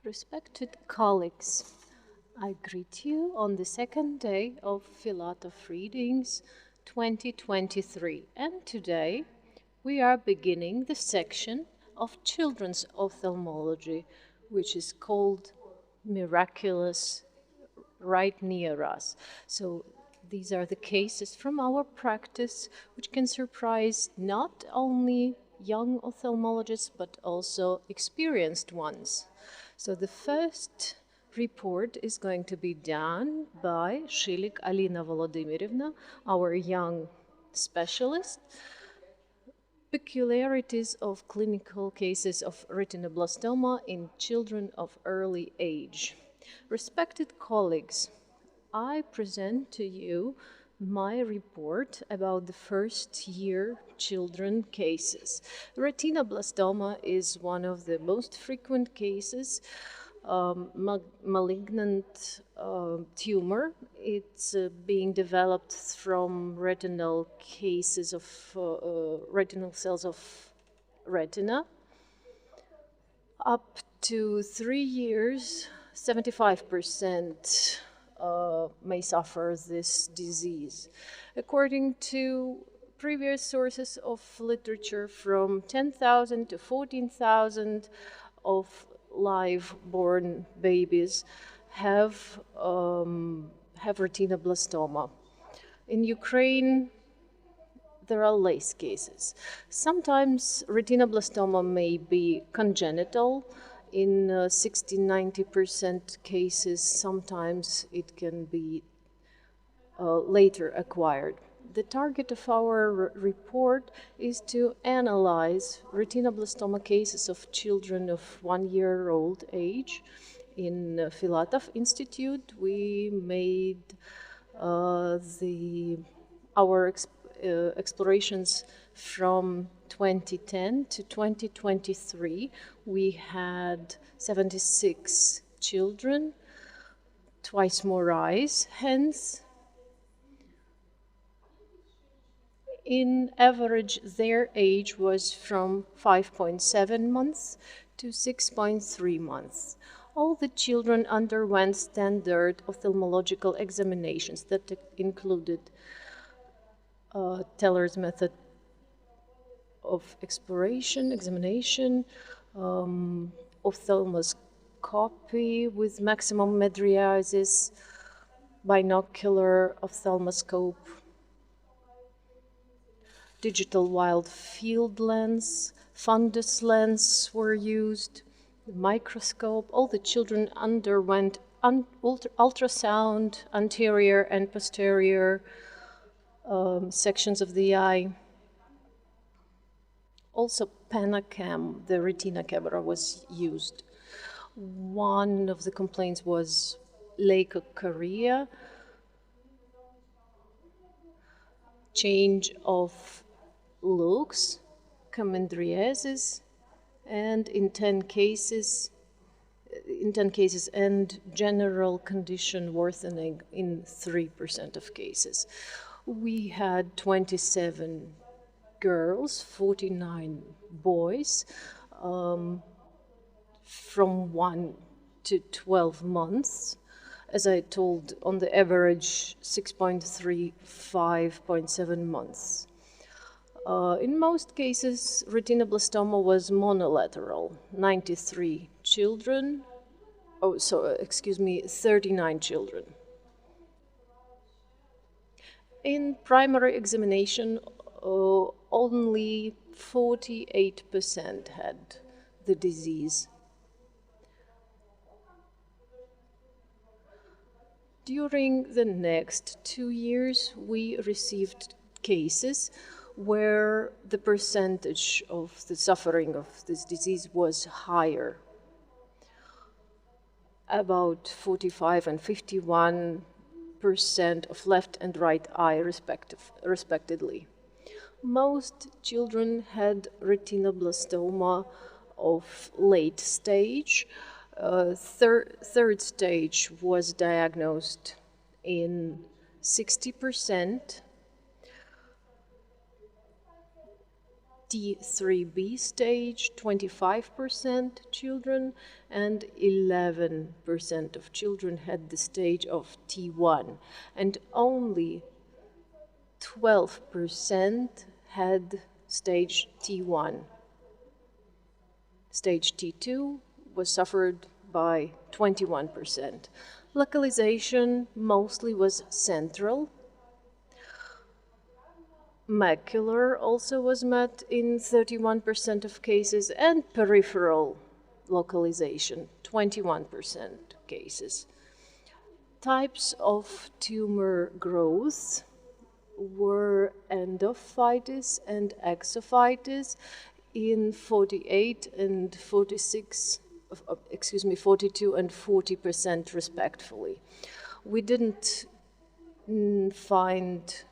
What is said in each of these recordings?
Respected colleagues, I greet you on the second day of Filatov Readings 2023, and today we are beginning the section of children's ophthalmology, which is called Miraculous right near us. So these are the cases from our practice which can surprise not only young ophthalmologists but also experienced ones. So the first report is going to be done by Shilik Alina Volodymyryvna, our young specialist. Peculiarities of clinical cases of retinoblastoma in children of early age. Respected colleagues, I present to you my report about the first year children cases. Retinoblastoma is one of the most frequent cases, malignant tumor. It's being developed from retinal cases of retinal cells of retina. Up to 3 years, 75% may suffer this disease. According to previous sources of literature, from 10,000 to 14,000 of live-born babies have retinoblastoma. In Ukraine, there are less cases. Sometimes retinoblastoma may be congenital. In 60–90% cases, sometimes it can be later acquired. The target of our report is to analyze retinoblastoma cases of children of 1-year-old age. In Filatov Institute, we made our explorations from 2010 to 2023. We had 76 children, twice more eyes, hence in average their age was from 5.7 months to 6.3 months. All the children underwent standard ophthalmological examinations that included Teller's method of examination, ophthalmoscopy with maximum mydriasis, binocular ophthalmoscope, digital wide field lens, fundus lens were used, microscope. All the children underwent ultrasound, anterior and posterior sections of the eye. Also, Panacam, the retina camera, was used. One of the complaints was leukochorea, change of looks, comendriasis, and in 10 cases, and general condition worsening in 3% of cases. We had 27 girls, 49 boys, from 1 to 12 months. As I told, on the average, 6.3, 5.7 months. In most cases, retinoblastoma was monolateral. 93 children, 39 children. In primary examination, only 48% had the disease. During the next 2 years, we received cases where the percentage of the suffering of this disease was higher, about 45 and 51% of left and right eye respectively. Most children had retinoblastoma of late stage. Third stage was diagnosed in 60%. T3B stage, 25% children, and 11% of children had the stage of T1, and only 12% had stage T1. Stage T2 was suffered by 21%. Localization mostly was central. Macular also was met in 31% of cases, and peripheral localization, 21% cases. Types of tumor growth were endophytes and exophytes in 48 and 46, 42 and 40% respectively. We didn't find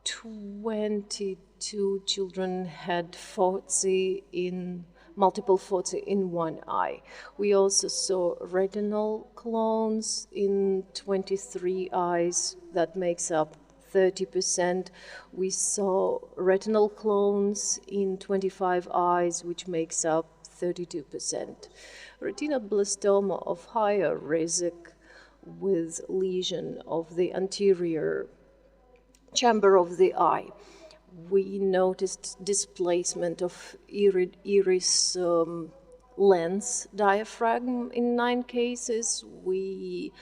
22 children had foci in multiple foci in one eye. We also saw retinal clones in 23 eyes. That makes up 30%. We saw retinal clones in 25 eyes, which makes up 32%. Retinoblastoma of higher risk with lesion of the anterior chamber of the eye. We noticed displacement of iris lens diaphragm in 9 cases. We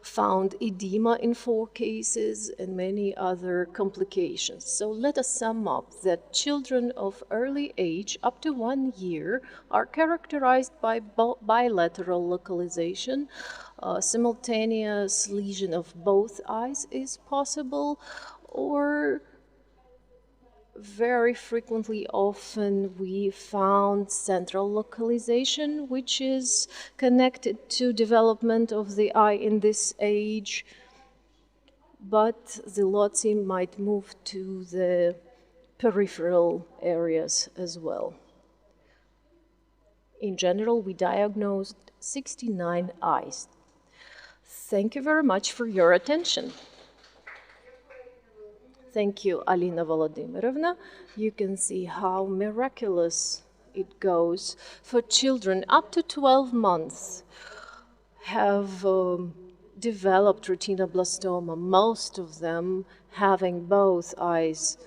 found edema in 4 cases and many other complications. So let us sum up that children of early age up to 1 year are characterized by bilateral localization. Simultaneous lesion of both eyes is possible, or very frequently, often, we found central localization, which is connected to development of the eye in this age, but the loci might move to the peripheral areas as well. In general, we diagnosed 69 eyes. Thank you very much for your attention. Thank you, Alina Volodymyrovna. You can see how miraculous it goes for children up to 12 months have developed retinoblastoma, most of them having both eyes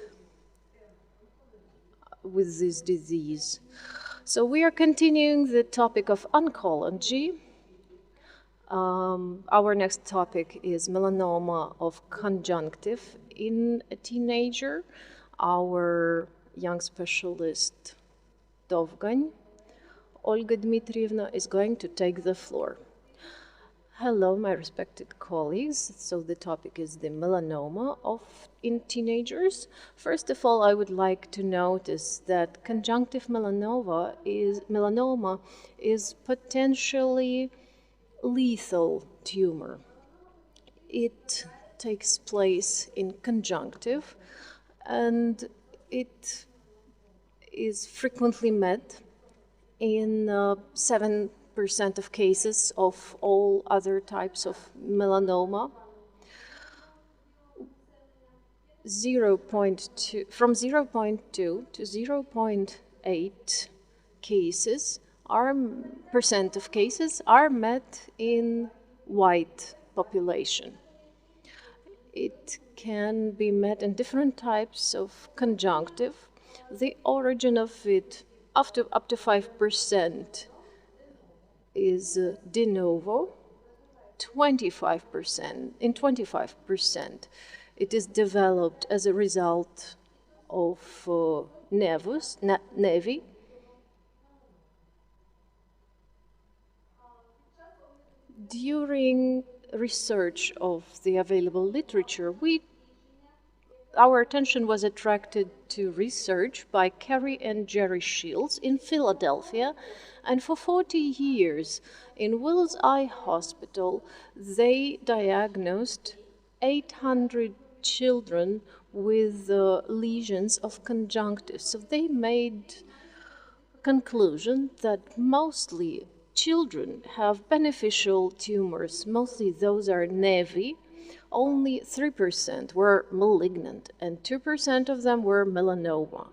with this disease. So we are continuing the topic of oncology. Our next topic is melanoma of conjunctive in a teenager. Our young specialist, Dovgany, Olga Dmitrievna, is going to take the floor. Hello, my respected colleagues. So the topic is the melanoma in teenagers. First of all, I would like to notice that conjunctive melanoma is potentially lethal tumor. It takes place in conjunctive, and it is frequently met in 7% of cases of all other types of melanoma. From 0.2 to 0.8 cases percent of cases are met in white population. It can be met in different types of conjunctive. The origin of it, up to 5%, is de novo. 25%. It is developed as a result of nevi. During research of the available literature, our attention was attracted to research by Carrie and Jerry Shields in Philadelphia, and for 40 years in Wills Eye Hospital, they diagnosed 800 children with lesions of conjunctive. So they made conclusion that mostly children have beneficial tumors, mostly those are nevi, only 3% were malignant and 2% of them were melanoma.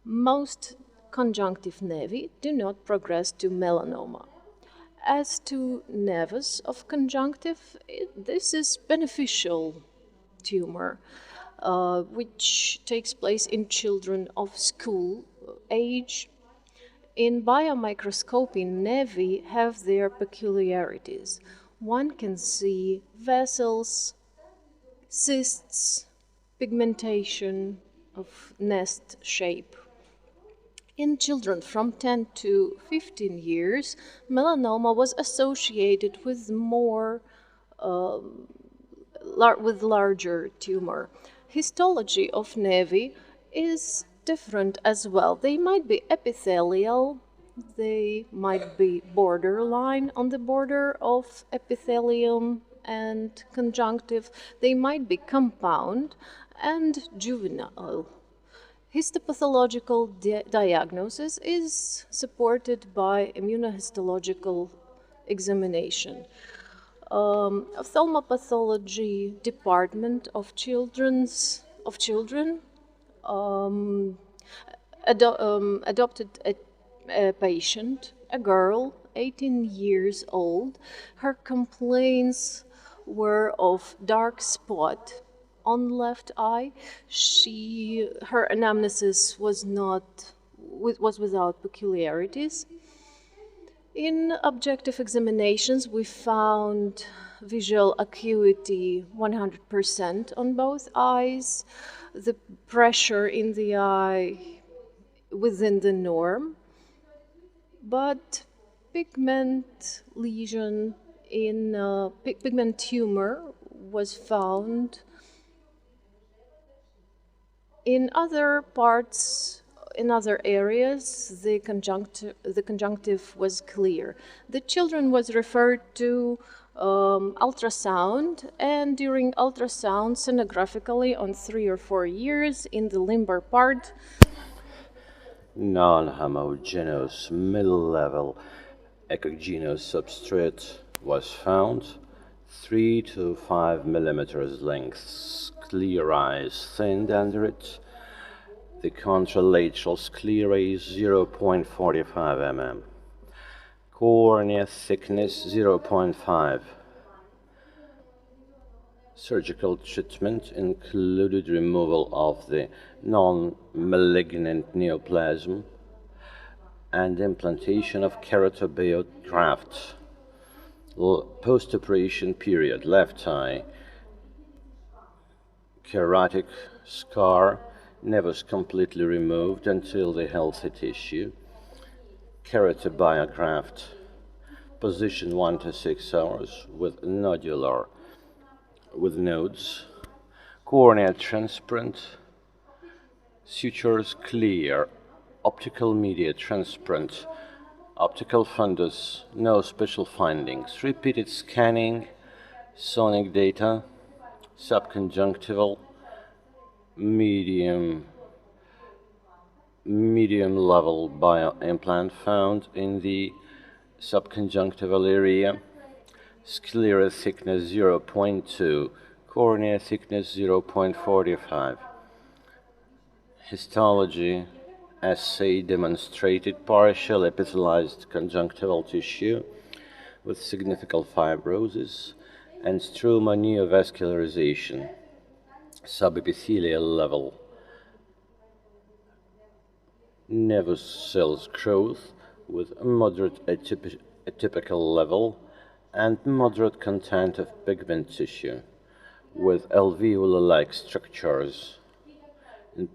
Most conjunctive nevi do not progress to melanoma. As to nevus of conjunctive, this is beneficial tumor, which takes place in children of school age. In biomicroscopy, nevi have their peculiarities. One can see vessels, cysts, pigmentation of nest shape. In children from 10 to 15 years, melanoma was associated with with larger tumor. Histology of nevi is different as well. They might be epithelial, they might be borderline on the border of epithelium and conjunctive, they might be compound and juvenile. Histopathological diagnosis is supported by immunohistological examination. Ophthalmopathology department of children adopted a patient, a girl, 18 years old. Her complaints were of dark spot on left eye. Her anamnesis was without peculiarities. In objective examinations, we found visual acuity 100% on both eyes, the pressure in the eye within the norm, but pigment lesion in pigment tumor was found. In other parts, in other areas, the conjunctive was clear. The children was referred to ultrasound, and during ultrasound, sonographically on 3 or 4 years in the limbar part, non-homogeneous middle-level echogenic substrate was found, 3 to 5 millimeters length, sclerize thinned under it. The contralateral sclera is 0.45 mm. Cornea thickness 0.5. Surgical treatment included removal of the non-malignant neoplasm and implantation of keratobiot graft. Post-operation period, left eye, keratic scar, nevus completely removed until the healthy tissue, keratobiograft graft, position 1 to 6 hours with nodes, cornea transplant, sutures clear, optical media transplant, optical fundus, no special findings, repeated scanning, sonic data, subconjunctival, medium level bioimplant found in the subconjunctival area, sclera thickness 0.2, cornea thickness 0.45. Histology assay demonstrated partial epithelialized conjunctival tissue with significant fibrosis and stroma neovascularization, subepithelial level, nevus cells growth with moderate atypical level and moderate content of pigment tissue with alveolar-like structures, in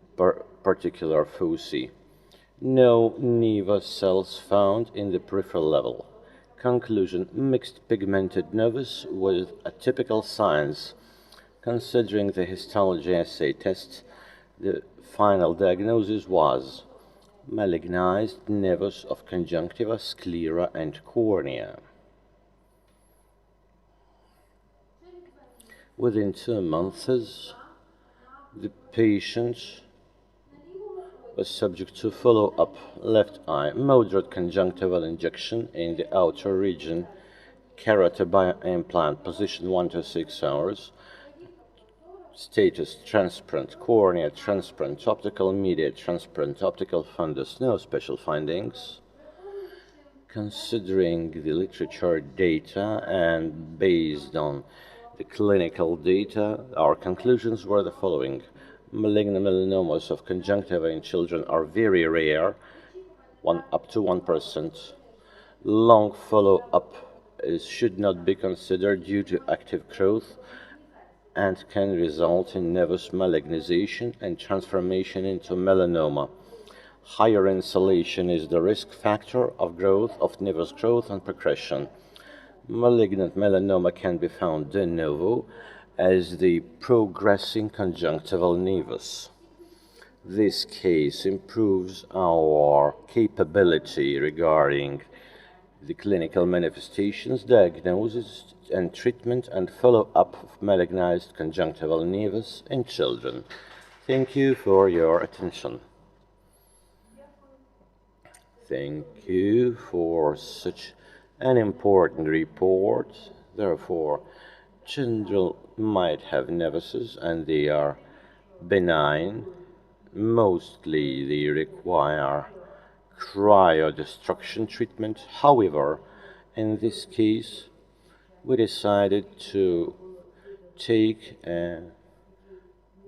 particular foci. No nevus cells found in the peripheral level. Conclusion: mixed pigmented nevus with atypical signs. Considering the histology assay test, the final diagnosis was malignized nevus of conjunctiva, sclera, and cornea. Within 2 months, the patient was subject to follow-up left eye, moderate conjunctival injection in the outer region, Keratobioplant implant, position 1 to 6 hours. Status transparent, cornea transparent, optical media transparent, optical fundus, no special findings. Considering the literature data and based on the clinical data, our conclusions were the following. Malignant melanomas of conjunctiva in children are very rare, up to 1%. Long follow-up should not be considered due to active growth and can result in nevus malignization and transformation into melanoma. Higher insolation is the risk factor of growth of nevus growth and progression. Malignant melanoma can be found de novo as the progressing conjunctival nevus. This case improves our capability regarding the clinical manifestations, diagnosis and treatment, and follow-up of malignized conjunctival nevus in children. Thank you for your attention. Thank you for such an important report. Therefore, children might have nevuses and they are benign. Mostly they require cryodestruction treatment. However, in this case, we decided to take a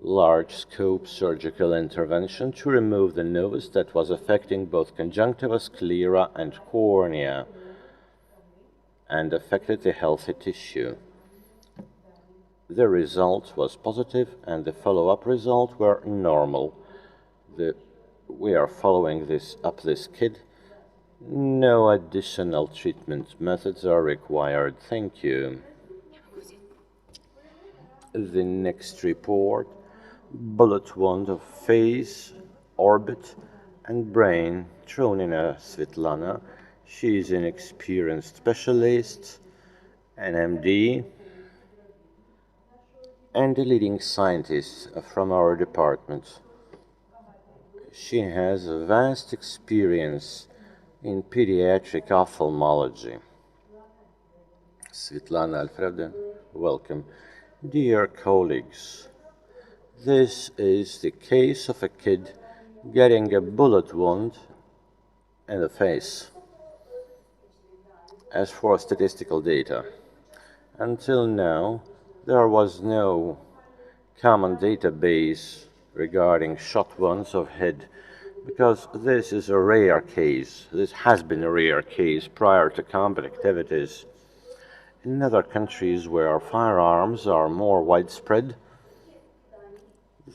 large scope surgical intervention to remove the nevus that was affecting both conjunctiva, sclera, and cornea and affected the healthy tissue. The result was positive and the follow-up results were normal. We are following this kid. No additional treatment methods are required. Thank you. The next report, bullet wound of face, orbit, and brain. Tronina Svetlana. She is an experienced specialist, an MD, and a leading scientist from our department. She has a vast experience in pediatric ophthalmology. Svetlana Alfreda, welcome. Dear colleagues, this is the case of a kid getting a bullet wound in the face. As for statistical data, until now, there was no common database regarding shot wounds of head because this is a rare case. This has been a rare case prior to combat activities. In other countries where firearms are more widespread,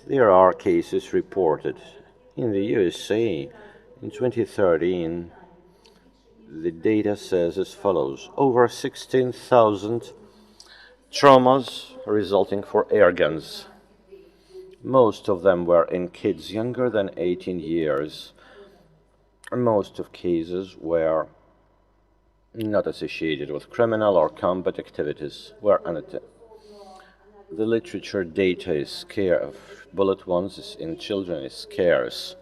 there are cases reported. In the USA, in 2013, the data says as follows: over 16,000 traumas resulting for air guns. Most of them were in kids younger than 18 years. Most of cases were not associated with criminal or combat activities. The literature data is scarce of bullet wounds in children is scarce.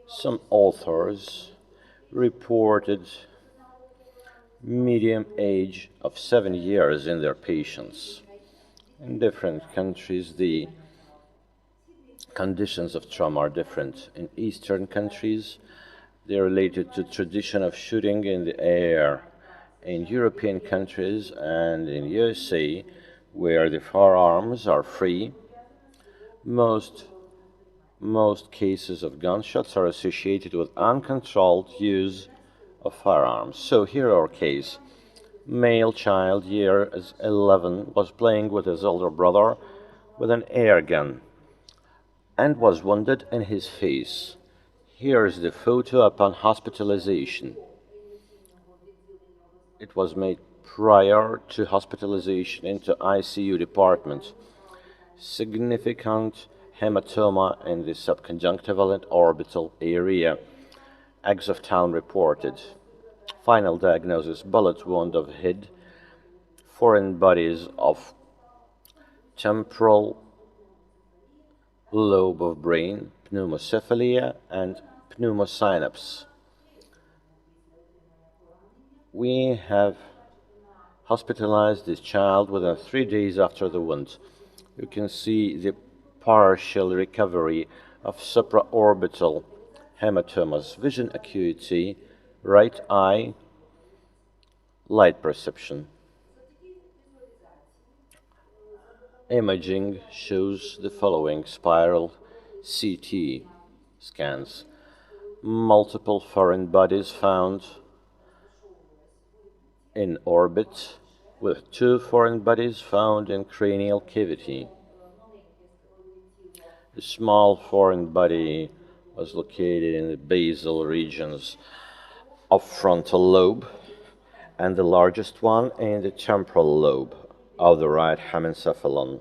Some authors reported median age of 7 years in their patients. In different countries, the conditions of trauma are different. In Eastern countries, they are related to tradition of shooting in the air. In European countries and in USA, where the firearms are free, most cases of gunshots are associated with uncontrolled use of firearms. So here our case. Male child, year 11, was playing with his older brother with an air gun and was wounded in his face. Here is the photo upon hospitalization. It was made prior to hospitalization into ICU department. Significant hematoma in the subconjunctival and orbital area. Exophthalm reported. Final diagnosis: bullet wound of head, foreign bodies of temporal lobe of brain, pneumocephalia, and pneumosynapse. We have hospitalized this child within 3 days after the wound. You can see the partial recovery of supraorbital hematomas, vision acuity, right eye, light perception. Imaging shows the following spiral CT scans. Multiple foreign bodies found in orbit, with two foreign bodies found in cranial cavity. The small foreign body was located in the basal regions of frontal lobe, and the largest one in the temporal lobe of the right hemiencephalon.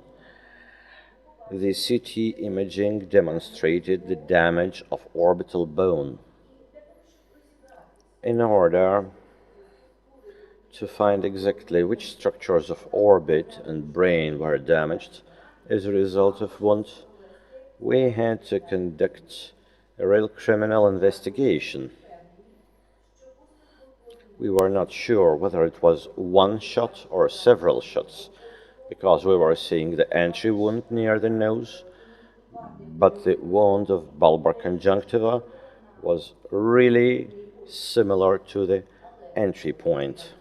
The CT imaging demonstrated the damage of orbital bone. In order to find exactly which structures of orbit and brain were damaged as a result of wound, we had to conduct a real criminal investigation. We were not sure whether it was one shot or several shots, because we were seeing the entry wound near the nose, but the wound of bulbar conjunctiva was really similar to the entry point.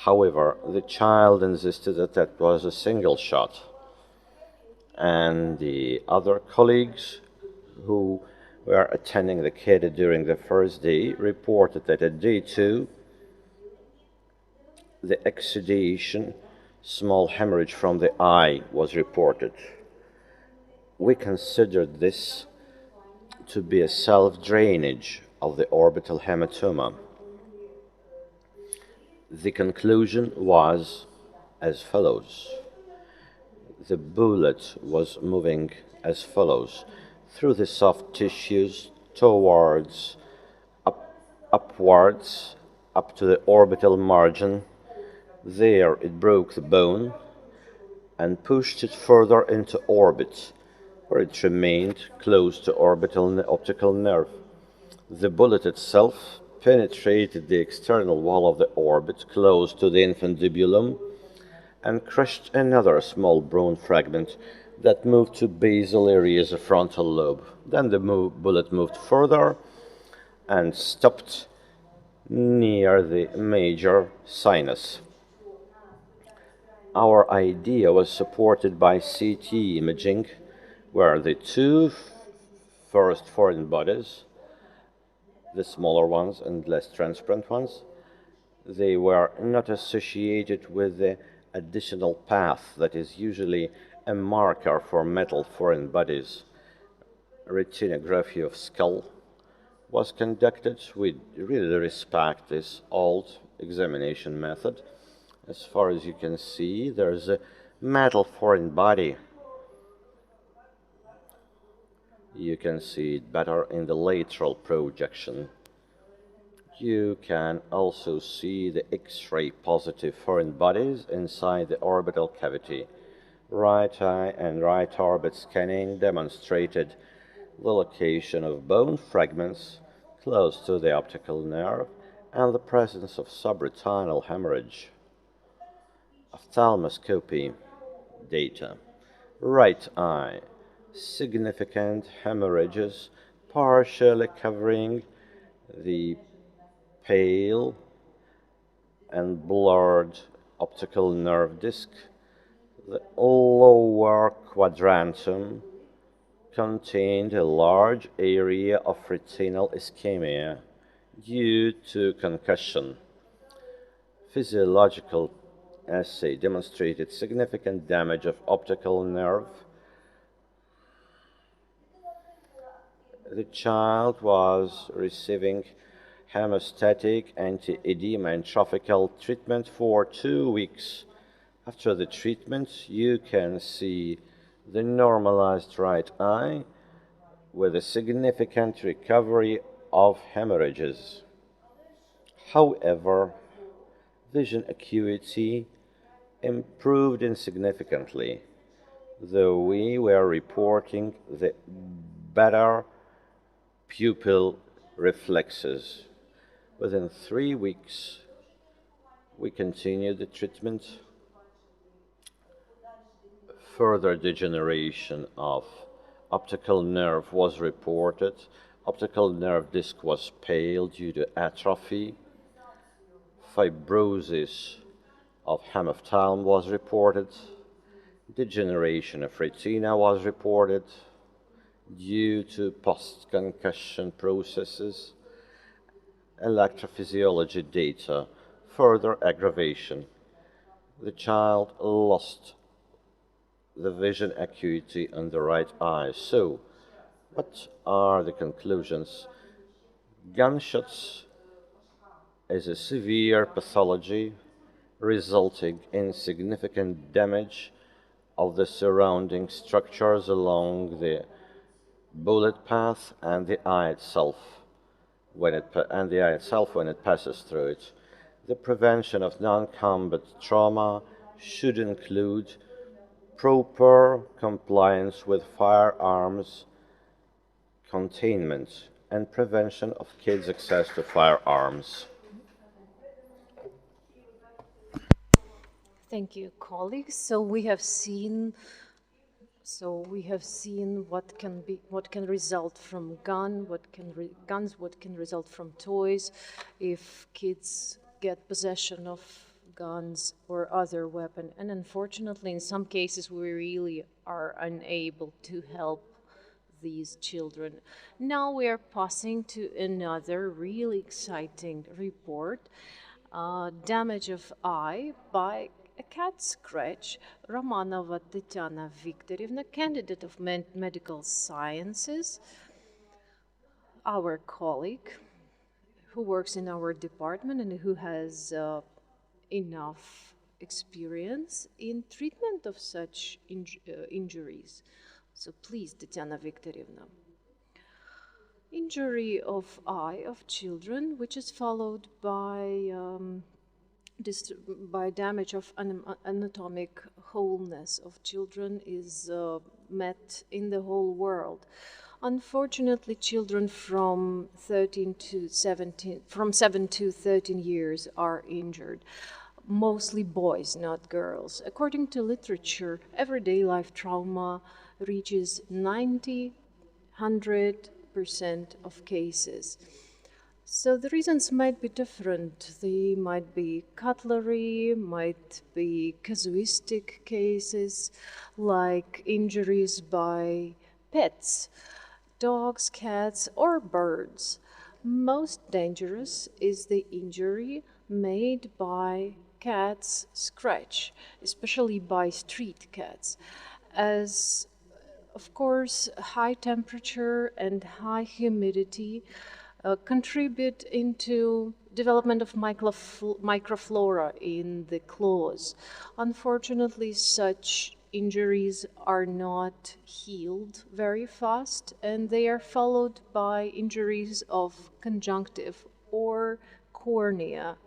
However, the child insisted that that was a single shot, and the other colleagues who were attending the kid during the first day reported that at day 2, the exudation, small hemorrhage from the eye, was reported. We considered this to be a self-drainage of the orbital hematoma. The conclusion was as follows. The bullet was moving as follows: through the soft tissues towards upwards up to the orbital margin. There it broke the bone and pushed it further into orbit, where it remained close to orbital optical nerve. The bullet itself penetrated the external wall of the orbit close to the infundibulum and crushed another small bone fragment that moved to basal areas of frontal lobe. Then the bullet moved further and stopped near the major sinus. Our idea was supported by CT imaging, where the two first foreign bodies, the smaller ones and less transparent ones, they were not associated with the additional path that is usually a marker for metal foreign bodies. Retinography of skull was conducted. We really respect this old examination method. As far as you can see, there's a metal foreign body. You can see it better in the lateral projection. You can also see the X-ray positive foreign bodies inside the orbital cavity. Right eye and right orbit scanning demonstrated the location of bone fragments close to the optical nerve and the presence of subretinal hemorrhage. Ophthalmoscopy data. Right eye. Significant hemorrhages partially covering the pale and blurred optical nerve disc. The lower quadrantum contained a large area of retinal ischemia due to concussion. Physiological assay demonstrated significant damage of optical nerve. The child was receiving hemostatic, anti-edema, and tropical treatment for 2 weeks. After the treatment, you can see the normalized right eye with a significant recovery of hemorrhages. However, vision acuity improved insignificantly, though we were reporting the better pupil reflexes. Within 3 weeks, We continue the treatment. Further degeneration of optical nerve was reported. Optical nerve disc was pale due to atrophy. Fibrosis of hemophalm was reported. Degeneration of retina was reported due to post-concussion processes. Electrophysiology data, further aggravation. The child lost the vision acuity on the right eye. So, what are the conclusions? Gunshots is a severe pathology resulting in significant damage of the surrounding structures along the bullet path and the eye itself when it passes through it. The prevention of non-combat trauma should include proper compliance with firearms containment and prevention of kids' access to firearms. Thank you, colleagues. We have seen what can result from guns, what can result from toys, if kids get possession of guns or other weapon. And unfortunately, in some cases, we really are unable to help these children. Now we are passing to another really exciting report, damage of eye by a cat scratch. Romanova Tatiana Viktorovna, candidate of medical sciences, our colleague who works in our department and who has enough experience in treatment of such injuries. So please, Tatiana Viktorovna. Injury of eye of children, which is followed by damage of anatomic wholeness of children, is met in the whole world. Unfortunately, children from 7 to 13 years are injured. Mostly boys, not girls. According to literature, everyday life trauma reaches 100% of cases. So the reasons might be different. They might be cutlery, might be casuistic cases, like injuries by pets, dogs, cats, or birds. Most dangerous is the injury made by cats' scratch, especially by street cats, as of course high temperature and high humidity contribute into development of microflora in the claws. Unfortunately, such injuries are not healed very fast, and they are followed by injuries of conjunctive or cornea.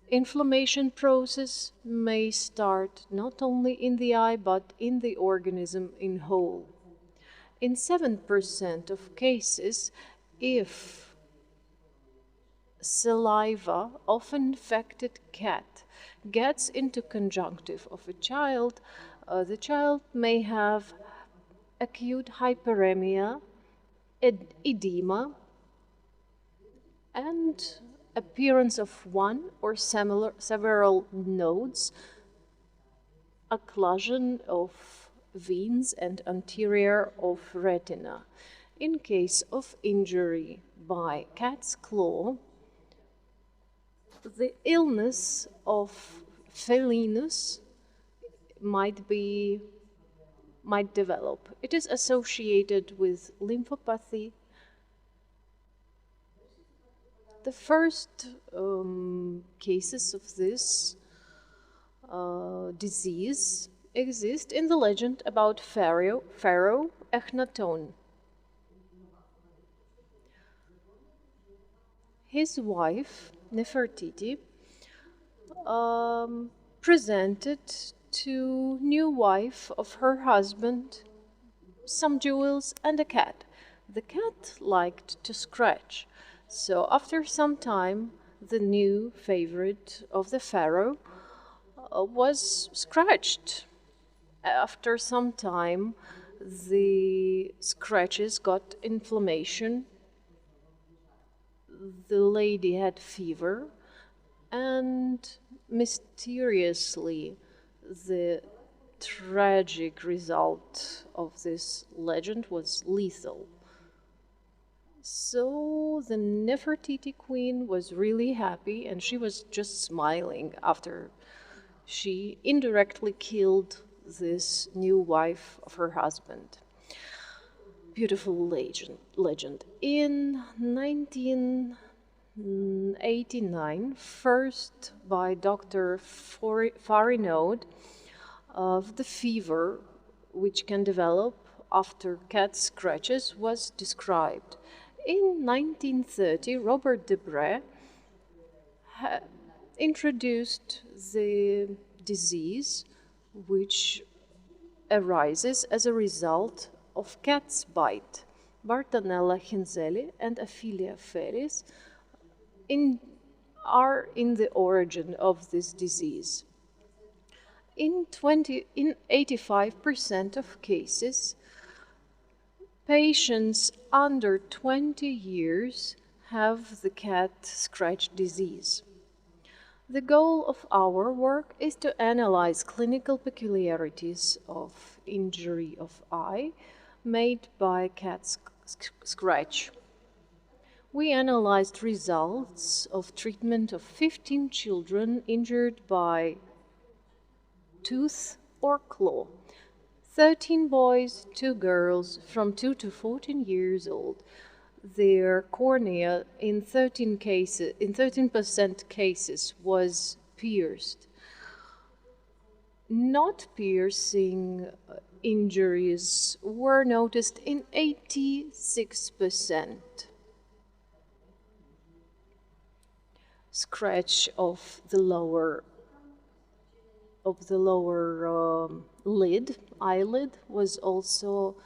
Inflammation process may start not only in the eye but in the organism in whole. In 7% of cases, if saliva of an infected cat gets into conjunctive of a child, the child may have acute hyperemia, edema, and appearance of one or several nodes, occlusion of veins and anterior of retina. In case of injury by cat's claw, the illness of felinus might develop. It is associated with lymphopathy. The first cases of this disease exist in the legend about Pharaoh Echnaton. His wife, Nefertiti, presented to new wife of her husband some jewels and a cat. The cat liked to scratch, so after some time the new favorite of the pharaoh, was scratched. After some time, the scratches got inflammation. The lady had fever, and mysteriously, the tragic result of this legend was lethal. So the Nefertiti queen was really happy, and she was just smiling after she indirectly killed this new wife of her husband. Beautiful legend. In 1989, first by Dr. Farinode, of the fever which can develop after cat scratches was described. In 1930, Robert Debré introduced the disease which arises as a result of cat's bite. Bartonella Hinzeli and Aphilia feris are in the origin of this disease. In 85% of cases, patients under 20 years have the cat scratch disease. The goal of our work is to analyze clinical peculiarities of injury of eye made by cat scratch. We analyzed results of treatment of 15 children injured by tooth or claw. 13 boys, 2 girls from 2 to 14 years old. Their cornea in 13% cases was pierced. Not piercing injuries were noticed in 86%. Scratch of the lower eyelid was also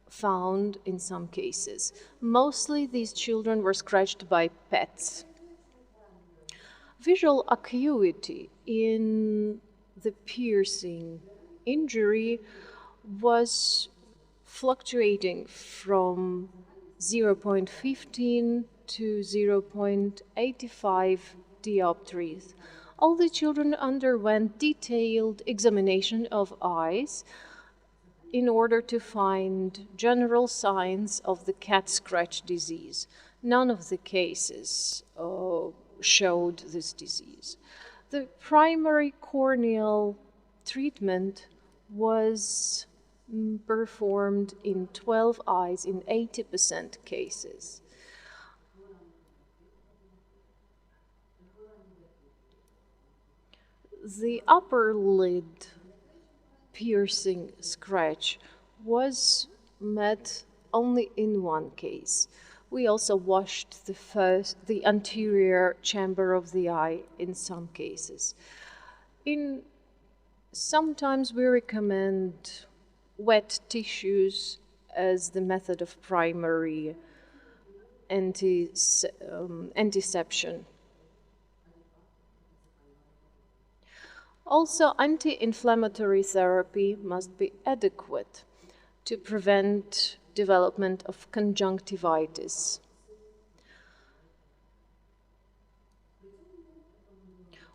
found in some cases. Mostly these children were scratched by pets. Visual acuity in the piercing injury was fluctuating from 0.15 to 0.85 dioptries. All the children underwent detailed examination of eyes in order to find general signs of the cat scratch disease. None of the cases showed this disease. The primary corneal treatment was performed in 12 eyes in 80% cases. The upper lid piercing scratch was met only in one case. We also washed the anterior chamber of the eye in some cases. Sometimes we recommend wet tissues as the method of primary antiception. Also, anti-inflammatory therapy must be adequate to prevent development of conjunctivitis.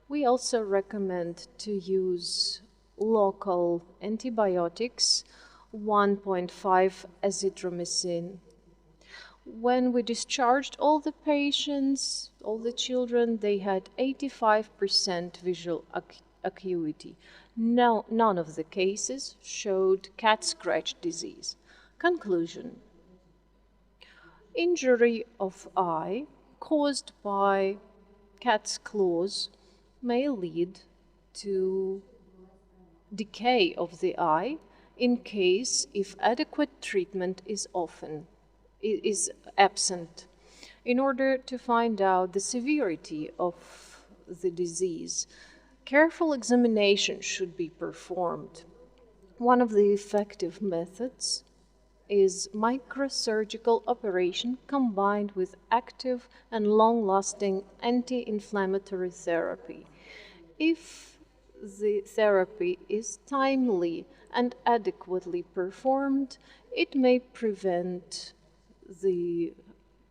We also recommend to use local antibiotics, 1.5 azithromycin. When we discharged all the patients, all the children, they had 85% visual acuity. None of the cases showed cat scratch disease. Conclusion: injury of eye caused by cat's claws may lead to decay of the eye in case if adequate treatment is absent. In order to find out the severity of the disease, careful examination should be performed. One of the effective methods is microsurgical operation combined with active and long-lasting anti-inflammatory therapy. If the therapy is timely and adequately performed, it may prevent the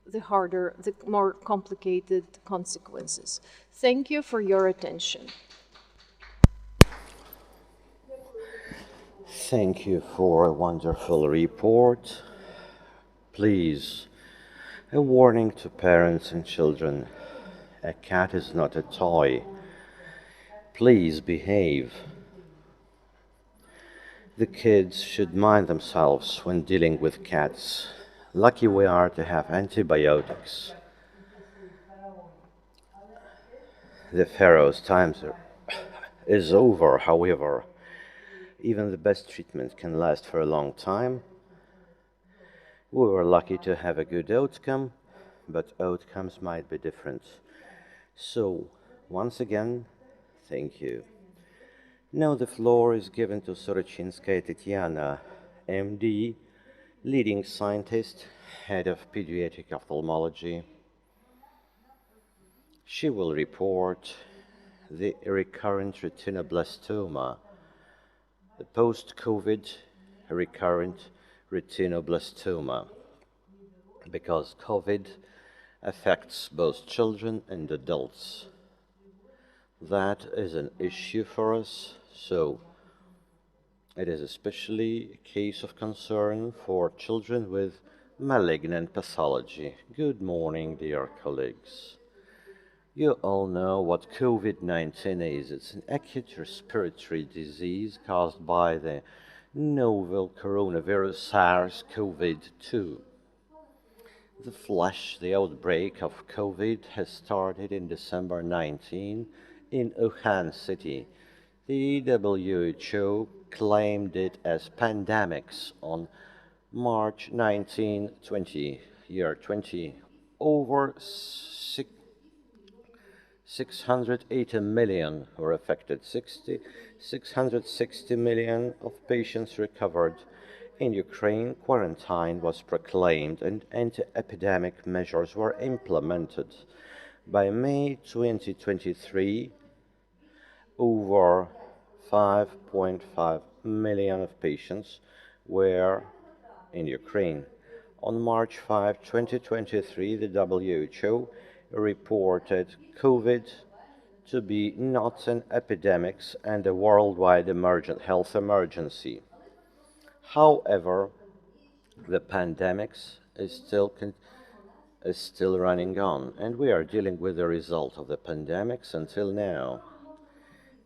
the more complicated consequences. Thank you for your attention. Thank you for a wonderful report. Please, a warning to parents and children. A cat is not a toy. Please behave. The kids should mind themselves when dealing with cats. Lucky we are to have antibiotics. The Pharaoh's is over, however. Even the best treatment can last for a long time. We were lucky to have a good outcome, but outcomes might be different. So, once again, thank you. Now the floor is given to Sorochinskaya Tetiana, MD, leading scientist, head of pediatric ophthalmology. She will report the recurrent retinoblastoma, the post-COVID recurrent retinoblastoma, because COVID affects both children and adults. That is an issue for us, so it is especially a case of concern for children with malignant pathology. Good morning, dear colleagues. You all know what COVID-19 is. It's an acute respiratory disease caused by the novel coronavirus SARS-CoV-2. The outbreak of COVID has started in December 19 in Wuhan City. The WHO claimed it as pandemics on March 19, 20, year 20. Over 680 million were affected. 660 million of patients recovered. In Ukraine, quarantine was proclaimed and anti-epidemic measures were implemented. By May 2023, over 5.5 million of patients were in Ukraine. On March 5, 2023, the WHO reported COVID to be not an epidemic and a worldwide health emergency. However, the pandemic is still running on, and we are dealing with the result of the pandemics until now.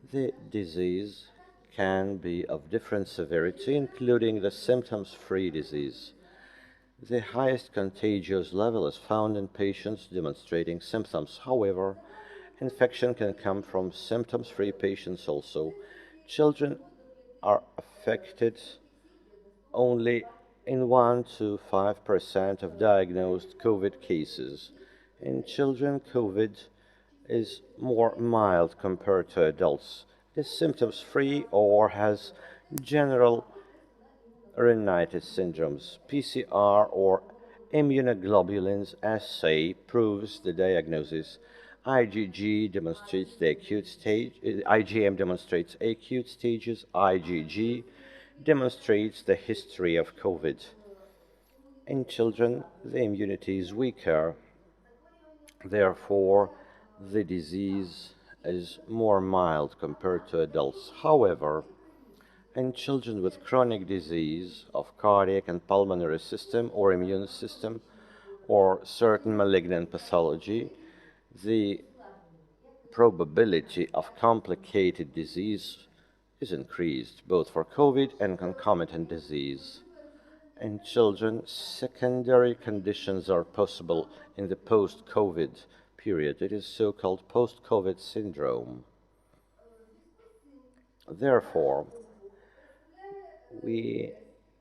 The disease can be of different severity, including the symptoms-free disease. The highest contagious level is found in patients demonstrating symptoms. However, infection can come from symptoms-free patients also. Children are affected only in 1 to 5% of diagnosed COVID cases. In children, COVID is more mild compared to adults. It is symptoms free or has general rhinitis syndromes. PCR or immunoglobulins assay proves the diagnosis. IgG demonstrates the acute stage, IgM demonstrates acute stages, IgG demonstrates the history of COVID. In children, the immunity is weaker, therefore, the disease is more mild compared to adults. However, in children with chronic disease of cardiac and pulmonary system or immune system or certain malignant pathology, the probability of complicated disease is increased, both for COVID and concomitant disease. In children, secondary conditions are possible in the post-COVID period. It is so-called post-COVID syndrome. Therefore, we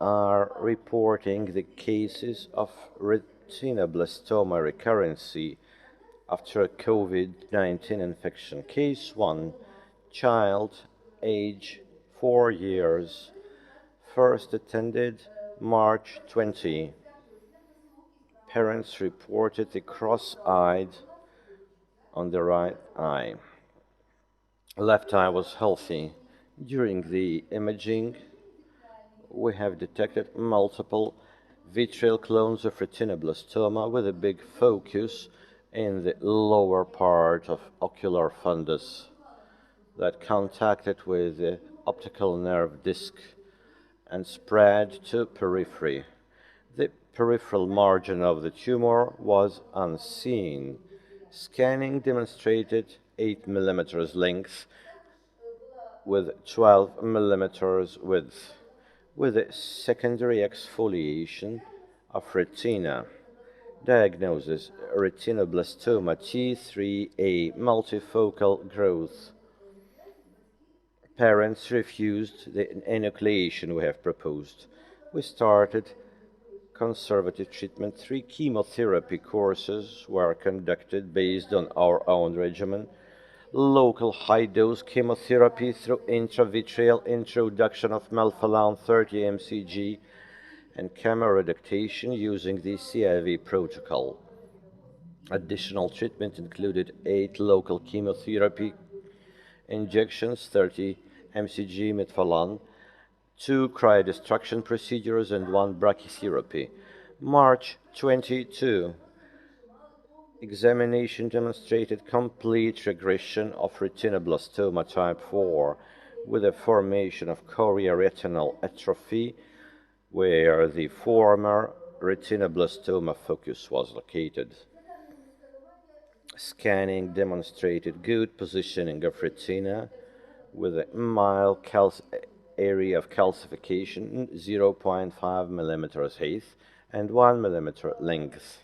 are reporting the cases of retinoblastoma recurrency after a COVID-19 infection. Case 1, child, age 4 years, first attended March 20. Parents reported the cross-eyed on the right eye. Left eye was healthy. During the imaging, we have detected multiple vitreal clones of retinoblastoma with a big focus in the lower part of ocular fundus that contacted with the optical nerve disc and spread to periphery. The peripheral margin of the tumor was unseen. Scanning demonstrated 8 mm length with 12 mm width, with a secondary exfoliation of retina. Diagnosis: retinoblastoma T3A multifocal growth. Parents refused the enucleation we have proposed. We started conservative treatment. 3 chemotherapy courses were conducted based on our own regimen. Local high-dose chemotherapy through intravitreal introduction of melphalan 30 mcg and chemoreduction using the CIV protocol. Additional treatment included 8 local chemotherapy injections, 30 mcg melphalan, 2 cryodestruction procedures, and 1 brachytherapy. March 22. Examination demonstrated complete regression of retinoblastoma type 4 with a formation of chorioretinal atrophy where the former retinoblastoma focus was located. Scanning demonstrated good positioning of retina with a mild area of calcification, 0.5 mm height and 1 mm length.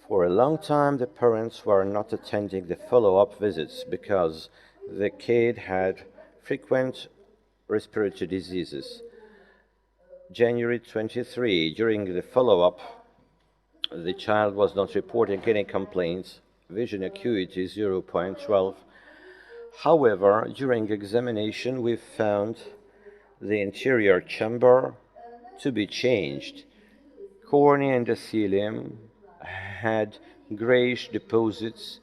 For a long time, the parents were not attending the follow-up visits because the kid had frequent respiratory diseases. January 23, during the follow-up, the child was not reporting any complaints, vision acuity 0.12. However, during examination, we found the anterior chamber to be changed. Cornea endothelium had grayish deposits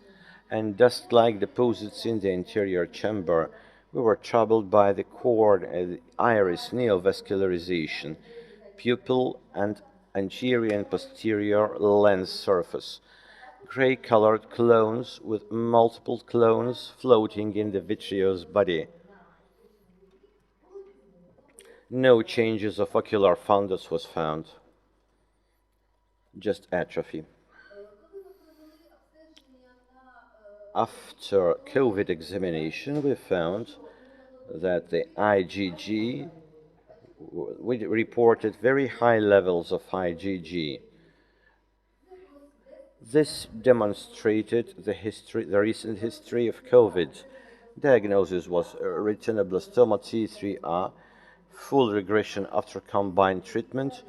and dust-like deposits in the anterior chamber. We were troubled by the iris neovascularization, pupil and anterior and posterior lens surface. Gray-colored clones with multiple clones floating in the vitreous body. No changes of ocular fundus was found, just atrophy. After COVID examination, we found that the IgG, we reported very high levels of IgG. This demonstrated the recent history of COVID. Diagnosis was retinoblastoma T3A, full regression after combined treatment,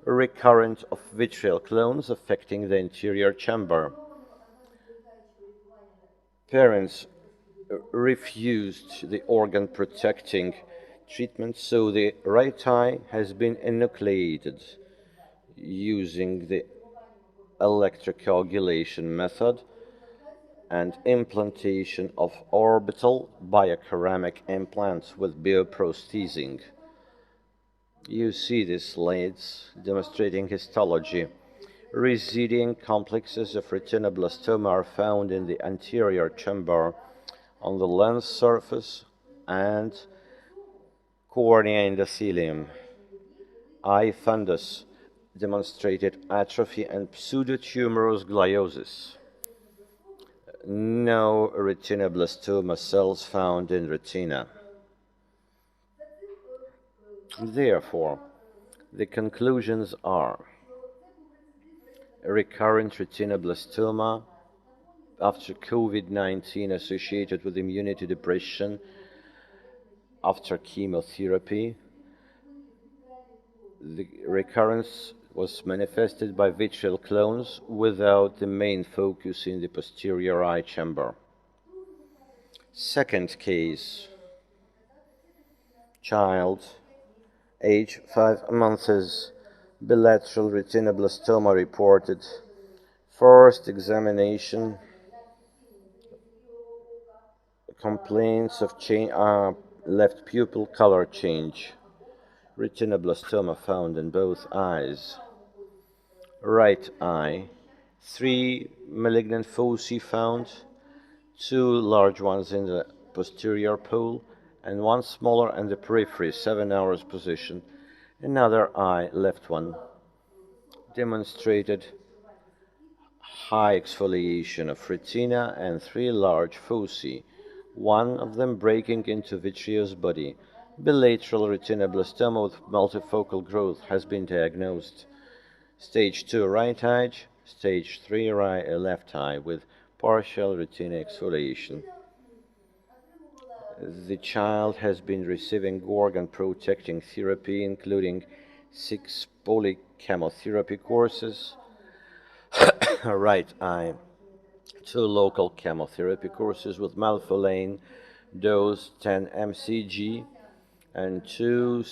recurrent of vitreal clones affecting the anterior chamber. Parents refused the organ protecting treatment, so the right eye has been enucleated using the electrocoagulation method and implantation of orbital bioceramic implants with bioprosthesing. You see these slides demonstrating histology. Residing complexes of retinoblastoma are found in the anterior chamber, on the lens surface, and cornea endothelium. Eye fundus demonstrated atrophy and pseudotumorous gliosis. No retinoblastoma cells found in retina. Therefore, the conclusions are recurrent retinoblastoma after COVID-19 associated with immunity depression after chemotherapy. The recurrence was manifested by vitreal clones without the main focus in the posterior eye chamber. Second case, child, Age 5 months. Bilateral retinoblastoma reported. First examination. Complaints of left pupil color change. Retinoblastoma found in both eyes. Right eye. Three malignant foci found, two large ones in the posterior pole, and one smaller in the periphery, 7 hours position. Another eye, left one, demonstrated high exfoliation of retina and three large foci, one of them breaking into vitreous body. Bilateral retinoblastoma with multifocal growth has been diagnosed. Stage 2 right eye, stage 3 left eye with partial retina exfoliation. The child has been receiving organ protecting therapy, including 6 polychemotherapy courses, right eye, 2 local chemotherapy courses with melphalan dose 10 mcg, and 2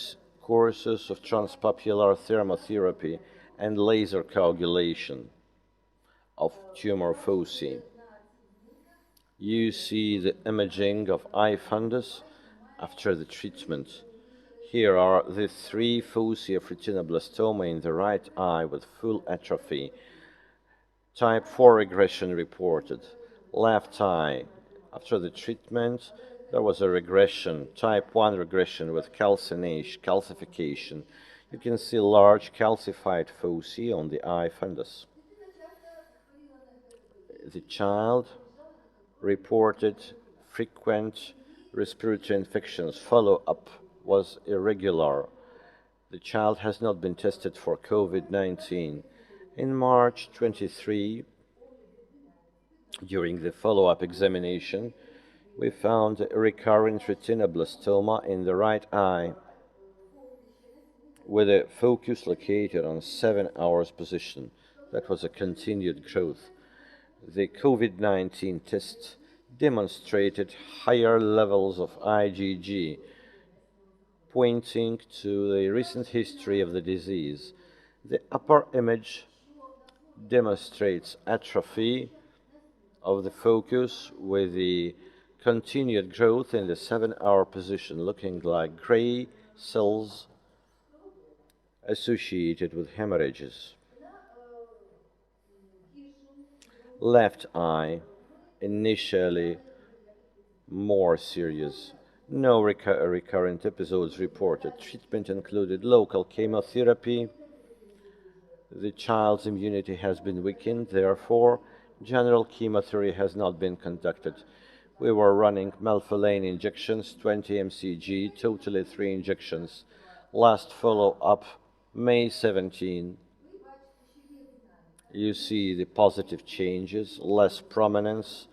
courses of transpapular thermotherapy and laser coagulation of tumor foci. You see the imaging of eye fundus after the treatment. Here are the 3 foci of retinoblastoma in the right eye with full atrophy. Type 4 regression reported. Left eye. After the treatment, there was a regression, type 1 regression with calcification. You can see large calcified foci on the eye fundus. The child reported frequent respiratory infections. Follow-up was irregular. The child has not been tested for COVID-19. In March 23, during the follow-up examination, we found a recurrent retinoblastoma in the right eye with a focus located on 7 hours position. That was a continued growth. The COVID-19 test demonstrated higher levels of IgG, pointing to the recent history of the disease. The upper image demonstrates atrophy of the focus with the continued growth in the 7-hour position, looking like gray cells associated with hemorrhages. Left eye, initially more serious. No recurrent episodes reported. Treatment included local chemotherapy. The child's immunity has been weakened, therefore, general chemotherapy has not been conducted. We were running melphalan injections, 20 mcg, totally 3 injections. Last follow-up, May 17. You see the positive changes, less prominence,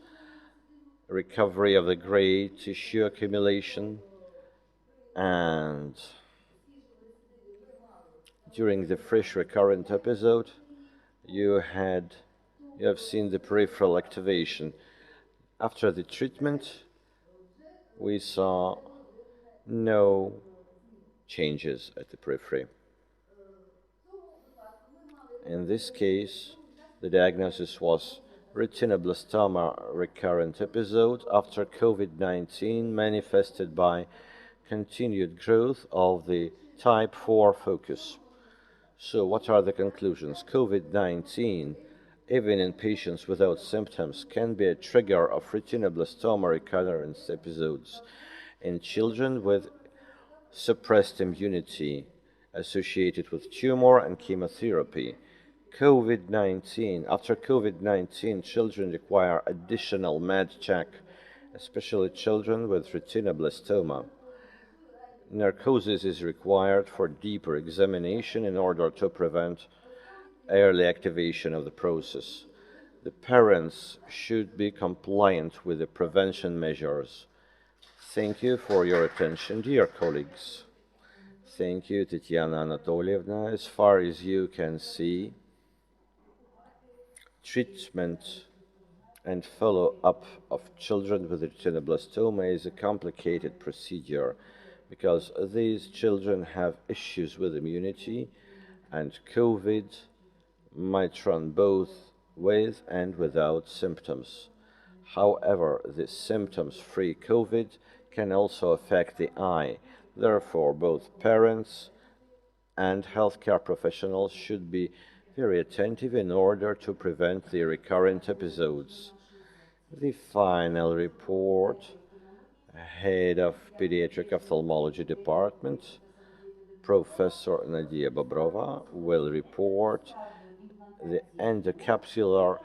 recovery of the gray tissue accumulation, and during the fresh recurrent episode, you have seen the peripheral activation. After the treatment, we saw no changes at the periphery. In this case, the diagnosis was retinoblastoma recurrent episode after COVID-19 manifested by continued growth of the type 4 focus. So what are the conclusions? COVID-19, even in patients without symptoms, can be a trigger of retinoblastoma recurrence episodes in children with suppressed immunity associated with tumor and chemotherapy. After COVID-19, children require additional med check, especially children with retinoblastoma. Narcosis is required for deeper examination in order to prevent early activation of the process. The parents should be compliant with the prevention measures. Thank you for your attention, dear colleagues. Thank you, Tatiana Anatolievna. As far as you can see, treatment and follow-up of children with retinoblastoma is a complicated procedure. because these children have issues with immunity, and COVID might run both with and without symptoms. However, the symptoms free COVID can also affect the eye. Therefore, both parents and healthcare professionals should be very attentive in order to prevent the recurrent episodes. The final report, head of pediatric ophthalmology department, Professor Nadia Bobrova, will report the endocapsular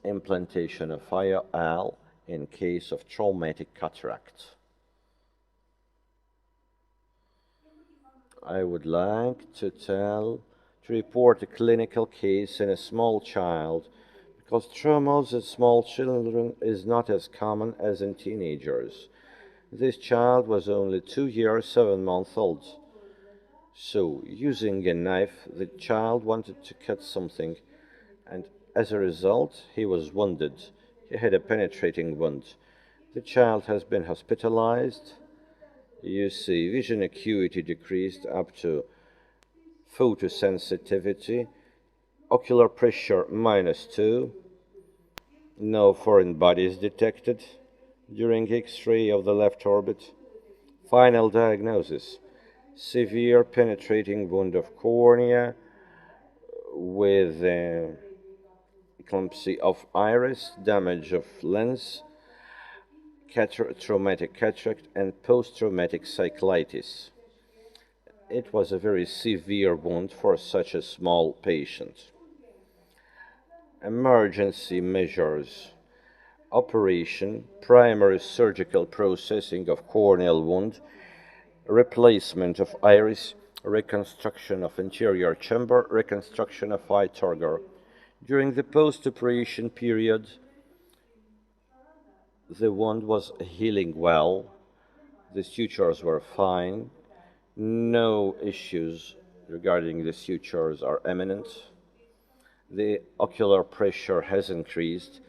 implantation of IOL in case of traumatic cataract. I would like to report a clinical case in a small child because traumas in small children is not as common as in teenagers. This child was only 2 years, 7 months old. So, using a knife, the child wanted to cut something, and as a result, he was wounded. He had a penetrating wound. The child has been hospitalized. You see, vision acuity decreased up to photosensitivity, ocular pressure -2, no foreign bodies detected during X-ray of the left orbit. Final diagnosis: severe penetrating wound of cornea with eclampsy of iris, damage of lens, traumatic cataract, and post-traumatic cyclitis. It was a very severe wound for such a small patient. Emergency measures: operation, primary surgical processing of corneal wound, replacement of iris, reconstruction of anterior chamber, reconstruction of eye turgor. During the post-operation period, the wound was healing well, the sutures were fine, no issues regarding the sutures are imminent. The ocular pressure has increased.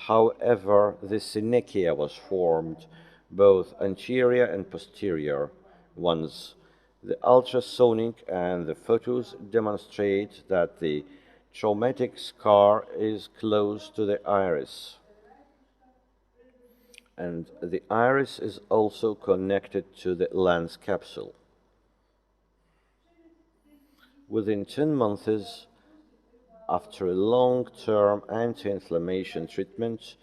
However, the synechia was formed, both anterior and posterior ones. The ultrasonic and the photos demonstrate that the traumatic scar is close to the iris, and the iris is also connected to the lens capsule. Within 10 months, after a long-term anti-inflammation treatment,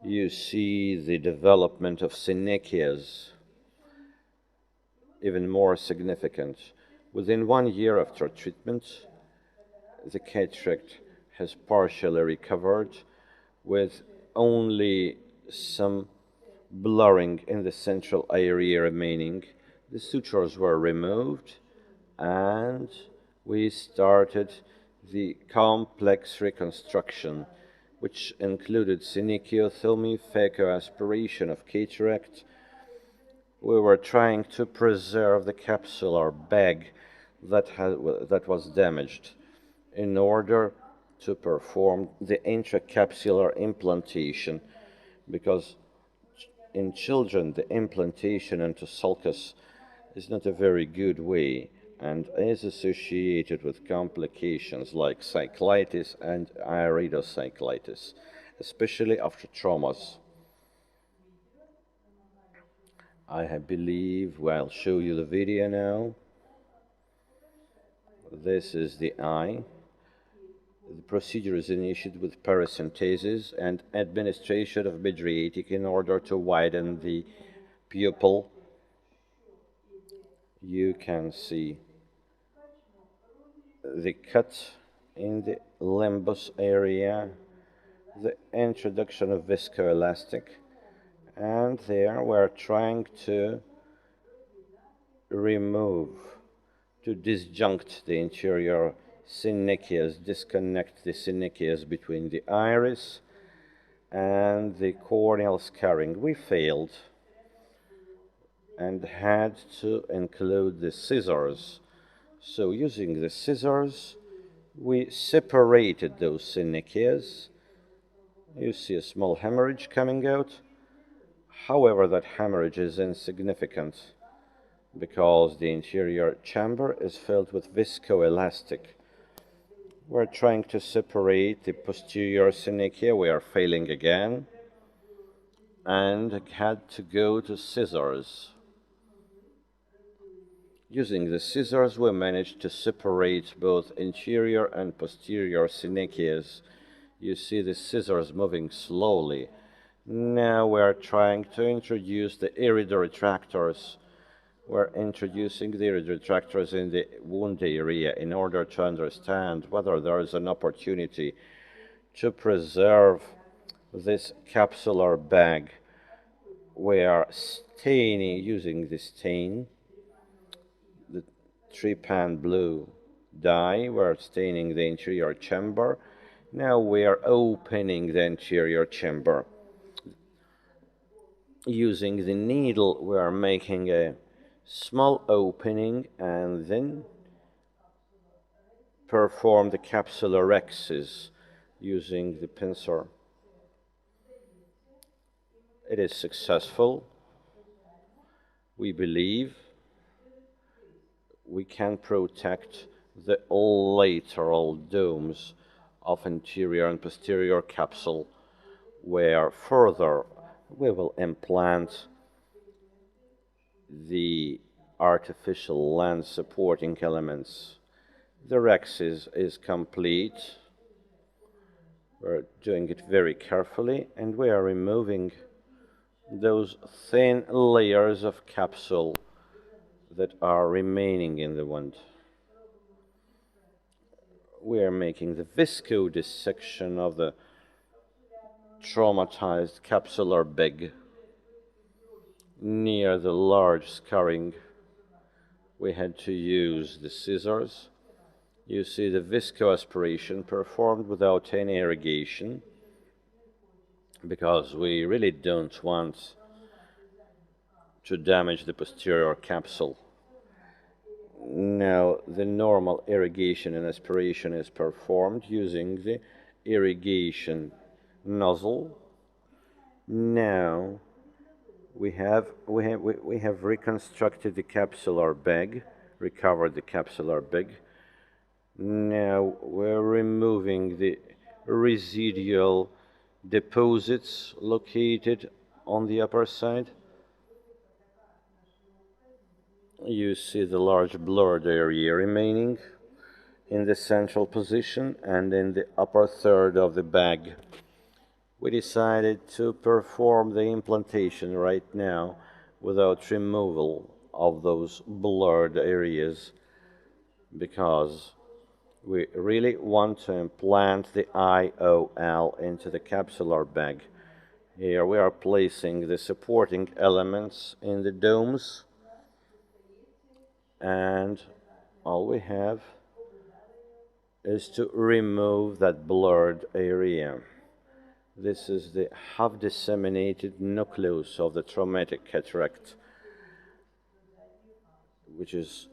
you see the development of synechias, even more significant. Within 1 year after treatment, the cataract has partially recovered with only some blurring in the central area remaining. The sutures were removed and we started the complex reconstruction, which included synechiotomy, phacoaspiration of cataract. We were trying to preserve the capsular bag that was damaged in order to perform the intracapsular implantation, because in children the implantation into sulcus is not a very good way and is associated with complications like cyclitis and iridocyclitis, especially after traumas. I believe I'll show you the video now. This is the eye. The procedure is initiated with paracentesis and administration of mydriatic in order to widen the pupil. You can see the cut in the limbus area, the introduction of viscoelastic, and there we're trying to remove, to disjunct the interior synechias, disconnect the synechias between the iris and the corneal scarring. We failed and had to include the scissors. So using the scissors, we separated those synechias. You see a small hemorrhage coming out. However, that hemorrhage is insignificant. because the interior chamber is filled with viscoelastic. We're trying to separate the posterior synechia. We are failing again and had to go to scissors. Using the scissors, we managed to separate both interior and posterior synechias. You see the scissors moving slowly. Now we're trying to introduce the iridoretractors. We're introducing the iridoretractors in the wound area in order to understand whether there is an opportunity to preserve this capsular bag. We are staining, using the stain, the trypan blue dye. We're staining the interior chamber. Now we are opening the interior chamber. Using the needle, we are making a small opening and then perform the capsulorhexis using the pincer. It is successful. We believe we can protect the lateral domes of anterior and posterior capsule, where further we will implant the artificial lens supporting elements. The rhexis is complete. We're doing it very carefully, and we are removing those thin layers of capsule that are remaining in the wound. We are making the viscodissection of the traumatized capsular bag near the large scarring. We had to use the scissors. You see the viscoaspiration performed without any irrigation, because we really don't want to damage the posterior capsule. Now the normal irrigation and aspiration is performed using the irrigation nozzle. Now we have reconstructed the capsular bag, recovered the capsular bag. Now we're removing the residual deposits located on the upper side. You see the large blurred area remaining in the central position and in the upper third of the bag. We decided to perform the implantation right now without removal of those blurred areas, because we really want to implant the IOL into the capsular bag. Here we are placing the supporting elements in the domes, and all we have is to remove that blurred area. This is the half disseminated nucleus of the traumatic cataract, which is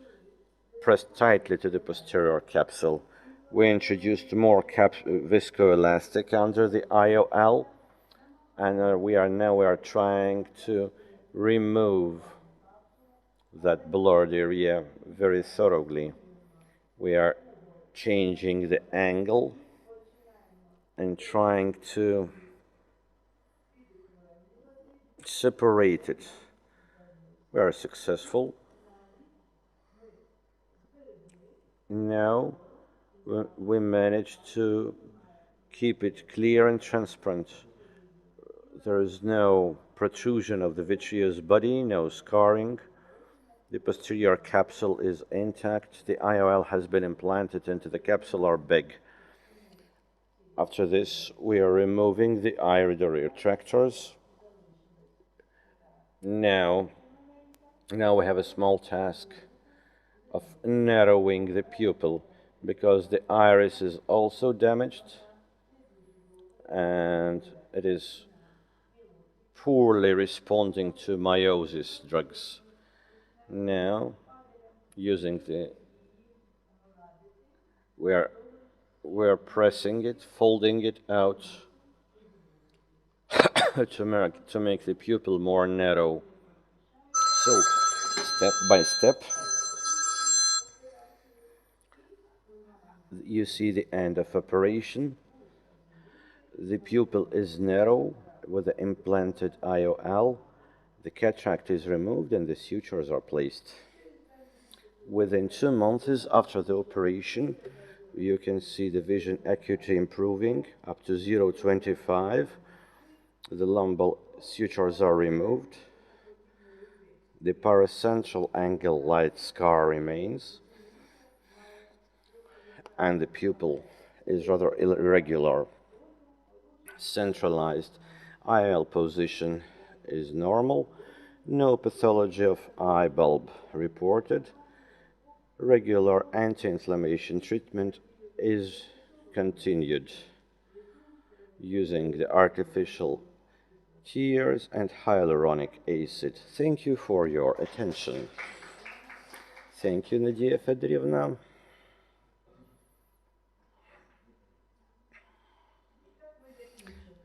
pressed tightly to the posterior capsule. We introduced more viscoelastic under the IOL, and we are trying to remove that blurred area very thoroughly. We are changing the angle and trying to separate it. We are successful. Now we managed to keep it clear and transparent. There is no protrusion of the vitreous body, no scarring. The posterior capsule is intact. The IOL has been implanted into the capsular bag. After this, we are removing the iridoretractors. Now we have a small task of narrowing the pupil, because the iris is also damaged and it is poorly responding to miosis drugs. Now, we're pressing it, folding it out to make the pupil more narrow. So step by step. You see the end of operation. The pupil is narrow with the implanted IOL. The cataract is removed and the sutures are placed. Within 2 months after the operation, you can see the vision acuity improving up to 0.25. The lumbal sutures are removed. The paracentral angle light scar remains, and the pupil is rather irregular. Centralized IOL position is normal. No pathology of eye bulb reported. Regular anti-inflammation treatment is continued using the artificial tears and hyaluronic acid. Thank you for your attention. Thank you, Nadia Fedorivna.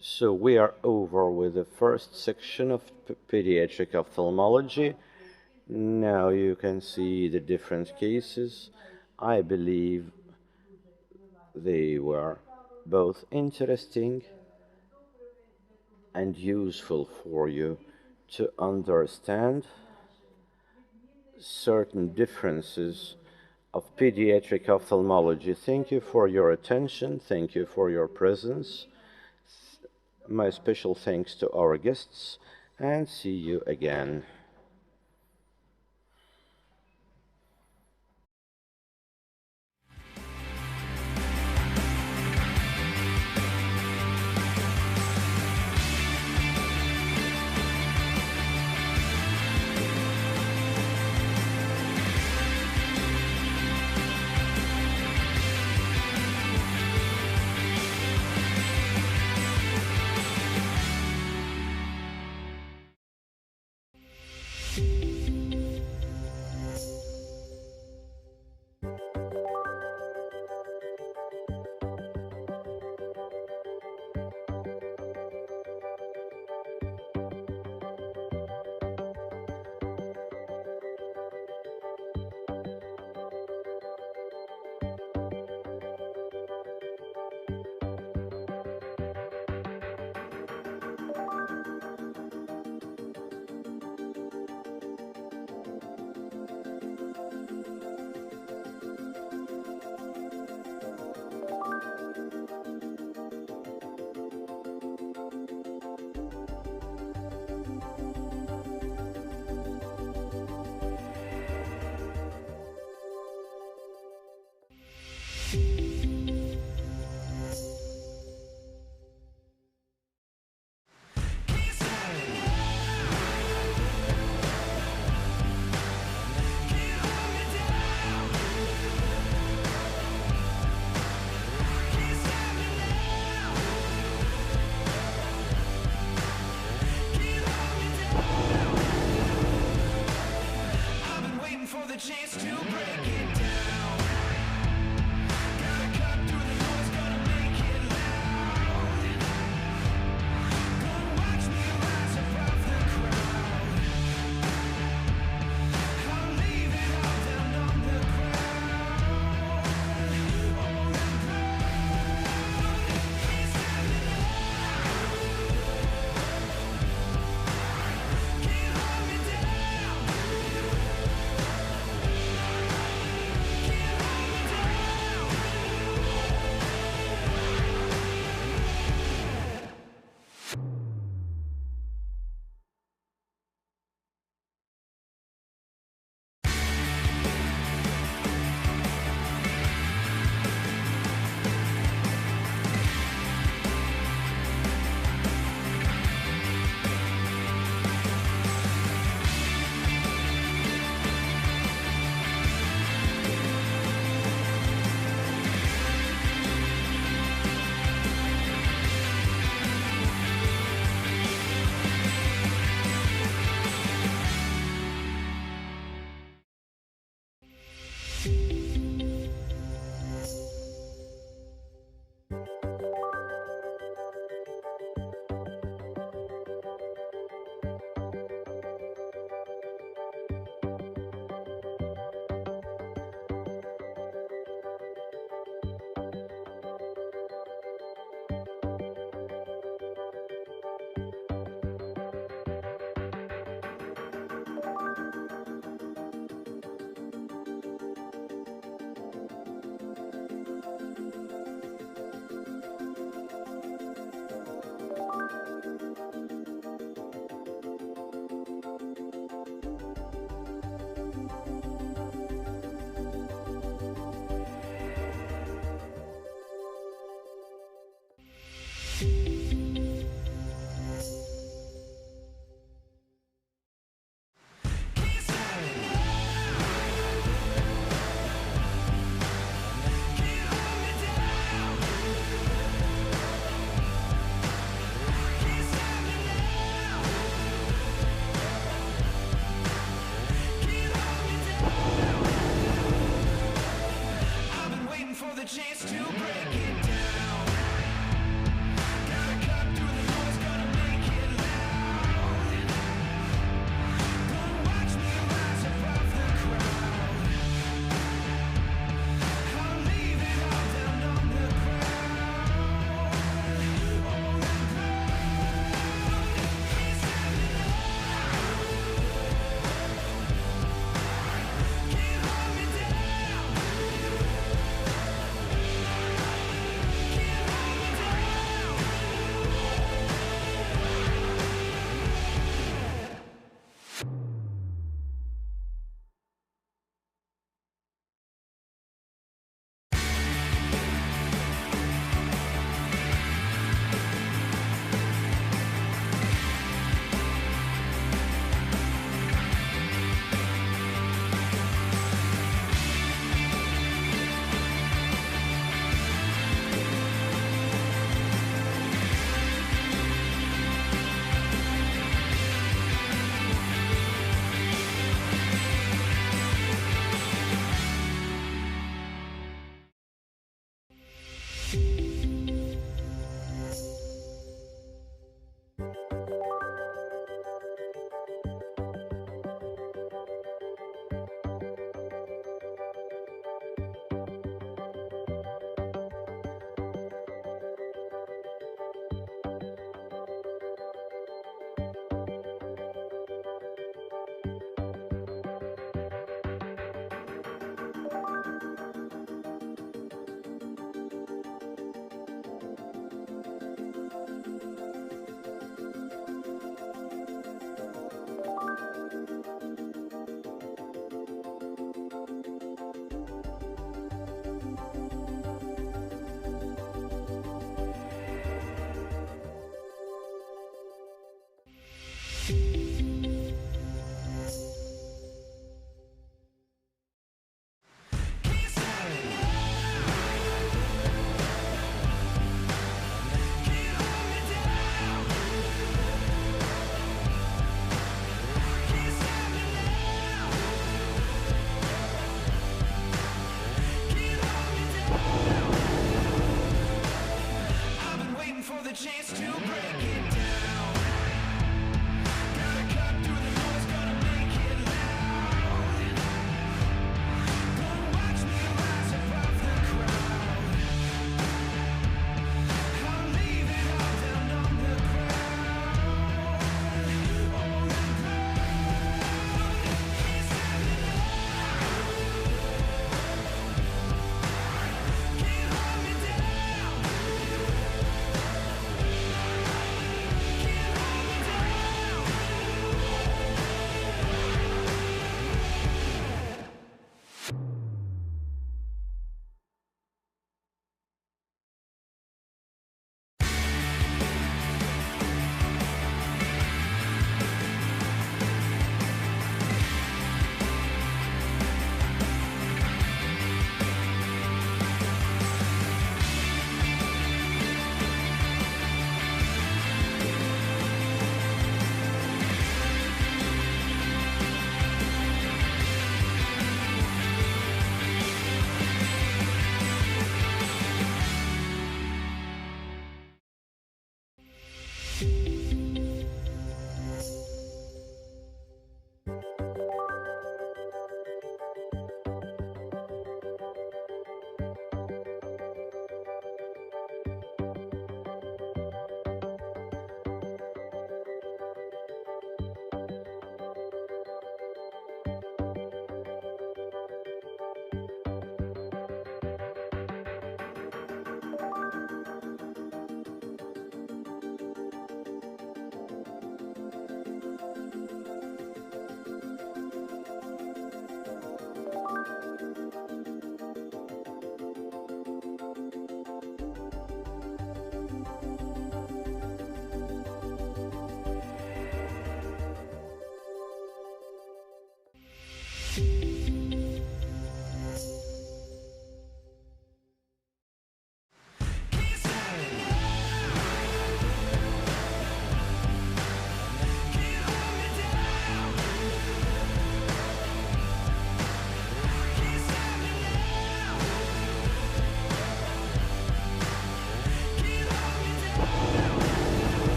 So we are over with the first section of pediatric ophthalmology. Now you can see the different cases. I believe they were both interesting and useful for you to understand certain differences of pediatric ophthalmology. Thank you for your attention. Thank you for your presence. My special thanks to our guests, and see you again.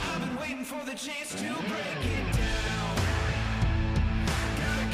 I've been waiting for the chance to break it down. Gotta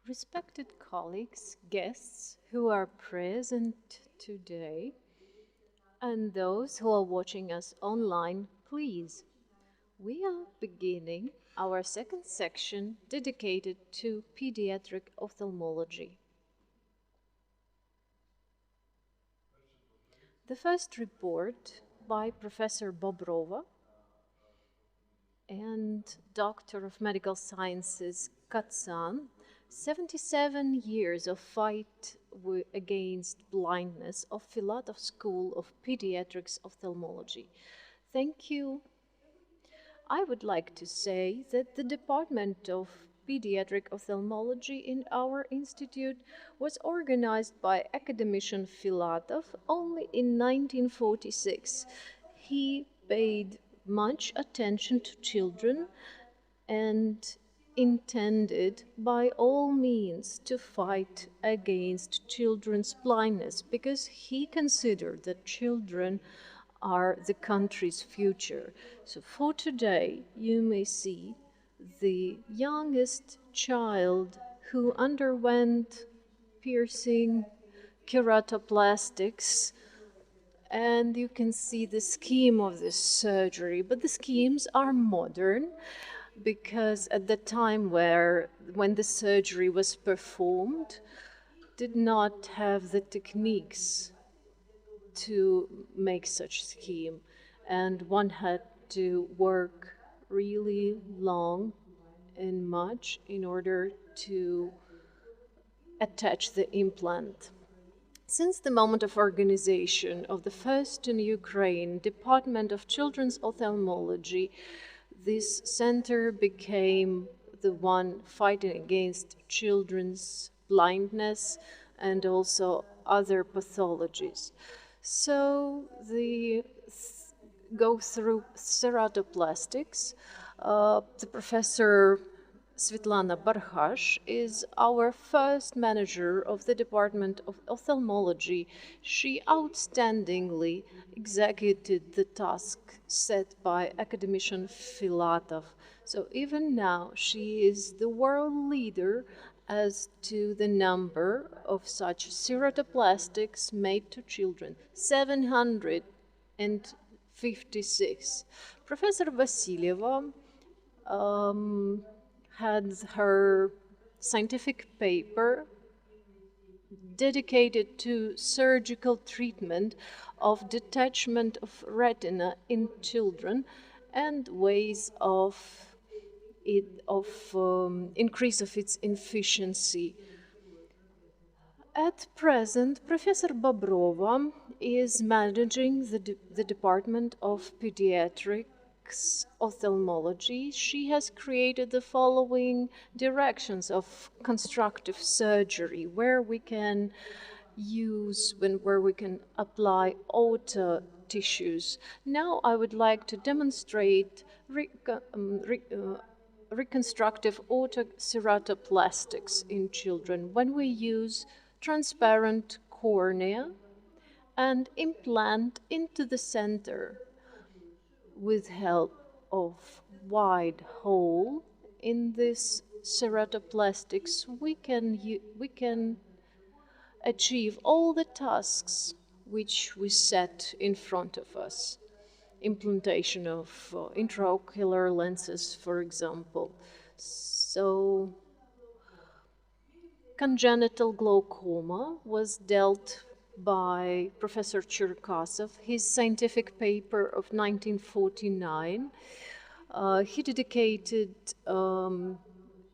Respected colleagues, guests who are present today, and those who are watching us online, please. We are beginning our second section dedicated to pediatric ophthalmology. The first report by Professor Bobrova and Doctor of Medical Sciences Katsan, 77 years of fight against blindness of Filatov School of Pediatrics Ophthalmology. Thank you. I would like to say that the Department of Pediatric Ophthalmology in our institute was organized by academician Filatov only in 1946. He paid much attention to children and intended by all means to fight against children's blindness because he considered that children are the country's future. So for today, you may see the youngest child who underwent piercing keratoplastics, and you can see the scheme of this surgery. But the schemes are modern because at the time when the surgery was performed, did not have the techniques to make such scheme, and one had to work really long and much in order to attach the implant. Since the moment of organization of the first in Ukraine Department of Children's Ophthalmology, this center became the one fighting against children's blindness and also other pathologies. So the go through ceratoplastics. The professor Svetlana Barhash is our first manager of the Department of Ophthalmology. She outstandingly executed the task set by academician Filatov. So even now, she is the world leader as to the number of such ceratoplastics made to children, 756. Professor Vasilyeva had her scientific paper dedicated to surgical treatment of detachment of retina in children and ways of increase of its efficiency. At present, Professor Bobrova is managing the Department of Pediatrics Ophthalmology. She has created the following directions of constructive surgery where we can where we can apply auto tissues. Now I would like to demonstrate reconstructive autoceratoplastics in children when we use transparent cornea and implant into the center with help of wide hole in this ceratoplastics we can achieve all the tasks which we set in front of us. Implantation of intraocular lenses, for example. So congenital glaucoma was dealt by Professor Cherkasov, his scientific paper of 1949. He dedicated,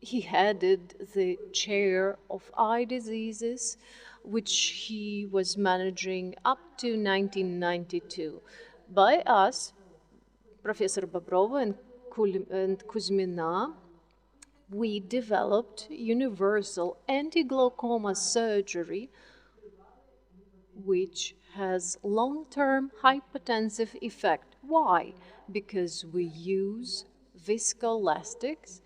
he headed the chair of eye diseases, which he was managing up to 1992. By us, Professor Bobrova and Kuzmina, we developed universal anti-glaucoma surgery, which has long-term hypotensive effect. Why? Because we use viscoelastics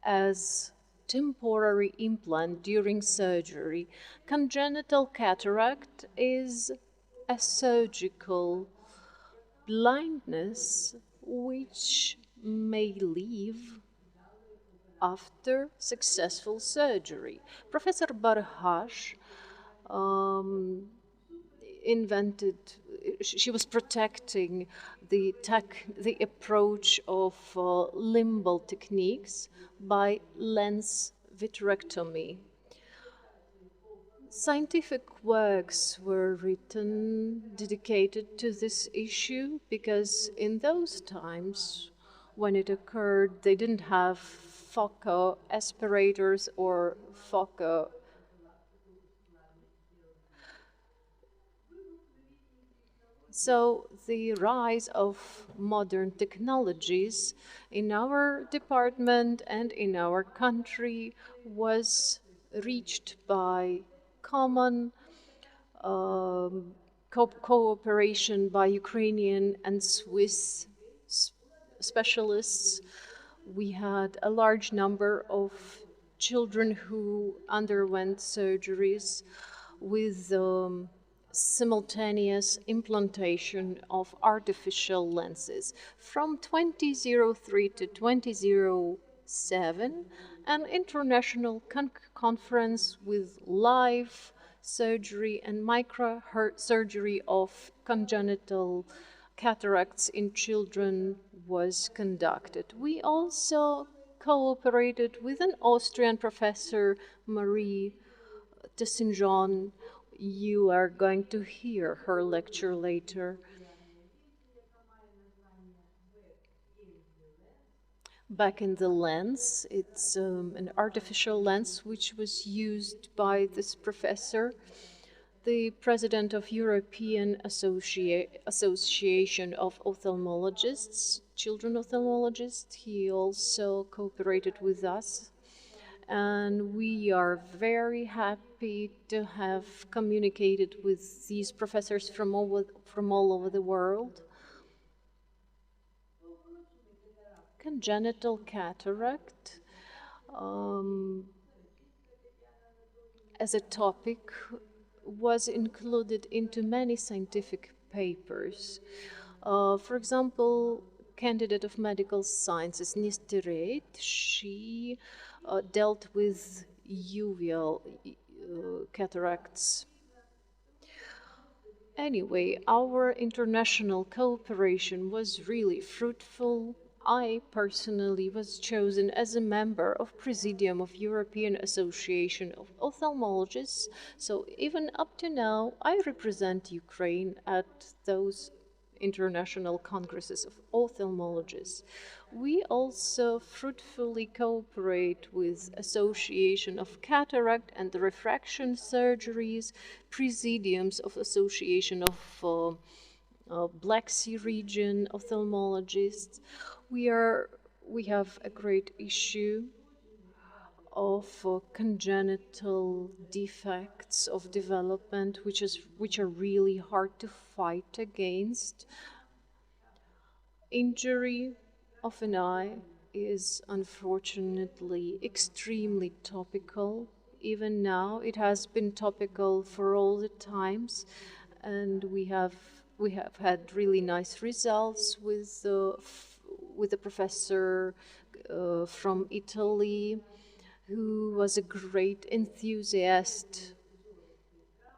as temporary implant during surgery. Congenital cataract is a surgical blindness which may leave after successful surgery. Professor Barhash um, invented, she was protecting the approach of limbal techniques by lens vitrectomy. Scientific works were written dedicated to this issue because in those times when it occurred, they didn't have Foco aspirators or Foco. So the rise of modern technologies in our department and in our country was reached by common cooperation by Ukrainian and Swiss specialists. We had a large number of children who underwent surgeries with simultaneous implantation of artificial lenses. From 2003 to 2007, an international conference with live surgery and microsurgery of congenital cataracts in children was conducted. We also cooperated with an Austrian professor, Marie de Saint Jean. You are going to hear her lecture later. Back in the lens, it's an artificial lens which was used by this professor, the president of European Association of Ophthalmologists, children ophthalmologists. He also cooperated with us, and we are very happy to have communicated with these professors from all over the world. Congenital cataract as a topic was included into many scientific papers. For example, candidate of medical sciences Nisteret, she dealt with uveal cataracts. Anyway, our international cooperation was really fruitful. I personally was chosen as a member of Presidium of European Association of Ophthalmologists, so even up to now I represent Ukraine at those international congresses of ophthalmologists. We also fruitfully cooperate with Association of Cataract and Refraction Surgeries, presidiums of Association of Black Sea region ophthalmologists. We have a great issue of congenital defects of development, which are really hard to fight against. Injury of an eye is unfortunately extremely topical. Even now, it has been topical for all the times, and we have had really nice results with the professor from Italy, who was a great enthusiast,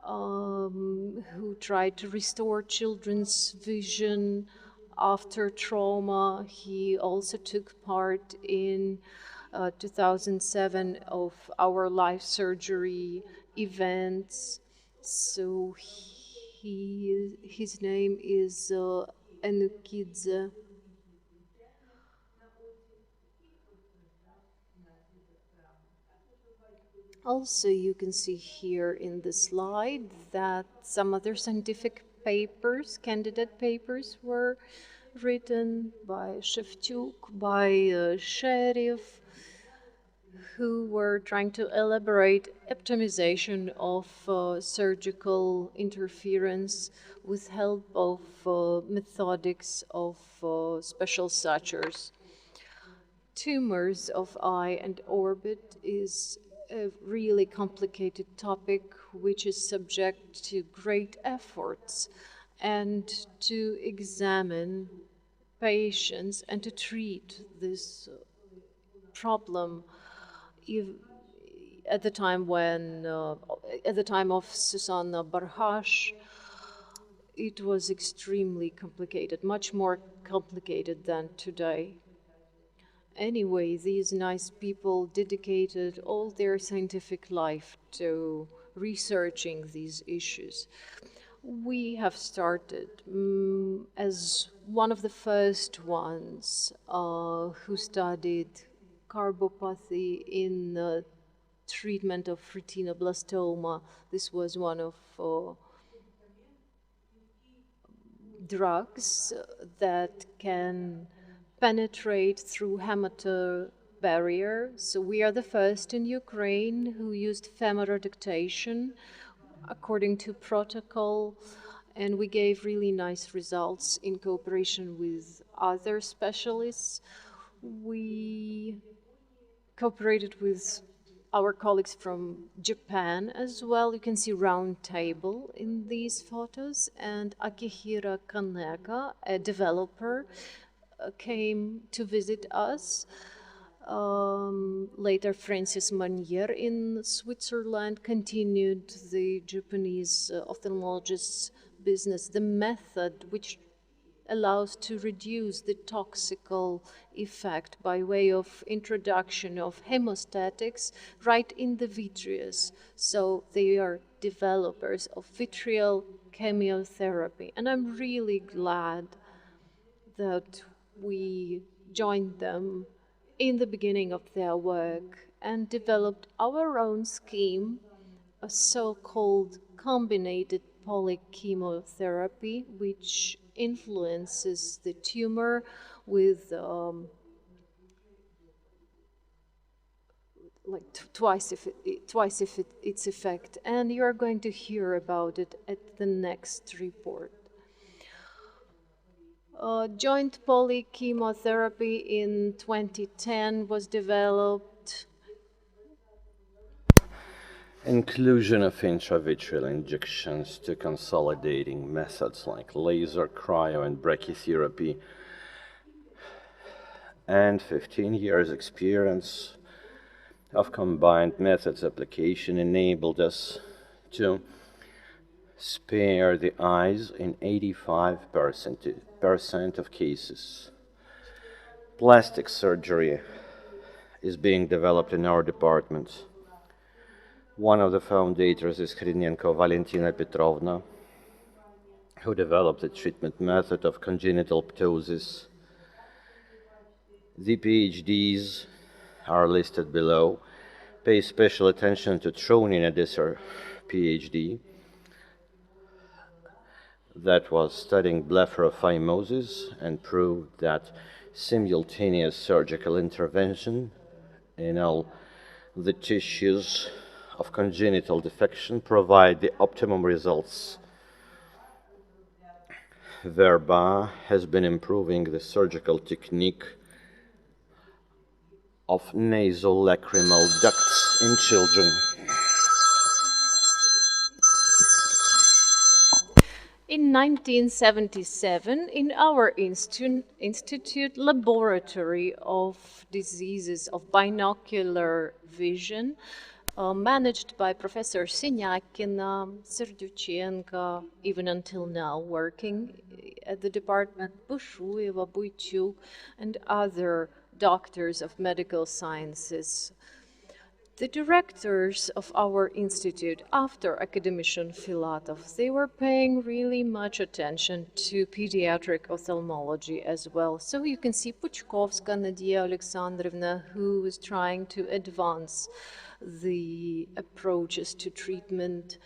who tried to restore children's vision after trauma. He also took part in 2007 of our life surgery events. So his name is Enukidze. Also, you can see here in the slide that some other scientific papers, candidate papers, were written by Shevchuk, by Sheriff, who were trying to elaborate optimization of surgical interference with help of methodics of special sutures. Tumors of eye and orbit is a really complicated topic which is subject to great efforts, and to examine patients and to treat this problem if, at the time when, at the time of Susanna Barhash, it was extremely complicated, much more complicated than today. Anyway, these nice people dedicated all their scientific life to researching these issues. We have started as one of the first ones who studied carbopathy in treatment of retinoblastoma. This was one of drugs that can penetrate through hemato barrier. So we are the first in Ukraine who used femorediction according to protocol, and we gave really nice results in cooperation with other specialists. We cooperated with our colleagues from Japan as well. You can see round table in these photos. And Akihira Kaneka, a developer, came to visit us. Later, Francis Manier in Switzerland continued the Japanese ophthalmologist's business. The method which allows to reduce the toxical effect by way of introduction of hemostatics right in the vitreous. So they are developers of vitreal chemotherapy. And I'm really glad that we joined them in the beginning of their work and developed our own scheme, a so-called combinated polychemotherapy, which influences the tumor with twice its effect. And you are going to hear about it at the next report. Joint polychemotherapy in 2010 was developed. Inclusion of intravitreal injections to consolidating methods like laser, cryo, and brachytherapy, and 15 years experience of combined methods application enabled us to spare the eyes in 85% of cases. Plastic surgery is being developed in our department. One of the founders is Hrinenko Valentina Petrovna, who developed the treatment method of congenital ptosis. The PhDs are listed below. Pay special attention to Tronin Adisar PhD that was studying blepharophimosis and proved that simultaneous surgical intervention in all the tissues of congenital defection provide the optimum results. Verba has been improving the surgical technique of nasolacrimal ducts in children. In 1977, in our institute laboratory of diseases of binocular vision, managed by Professor Sinyakina, Serdyuchenko, even until now working at the department, Bushuyeva, Buychuk, and other doctors of medical sciences. The directors of our institute, after academician Filatov, they were paying really much attention to pediatric ophthalmology as well. So you can see Puchkovska Nadia Alexandrovna, who is trying to advance the approaches to treatment,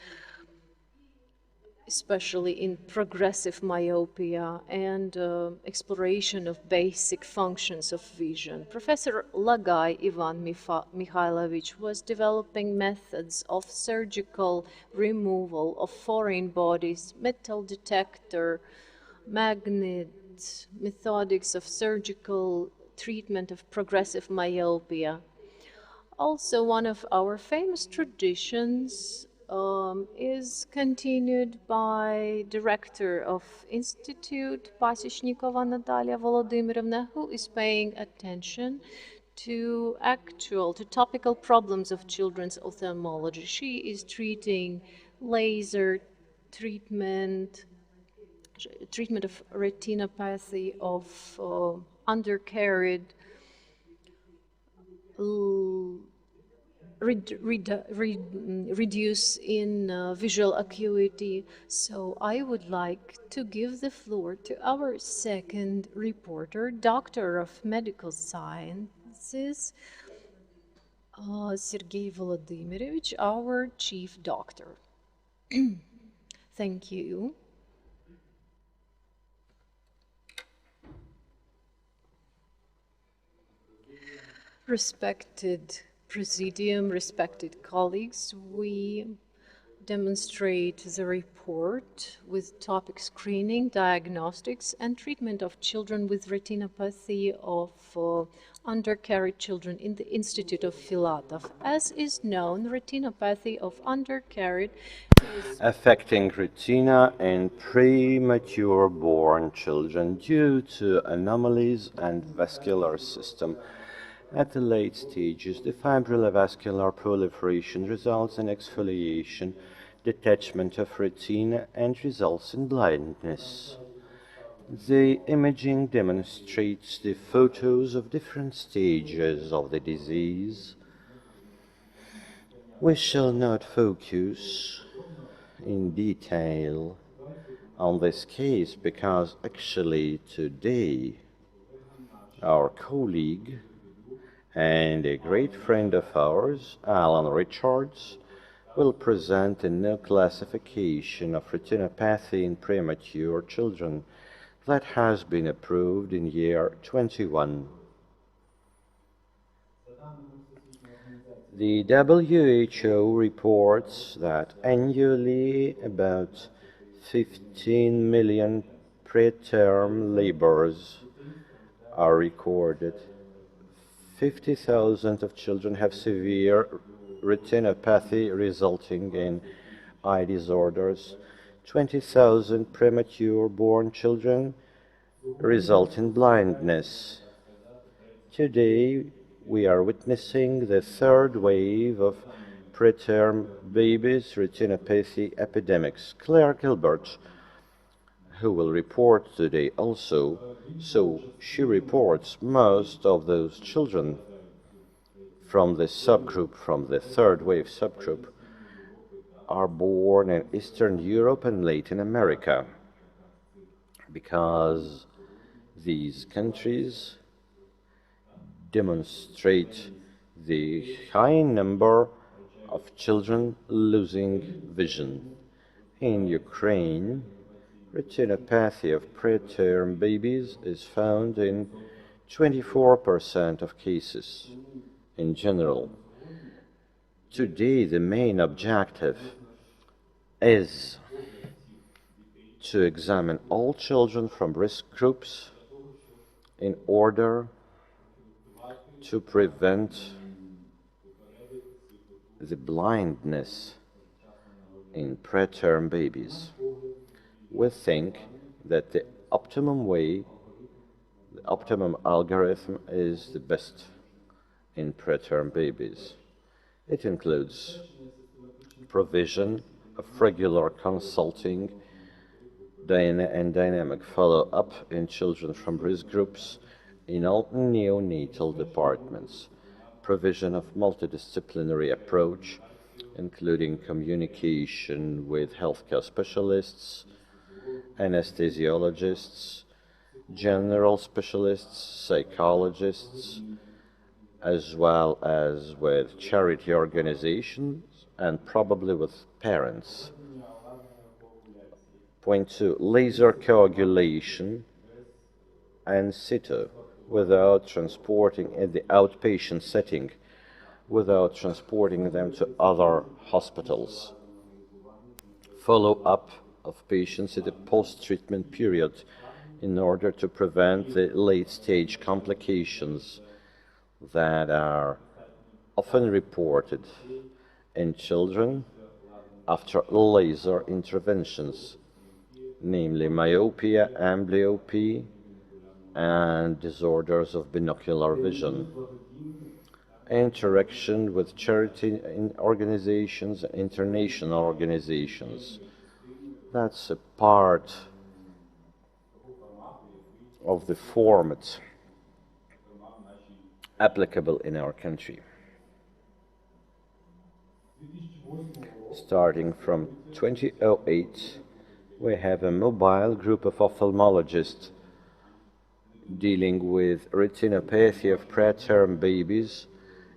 especially in progressive myopia and exploration of basic functions of vision. Professor Lagai Ivan Mikhailovich was developing methods of surgical removal of foreign bodies, metal detector, magnet, methodics of surgical treatment of progressive myopia. Also, one of our famous traditions is continued by director of Institute Pasishnikova Natalia Volodymyrovna, who is paying attention to topical problems of children's ophthalmology. She is treating laser treatment, treatment of retinopathy of undercarried, reduce in visual acuity. So I would like to give the floor to our second reporter, Doctor of Medical Sciences, Sergei Volodymyrovich, our chief doctor. Thank you. Respected Presidium, respected colleagues, we demonstrate the report with topic screening, diagnostics, and treatment of children with retinopathy of undercarried children in the Institute of Filatov. As is known, retinopathy of undercarried is affecting retina in premature born children due to anomalies and vascular system. At the late stages, the fibrillovascular proliferation results in exfoliation, detachment of retina, and results in blindness. The imaging demonstrates the photos of different stages of the disease. We shall not focus in detail on this case because actually today our colleague and a great friend of ours, Alan Richards, will present a new classification of retinopathy in premature children that has been approved in year 21. The WHO reports that annually about 15 million preterm labors are recorded. 50,000 of children have severe retinopathy resulting in eye disorders. 20,000 premature born children result in blindness. Today, we are witnessing the third wave of preterm babies retinopathy epidemics. Claire Gilbert, who will report today also, so she reports most of those children from the third wave subgroup, are born in Eastern Europe and Latin America, because these countries demonstrate the high number of children losing vision. In Ukraine, retinopathy of preterm babies is found in 24% of cases in general. Today, the main objective is to examine all children from risk groups in order to prevent the blindness in preterm babies. We think that the optimum algorithm is the best in preterm babies. It includes provision of regular consulting and dynamic follow-up in children from risk groups in all neonatal departments, provision of multidisciplinary approach, including communication with healthcare specialists, anesthesiologists, general specialists, psychologists, as well as with charity organizations and probably with parents. Point 2, laser coagulation and situ without transporting in the outpatient setting, without transporting them to other hospitals. Follow-up of patients in the post-treatment period in order to prevent the late-stage complications that are often reported in children after laser interventions, namely myopia, amblyopia, and disorders of binocular vision. Interaction with charity organizations and international organizations. That's a part of the format applicable in our country. Starting from 2008, we have a mobile group of ophthalmologists dealing with retinopathy of preterm babies.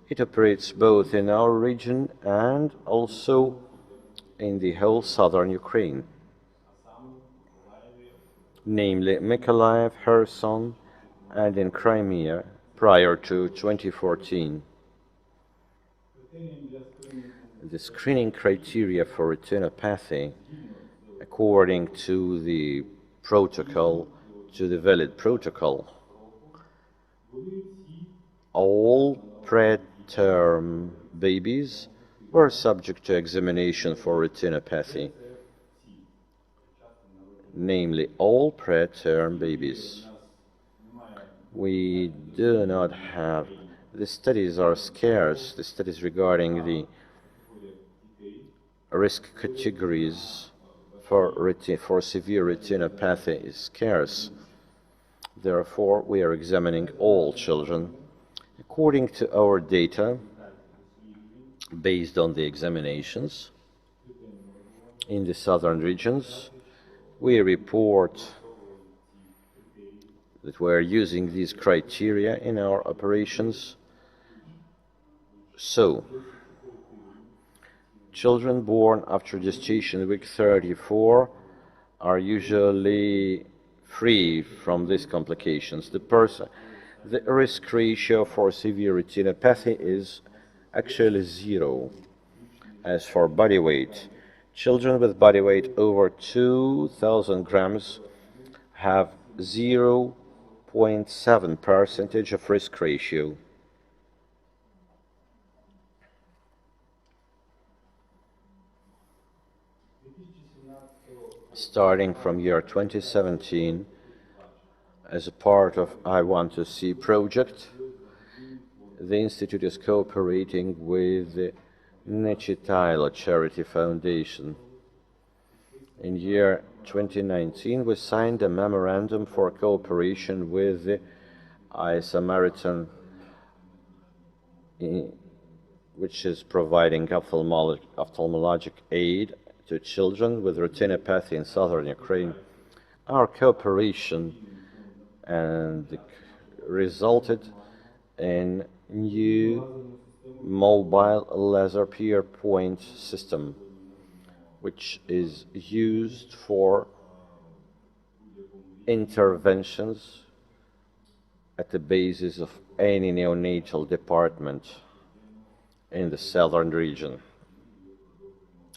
It operates both in our region and also in the whole southern Ukraine, namely Mykolaiv, Kherson, and in Crimea prior to 2014. The screening criteria for retinopathy, according to the protocol, to the valid protocol, all preterm babies were subject to examination for retinopathy, namely all preterm babies. We do not have, the studies are scarce, the studies regarding the risk categories for severe retinopathy is scarce. Therefore, we are examining all children. According to our data, based on the examinations in the southern regions, we report that we are using these criteria in our operations. So, children born after gestation week 34 are usually free from these complications. The risk ratio for severe retinopathy is actually 0. As for body weight, children with body weight over 2,000 grams have 0.7% of risk ratio. Starting from year 2017, as a part of I Want to See project, the Institute is cooperating with the Nechitailo Charity Foundation. In year 2019, we signed a memorandum for cooperation with the I-Samaritan, which is providing ophthalmologic aid to children with retinopathy in southern Ukraine. Our cooperation and resulted in new mobile laser peer point system, which is used for interventions at the basis of any neonatal department in the southern region.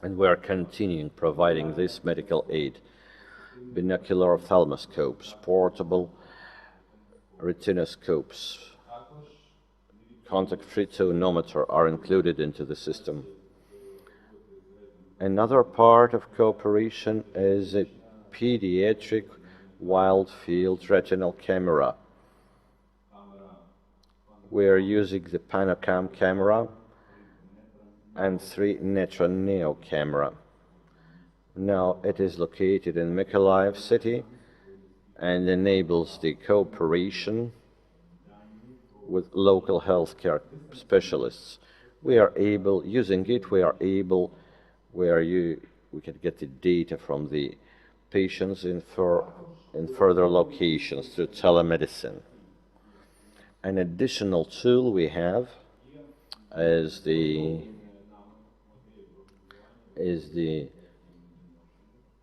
And we are continuing providing this medical aid. Binocular ophthalmoscopes, portable retinoscopes, contact-free tonometer are included into the system. Another part of cooperation is a pediatric wide field retinal camera. We are using the Panocam camera and 3 Netra Neo camera. Now it is located in Mykolaiv city and enables the cooperation with local healthcare specialists. We are able, using it, we can get the data from the patients in further locations through telemedicine. An additional tool we have is the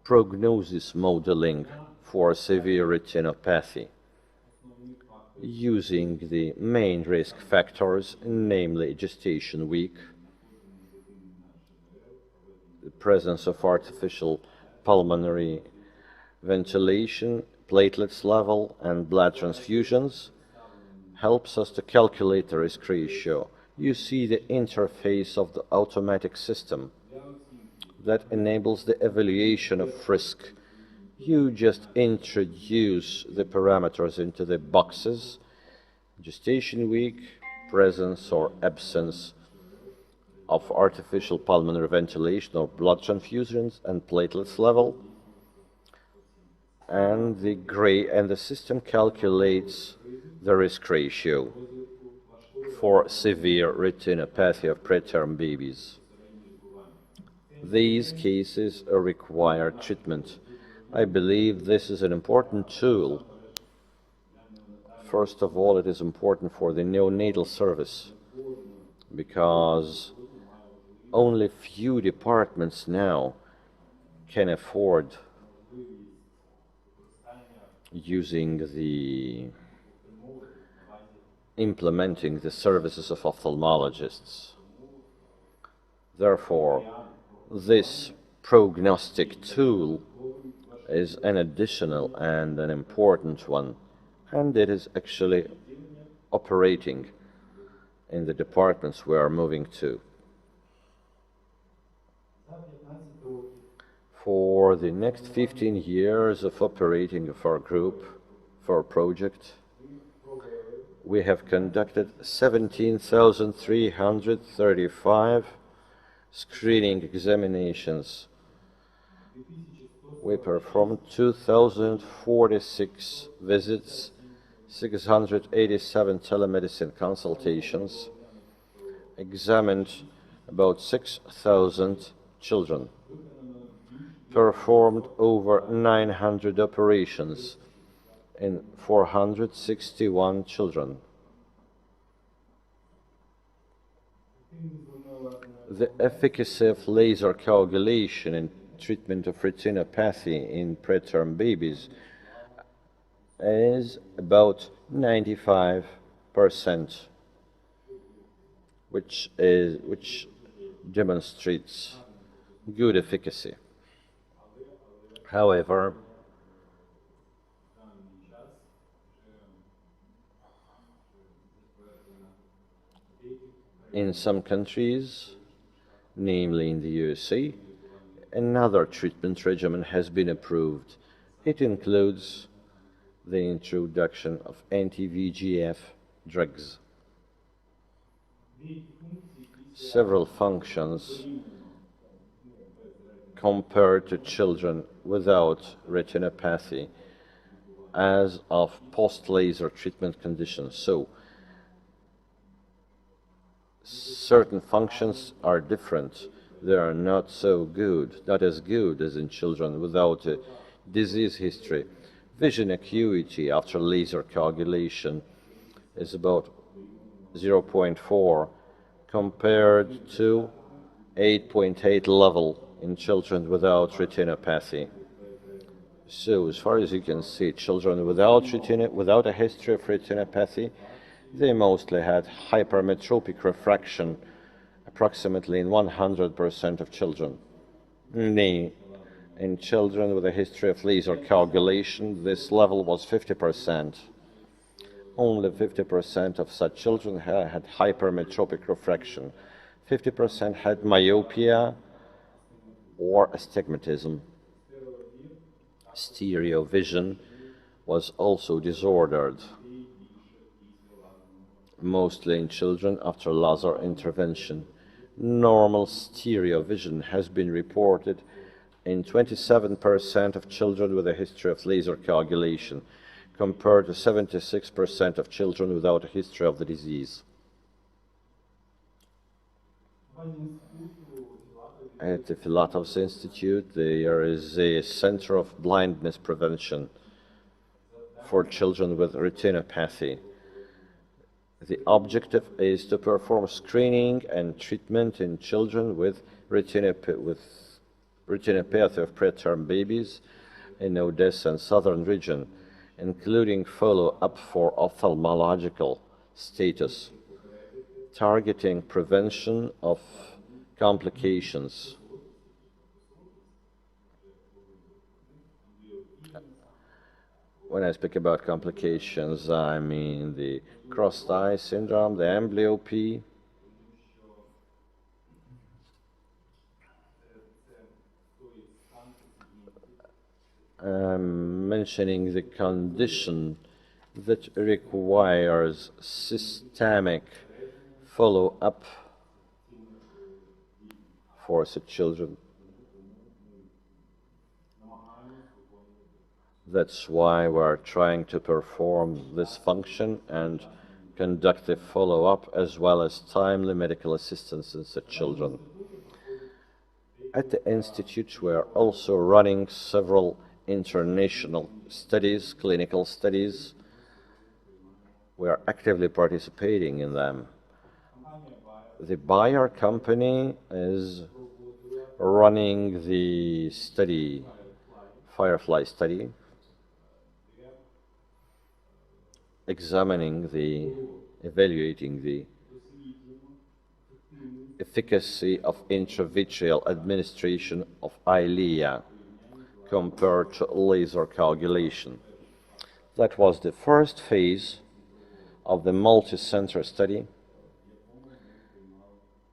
prognosis modeling for severe retinopathy, using the main risk factors, namely gestation week, the presence of artificial pulmonary ventilation, platelets level, and blood transfusions, helps us to calculate the risk ratio. You see the interface of the automatic system that enables the evaluation of risk You just introduce the parameters into the boxes: gestation week, presence or absence of artificial pulmonary ventilation or blood transfusions, and platelets level, and the system calculates the risk ratio for severe retinopathy of preterm babies. These cases require treatment. I believe this is an important tool. First of all, it is important for the neonatal service because only few departments now can afford implementing the services of ophthalmologists. Therefore, this prognostic tool is an additional and an important one, and it is actually operating in the departments we are moving to. For the next 15 years of operating of our group, for our project, we have conducted 17,335 screening examinations. We performed 2,046 visits, 687 telemedicine consultations, examined about 6,000 children, performed over 900 operations in 461 children. The efficacy of laser coagulation in treatment of retinopathy in preterm babies is about 95%, which demonstrates good efficacy. However, in some countries, namely in the USA, another treatment regimen has been approved. It includes the introduction of anti-VEGF drugs. Several functions compared to children without retinopathy as of post-laser treatment conditions. So, certain functions are different. They are not so good, not as good as in children without a disease history. Vision acuity after laser coagulation is about 0.4 compared to 8.8 level in children without retinopathy. So, as far as you can see, children without a history of retinopathy, they mostly had hypermetropic refraction, approximately in 100% of children. In children with a history of laser coagulation, this level was 50%. Only 50% of such children had hypermetropic refraction. 50% had myopia or astigmatism. Stereo vision was also disordered, mostly in children after laser intervention. Normal stereo vision has been reported in 27% of children with a history of laser coagulation, compared to 76% of children without a history of the disease. At the Filatov's Institute, there is a Center of Blindness Prevention for children with retinopathy. The objective is to perform screening and treatment in children with retinopathy of preterm babies in Odessa and southern region, including follow-up for ophthalmological status, targeting prevention of complications. When I speak about complications, I mean the crossed eye syndrome, the amblyopia, mentioning the condition that requires systemic follow-up for such children. That's why we're trying to perform this function and conduct a follow-up as well as timely medical assistance in such children. At the Institute, we're also running several international studies, clinical studies. We are actively participating in them. The Bayer company is running the study, Firefly study, evaluating the efficacy of intravitreal administration of Eylea compared to laser coagulation. That was the first phase of the multi-center study,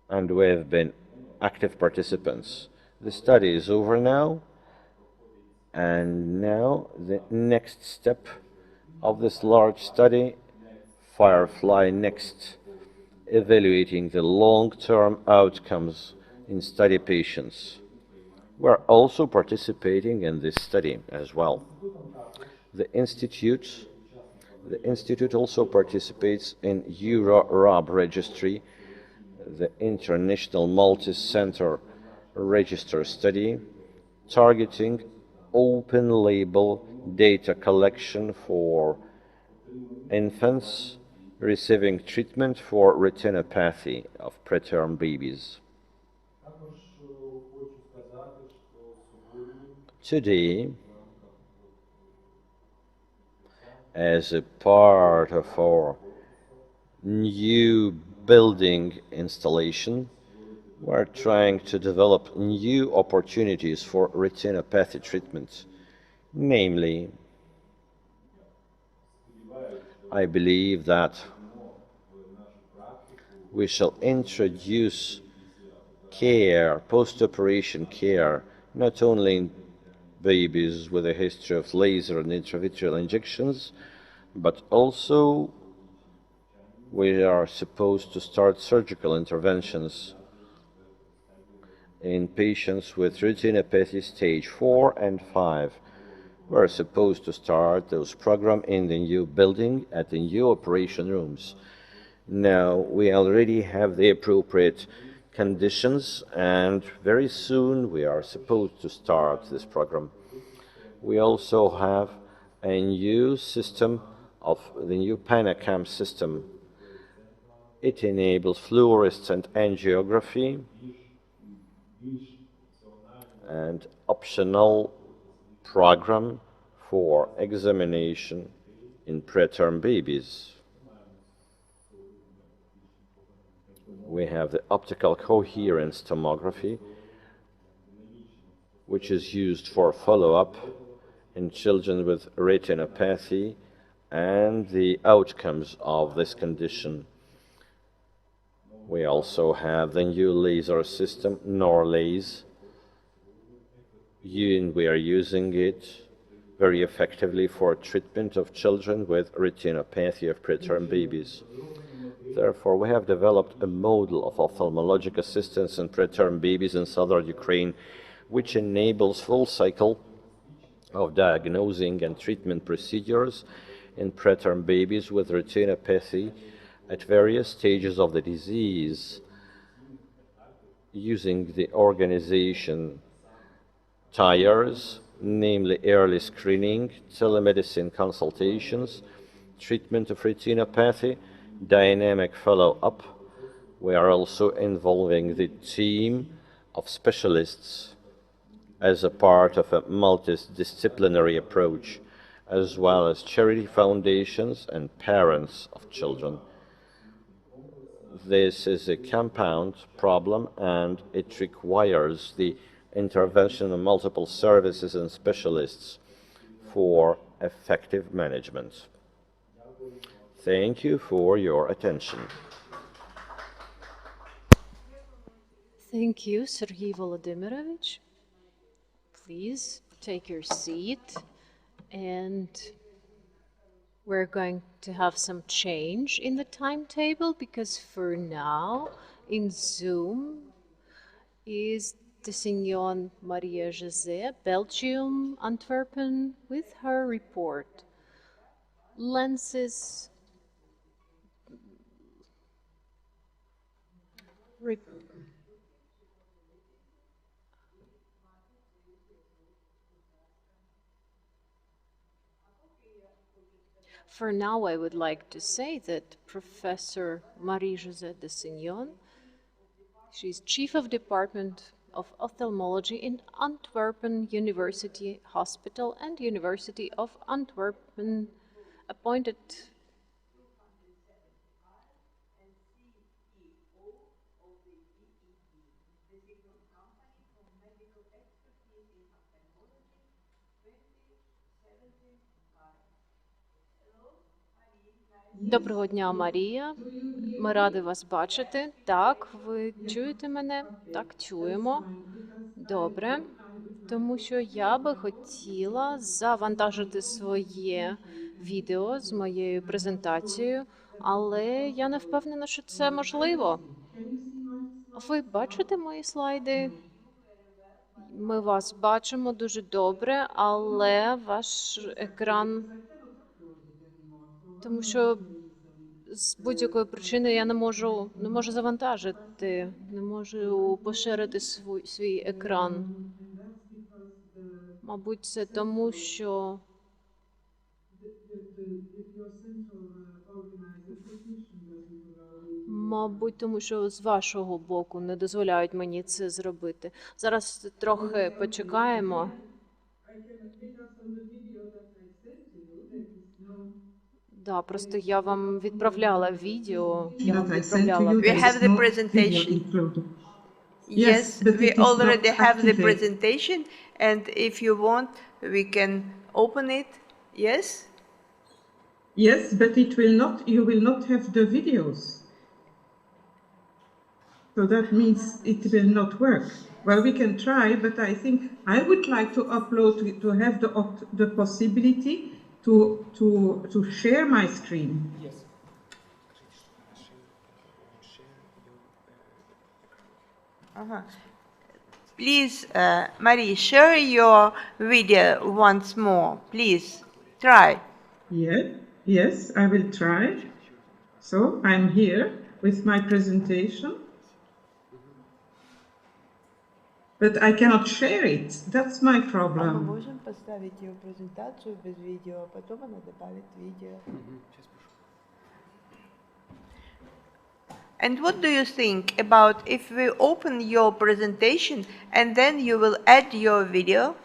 and we have been active participants. The study is over now, and now the next step of this large study, Firefly Next, evaluating the long-term outcomes in study patients. We're also participating in this study as well. The Institute also participates in EuroRAB registry, the International Multi-Center Register study, targeting open-label data collection for infants receiving treatment for retinopathy of preterm babies. Today, as a part of our new building installation, we're trying to develop new opportunities for retinopathy treatment. Namely, I believe that we shall introduce care, post-operation care, not only in babies with a history of laser and intravitreal injections, but also we are supposed to start surgical interventions in patients with retinopathy stage 4 and 5. We're supposed to start those programs in the new building at the new operation rooms. Now, we already have the appropriate conditions, and very soon we are supposed to start this program. We also have a new system of the new PANACAM system. It enables fluorescent angiography and optional program for examination in preterm babies. We have the optical coherence tomography, which is used for follow-up in children with retinopathy and the outcomes of this condition. We also have the new laser system, Norlaser. We are using it very effectively for treatment of children with retinopathy of preterm babies. Therefore, we have developed a model of ophthalmologic assistance in preterm babies in southern Ukraine, which enables full cycle of diagnosing and treatment procedures in preterm babies with retinopathy at various stages of the disease, using the organization TIRES, namely early screening, telemedicine consultations, treatment of retinopathy, dynamic follow-up. We are also involving the team of specialists as a part of a multidisciplinary approach, as well as charity foundations and parents of children. This is a compound problem, and it requires the intervention of multiple services and specialists for effective management. Thank you for your attention. Thank you, Sergey Volodymyrovich. Please take your seat, and we're going to have some change in the timetable because for now in Zoom is the Signon Maria José, Belgium, Antwerpen, with her report. Lenses. For now, I would like to say that Professor Marie-Josée de Signon, she's Chief of Department of Ophthalmology in Antwerpen University Hospital and University of Antwerpen, appointed Доброго дня, Марія. Ми раді вас бачити. Так, ви чуєте мене? Так, чуємо. Добре. Тому що я би хотіла завантажити своє відео з моєю презентацією, але я не впевнена, що це можливо. Ви бачите мої слайди? Ми вас бачимо дуже добре, але ваш екран, тому що з будь-якої причини я не можу завантажити, не можу поширити свій екран. Мабуть, це тому, що з вашого боку не дозволяють мені це зробити. Зараз трохи почекаємо. Да, просто я вам відправляла відео. We have the presentation. Yes, we already have the presentation, and if you want, we can open it. Yes? Yes, but you will not have the videos. So that means it will not work. Well, we can try, but I think I would like to upload, to have the possibility to share my screen. Yes. Please, Marie, share your video once more. Please, try. Yes, I will try. So I'm here with my presentation. But I cannot share it. That's my problem. Мы можем поставить ее презентацию без видео, а потом она добавит видео. And what do you think about if we open your presentation and then you will add your video?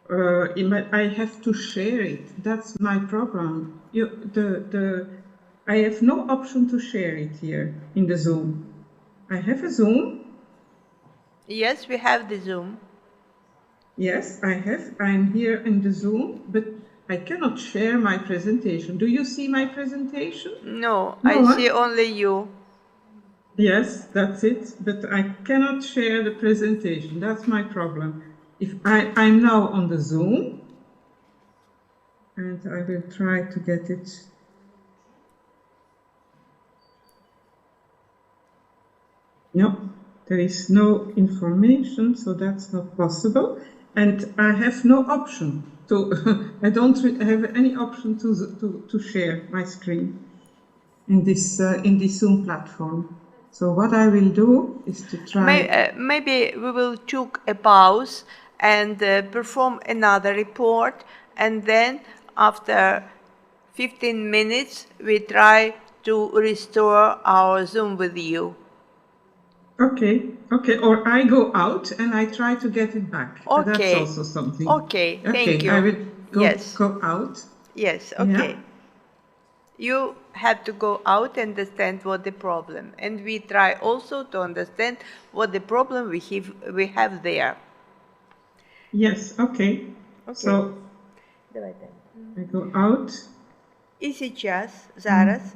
I have to share it. That's my problem. I have no option to share it here in the Zoom. I have a Zoom. Yes, we have the Zoom. Yes, I'm here in the Zoom, but I cannot share my presentation. Do you see my presentation? No, I see only you. Yes, that's it. But I cannot share the presentation. That's my problem. If I'm now on the Zoom, and I will try to get it. No, there is no information, so that's not possible. And I have no option to, I don't have any option to share my screen in this Zoom platform. So what I will do is to try. Maybe we will take a pause and perform another report, and then after 15 minutes we try to restore our Zoom with you. Okay, or I go out and I try to get it back. Okay. That's also something. Okay, thank you. I will go out. Yes, okay. Yeah. You have to go out and understand what the problem, and we try also to understand what the problem we have there. Yes, okay. So I go out. І зараз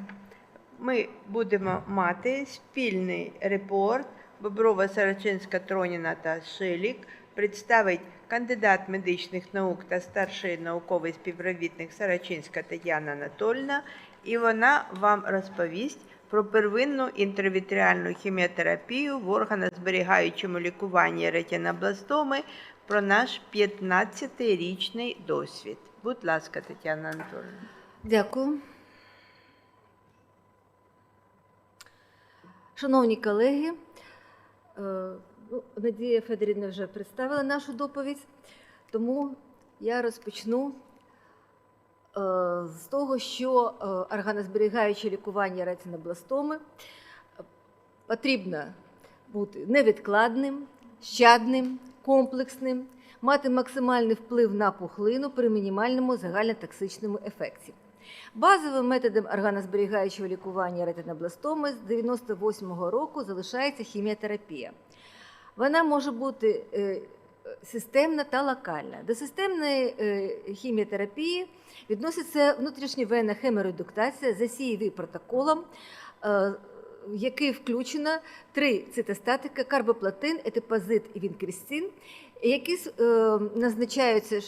ми будемо мати спільний репорт Боброва, Сарачинська, Троніна та Шилік, представить кандидат медичних наук та старший науковий співробітник Сарачинська Тетяна Анатольевна, і вона вам розповість про первинну інтравітріальну хіміотерапію в органозберігаючому лікуванні ретинобластоми, про наш 15-річний досвід. Будь ласка, Тетяна Анатольевна. Дякую. Шановні колеги, Надія Федорівна вже представила нашу доповідь, тому я розпочну з того, що органозберігаюче лікування ретинобластоми потрібно бути невідкладним, щадним, комплексним, мати максимальний вплив на пухлину при мінімальному загальнотоксичному ефекті. Базовим методом органозберігаючого лікування ретинобластоми з 1998 року залишається хіміотерапія. Вона може бути системна та локальна. До системної хіміотерапії відноситься внутрішньовенна хеморредуктація за CEV протоколом, в який включено 3 цитостатика – карбоплатин, етипазид і вінкристин, які назначаються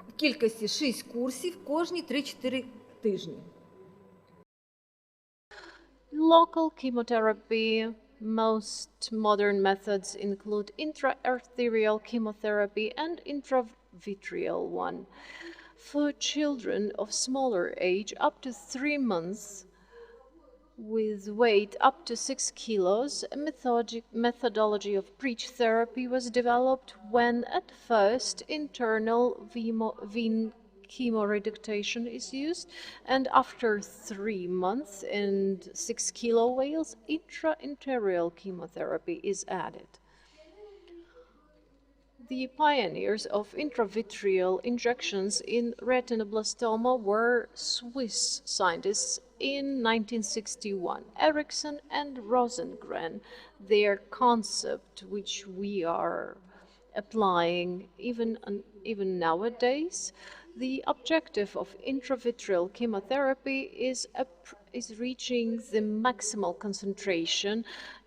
в кількості 6 курсів кожні 3-4 тижні. Local chemotherapy. Most modern methods include intraarterial chemotherapy and intravitreal one. For children of smaller age, up to 3 months, with weight up to 6 kilos, a methodology of breach therapy was developed when at first internal vein chemoreduction is used, and after 3 months and 6 kilo whales, intraarterial chemotherapy is added. The pioneers of intravitreal injections in retinoblastoma were Swiss scientists in 1961, Eriksson and Rosengren. Their concept, which we are applying even nowadays, the objective of intravitreal chemotherapy is reaching the maximal concentration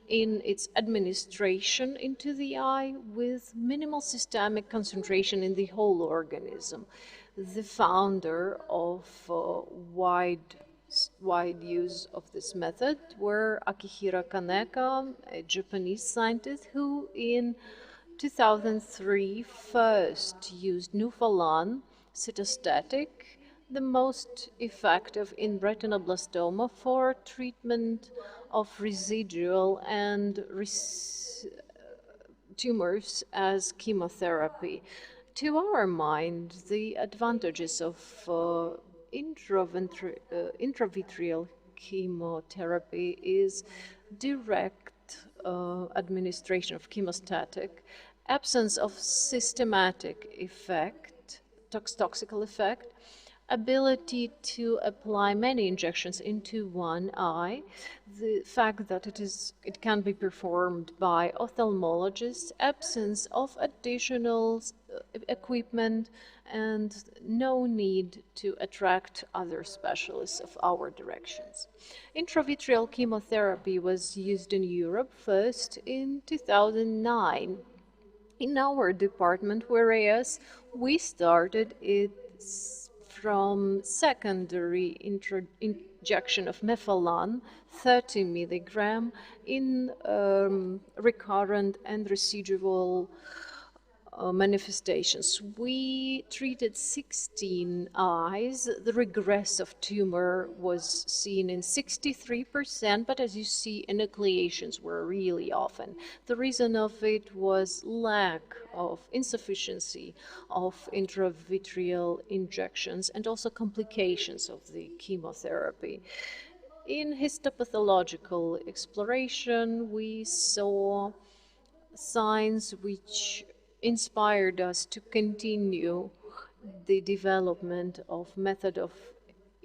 in its administration into the eye with minimal systemic concentration in the whole organism. The founder of wide use of this method were Akihiro Kaneka, a Japanese scientist who in 2003 first used Nuvalan cytostatic, the most effective in retinoblastoma, for treatment of residual and tumors as chemotherapy. To our mind, the advantages of intravitreal chemotherapy is direct administration of chemostatic, absence of systematic effect, toxical effect, ability to apply many injections into one eye, the fact that it can be performed by ophthalmologists, absence of additional equipment, and no need to attract other specialists of our directions. Intravitreal chemotherapy was used in Europe first in 2009 in our department, whereas we started it from secondary injection of Mefalan, 30 milligram, in recurrent and residual manifestations. We treated 16 eyes. The regress of tumor was seen in 63%, but as you see, enucleations were really often. The reason of it was lack of insufficiency of intravitreal injections and also complications of the chemotherapy. In histopathological exploration, we saw signs which inspired us to continue the development of method of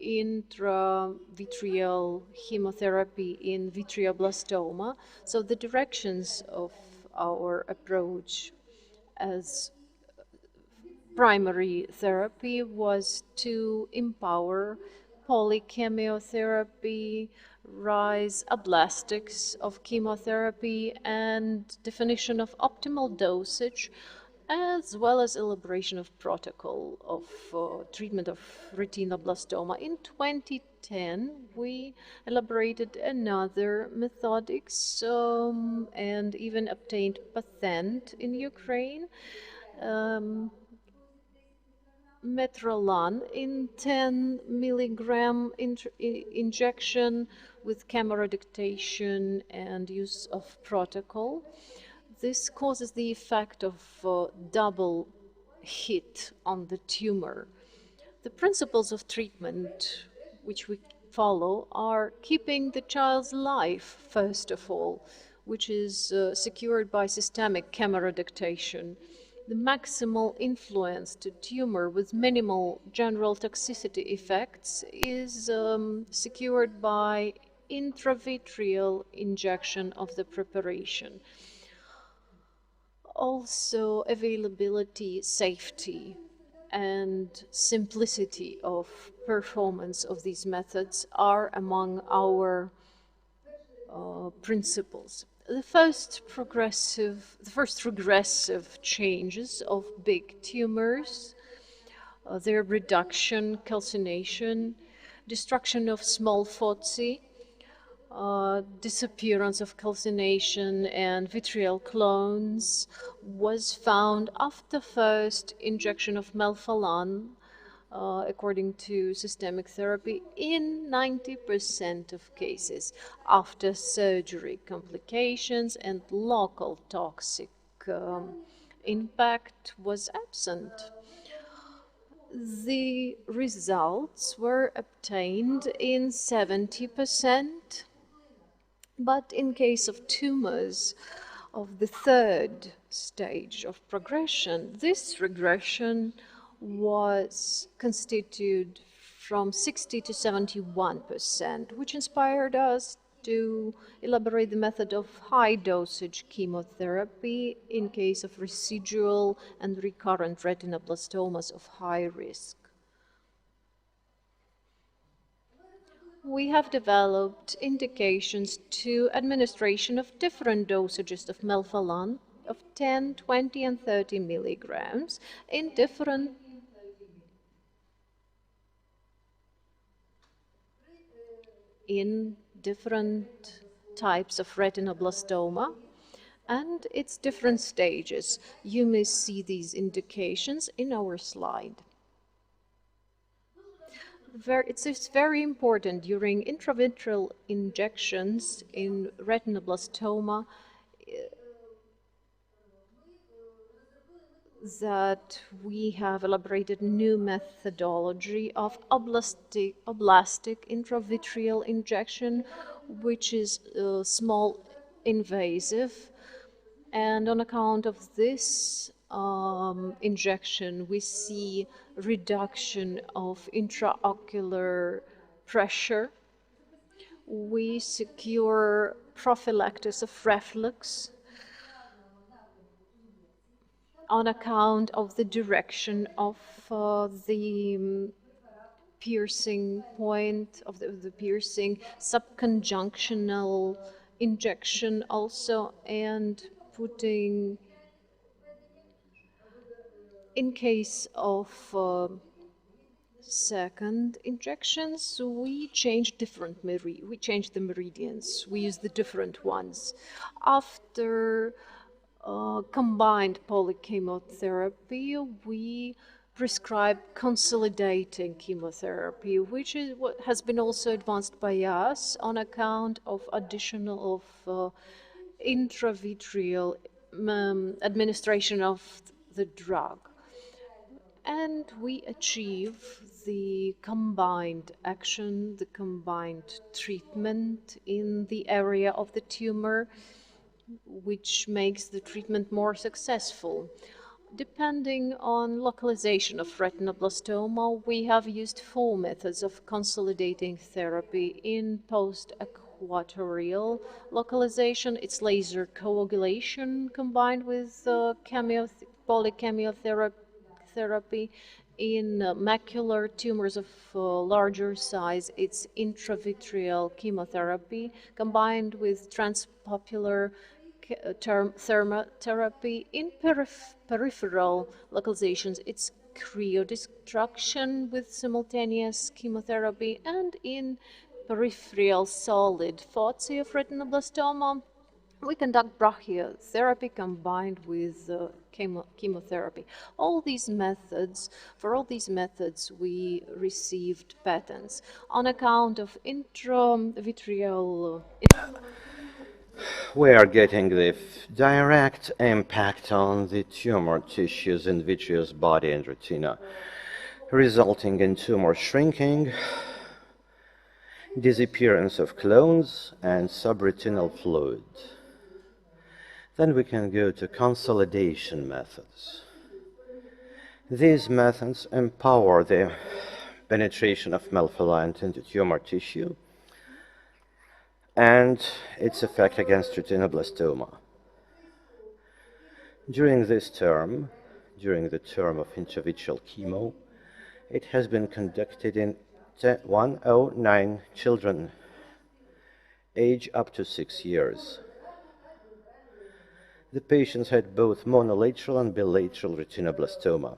intravitreal chemotherapy in vitreoblastoma. So the directions of our approach as primary therapy was to empower polychemotherapy, rise ablastics of chemotherapy, and definition of optimal dosage as well as elaboration of protocol of treatment of retinoblastoma. In 2010, we elaborated another methodics and even obtained patent in Ukraine. Metrolan in 10 milligram injection with camera dictation and use of protocol. This causes the effect of double hit on the tumor. The principles of treatment which we follow are keeping the child's life, first of all, which is secured by systemic camera dictation. The maximal influence to tumor with minimal general toxicity effects is secured by intravitreal injection of the preparation. Also, availability, safety, and simplicity of performance of these methods are among our principles. The first regressive changes of big tumors, their reduction, calcination, destruction of small foci, disappearance of calcination and vitreal clones was found after first injection of melphalan, according to systemic therapy, in 90% of cases. After surgery, complications and local toxic impact was absent. The results were obtained in 70%. But in case of tumors of the third stage of progression, this regression was constituted from 60 to 71%, which inspired us to elaborate the method of high dosage chemotherapy in case of residual and recurrent retinoblastomas of high risk. We have developed indications to administration of different dosages of melphalan of 10, 20, and 30 milligrams in different types of retinoblastoma and its different stages. You may see these indications in our slide. It's very important during intravitreal injections in retinoblastoma that we have elaborated new methodology of oblastic intravitreal injection, which is small invasive. And on account of this injection, we see reduction of intraocular pressure. We secure prophylaxis of reflux on account of the direction of the piercing point of the piercing, subconjunctional injection also, and putting, in case of second injections, we change the meridians. We use the different ones. After combined polychemotherapy, we prescribe consolidating chemotherapy, which is what has been also advanced by us on account of additional of intravitreal administration of the drug. And we achieve the combined action, the combined treatment in the area of the tumor, which makes the treatment more successful. Depending on localization of retinoblastoma, we have used 4 methods of consolidating therapy. In post-equatorial localization, it's laser coagulation combined with polychemotherapy. In macular tumors of larger size, it's intravitreal chemotherapy combined with transpopular term thermotherapy in peripheral localizations. It's cryodestruction with simultaneous chemotherapy, and in peripheral solid foci of retinoblastoma, we conduct brachytherapy combined with chemotherapy. For all these methods, we received patents on account of intravitreal. We are getting the direct impact on the tumor tissues in vitreous body and retina, resulting in tumor shrinking, disappearance of clones, and subretinal fluid. Then we can go to consolidation methods. These methods empower the penetration of melphalan into tumor tissue and its effect against retinoblastoma. During the term of intravitreal chemo, it has been conducted in 109 children, age up to 6 years. The patients had both monolateral and bilateral retinoblastoma.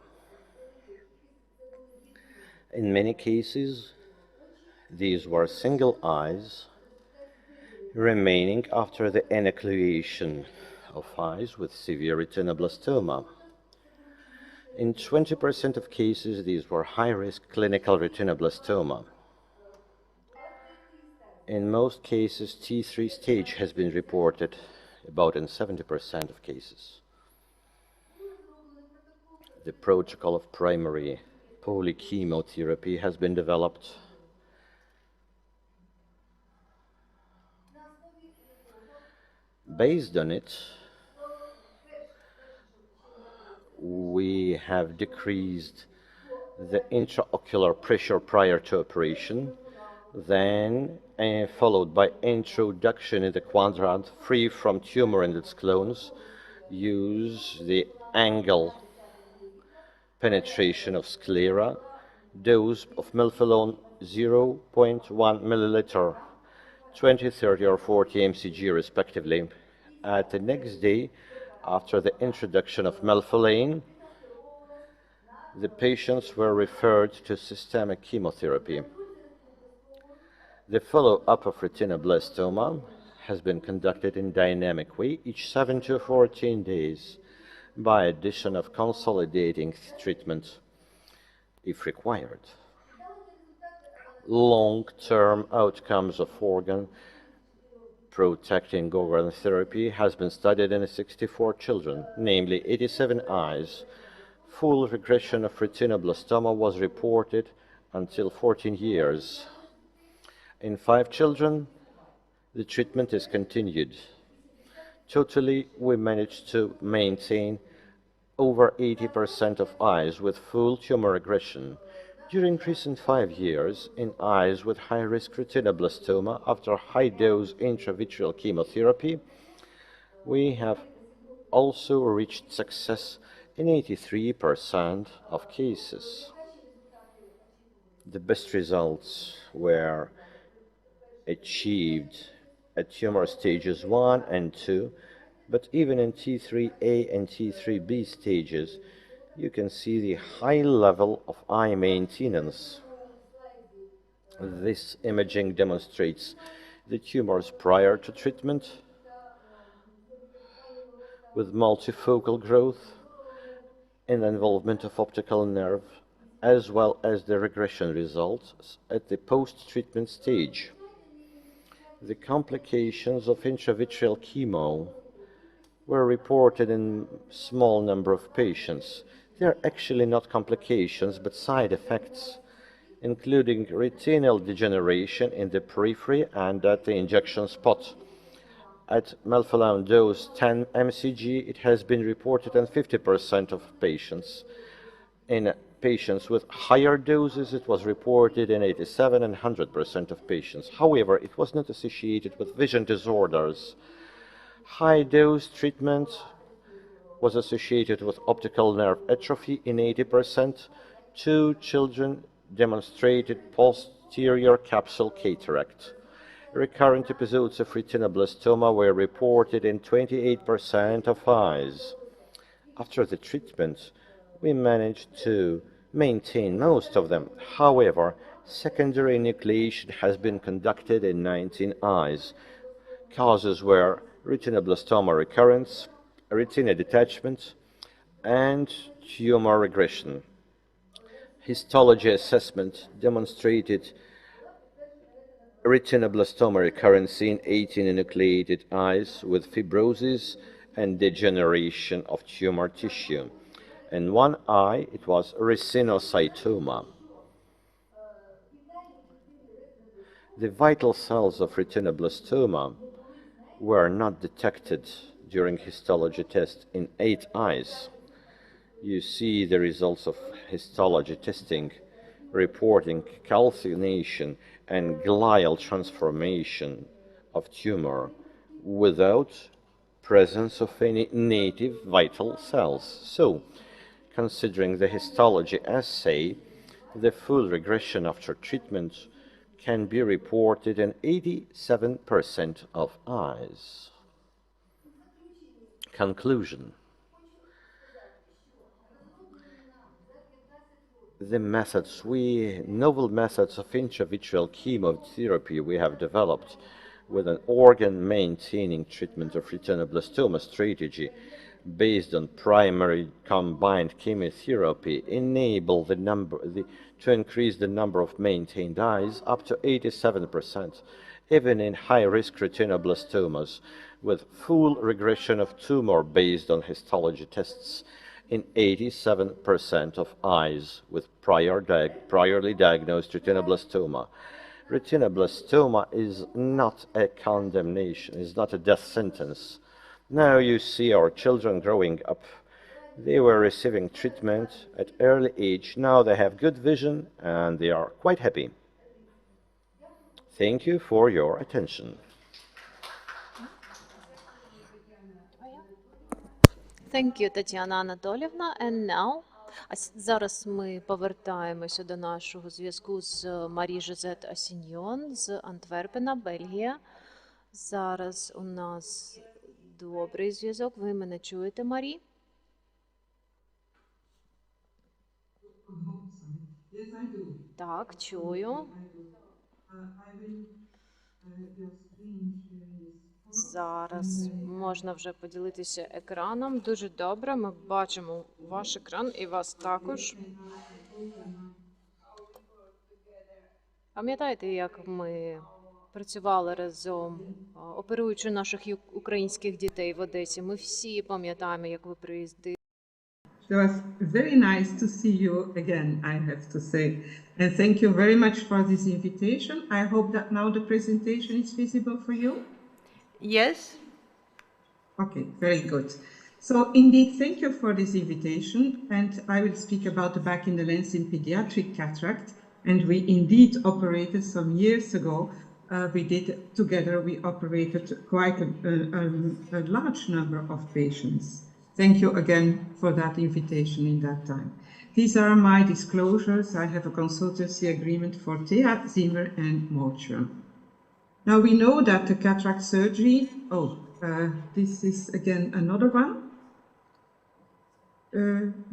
In many cases, these were single eyes remaining after the enucleation of eyes with severe retinoblastoma. In 20% of cases, these were high-risk clinical retinoblastoma. In most cases, T3 stage has been reported about in 70% of cases. The protocol of primary polychemotherapy has been developed. Based on it, we have decreased the intraocular pressure prior to operation, then followed by introduction in the quadrant free from tumor and its clones, use the angle penetration of sclera, dose of melphalan 0.1 milliliter, 20, 30 or 40 mcg respectively. At the next day, after the introduction of melphalan, the patients were referred to systemic chemotherapy. The follow-up of retinoblastoma has been conducted in dynamic way each 7 to 14 days by addition of consolidating treatment if required. Long-term outcomes of organ protecting organ therapy has been studied in 64 children, namely 87 eyes. Full regression of retinoblastoma was reported until 14 years. In 5 children, the treatment is continued. Totally, we managed to maintain over 80% of eyes with full tumor regression. During recent 5 years, in eyes with high-risk retinoblastoma after high-dose intravitreal chemotherapy, we have also reached success in 83% of cases. The best results were achieved at tumor stages 1 and 2, but even in T3A and T3B stages, you can see the high level of eye maintenance. This imaging demonstrates the tumors prior to treatment with multifocal growth and involvement of optical nerve, as well as the regression results at the post-treatment stage. The complications of intravitreal chemo were reported in small number of patients. They are actually not complications, but side effects, including retinal degeneration in the periphery and at the injection spot. At melphalan dose 10 mcg, it has been reported in 50% of patients. In patients with higher doses, it was reported in 87 and 100% of patients. However, it was not associated with vision disorders. High-dose treatment was associated with optical nerve atrophy in 80%. 2 children demonstrated posterior capsule cataract. Recurrent episodes of retinoblastoma were reported in 28% of eyes. After the treatment, we managed to maintain most of them. However, secondary enucleation has been conducted in 19 eyes. Causes were retinoblastoma recurrence, retina detachment, and tumor regression. Histology assessment demonstrated retinoblastoma recurrence in 18 enucleated eyes with fibrosis and degeneration of tumor tissue. In one eye, it was retinocytoma. The vital cells of retinoblastoma were not detected during histology test in 8 eyes. You see the results of histology testing reporting calcination and glial transformation of tumor without presence of any native vital cells. So, considering the histology assay, the full regression after treatment can be reported in 87% of eyes. Conclusion. The novel methods of intravitreal chemotherapy we have developed with an organ-maintaining treatment of retinoblastoma strategy based on primary combined chemotherapy enable to increase the number of maintained eyes up to 87%, even in high-risk retinoblastomas, with full regression of tumor based on histology tests in 87% of eyes with priorly diagnosed retinoblastoma. Retinoblastoma is not a condemnation, is not a death sentence. Now you see our children growing up. They were receiving treatment at early age. Now they have good vision and they are quite happy. Thank you for your attention. Thank you, Тетяна Анатолівна. And now, зараз ми повертаємося до нашого зв'язку з Марі Жозет Асіньйон з Антверпена, Бельгія. Зараз у нас добрий зв'язок. Ви мене чуєте, Марі? Так, чую. Зараз можна вже поділитися екраном. Дуже добре. Ми бачимо ваш екран і вас також. Пам'ятаєте, як ми працювали разом, оперуючи наших українських дітей в Одесі? Ми всі пам'ятаємо, як ви приїздили. It was very nice to see you again, I have to say. And thank you very much for this invitation. I hope that now the presentation is visible for you. Yes. Okay, very good. So indeed, thank you for this invitation. And I will speak about the back in the lens in pediatric cataract. And we indeed operated some years ago. We operated quite a large number of patients. Thank you again for that invitation in that time. These are my disclosures. I have a consultancy agreement for Thea, Zimmer and Mortimer. Now we know that the cataract surgery, this is again another one.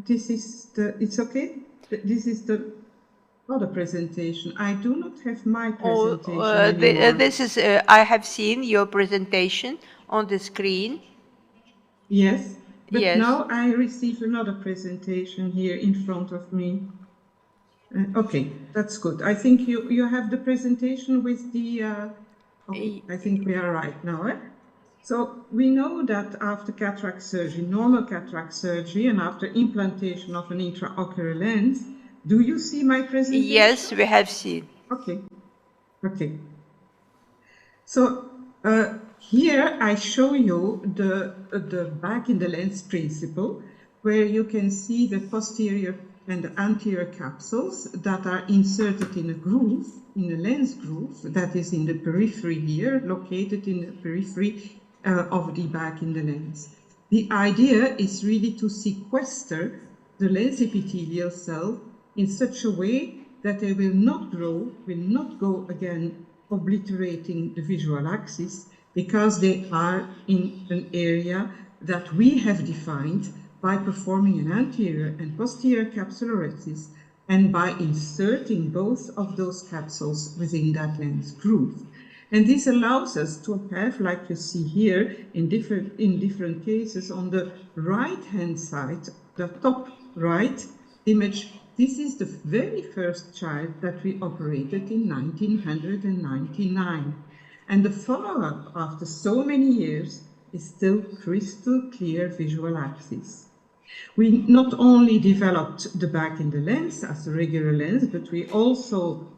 It's okay? This is the other presentation. I do not have my presentation anymore. This is, I have seen your presentation on the screen. Yes, but Yes. now I receive another presentation here in front of me. Okay, that's good. I think you have the presentation with the, okay, I think we are right now. So we know that after cataract surgery, normal cataract surgery, and after implantation of an intraocular lens, do you see my presentation? Yes, we have seen. Okay, okay. So here I show you the back in the lens principle, where you can see the posterior and the anterior capsules that are inserted in a groove, in a lens groove, that is in the periphery here, located in the periphery of the back in the lens. The idea is really to sequester the lens epithelial cell in such a way that they will not grow, will not go again obliterating the visual axis because they are in an area that we have defined by performing an anterior and posterior capsulorhexis and by inserting both of those capsules within that lens groove. And this allows us to have, like you see here, in different cases, on the right-hand side, the top right image, this is the very first child that we operated in 1999. And the follow-up after so many years is still crystal clear visual axis. We not only developed the back in the lens as a regular lens, but we also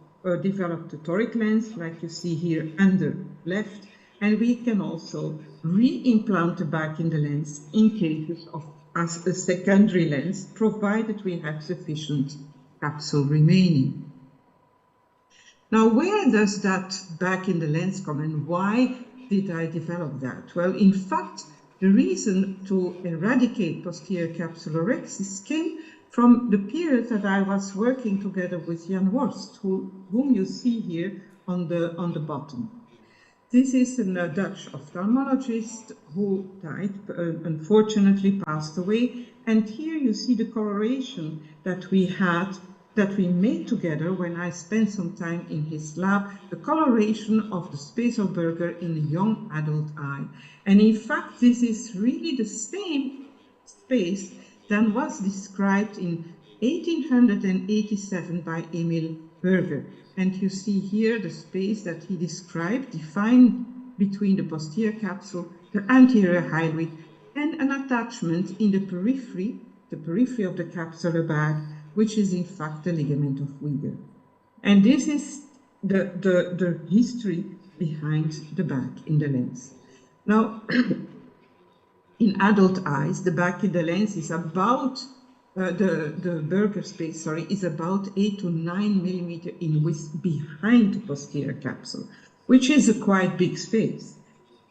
developed the toric lens, like you see here under left, and we can also re-implant the back in the lens in cases of as a secondary lens, provided we have sufficient capsule remaining. Now, where does that back in the lens come and why did I develop that? Well, in fact, the reason to eradicate posterior capsulorhexis came from the period that I was working together with Jan Worst, whom you see here on the bottom. This is a Dutch ophthalmologist who died, unfortunately passed away. And here you see the coloration that we made together when I spent some time in his lab, the coloration of the Speselberger in a young adult eye. And in fact, this is really the same space than was described in 1887 by Emil Berger. And you see here the space that he described, defined between the posterior capsule, the anterior hyaloid, and an attachment in the periphery of the capsular bag, which is in fact the ligament of Uyghur. And this is the history behind the back in the lens. Now, in adult eyes, the back in the lens is about the Berger space, is about 8 to 9 millimeter in width behind the posterior capsule, which is a quite big space.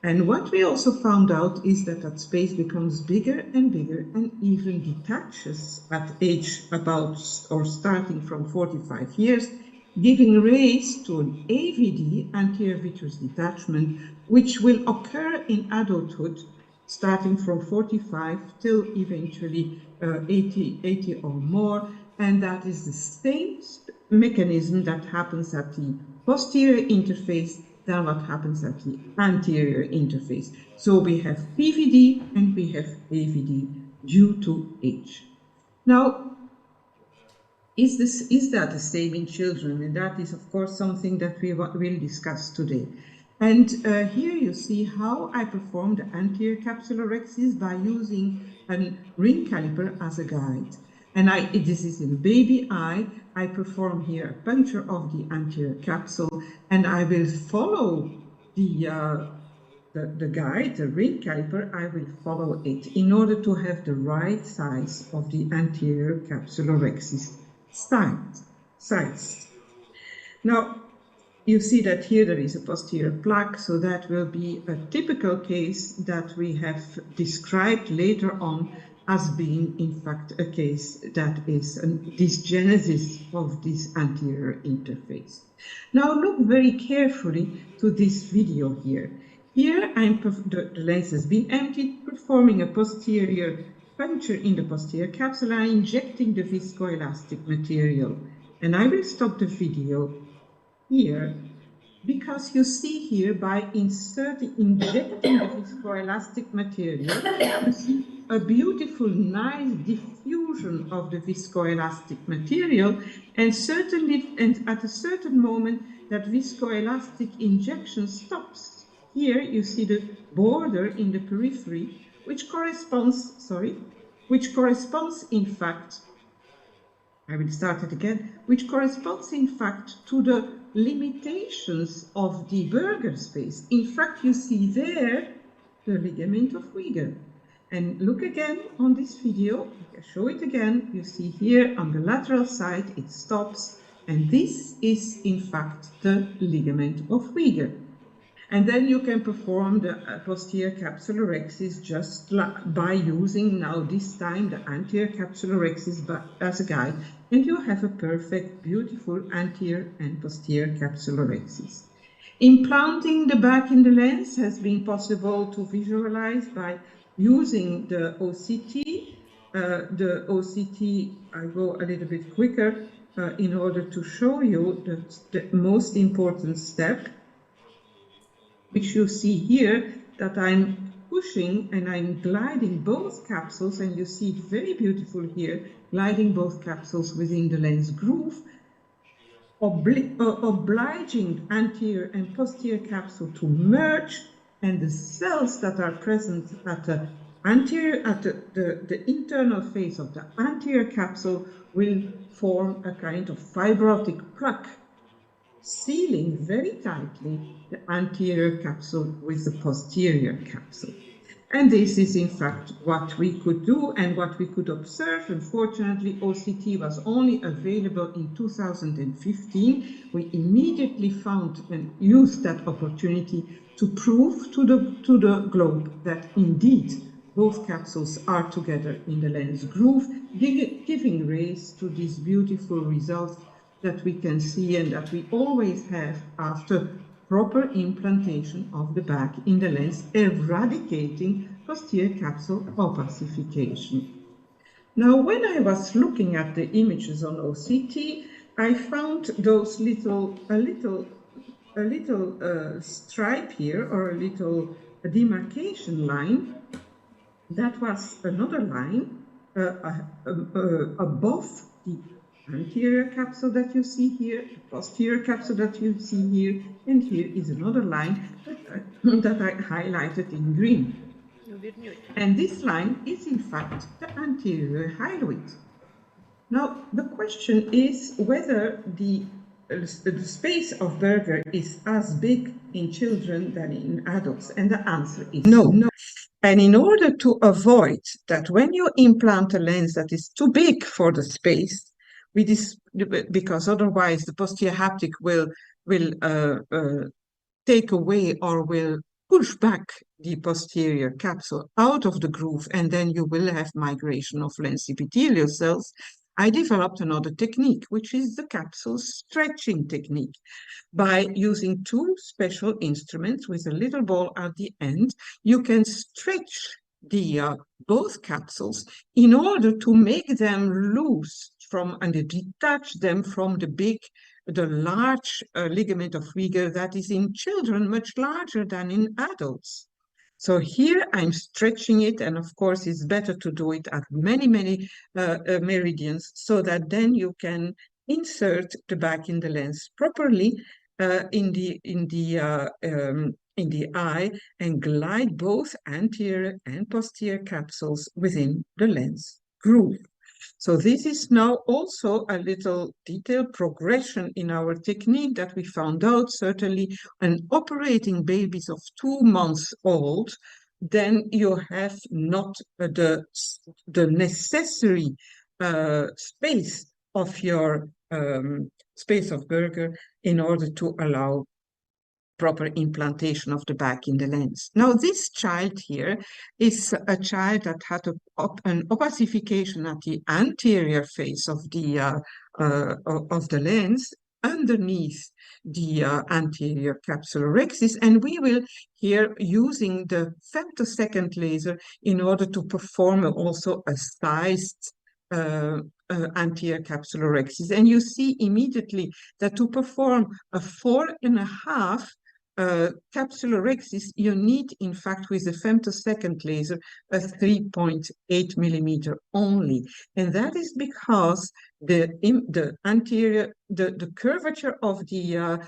And what we also found out is that that space becomes bigger and bigger and even detaches at age about or starting from 45 years, giving rise to an AVD, anterior vitreous detachment, which will occur in adulthood starting from 45 till eventually 80 or more, and that is the same mechanism that happens at the posterior interface than what happens at the anterior interface. So we have PVD and we have AVD due to age. Now, is that the same in children? And that is, of course, something that we will discuss today. And here you see how I perform the anterior capsulorhexis by using a ring caliper as a guide. And this is in baby eye. I perform here a puncture of the anterior capsule, and I will follow the guide, the ring caliper. I will follow it in order to have the right size of the anterior capsulorhexis size. Now, you see that here there is a posterior plaque, so that will be a typical case that we have described later on as being, in fact, a case that is a dysgenesis of this anterior interface. Now look very carefully to this video here. Here the lens has been emptied, performing a posterior puncture in the posterior capsule and injecting the viscoelastic material. And I will stop the video here, because you see here by injecting the viscoelastic material, you see a beautiful, nice diffusion of the viscoelastic material, and at a certain moment that viscoelastic injection stops. Here you see the border in the periphery, which corresponds in fact, I will start it again, which corresponds in fact to the limitations of the Berger space. In fact, you see there the ligament of Uyghur. And look again on this video, I show it again, you see here on the lateral side it stops, and this is in fact the ligament of Uyghur. And then you can perform the posterior capsulorhexis just by using now this time the anterior capsulorhexis as a guide, and you have a perfect, beautiful anterior and posterior capsulorhexis. Implanting the back in the lens has been possible to visualize by using the OCT. The OCT, I go a little bit quicker in order to show you the most important step, which you see here, that I'm pushing and I'm gliding both capsules, and you see it very beautiful here, gliding both capsules within the lens groove, obliging anterior and posterior capsule to merge, and the cells that are present at the anterior, at the internal face of the anterior capsule will form a kind of fibrotic plaque, sealing very tightly the anterior capsule with the posterior capsule. And this is in fact what we could do and what we could observe. Unfortunately, OCT was only available in 2015. We immediately found and used that opportunity to prove to the globe that indeed both capsules are together in the lens groove, giving rise to these beautiful results that we can see and that we always have after proper implantation of the back in the lens, eradicating posterior capsule opacification. Now, when I was looking at the images on OCT, I found those a little stripe here, or a little demarcation line. That was another line above the anterior capsule that you see here, the posterior capsule that you see here, and here is another line that I highlighted in green. And this line is in fact the anterior hyaloid. Now, the question is whether the space of Berger is as big in children than in adults, and the answer is no. And in order to avoid that, when you implant a lens that is too big for the space, because otherwise the posterior haptic will take away or will push back the posterior capsule out of the groove, and then you will have migration of lens epithelial cells, I developed another technique, which is the capsule stretching technique. By using two special instruments with a little ball at the end, you can stretch the both capsules in order to make them loose from and detach them from the large ligament of Rieger that is in children much larger than in adults. So here I'm stretching it, and of course it's better to do it at many meridians, so that then you can insert the back in the lens properly in the eye, and glide both anterior and posterior capsules within the lens groove. So this is now also a little detailed progression in our technique that we found out, certainly when operating babies of 2 months old, then you have not the necessary space of your space of Berger in order to allow proper implantation of the back in the lens. Now, this child here is a child that had an opacification at the anterior face of the lens underneath the anterior capsulorhexis, and we will here using the femtosecond laser in order to perform also a sized anterior capsulorhexis. And you see immediately that to perform a 4.5 capsulorhexis, you need, in fact, with the femtosecond laser, a 3.8 millimeter only. And that is because the curvature of the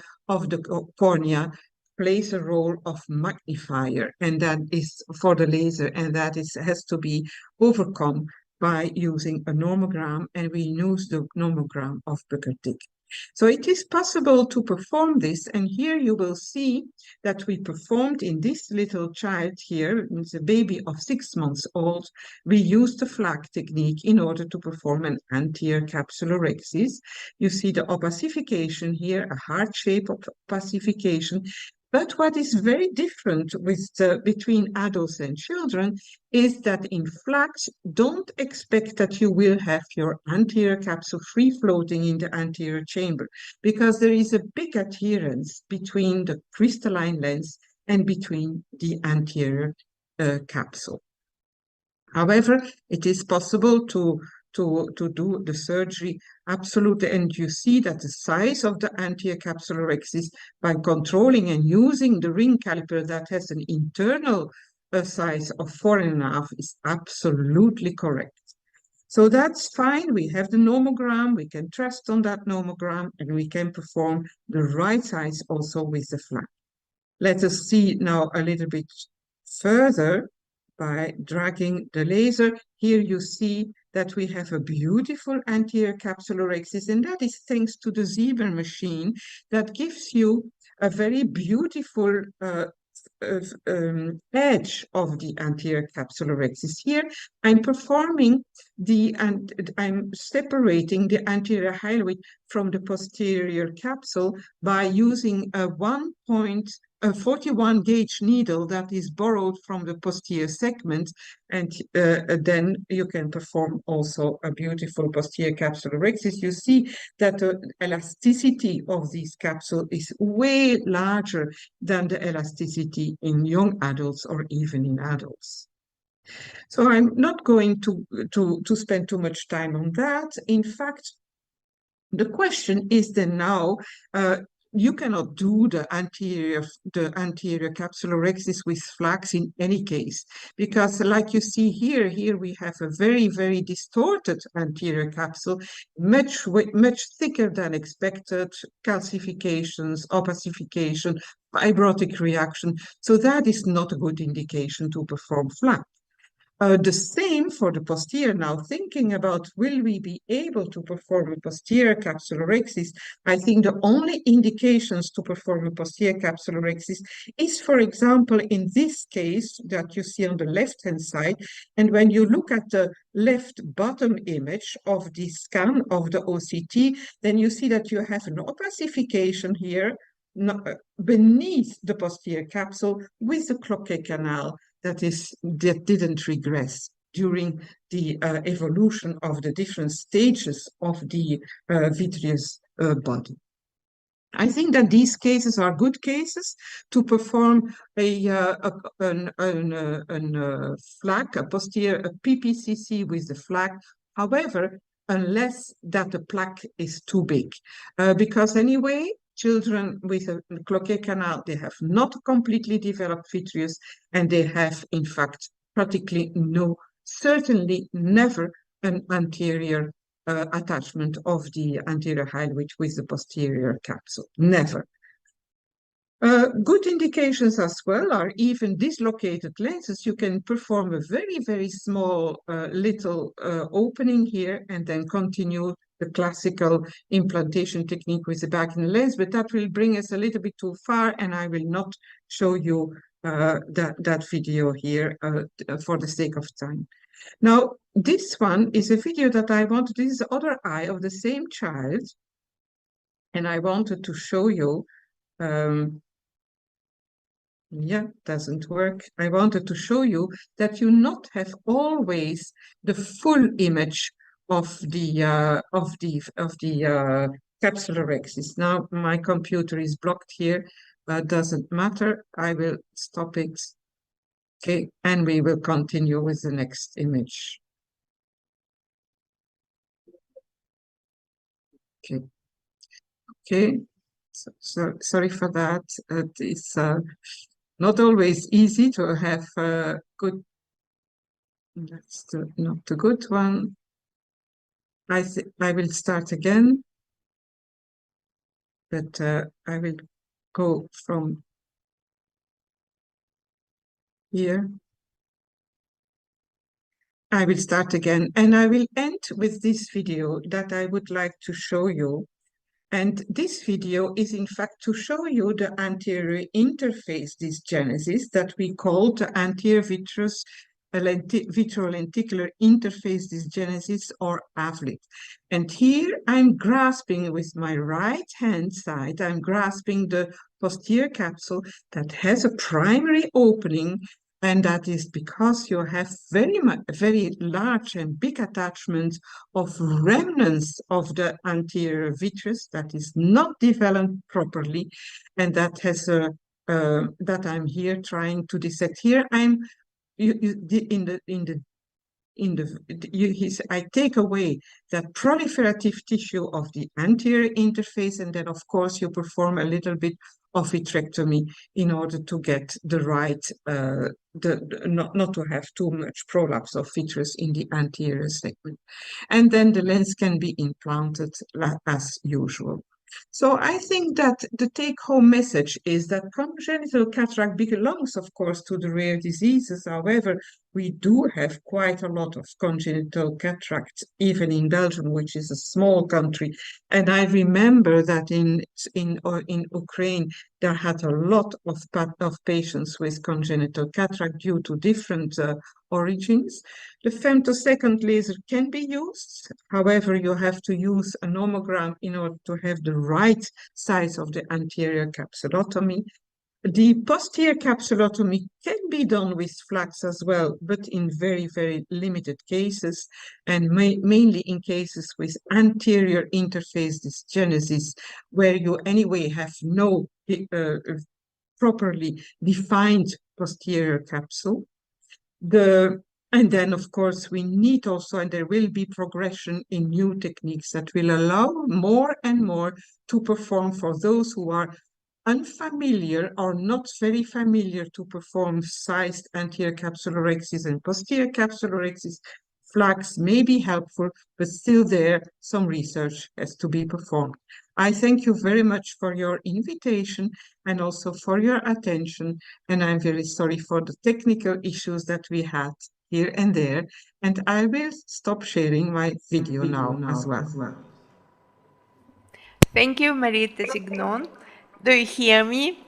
cornea plays a role of magnifier, and that is for the laser, and that has to be overcome by using a nomogram, and we use the nomogram of Buckertick. So it is possible to perform this, and here you will see that we performed in this little child here, it's a baby of 6 months old. We used the flag technique in order to perform an anterior capsulorhexis. You see the opacification here, a heart shape of opacification, But what is very different between adults and children is that in flax, don't expect that you will have your anterior capsule free floating in the anterior chamber, because there is a big adherence between the crystalline lens and between the anterior capsule. However, it is possible to do the surgery absolutely, and you see that the size of the anterior capsular axis by controlling and using the ring caliper that has an internal size of 4.5 is absolutely correct. So that's fine. We have the nomogram, we can trust on that nomogram, and we can perform the right size also with the flap. Let us see now a little bit further by dragging the laser. Here you see that we have a beautiful anterior capsular axis, and that is thanks to the Zebra machine that gives you a very beautiful edge of the anterior capsular axis. Here I'm performing I'm separating the anterior hyaloid from the posterior capsule by using a 41 gauge needle that is borrowed from the posterior segment, and then you can perform also a beautiful posterior capsular axis. You see that the elasticity of this capsule is way larger than the elasticity in young adults or even in adults. So I'm not going to spend too much time on that. In fact, the question is then now, you cannot do the anterior capsular axis with flax in any case, because like you see here we have a very, very distorted anterior capsule, much thicker than expected, calcifications, opacification, fibrotic reaction. So that is not a good indication to perform flap. The same for the posterior. Now, thinking about will we be able to perform a posterior capsular axis, I think the only indications to perform a posterior capsular axis is, for example, in this case that you see on the left-hand side, and when you look at the left bottom image of the scan of the OCT, then you see that you have an opacification here beneath the posterior capsule with the Cloquet canal that didn't regress during the evolution of the different stages of the vitreous body. I think that these cases are good cases to perform a flap, a posterior PPCC with the flap. However, unless that the plaque is too big, because anyway, children with a Cloquet canal, they have not completely developed vitreous, and they have, in fact, practically certainly never an anterior attachment of the anterior hyaloid with the posterior capsule. Never. Good indications as well are even dislocated lenses. You can perform a very, very small little opening here and then continue the classical implantation technique with the back in the lens, but that will bring us a little bit too far, and I will not show you that video here for the sake of time. Now, this one is a video that I wanted, this is the other eye of the same child, and I wanted to show you, yeah, doesn't work. I wanted to show you that you not have always the full image of the capsular axis. Now my computer is blocked here, but doesn't matter. I will stop it. Okay, and we will continue with the next image. Okay. Okay. So sorry for that. It's not always easy to have good. That's not the good one. I will start again, but I will go from here. I will start again, and I will end with this video that I would like to show you. And this video is in fact to show you the anterior interface dysgenesis that we call the anterior vitrolenticular interface dysgenesis, or AVLID. And here I'm grasping with my right hand side, I'm grasping the posterior capsule that has a primary opening, and that is because you have very large and big attachments of remnants of the anterior vitreous that is not developed properly, and that has a that I'm here trying to dissect. Here I'm I take away that proliferative tissue of the anterior interface, and then of course you perform a little bit of vitrectomy in order to get the right, not to have too much prolapse of vitreous in the anterior segment. And then the lens can be implanted as usual. So I think that the take-home message is that congenital cataract belongs, of course, to the rare diseases. However, we do have quite a lot of congenital cataracts, even in Belgium, which is a small country. And I remember that in Ukraine, there had a lot of patients with congenital cataract due to different origins. The femtosecond laser can be used. However, you have to use a nomogram in order to have the right size of the anterior capsulotomy. The posterior capsulotomy can be done with flax as well, but in very limited cases, and mainly in cases with anterior interface dysgenesis, where you anyway have no properly defined posterior capsule. And then, of course, we need also, and there will be progression in new techniques that will allow more and more to perform for those who are unfamiliar or not very familiar to perform sized anterior capsulorhexis and posterior capsulorhexis. Flax may be helpful, but still there, some research has to be performed. I thank you very much for your invitation and also for your attention. And I'm very sorry for the technical issues that we had here and there. And I will stop sharing my video now as well. Thank you, Marie Signon. Do you hear me?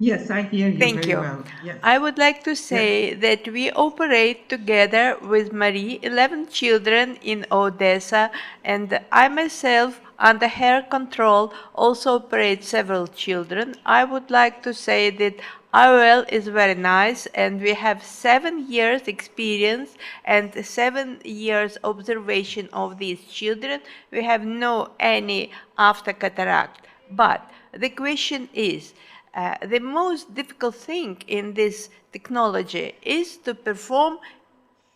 Yes, I hear you Thank very you. well. Yes. I would like to say that we operate together with Marie 11 children in Odessa, and I myself, under her control, also operate several children. I would like to say that IOL is very nice, and we have 7 years experience and 7 years observation of these children. We have no any after cataract. But the question is, the most difficult thing in this technology is to perform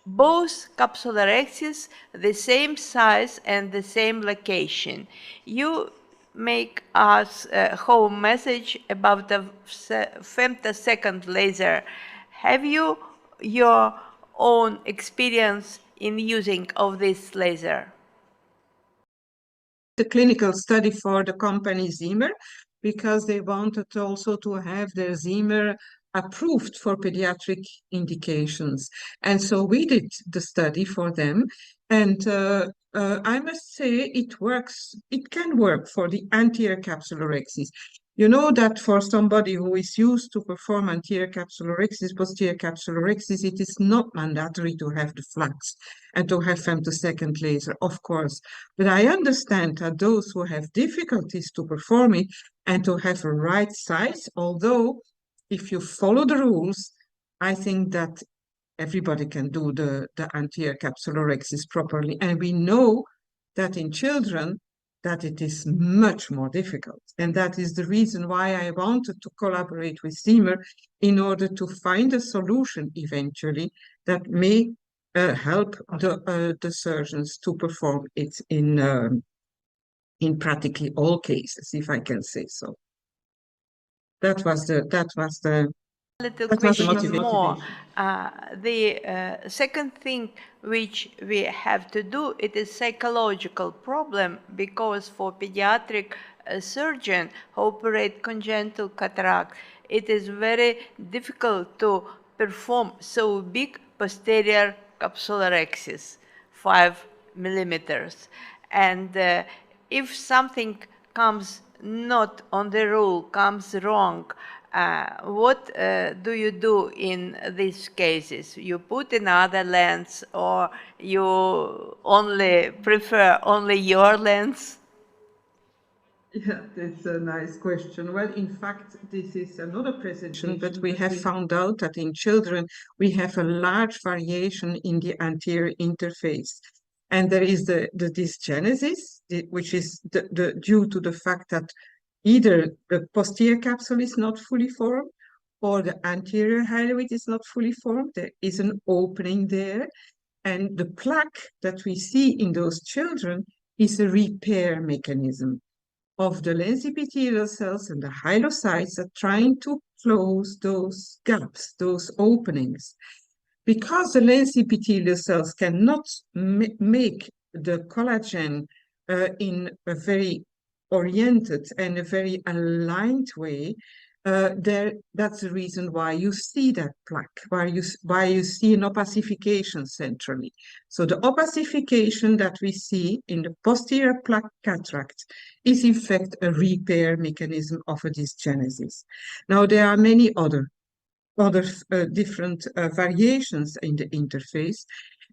both capsulorhexis the same size and the same location. You make us a home message about the femtosecond laser. Have you your own experience in using of this laser? The clinical study for the company Zimmer, because they wanted also to have their Zimmer approved for pediatric indications. And so we did the study for them. And I must say it works, it can work for the anterior capsulorhexis. You know that for somebody who is used to perform anterior capsulorhexis, posterior capsulorhexis, it is not mandatory to have the flax and to have femtosecond laser, of course. But I understand that those who have difficulties to perform it and to have a right size, although if you follow the rules, I think that everybody can do the anterior capsulorhexis properly. And we know that in children, that it is much more difficult. And that is the reason why I wanted to collaborate with Zimmer in order to find a solution eventually that may help the surgeons to perform it in practically all cases, if I can say so. That was the Little that was the question motivation. more. The second thing which we have to do, it is psychological problem, because for pediatric surgeon who operate congenital cataract, it is very difficult to perform so big posterior capsulorhexis, 5 millimeters. And if something comes not on the rule, comes wrong, what do you do in these cases? You put another lens, or you only prefer only your lens? Yeah, that's a nice question. Well, in fact, this is another presentation, but we have found out that in children, we have a large variation in the anterior interface. And there is the dysgenesis, which is due to the fact that either the posterior capsule is not fully formed or the anterior hyaloid is not fully formed. There is an opening there. And the plaque that we see in those children is a repair mechanism of the lens epithelial cells and the hyocytes are trying to close those gaps, those openings. Because the lens epithelial cells cannot make the collagen in a very oriented and a very aligned way, that's the reason why you see that plaque, why you see an opacification centrally. So the opacification that we see in the posterior plaque cataract is in fact a repair mechanism of a dysgenesis. Now there are many other different variations in the interface.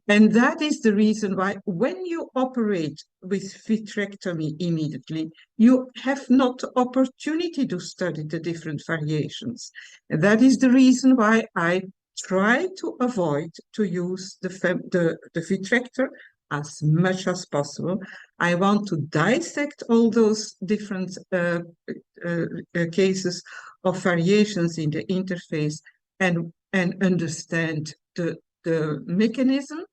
And that is the reason why when you operate with vitrectomy immediately, you have not the opportunity to study the different variations. And that is the reason why I try to avoid to use the vitrector as much as possible. I want to dissect all those different cases of variations in the interface and understand the mechanism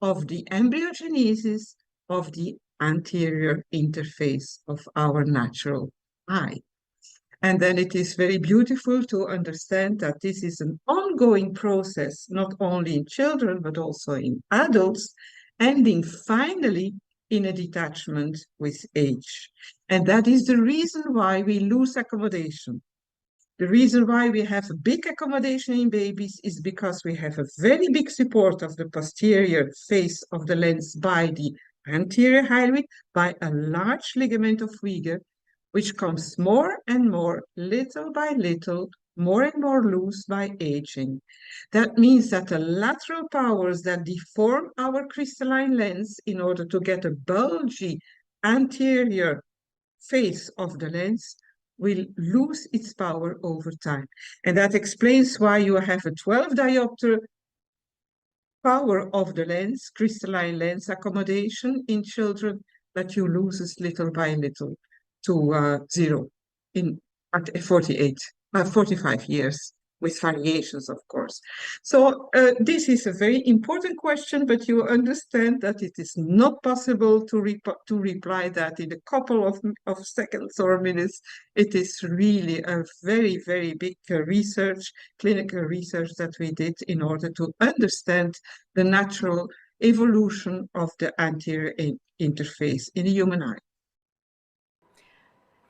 of the embryogenesis of the anterior interface of our natural eye. And then it is very beautiful to understand that this is an ongoing process, not only in children, but also in adults, ending finally in a detachment with age. And that is the reason why we lose accommodation. The reason why we have a big accommodation in babies is because we have a very big support of the posterior face of the lens by the anterior hyaloid, by a large ligament of Wieger, which comes more and more, little by little, more and more loose by aging. That means that the lateral powers that deform our crystalline lens in order to get a bulgy anterior face of the lens will lose its power over time. And that explains why you have a 12 diopter power of the lens, crystalline lens accommodation in children, but you lose it little by little to zero at 45 years, with variations, of course. So this is a very important question, but you understand that it is not possible to reply that in a couple of seconds or minutes. It is really a very, very big clinical research that we did in order to understand the natural evolution of the anterior interface in the human eye.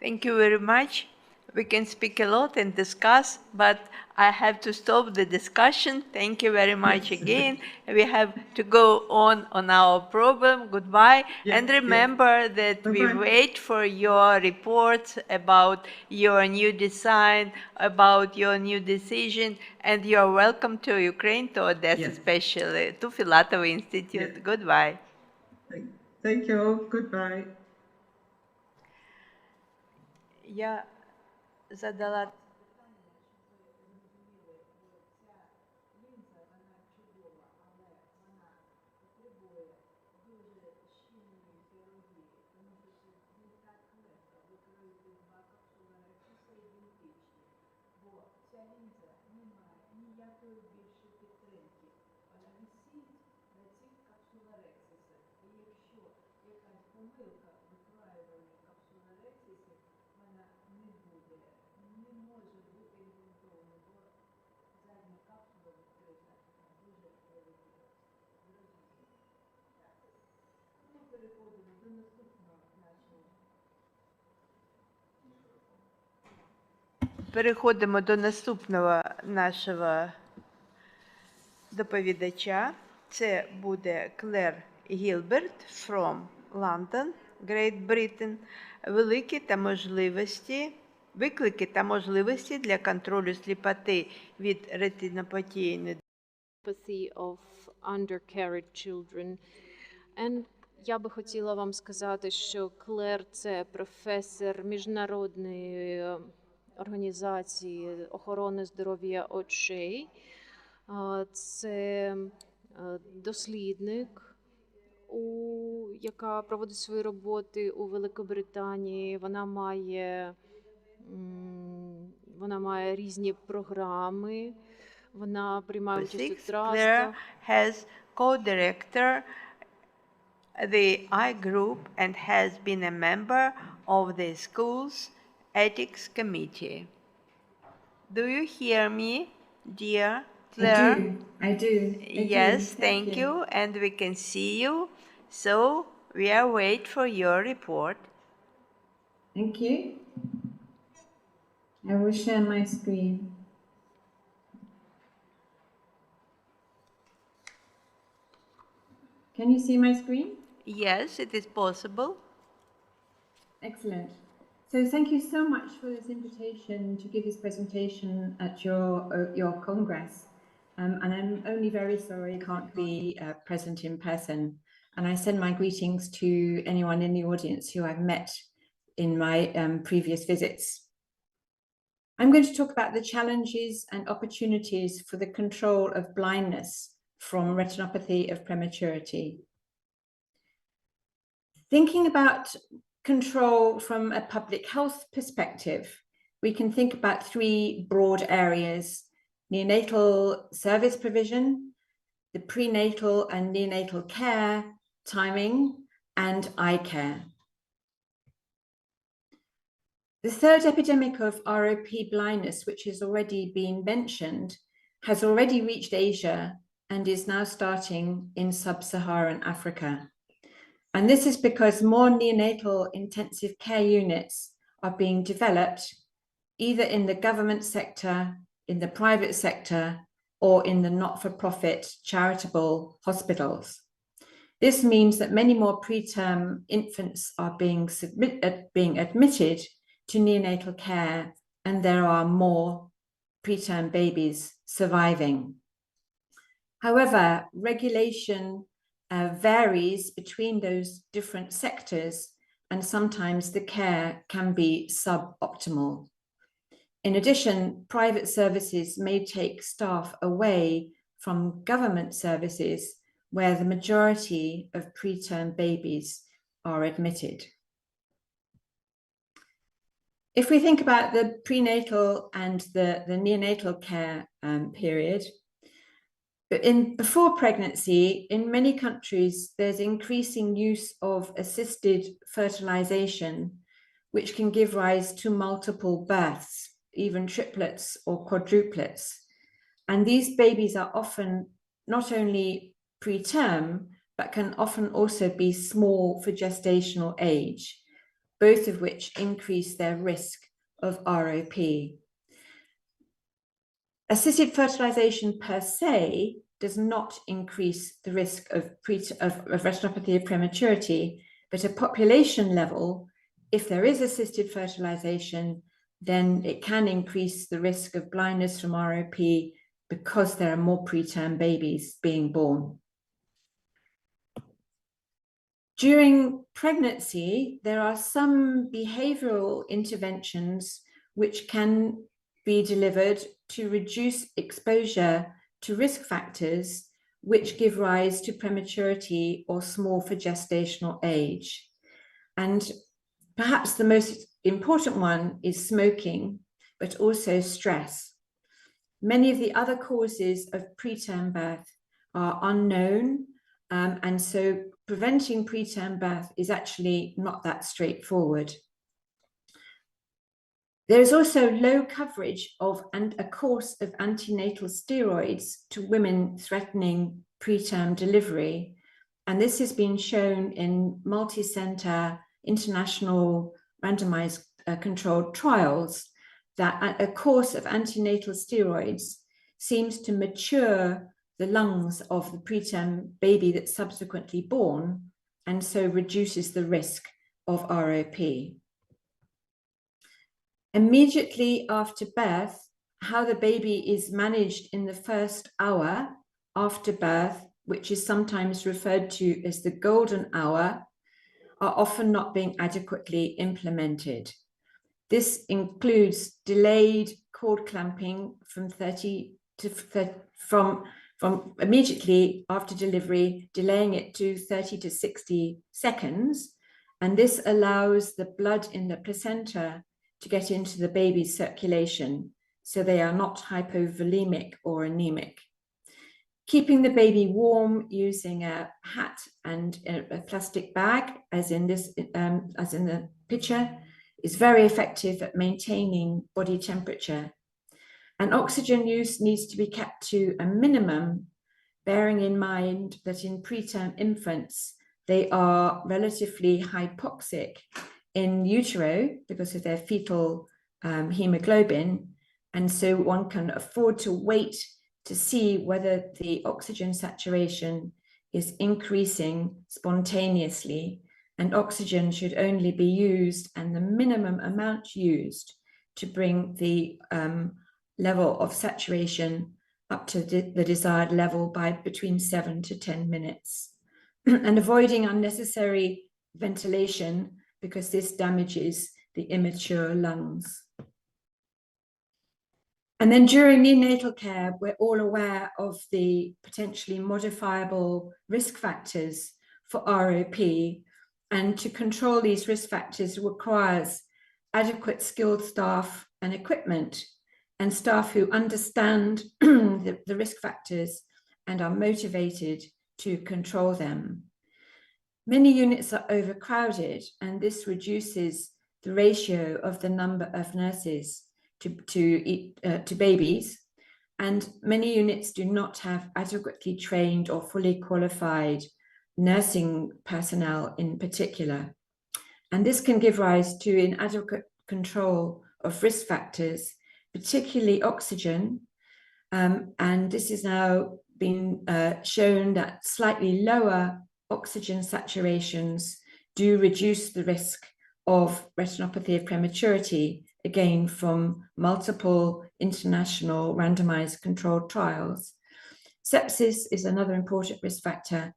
Thank you very much. We can speak a lot and discuss, but I have to stop the discussion. Thank you very much again. We have to go on our program. Goodbye. And remember that we wait for your reports about your new design, about your new decision, and you're welcome to Ukraine, to Odessa, especially to Filatov Institute. Goodbye. Thank you. Goodbye. Я задала Переходимо до наступного нашого доповідача. Це буде Клер Гілберт from London, Great Britain. Виклики та можливості для контролю сліпоти від ретинопатії of undercarried children. And Я би хотіла вам сказати, що Клер – це професор Міжнародної організації охорони здоров'я очей. Це дослідник, яка проводить свої роботи у Великобританії. Вона має різні програми. Вона приймає участь у Claire трастах. has co-director the I group and has been a member of the school's ethics committee. Do you hear me, dear Claire? I do. Yes, thank you, and we can see you. So we are wait for your report. Thank you. I will share my screen. Can you see my screen? Yes, it is possible. Excellent. So thank you so much for this invitation to give this presentation at your Congress. And I'm only very sorry I can't be present in person. And I send my greetings to anyone in the audience who I've met in my previous visits. I'm going to talk about the challenges and opportunities for the control of blindness from retinopathy of prematurity. Thinking about control from a public health perspective, we can think about three broad areas: neonatal service provision, the prenatal and neonatal care, timing, and eye care. The third epidemic of ROP blindness, which has already been mentioned, has already reached Asia and is now starting in sub-Saharan Africa. And this is because more neonatal intensive care units are being developed either in the government sector, in the private sector, or in the not-for-profit charitable hospitals. This means that many more preterm infants are being admitted to neonatal care, and there are more preterm babies surviving. However, regulation varies between those different sectors, and sometimes the care can be suboptimal. In addition, private services may take staff away from government services where the majority of preterm babies are admitted. If we think about the prenatal and the neonatal care period, before pregnancy, in many countries, there's increasing use of assisted fertilization, which can give rise to multiple births, even triplets or quadruplets. And these babies are often not only preterm, but can often also be small for gestational age, both of which increase their risk of ROP. Assisted fertilization per se does not increase the risk of retinopathy of prematurity, but at population level, if there is assisted fertilization, then it can increase the risk of blindness from ROP because there are more preterm babies being born. During pregnancy, there are some behavioral interventions which can be delivered to reduce exposure to risk factors which give rise to prematurity or small for gestational age. And perhaps the most important one is smoking, but also stress. Many of the other causes of preterm birth are unknown, and so preventing preterm birth is actually not that straightforward. There is also low coverage of a course of antenatal steroids to women threatening preterm delivery. And this has been shown in multi-center international randomized controlled trials that a course of antenatal steroids seems to mature the lungs of the preterm baby that's subsequently born, and so reduces the risk of ROP. Immediately after birth, how the baby is managed in the first hour after birth which is sometimes referred to as the golden hour, are often not being adequately implemented. This includes delayed cord clamping from immediately after delivery, delaying it to 30 to 60 seconds. And this allows the blood in the placenta to get into the baby's circulation, so they are not hypovolemic or anemic. Keeping the baby warm using a hat and a plastic bag, as in the picture, is very effective at maintaining body temperature. And oxygen use needs to be kept to a minimum, bearing in mind that in preterm infants, they are relatively hypoxic in utero because of their fetal hemoglobin. And so one can afford to wait to see whether the oxygen saturation is increasing spontaneously, and oxygen should only be used and the minimum amount used to bring the level of saturation up to the desired level by between 7 to 10 minutes. And avoiding unnecessary ventilation, because this damages the immature lungs. And then during neonatal care, we're all aware of the potentially modifiable risk factors for ROP, and to control these risk factors requires adequate skilled staff and equipment, and staff who understand the risk factors and are motivated to control them. Many units are overcrowded, and this reduces the ratio of the number of nurses to babies, and many units do not have adequately trained or fully qualified nursing personnel in particular. And this can give rise to inadequate control of risk factors, particularly oxygen. And this is now been shown that slightly lower oxygen saturations do reduce the risk of retinopathy of prematurity, again from multiple international randomized controlled trials. Sepsis is another important risk factor,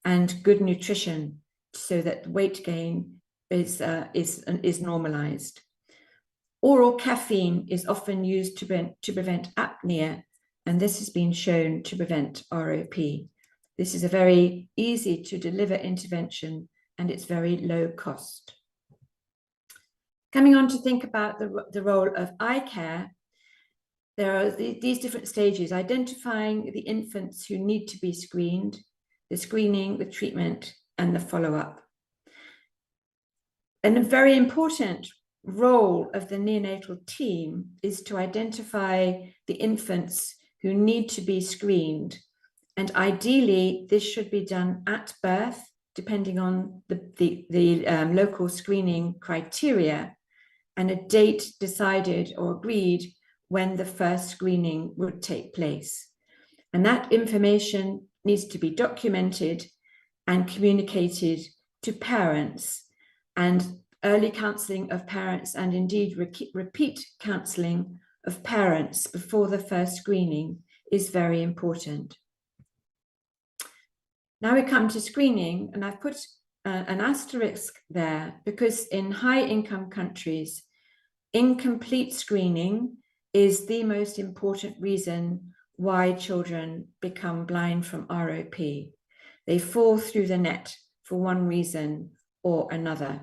and good nutrition so that weight gain is normalized. Oral caffeine is often used to prevent apnea, and this has been shown to prevent ROP. This is a very easy to deliver intervention, and it's very low cost. Coming on to think about the role of eye care, there are these different stages: identifying the infants who need to be screened, the screening, the treatment, and the follow-up. And a very important role of the neonatal team is to identify the infants who need to be screened. And ideally, this should be done at birth, depending on the local screening criteria, and a date decided or agreed when the first screening would take place. And that information needs to be documented and communicated to parents, and early counselling of parents, and indeed repeat counselling of parents before the first screening is very important. Now we come to screening, and I've put an asterisk there because in high-income countries, incomplete screening is the most important reason why children become blind from ROP. They fall through the net for one reason or another.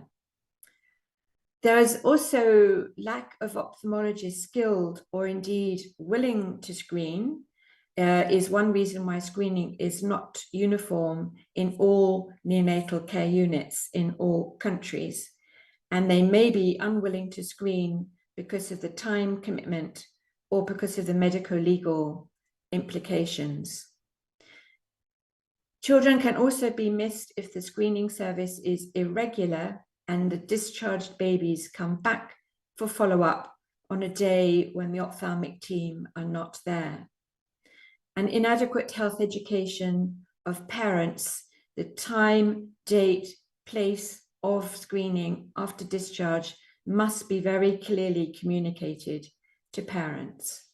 There is also lack of ophthalmologists skilled or indeed willing to screen, is one reason why screening is not uniform in all neonatal care units in all countries. And they may be unwilling to screen because of the time commitment or because of the medico-legal implications. Children can also be missed if the screening service is irregular and the discharged babies come back for follow-up on a day when the ophthalmic team are not there. And inadequate health education of parents, the time, date, place of screening after discharge must be very clearly communicated to parents.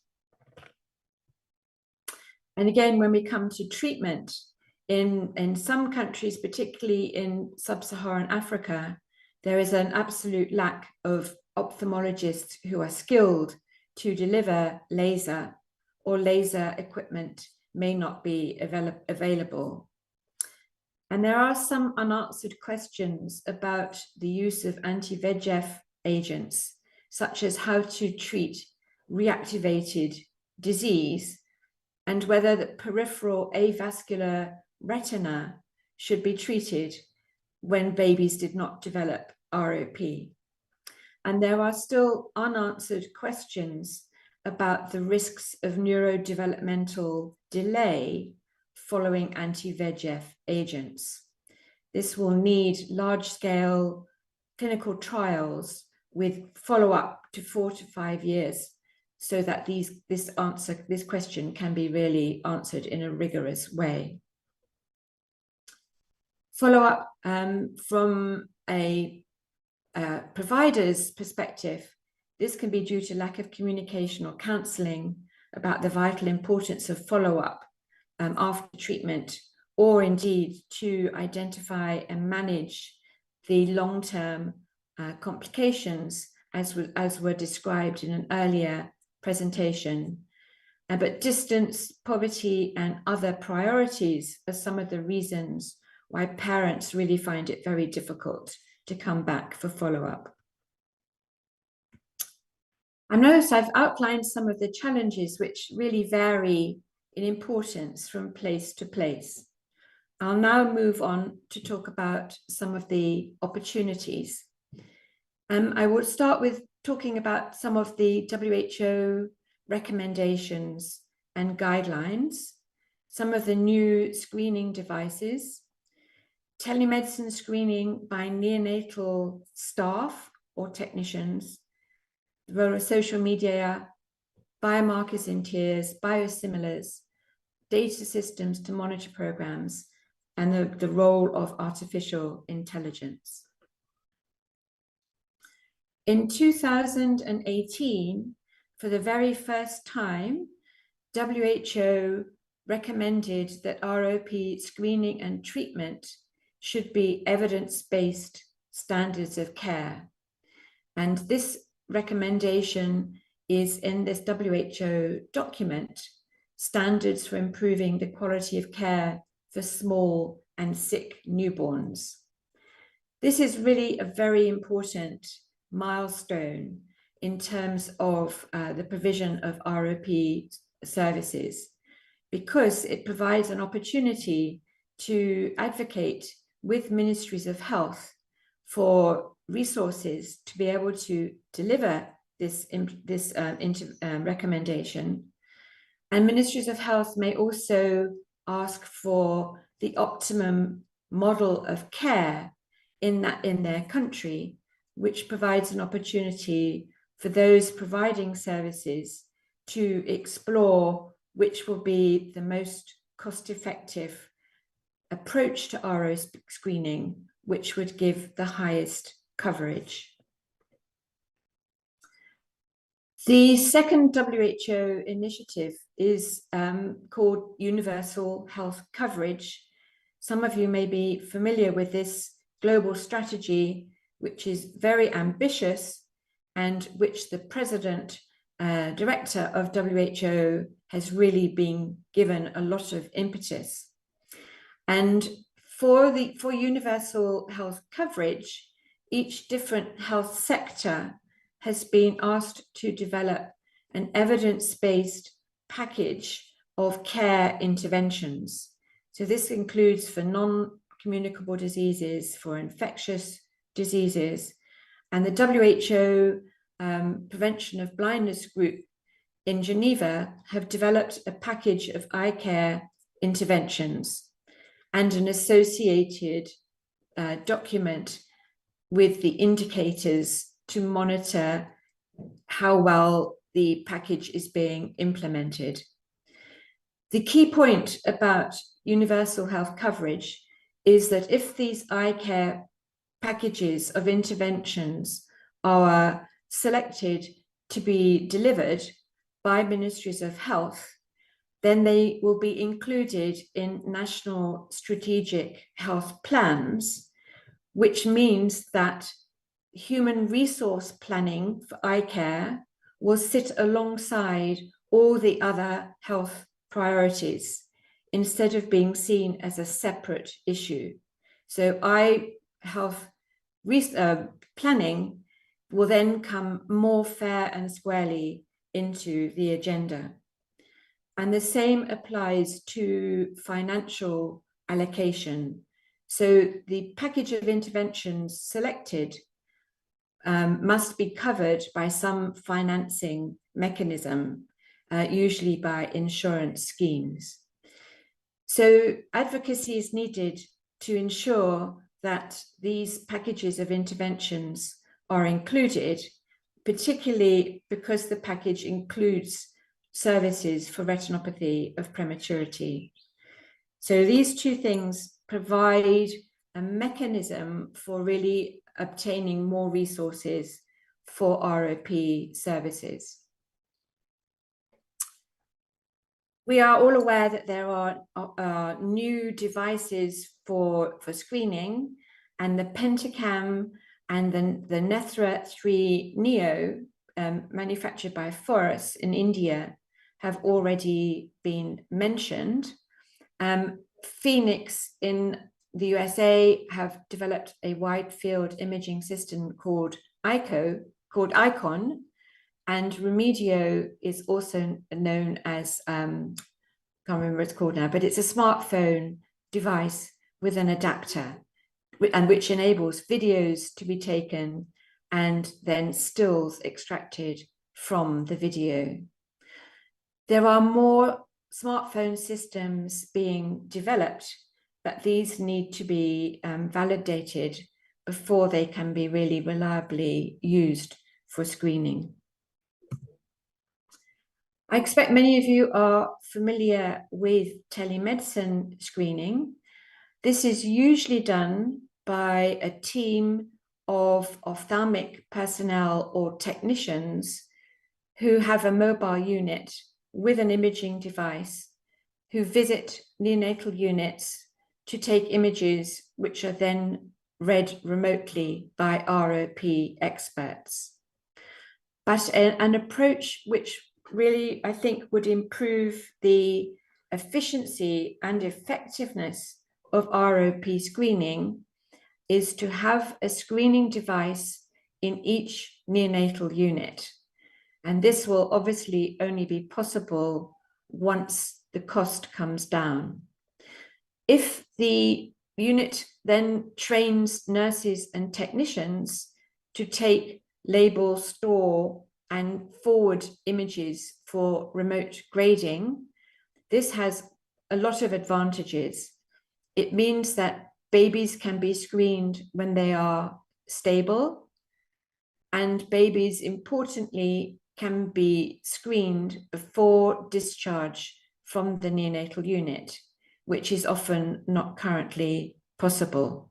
And again, when we come to treatment, in some countries, particularly in sub-Saharan Africa, there is an absolute lack of ophthalmologists who are skilled to deliver laser, or laser equipment may not be available. And there are some unanswered questions about the use of anti-VEGF agents, such as how to treat reactivated disease and whether the peripheral avascular retina should be treated when babies did not develop ROP. And there are still unanswered questions about the risks of neurodevelopmental delay following anti-VEGF agents. This will need large-scale clinical trials with follow-up to 4 to 5 years so that this question can be really answered in a rigorous way. Follow-up from a provider's perspective, this can be due to lack of communication or counselling about the vital importance of follow-up after treatment, or indeed to identify and manage the long-term complications as were described in an earlier presentation. But distance, poverty, and other priorities are some of the reasons why parents really find it very difficult to come back for follow-up. I notice I've outlined some of the challenges which really vary in importance from place to place. I'll now move on to talk about some of the opportunities. I will start with talking about some of the WHO recommendations and guidelines, some of the new screening devices, telemedicine screening by neonatal staff or technicians, the role of social media, biomarkers in tears, biosimilars, data systems to monitor programs, and the role of artificial intelligence. In 2018, for the very first time, WHO recommended that ROP screening and treatment should be evidence-based standards of care. And this recommendation is in this WHO document, Standards for Improving the Quality of Care for Small and Sick Newborns. This is really a very important milestone in terms of the provision of ROP services, because it provides an opportunity to advocate with ministries of health for resources to be able to deliver this recommendation. And ministries of health may also ask for the optimum model of care in their country, which provides an opportunity for those providing services to explore which will be the most cost-effective approach to RO screening, which would give the highest coverage. The second WHO initiative is called Universal Health Coverage. Some of you may be familiar with this global strategy, which is very ambitious and which the president director of WHO has really been given a lot of impetus. And for universal health coverage, each different health sector has been asked to develop an evidence-based package of care interventions. So this includes for non-communicable diseases, for infectious diseases, and the WHO Prevention of Blindness Group in Geneva have developed a package of eye care interventions and an associated document with the indicators to monitor how well the package is being implemented. The key point about universal health coverage is that if these eye care packages of interventions are selected to be delivered by ministries of health, then they will be included in national strategic health plans, which means that human resource planning for eye care will sit alongside all the other health priorities instead of being seen as a separate issue. So eye health planning will then come more fair and squarely into the agenda. And the same applies to financial allocation. So the package of interventions selected must be covered by some financing mechanism, usually by insurance schemes. So advocacy is needed to ensure that these packages of interventions are included, particularly because the package includes services for retinopathy of prematurity. So these two things provide a mechanism for really obtaining more resources for ROP services. We are all aware that there are new devices for screening, and the Pentacam and the Nethra 3 Neo, manufactured by Forus in India, have already been mentioned. Phoenix in the USA have developed a wide field imaging system called ICON, and Remedio is also known as, can't remember what it's called now, but it's a smartphone device with an adapter, and which enables videos to be taken and then stills extracted from the video. There are more smartphone systems being developed, but these need to be validated before they can be really reliably used for screening. I expect many of you are familiar with telemedicine screening. This is usually done by a team of ophthalmic personnel or technicians who have a mobile unit with an imaging device, who visit neonatal units to take images which are then read remotely by ROP experts. But an approach which really, I think, would improve the efficiency and effectiveness of ROP screening is to have a screening device in each neonatal unit. And this will obviously only be possible once the cost comes down. If the unit then trains nurses and technicians to take, label, store, and forward images for remote grading, this has a lot of advantages. It means that babies can be screened when they are stable, and babies, importantly, can be screened before discharge from the neonatal unit, which is often not currently possible.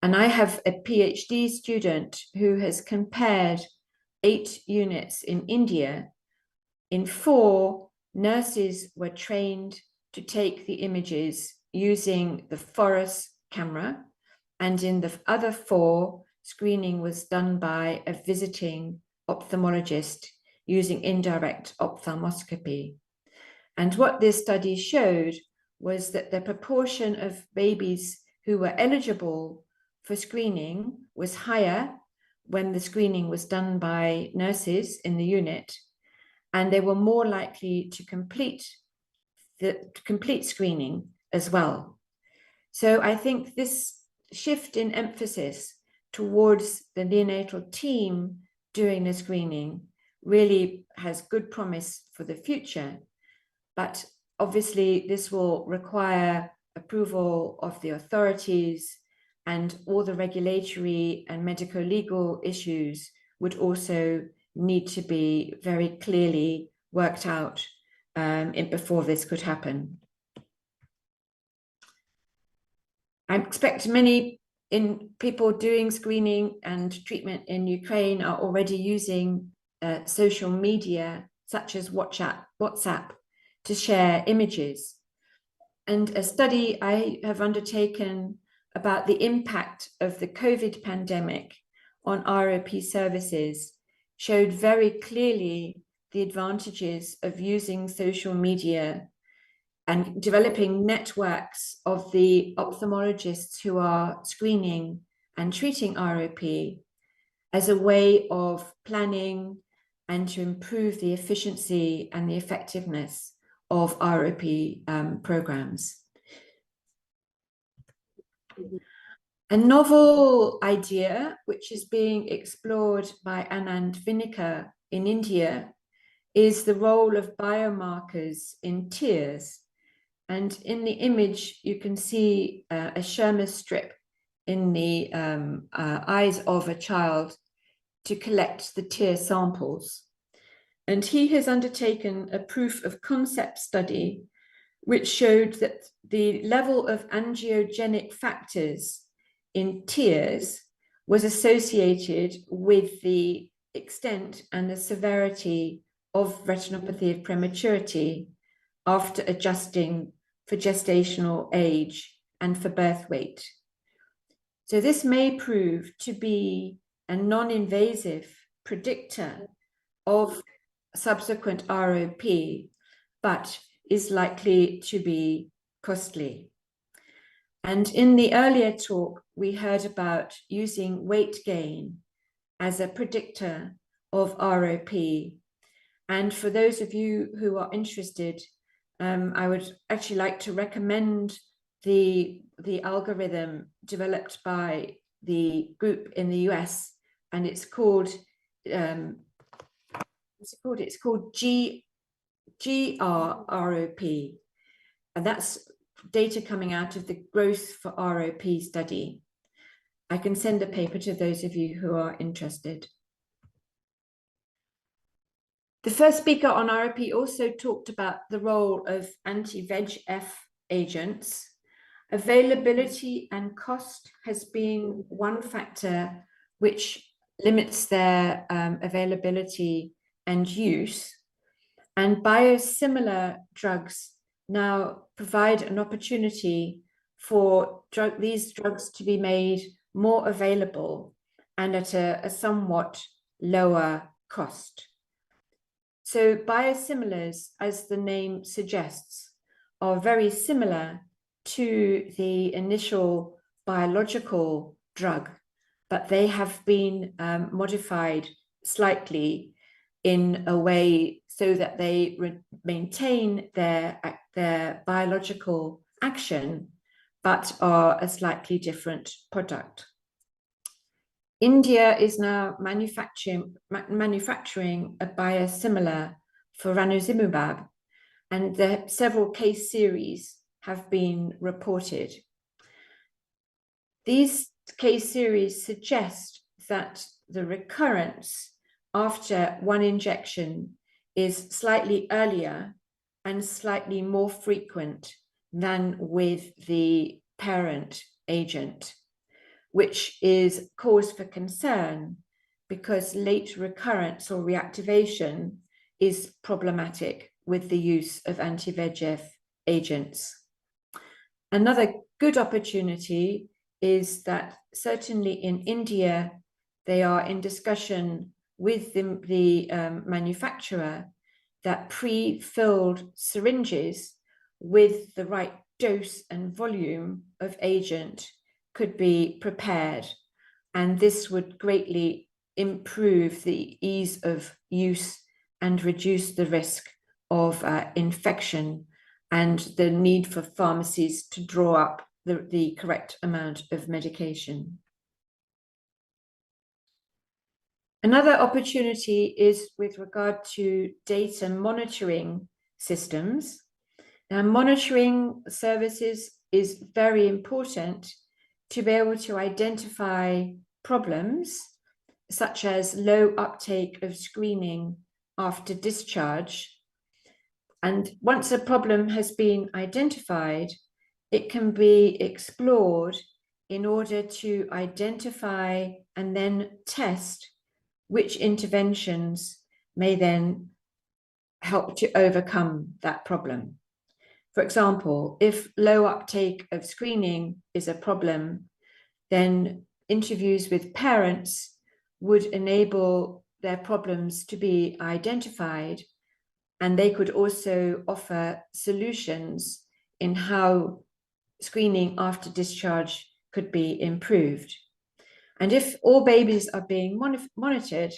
And I have a PhD student who has compared 8 units in India. In 4, nurses were trained to take the images using the Forus camera, and in the other 4, screening was done by a visiting ophthalmologist using indirect ophthalmoscopy. And what this study showed was that the proportion of babies who were eligible for screening was higher when the screening was done by nurses in the unit, and they were more likely to complete screening as well. So I think this shift in emphasis towards the neonatal team doing the screening really has good promise for the future. But obviously this will require approval of the authorities, and all the regulatory and medico-legal issues would also need to be very clearly worked out before this could happen. I expect many people doing screening and treatment in Ukraine are already using social media such as WhatsApp to share images. And a study I have undertaken about the impact of the COVID pandemic on ROP services showed very clearly the advantages of using social media and developing networks of the ophthalmologists who are screening and treating ROP as a way of planning and to improve the efficiency and the effectiveness of ROP programs. A novel idea, which is being explored by Anand Vinikar in India, is the role of biomarkers in tears. And in the image, you can see a Schirmer strip in the eyes of a child to collect the tear samples. And he has undertaken a proof of concept study which showed that the level of angiogenic factors in tears was associated with the extent and the severity of retinopathy of prematurity after adjusting for gestational age and for birth weight. So this may prove to be a non-invasive predictor of subsequent ROP, but is likely to be costly. And in the earlier talk, we heard about using weight gain as a predictor of ROP. And for those of you who are interested, I would actually like to recommend the algorithm developed by the group in the US, and it's called GRROP, and that's data coming out of the Growth for ROP study. I can send a paper to those of you who are interested. The first speaker on ROP also talked about the role of anti-VEGF agents. Availability and cost has been one factor which limits their availability and use. And biosimilar drugs now provide an opportunity for these drugs to be made more available and at a somewhat lower cost. So biosimilars, as the name suggests, are very similar to the initial biological drug, but they have been modified slightly in a way so that they maintain their biological action, but are a slightly different product. India is now manufacturing a biosimilar for ranibizumab, and several case series have been reported. These case series suggest that the recurrence after one injection is slightly earlier and slightly more frequent than with the parent agent, which is cause for concern because late recurrence or reactivation is problematic with the use of anti-VEGF agents. Another good opportunity is that certainly in India, they are in discussion with the manufacturer that pre-filled syringes with the right dose and volume of agent could be prepared, and this would greatly improve the ease of use and reduce the risk of infection and the need for pharmacies to draw up the correct amount of medication. Another opportunity is with regard to data monitoring systems. Now, monitoring services is very important to be able to identify problems such as low uptake of screening after discharge. And once a problem has been identified, it can be explored in order to identify and then test which interventions may then help to overcome that problem. For example, if low uptake of screening is a problem, then interviews with parents would enable their problems to be identified, and they could also offer solutions in how screening after discharge could be improved. And if all babies are being monitored,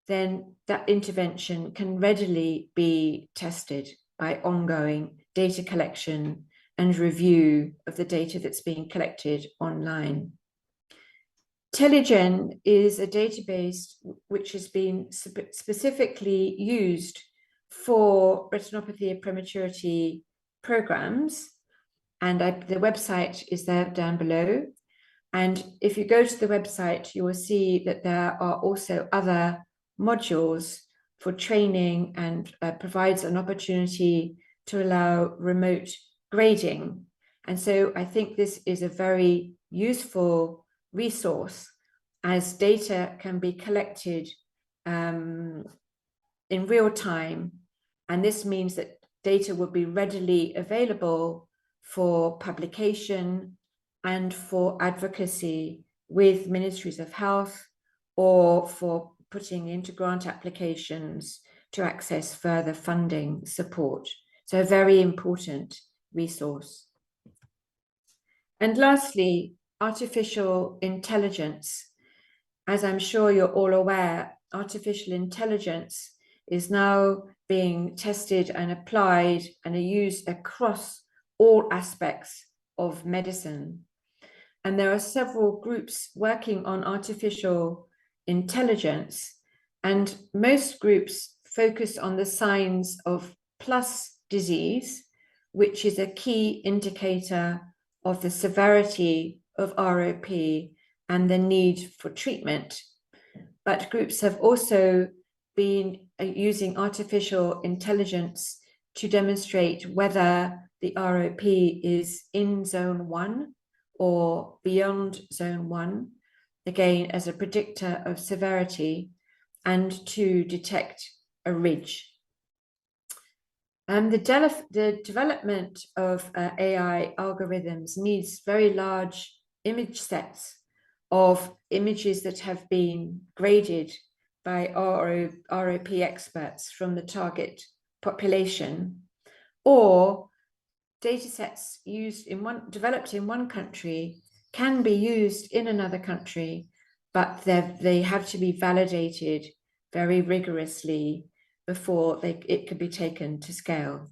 then that intervention can readily be tested by ongoing data collection and review of the data that's being collected online. Telegen is a database which has been specifically used for retinopathy of prematurity programs, and the website is there down below. And if you go to the website, you will see that there are also other modules for training, and provides an opportunity to allow remote grading. And so I think this is a very useful resource, as data can be collected in real time. And this means that data will be readily available for publication and for advocacy with ministries of health, or for putting into grant applications to access further funding support. So a very important resource. And lastly, artificial intelligence. As I'm sure you're all aware, artificial intelligence is now being tested and applied and are used across all aspects of medicine. And there are several groups working on artificial intelligence, and most groups focus on the signs of plus disease, which is a key indicator of the severity of ROP and the need for treatment. But groups have also been using artificial intelligence to demonstrate whether the ROP is in zone 1 or beyond zone 1, again as a predictor of severity, and to detect a ridge. The development of AI algorithms needs very large image sets of images that have been graded by ROP experts from the target population, or data sets developed in one country can be used in another country, but they have to be validated very rigorously before it could be taken to scale.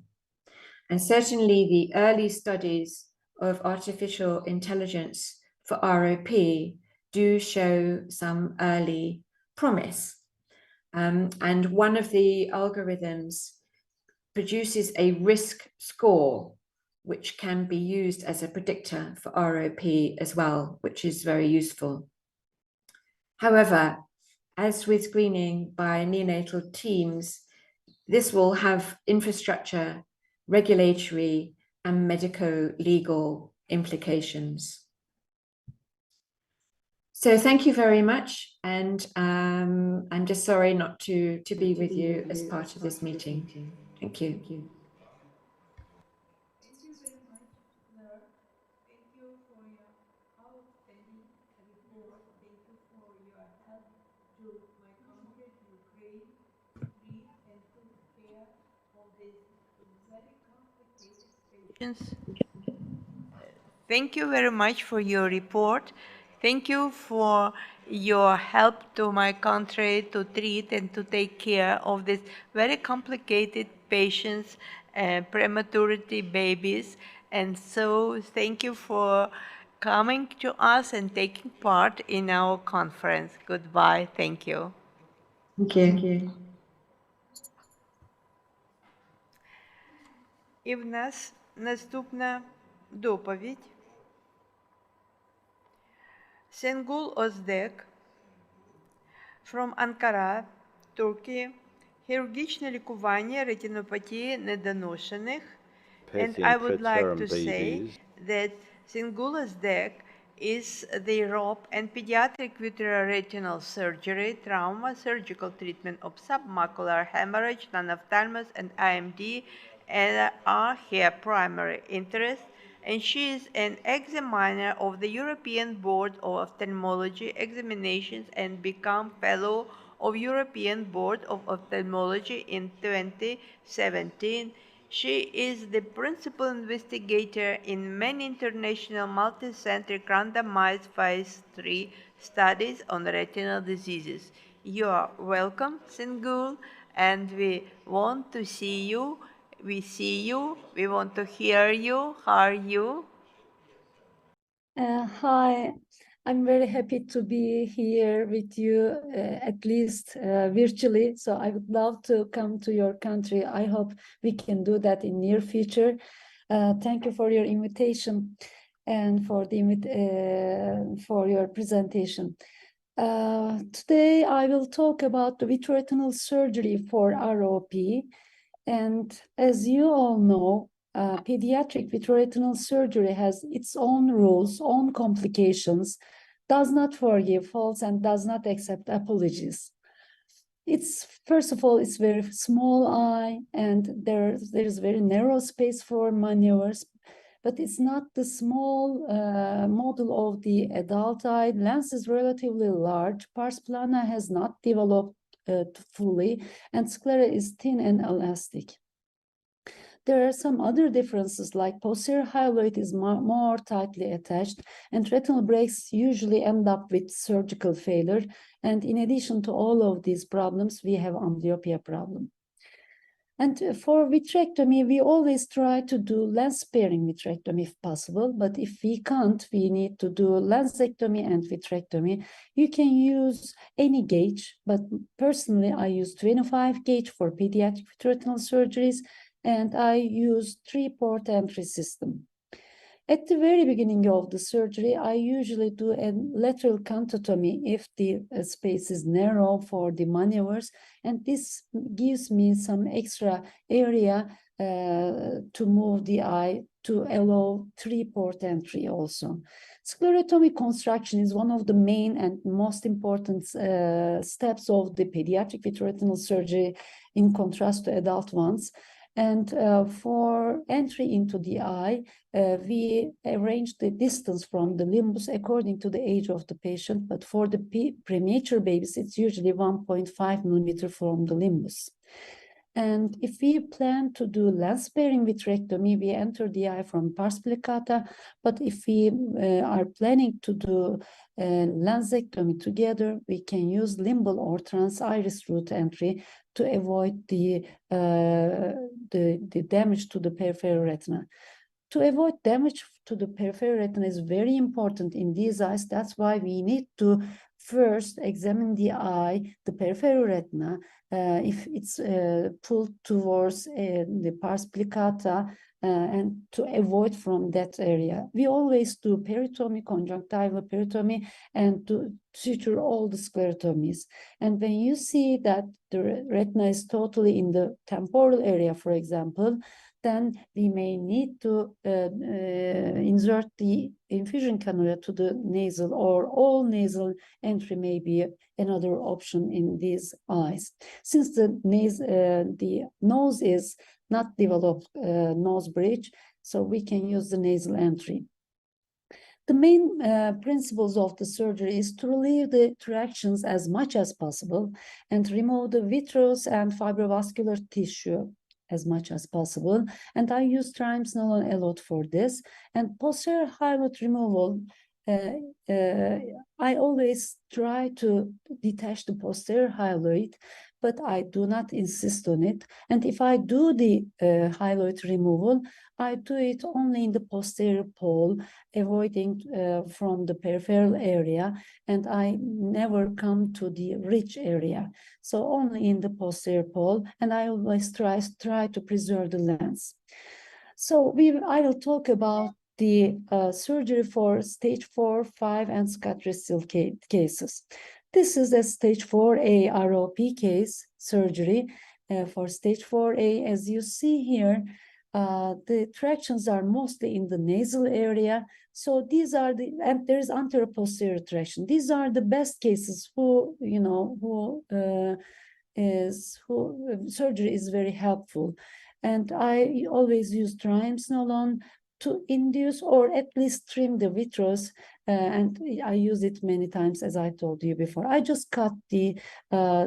And certainly the early studies of artificial intelligence for ROP do show some early promise. And one of the algorithms produces a risk score, which can be used as a predictor for ROP as well, which is very useful. However, as with screening by neonatal teams, this will have infrastructure, regulatory, and medico-legal implications. So thank you very much, and I'm just sorry not to be with you as part of this meeting. Thank you. Thank you very much, Claire. Thank you for your outstanding report. Thank you for your help to my country, to Ukraine, to treat and take care of these very complicated patients. Thank you very much for your report. Thank you for your help to my country to treat and to take care of these very complicated patients, prematurity babies. And so thank you for coming to us and taking part in our conference. Goodbye. Thank you. Thank you. Thank you. І в нас наступна доповідь. Şengül Özdek from Ankara, Turkey. Хірургічне лікування ретинопатії недоношених. And I would like to say that Şengül Özdek is the Europe and pediatric vitreoretinal surgery, trauma, surgical treatment of submacular hemorrhage, non-ophthalmos, and IMD, and are her primary interests, and she is an examiner of the European Board of Ophthalmology Examinations and became Fellow of European Board of Ophthalmology in 2017. She is the principal investigator in many international multicentric randomized phase 3 studies on retinal diseases. You are welcome, Singul, and we want to see you. We see you. We want to hear you. How are you? Hi, I'm very happy to be here with you, at least virtually. So I would love to come to your country. I hope we can do that in near future. Thank you for your invitation and for for your presentation. Today I will talk about the vitreoretinal surgery for ROP. And as you all know, pediatric vitreoretinal surgery has its own rules, own complications, does not forgive faults, and does not accept apologies. It's first of all, it's very small eye, and there's very narrow space for maneuvers, but it's not the small model of the adult eye. Lens is relatively large. Pars plana has not developed fully, and sclera is thin and elastic. There are some other differences, like posterior hyaloid is more tightly attached, and retinal breaks usually end up with surgical failure. And in addition to all of these problems, we have amblyopia problem. And for vitrectomy, we always try to do lens-sparing vitrectomy if possible, but if we can't, we need to do lensectomy and vitrectomy. You can use any gauge, but personally, I use 25 gauge for pediatric vitreoretinal surgeries, and I use 3-port entry system. At the very beginning of the surgery, I usually do a lateral contotomy if the space is narrow for the maneuvers, and this gives me some extra area to move the eye to allow 3-port entry also. Sclerotomy construction is one of the main and most important steps of the pediatric vitreoretinal surgery in contrast to adult ones. And for entry into the eye, we arrange the distance from the limbus according to the age of the patient, but for the premature babies, it's usually 1.5 millimeter from the limbus. And if we plan to do lens-sparing vitrectomy, we enter the eye from pars plicata. But if we are planning to do lensectomy together, we can use limbal or trans-iris route entry to avoid the damage to the peripheral retina. To avoid damage to the peripheral retina is very important in these eyes. That's why we need to first examine the eye, the peripheral retina, if it's pulled towards the pars plicata, and to avoid from that area. We always do peritomy, conjunctival peritomy, and to suture all the sclerotomies. And when you see that the retina is totally in the temporal area, for example, then we may need to insert the infusion cannula to the nasal, or all nasal entry may be another option in these eyes. Since the nose is not developed nose bridge, so we can use the nasal entry. The main principles of the surgery is to relieve the tractions as much as possible and remove the vitreous and fibrovascular tissue as much as possible. And I use triamcinolone a lot for this. And posterior hyaloid removal, I always try to detach the posterior hyaloid, but I do not insist on it. And if I do the hyaloid removal, I do it only in the posterior pole, avoiding from the peripheral area, and I never come to the ridge area. So only in the posterior pole, and I always try to preserve the lens. So I will talk about the surgery for stage 4, 5, and Scott-Rissel cases. This is a stage 4A ROP case surgery. For stage 4A, as you see here, The tractions are mostly in the nasal area. So these are and there's anteroposterior traction. These are the best cases who, surgery is very helpful. And I always use triamcinolone to induce or at least trim the vitreous, and I use it many times, as I told you before. I just cut the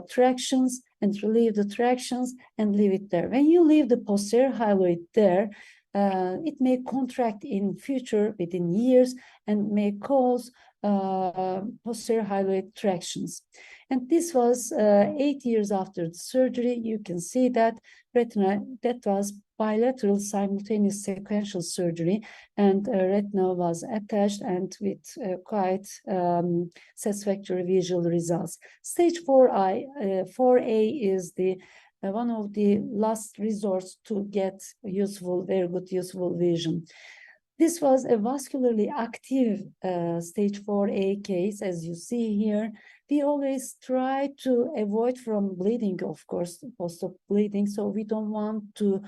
tractions and relieve the tractions and leave it there. When you leave the posterior hyaloid there, it may contract in future within years and may cause posterior hyaloid tractions. And this was 8 years after the surgery. You can see that retina, that was bilateral simultaneous sequential surgery, and retina was attached and with quite satisfactory visual results. Stage 4A is the one of the last resorts to get very good useful vision. This was a vascularly active stage 4A case, as you see here. We always try to avoid from bleeding, of course, post-op bleeding, so we don't want to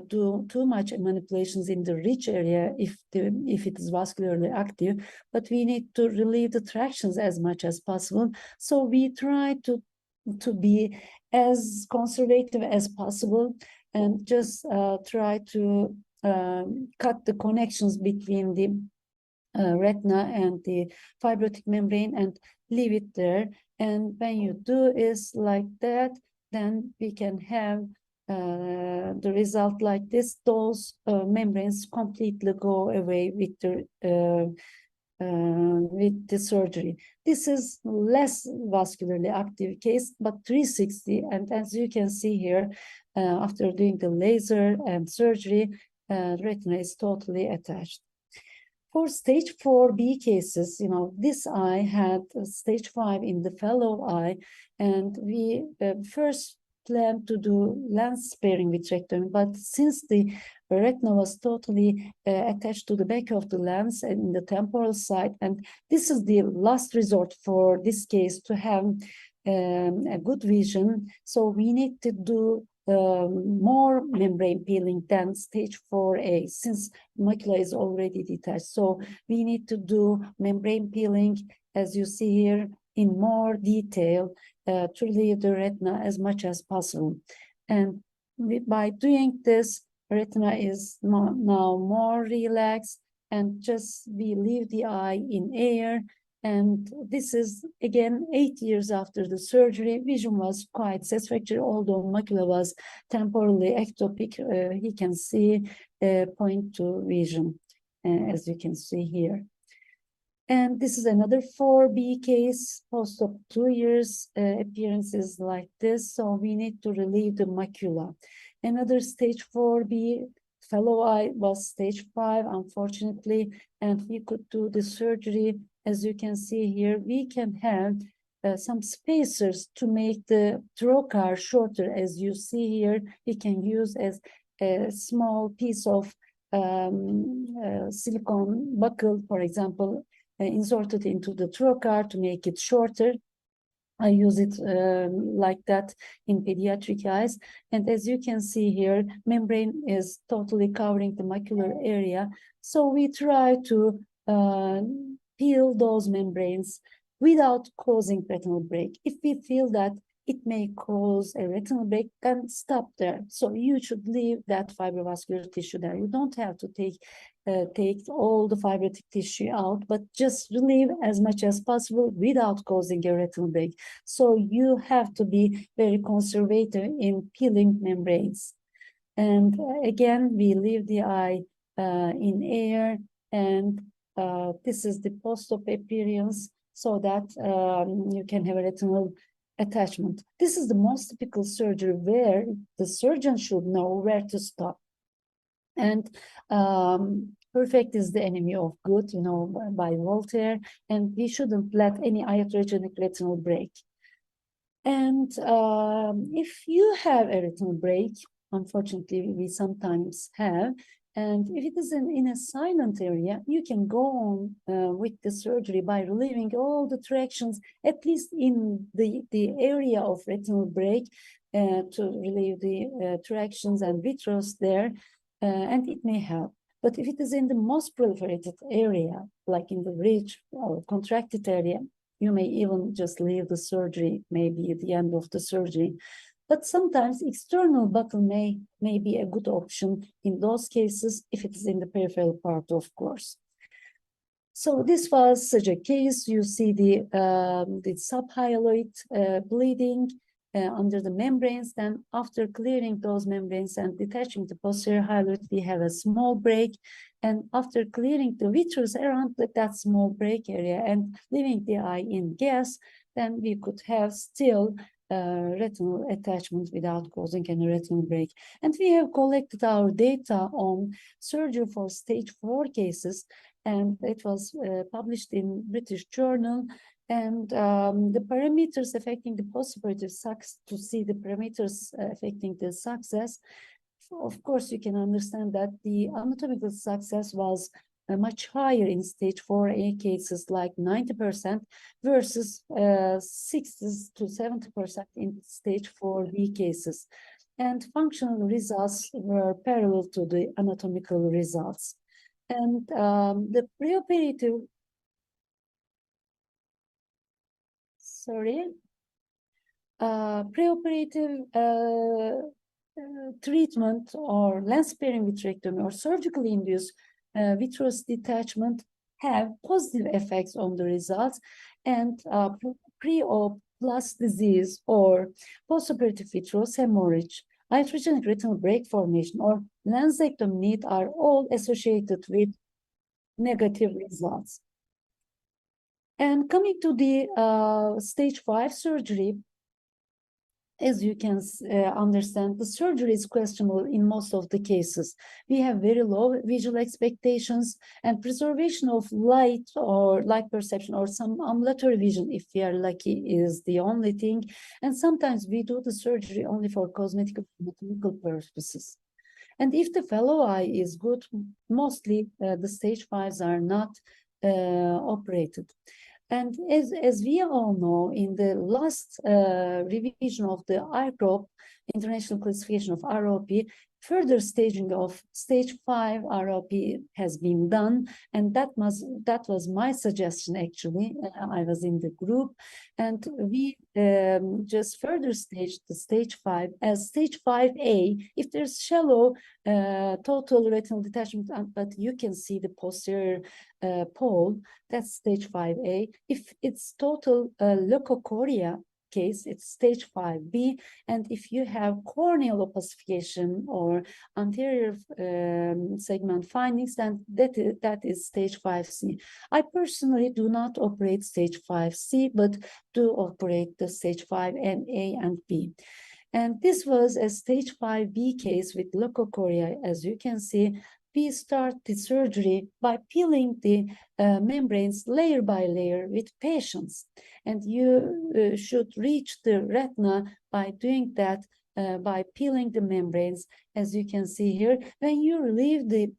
do too much manipulations in the rich area if it is vascularly active, but we need to relieve the tractions as much as possible. So we try to be as conservative as possible and just try to cut the connections between the retina and the fibrotic membrane and leave it there. And when you do is like that, then we can have the result like this. Those membranes completely go away with the surgery. This is less vascularly active case, but 360. And as you can see here, after doing the laser and surgery, retina is totally attached. For stage 4B cases, this eye had stage 5 in the fellow eye, and we first planned to do lens sparing vitrectomy, but since the retina was totally attached to the back of the lens and in the temporal side, and this is the last resort for this case to have a good vision, so we need to do more membrane peeling than stage 4A, since macula is already detached. So we need to do membrane peeling, as you see here, in more detail to relieve the retina as much as possible. And by doing this, retina is now more relaxed, and just we leave the eye in air. And this is, again, 8 years after the surgery. Vision was quite satisfactory, although macula was temporarily ectopic. He can see 0.2 vision, as you can see here. And this is another 4B case, post-op 2 years, appearances like this. So we need to relieve the macula. Another stage 4B fellow eye was stage 5, unfortunately, and we could do the surgery. As you can see here, we can have some spacers to make the trocar shorter. As you see here, we can use as a small piece of silicone buckle, for example, inserted into the trocar to make it shorter. I use it like that in pediatric eyes. And as you can see here, membrane is totally covering the macular area. So we try to peel those membranes without causing retinal break. If we feel that it may cause a retinal break, then stop there. So you should leave that fibrovascular tissue there. You don't have to take all the fibrotic tissue out, but just relieve as much as possible without causing a retinal break. So you have to be very conservative in peeling membranes. And again, we leave the eye in air, and this is the post-op appearance, so that you can have a retinal attachment. This is the most typical surgery where the surgeon should know where to stop. And perfect is the enemy of good, by Voltaire, and we shouldn't let any iatrogenic retinal break. And if you have a retinal break, unfortunately, we sometimes have, and if it is in a silent area, you can go on with the surgery by relieving all the tractions, at least in the area of retinal break, to relieve the tractions and vitreous there. and it may help. But if it is in the most proliferated area, like in the rich or contracted area, you may even just leave the surgery, maybe at the end of the surgery. But sometimes external buckle may be a good option in those cases if it is in the peripheral part, of course. So this was such a case. You see the subhyaloid bleeding under the membranes. Then after clearing those membranes and detaching the posterior hyaloid, we have a small break. And after clearing the vitreous around that small break area and leaving the eye in gas, then we could have still retinal attachment without causing any retinal break. And we have collected our data on surgery for stage 4 cases, and it was published in British Journal. And the parameters affecting the postoperative success, to see the parameters affecting the success, of course, you can understand that the anatomical success was much higher in stage 4A cases, like 90% versus 60 to 70% in stage 4B cases. And functional results were parallel to the anatomical results. And the preoperative, preoperative treatment or lens-sparing vitrectomy or surgically induced vitreous detachment have positive effects on the results, and pre-op plus disease or postoperative vitreous hemorrhage, iatrogenic retinal break formation, or lensectomy need are all associated with negative results. And coming to the stage 5 surgery, as you can understand, the surgery is questionable in most of the cases. We have very low visual expectations, and preservation of light or light perception or some ambulatory vision, if we are lucky, is the only thing. And sometimes we do the surgery only for cosmetic or anatomical purposes. And if the fellow eye is good, mostly the stage 5s are not operated. And as we all know, in the last revision of the ICROP, International Classification of ROP, further staging of stage 5 ROP has been done, and that was my suggestion, actually. I was in the group, and we just further staged the stage 5 as stage 5A. If there's shallow total retinal detachment, but you can see the posterior pole, that's stage 5A. If it's total leukocoria case, it's stage 5B. And if you have corneal opacification or anterior segment findings, then that is stage 5C. I personally do not operate stage 5C, but do operate the stage 5 and A and B. And this was a stage 5B case with leukocoria. As you can see, we start the surgery by peeling the membranes layer by layer with patience. And you should reach the retina by doing that, by peeling the membranes. As you can see here, when you relieve the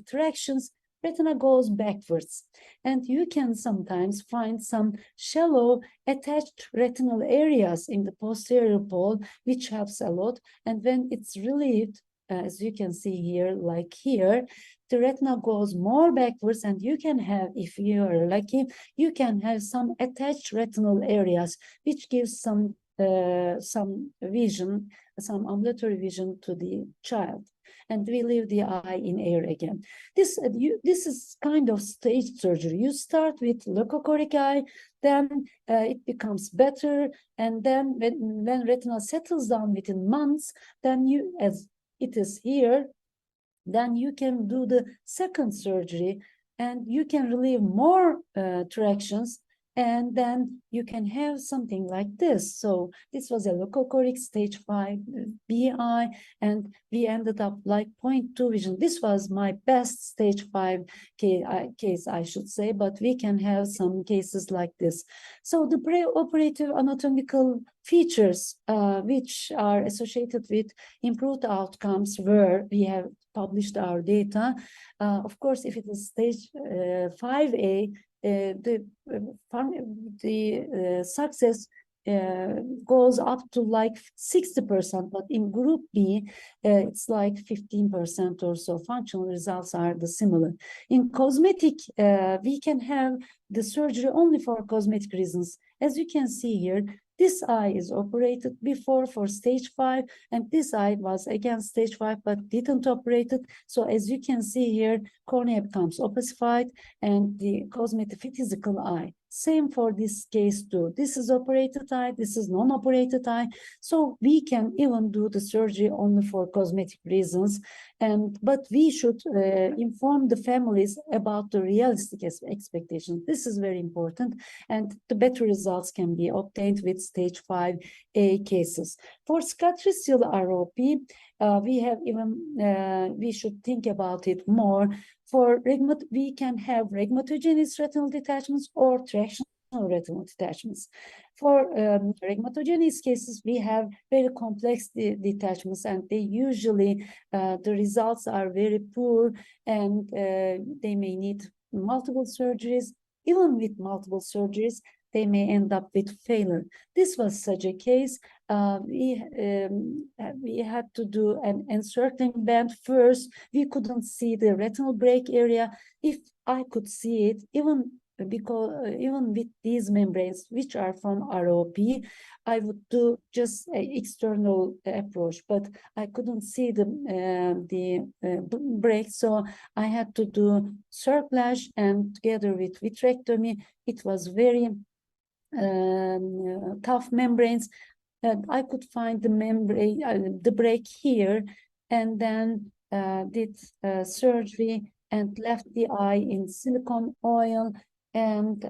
tractions, retina goes backwards. And you can sometimes find some shallow attached retinal areas in the posterior pole, which helps a lot. And when it's relieved, as you can see here, like here, the retina goes more backwards, and you can have, if you are lucky, you can have some attached retinal areas, which gives some vision, some ambulatory vision to the child. And we leave the eye in air again. This is kind of staged surgery. You start with leukocoric eye, then it becomes better, and then when retina settles down within months, then you, as it is here, then you can do the second surgery, and you can relieve more tractions, and then you can have something like this. So this was a leukocoric stage 5 BI, and we ended up like 0.2 vision. This was my best stage 5 case, I should say, but we can have some cases like this. So the preoperative anatomical features which are associated with improved outcomes where we have published our data. Of course, if it is stage 5A, the success goes up to like 60%, but in group B, it's like 15% or so. Functional results are the similar. In cosmetic, we can have the surgery only for cosmetic reasons. As you can see here, this eye is operated before for stage 5, and this eye was again stage 5, but didn't operate it. So as you can see here, cornea becomes opacified, and the cosmetic physical eye. Same for this case too. This is operated eye, this is non-operated eye. So we can even do the surgery only for cosmetic reasons. But we should inform the families about the realistic expectations. This is very important, and the better results can be obtained with stage 5A cases. For cicatricial ROP, we should think about it more. For we can have rhegmatogenous retinal detachments or tractional retinal detachments. For rhegmatogenous cases, we have very complex detachments, and they usually, the results are very poor, and they may need multiple surgeries. Even with multiple surgeries, they may end up with failure. This was such a case. We had to do an encircling band first. We couldn't see the retinal break area. If I could see it, even with these membranes, which are from ROP, I would do just an external approach, but I couldn't see the break, so I had to do cerclage, and together with vitrectomy, it was very tough membranes. I could find the membrane, the break here, and then did surgery and left the eye in silicone oil. And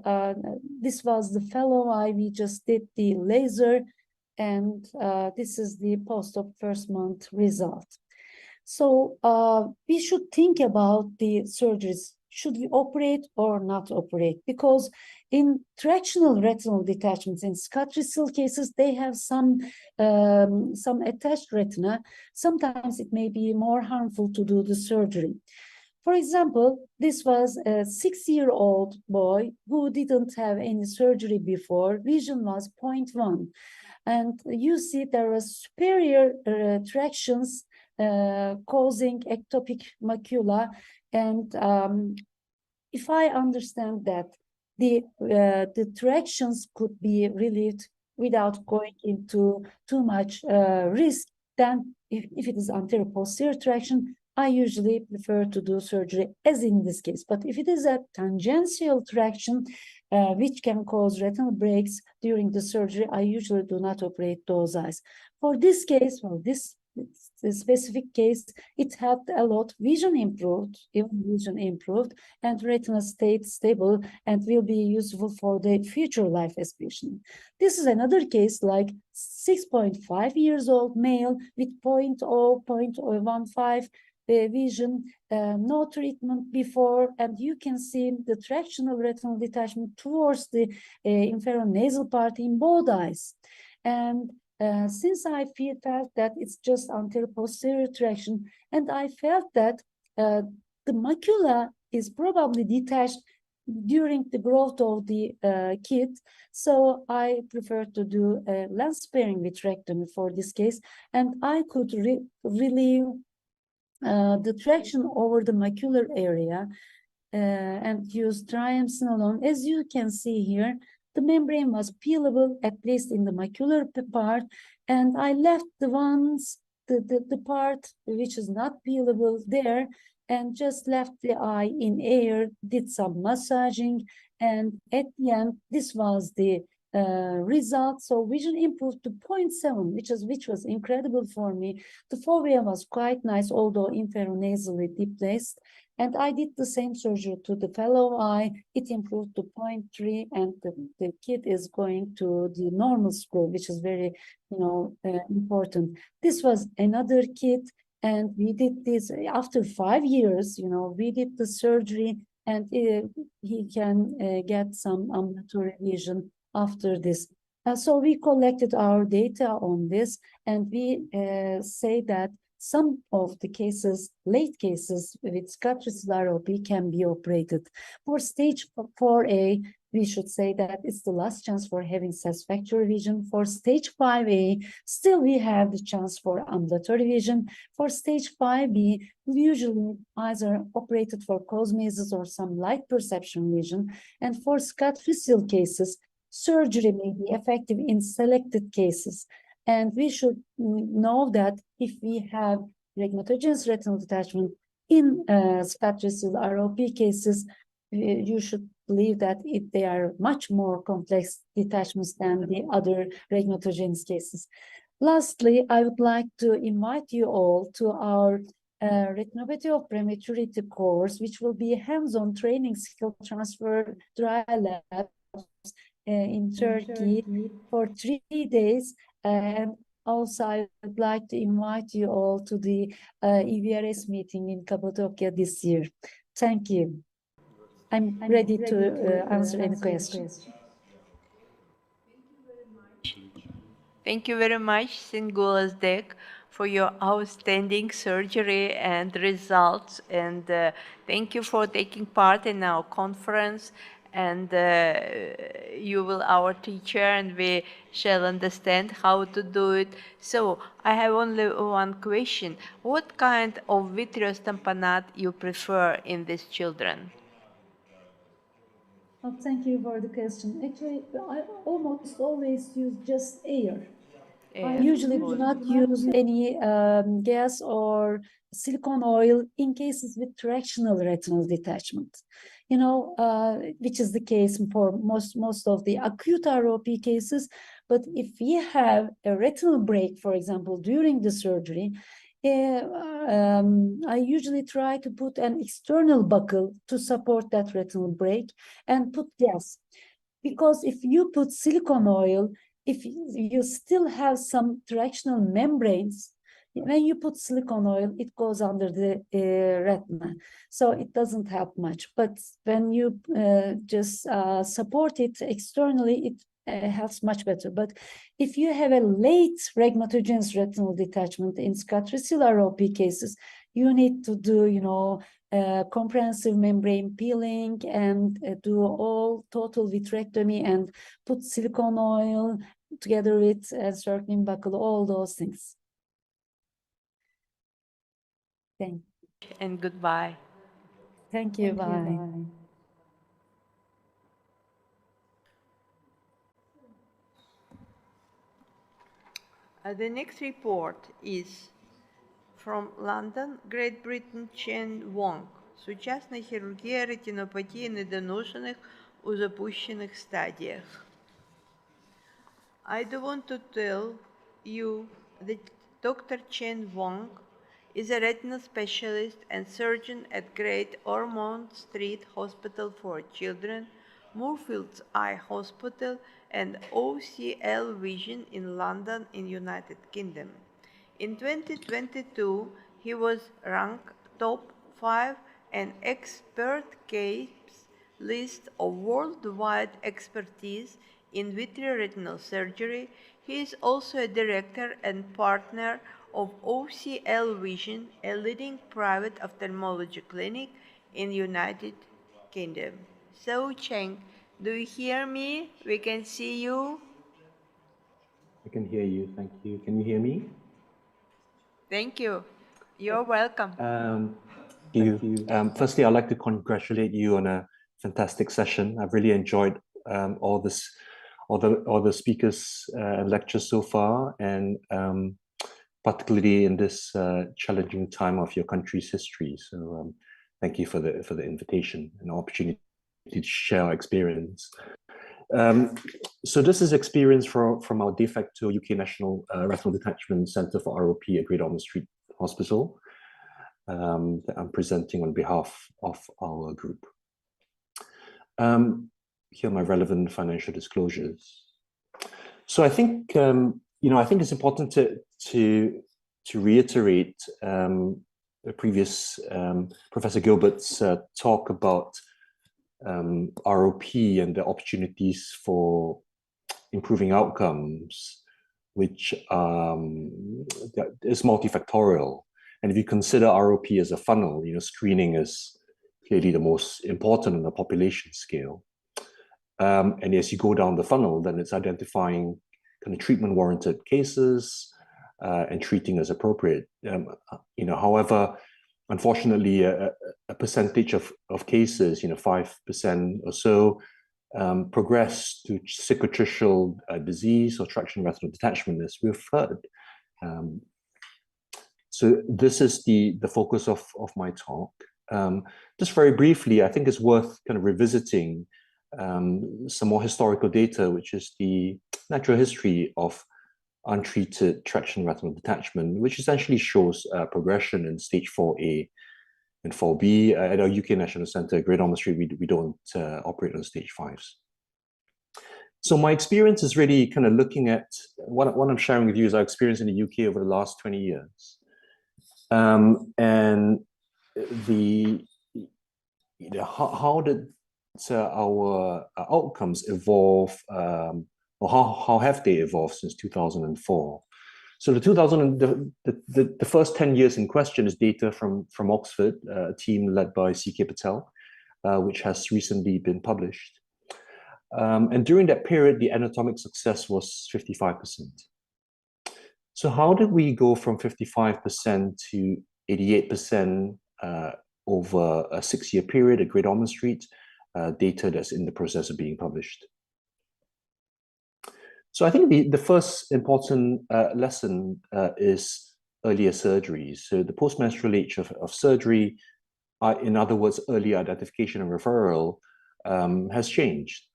this was the fellow eye. We just did the laser, and this is the post-op first month result. So we should think about the surgeries. Should we operate or not operate? Because in tractional retinal detachments, in cicatricial cases, they have some attached retina. Sometimes it may be more harmful to do the surgery. For example, this was a 6-year-old boy who didn't have any surgery before. Vision was 0.1. And you see there are superior tractions causing ectopic macula. And if I understand that the tractions could be relieved without going into too much risk, then if it is anterior posterior traction, I usually prefer to do surgery, as in this case. But if it is a tangential traction, which can cause retinal breaks during the surgery, I usually do not operate those eyes. For this case, for this specific case, it helped a lot. Vision improved, and retina stayed stable and will be useful for the future life, especially. This is another case, like 6.5 years old male with 0.15 vision, no treatment before, and you can see the tractional retinal detachment towards the inferonasal part in both eyes. And since I felt that it's just anterior posterior traction, and I felt that the macula is probably detached during the growth of the kid, so I prefer to do a lens sparing vitrectomy for this case, and I could relieve the traction over the macular area and use triamcinolone. As you can see here, the membrane was peelable, at least in the macular part, and I left the part which is not peelable there, and just left the eye in air, did some massaging, and at the end, this was the result. So vision improved to 0.7, which was incredible for me. The fovea was quite nice, although inferonasally displaced. And I did the same surgery to the fellow eye. It improved to 0.3, and the kid is going to the normal school, which is very, important. This was another kid, and we did this after 5 years. We did the surgery, and he can get some ambulatory vision after this. So we collected our data on this, and we say that some of the cases, late cases with cicatricial ROP, can be operated. For stage 4A, we should say that it's the last chance for having satisfactory vision. For stage 5A, still we have the chance for ambulatory vision. For stage 5B, usually eyes are operated for cosmesis or some light perception vision. And for Scott-Russell cases, surgery may be effective in selected cases. And we should know that if we have rhegmatogenous retinal detachment in Scott-Russell ROP cases, you should believe that they are much more complex detachments than the other rhegmatogenous cases. Lastly, I would like to invite you all to our retinopathy of prematurity course, which will be a hands-on training skill transfer dry lab in Turkey for 3 days. And also, I would like to invite you all to the EVRS meeting in Cappadocia this year. Thank you. I'm ready to answer any questions. Thank you very much, Singulas Dek, for your outstanding surgery and results. And thank you for taking part in our conference. And you will our teacher, and we shall understand how to do it. So I have only one question. What kind of vitreous tamponade you prefer in these children? Oh, thank you for the question. Actually, I almost always use just air. I usually do not use any gas or silicone oil in cases with tractional retinal detachment, you know, which is the case for most of the acute ROP cases. But if we have a retinal break, for example, during the surgery, I usually try to put an external buckle to support that retinal break and put gas. Because if you put silicone oil, if you still have some tractional membranes, when you put silicone oil, it goes under the retina. So it doesn't help much. But when you just support it externally, it helps much better. But if you have a late rhegmatogenous retinal detachment in Scott-Russell ROP cases, you need to do, you know, comprehensive membrane peeling and do all total vitrectomy and put silicone oil together with a circling buckle, all those things. Thank you. And goodbye. Thank you. Bye. The next report is from London, Great Britain, Chen Wong. Сучасна хірургія ретинопатії недоношених у запущених стадіях. I do want to tell you that Dr. Chen Wong is a retinal specialist and surgeon at Great Ormond Street Hospital for Children, Moorfields Eye Hospital, and OCL Vision in London in United Kingdom. In 2022, he was ranked top 5 and expert case list of worldwide expertise in vitreoretinal surgery. He is also a director and partner of OCL Vision, a leading private ophthalmology clinic in United Kingdom. So, Cheng, do you hear me? We can see you. I can hear you, thank you. Can you hear me? Thank you. You're welcome. Thank you. Firstly, I'd like to congratulate you on a fantastic session. I've really enjoyed all the speakers and lectures so far, and particularly in this challenging time of your country's history. So thank you for the invitation and opportunity to share our experience. So this is experience from our de facto UK National Retinal Detachment Centre for ROP at Great Ormond Street Hospital that I'm presenting on behalf of our group. Here are my relevant financial disclosures. So I think I think it's important to reiterate the previous Professor Gilbert's talk about ROP and the opportunities for improving outcomes, which is multifactorial. And if you consider ROP as a funnel, screening is clearly the most important on the population scale. And as you go down the funnel, then it's identifying kind of treatment-warranted cases and treating as appropriate. However, unfortunately, a percentage of cases, 5% or so, progress to cicatricial disease or traction retinal detachment, as we've heard. So this is the focus of my talk. Just very briefly, I think it's worth kind of revisiting some more historical data, which is the natural history of untreated traction retinal detachment, which essentially shows progression in stage 4A and 4B. At our UK National Centre, Great Ormond Street, we don't operate on stage 5s. So my experience is really kind of looking at what I'm sharing with you is our experience in the UK over the last 20 years. And how did our outcomes evolve, or how have they evolved since 2004? So the first 10 years in question is data from Oxford, a team led by C.K. Patel, which has recently been published. And during that period, the anatomic success was 55%. So how did we go from 55% to 88% over a 6-year period at Great Ormond Street, data that's in the process of being published? So I think the first important lesson is earlier surgery. So the postmenstrual age of surgery, in other words, early identification and referral, has changed.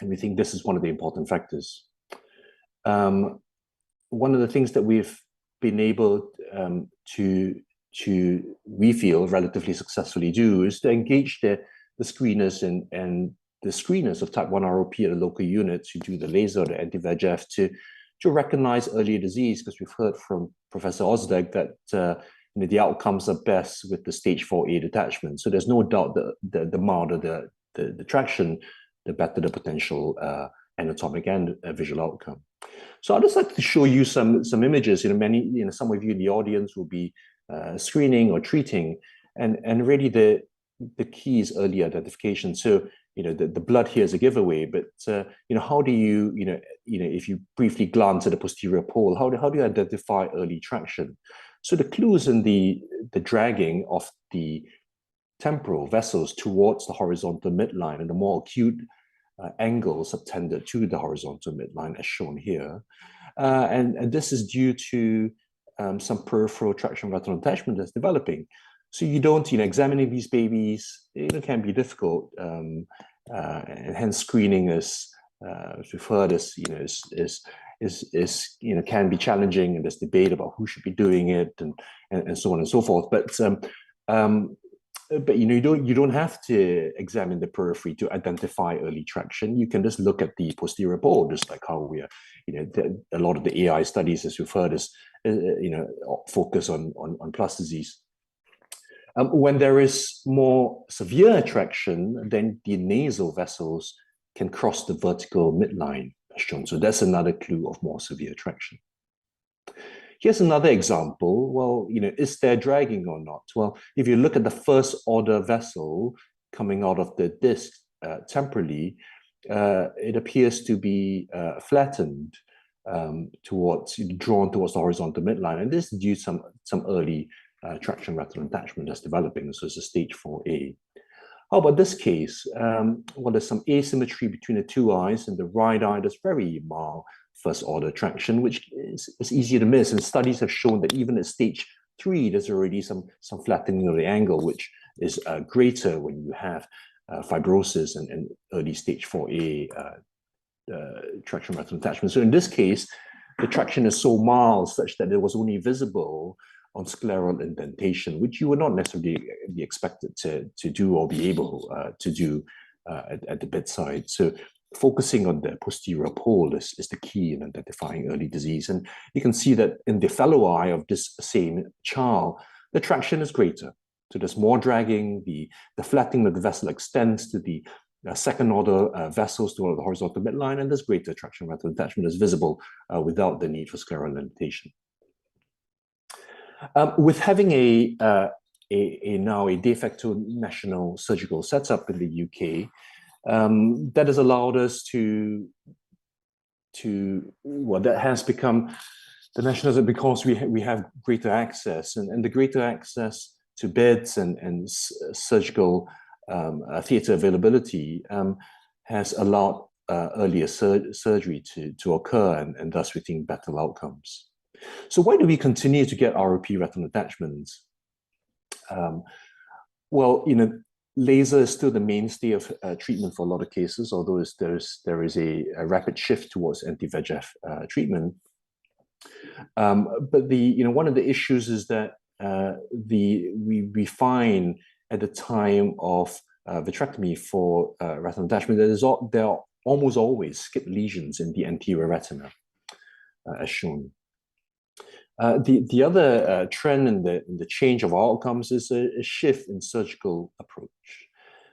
And we think this is one of the important factors. One of the things that we've been able to we feel relatively successfully do is to engage the screeners and the screeners of type 1 ROP at a local unit to do the laser or the anti-VEGF to recognize earlier disease, because we've heard from Professor Osdeg that the outcomes are best with the stage 4A detachment. So there's no doubt that the milder the traction, the better the potential anatomic and visual outcome. So I'd just like to show you some images. Some of you in the audience will be screening or treating, and really the key is early identification. So the blood here is a giveaway, but how do you if you briefly glance at the posterior pole, how do you identify early traction? So the clue is in the dragging of the temporal vessels towards the horizontal midline, and the more acute angles subtended to the horizontal midline, as shown here. And this is due to some peripheral traction retinal detachment that's developing. So you don't, examining these babies, it can be difficult, and hence screening is, as we've heard, can be challenging, and there's debate about who should be doing it, and so on and so forth. But you don't have to examine the periphery to identify early traction. You can just look at the posterior pole, just like how we are. A lot of the AI studies, as we've heard, is focus on plus disease. When there is more severe traction, then the nasal vessels can cross the vertical midline, as shown. So that's another clue of more severe traction. Here's another example. Well, is there dragging or not? Well, if you look at the first order vessel coming out of the disc temporally, it appears to be flattened drawn towards the horizontal midline, and this is due to some early traction retinal detachment that's developing. So it's a stage 4A. How about this case? Well, there's some asymmetry between the two eyes. In the right eye, there's very mild first order traction, which is easier to miss. And studies have shown that even at stage 3, there's already some flattening of the angle, which is greater when you have fibrosis and early stage 4A traction retinal detachment. So in this case, the traction is so mild such that it was only visible on scleral indentation, which you would not necessarily be expected to do or be able to do at the bedside. So focusing on the posterior pole is the key in identifying early disease. And you can see that in the fellow eye of this same child, the traction is greater. So there's more dragging, the flattening of the vessel extends to the second order vessels toward the horizontal midline, and there's greater traction retinal detachment is visible without the need for scleral indentation. With having now a de facto national surgical setup in the UK, That has allowed us well, that has become the nationalism because we have greater access, and the greater access to beds and surgical theatre availability has allowed earlier surgery to occur, and thus we think better outcomes. So why do we continue to get ROP retinal detachments? Well, laser is still the mainstay of treatment for a lot of cases, although there is a rapid shift towards anti-VEGF treatment. But one of the issues is that we find at the time of vitrectomy for retinal detachment that there are almost always skip lesions in the anterior retina, as shown. The other trend in the change of outcomes is a shift in surgical approach.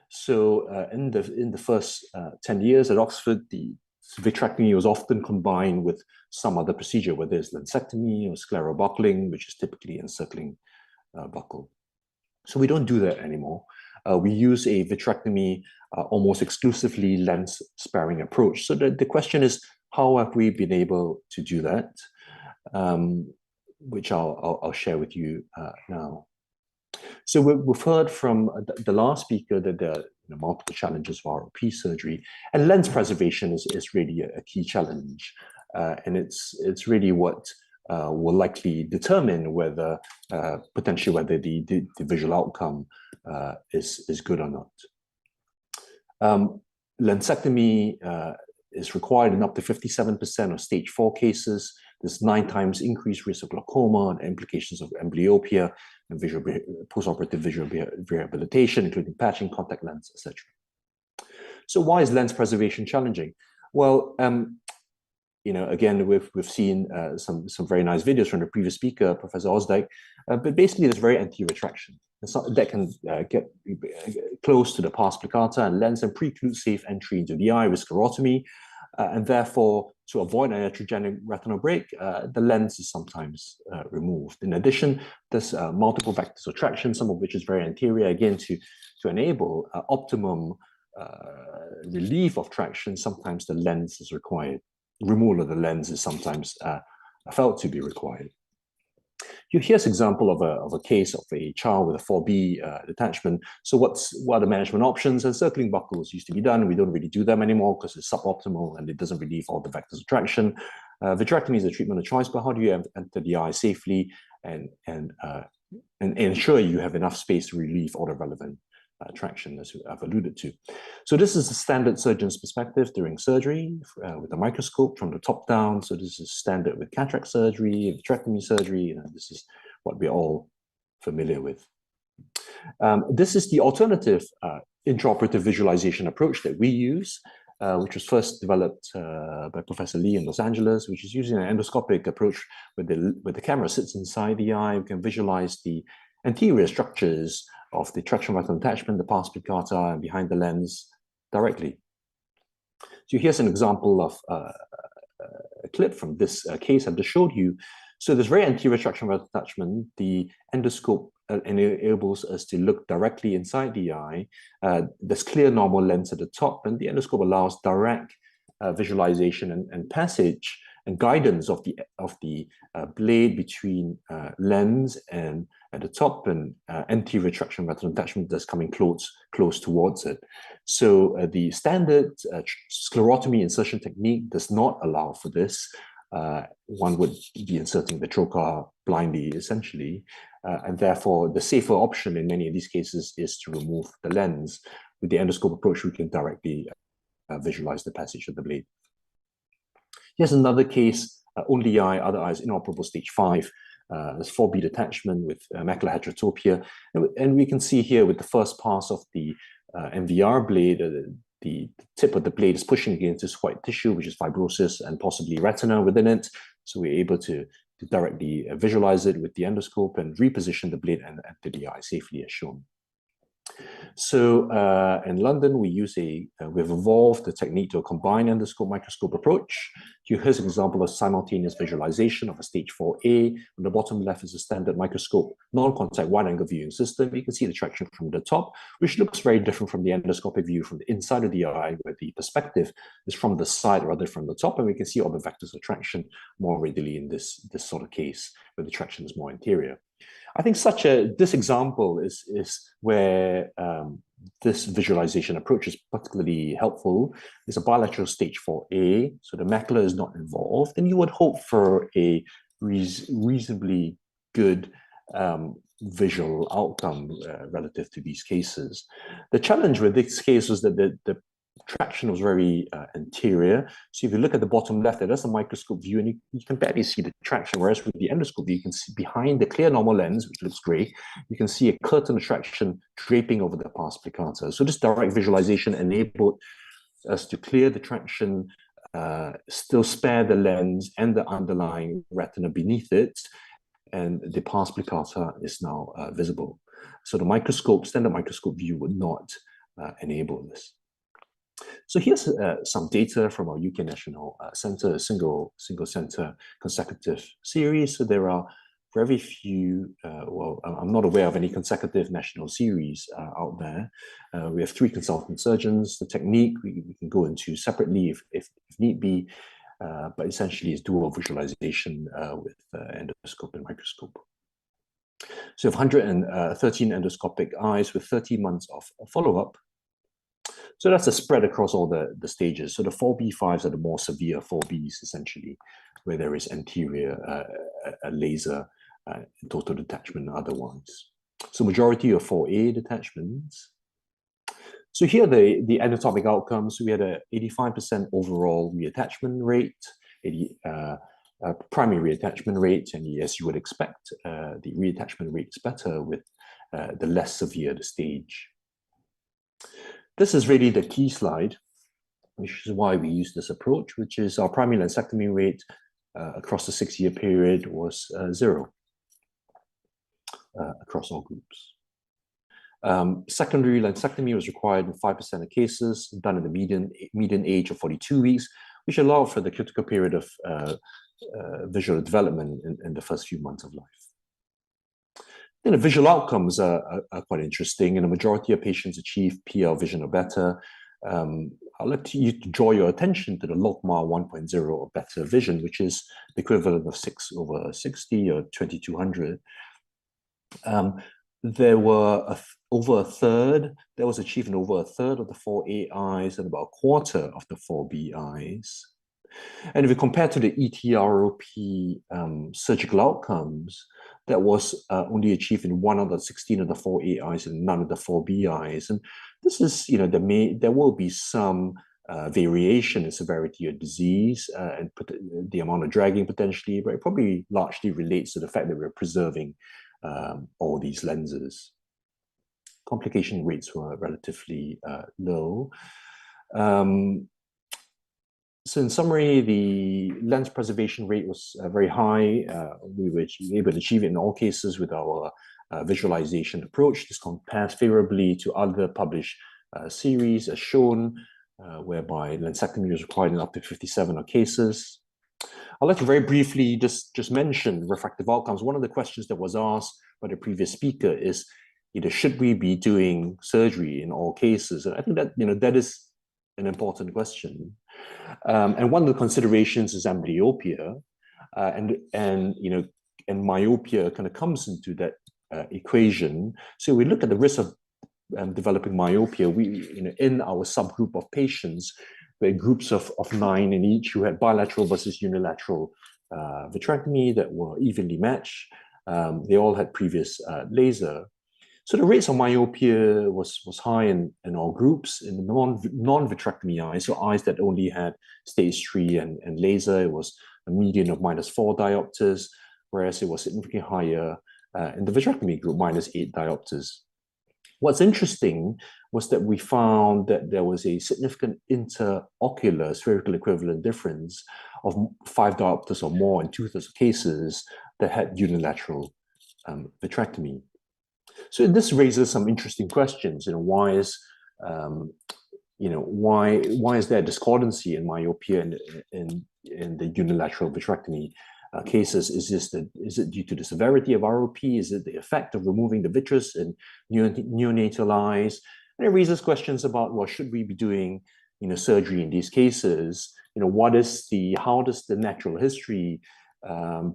So in the first 10 years at Oxford, the vitrectomy was often combined with some other procedure, whether it's lensectomy or sclerobuckling, which is typically encircling buckle. So we don't do that anymore. We use a vitrectomy almost exclusively lens-sparing approach. So the question is, how have we been able to do that? Which I'll share with you now. So we've heard from the last speaker that there are multiple challenges for ROP surgery, and lens preservation is really a key challenge, and it's really what will likely determine whether potentially whether the visual outcome is good or not. Lensectomy is required in up to 57% of stage 4 cases. There's 9 times increased risk of glaucoma and implications of amblyopia and postoperative visual rehabilitation, including patching, contact lens, etc. So why is lens preservation challenging? Well, again, we've seen some very nice videos from the previous speaker, Professor Osdijk, but basically there's very anterior traction. That can get close to the pars plicata and lens and preclude safe entry into the eye with sclerotomy. And therefore, to avoid an iatrogenic retinal break, the lens is sometimes removed. In addition, there's multiple vectors of traction, some of which is very anterior, again, to enable optimum relief of traction. Sometimes the lens is required. Removal of the lens is sometimes felt to be required. Here's an example of a case of a child with a 4B detachment. So what are the management options? Encircling buckles used to be done. We don't really do them anymore because it's suboptimal and it doesn't relieve all the vectors of traction. Vitrectomy is a treatment of choice, but how do you enter the eye safely and ensure you have enough space to relieve all the relevant traction, as I've alluded to. So this is the standard surgeon's perspective during surgery with a microscope from the top down. So this is standard with cataract surgery, vitrectomy surgery. This is what we're all familiar with. This is the alternative intraoperative visualization approach that we use, which was first developed by Professor Lee in Los Angeles, which is using an endoscopic approach where the camera sits inside the eye. We can visualize the anterior structures of the traction retinal attachment, the pars plicata, and behind the lens directly. So here's an example of a clip from this case I've just showed you. So there's very anterior traction retinal attachment. The endoscope enables us to look directly inside the eye. There's clear normal lens at the top, and the endoscope allows direct visualization and passage and guidance of the blade between lens and at the top and anterior traction retinal attachment that's coming close towards it. So the standard sclerotomy insertion technique does not allow for this. One would be inserting the trocar blindly, essentially, and therefore the safer option in many of these cases is to remove the lens. With the endoscope approach, we can directly visualize the passage of the blade. Here's another case, only eye, other eyes, inoperable stage 5. There's 4B detachment with macular heterotopia. And we can see here with the first pass of the MVR blade, the tip of the blade is pushing against this white tissue, which is fibrosis and possibly retina within it. So we're able to directly visualize it with the endoscope and reposition the blade and enter the eye safely as shown. So in London, we've evolved the technique to a combined endoscope microscope approach. Here's an example of simultaneous visualization of a stage 4A. On the bottom left is a standard microscope, non-contact wide-angle viewing system. You can see the traction from the top, which looks very different from the endoscopic view from the inside of the eye, where the perspective is from the side rather than from the top. And we can see all the vectors of traction more readily in this sort of case, where the traction is more anterior. I think this example is where this visualization approach is particularly helpful. It's a bilateral stage 4A, so the macula is not involved, and you would hope for a reasonably good visual outcome relative to these cases. The challenge with this case was that the traction was very anterior. So if you look at the bottom left, that's a microscope view, and you can barely see the traction, whereas with the endoscope view, you can see behind the clear normal lens, which looks gray, you can see a curtain of traction draping over the pars plicata. So this direct visualization enabled us to clear the traction, still spare the lens and the underlying retina beneath it, and the pars plicata is now visible. So the standard microscope view would not enable this. So here's some data from our UK National Centre, single centre consecutive series. So there are very few, well, I'm not aware of any consecutive national series out there. We have 3 consultant surgeons. The technique we can go into separately if need be, but essentially it's dual visualization with endoscope and microscope. So you have 113 endoscopic eyes with 30 months of follow-up. So that's a spread across all the stages. So the 4B5s are the more severe 4Bs, essentially, where there is anterior laser total detachment otherwise. So majority of 4A detachments. So here are the anatomic outcomes. We had a 85% overall reattachment rate, primary reattachment rate, and as you would expect, the reattachment rate is better with the less severe the stage. This is really the key slide, which is why we use this approach, which is our primary lensectomy rate across the 6-year period was 0 across all groups. Secondary lensectomy was required in 5% of cases, done in the median age of 42 weeks, which allowed for the critical period of visual development in the first few months of life. Then the visual outcomes are quite interesting, and a majority of patients achieve PL vision or better. I'll let you draw your attention to the logMAR 1.0 or better vision, which is the equivalent of 6/60 or 2200. There were over a third, that was achieved in over a third of the 4A eyes and about a quarter of the 4B eyes. And if we compare to the ETROP surgical outcomes, that was only achieved in 1 out of 16 of the 4A eyes and none of the 4B eyes. And this is, there will be some variation in severity of disease and the amount of dragging potentially, but it probably largely relates to the fact that we're preserving all these lenses. Complication rates were relatively low. So in summary, the lens preservation rate was very high. We were able to achieve it in all cases with our visualization approach. This compares favorably to other published series as shown, whereby lensectomy was required in up to 57 cases. I'd like to very briefly just mention refractive outcomes. One of the questions that was asked by the previous speaker is, should we be doing surgery in all cases? And I think that, that is an important question. And one of the considerations is amblyopia, and myopia kind of comes into that equation. So we look at the risk of developing myopia. In our subgroup of patients, where groups of 9 in each who had bilateral versus unilateral vitrectomy that were evenly matched. They all had previous laser. So the rates of myopia was high in all groups. In the non-vitrectomy eyes, so eyes that only had stage 3 and laser, it was a median of -4 diopters, whereas it was significantly higher in the vitrectomy group, -8 diopters. What's interesting was that we found that there was a significant interocular spherical equivalent difference of 5 diopters or more in 2/3 of cases that had unilateral vitrectomy. So this raises some interesting questions. Why is why is there discordancy in myopia in the unilateral vitrectomy cases? Is it due to the severity of ROP? Is it the effect of removing the vitreous in neonatal eyes? And it raises questions about, well, should we be doing surgery in these cases? How does the natural history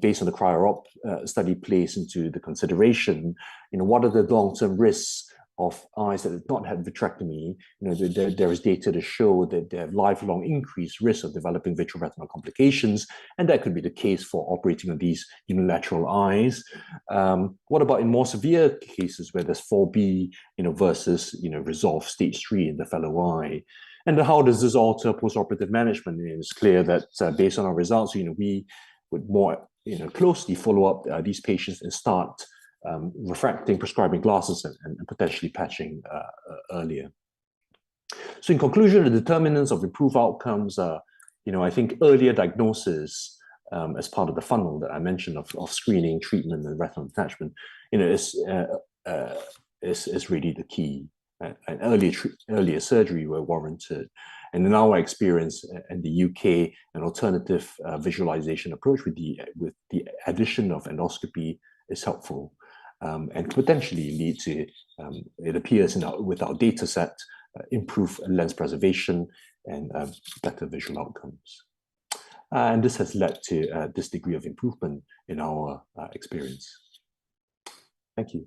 based on the cryo-op study plays into the consideration? What are the long-term risks of eyes that have not had vitrectomy? There is data to show that they have lifelong increased risk of developing vitreoretinal complications, and that could be the case for operating on these unilateral eyes. What about in more severe cases where there's 4B, versus resolved stage 3 in the fellow eye? And how does this alter postoperative management? It's clear that based on our results, we would more closely follow up these patients and start refracting, prescribing glasses, and potentially patching earlier. So in conclusion, the determinants of improved outcomes are, I think earlier diagnosis as part of the funnel that I mentioned of screening, treatment, and retinal detachment, is really the key. And earlier surgery were warranted. And in our experience in the UK, an alternative visualization approach with the addition of endoscopy is helpful. And potentially lead to, it appears with our data set, improved lens preservation and better visual outcomes. And this has led to this degree of improvement in our experience. Thank you.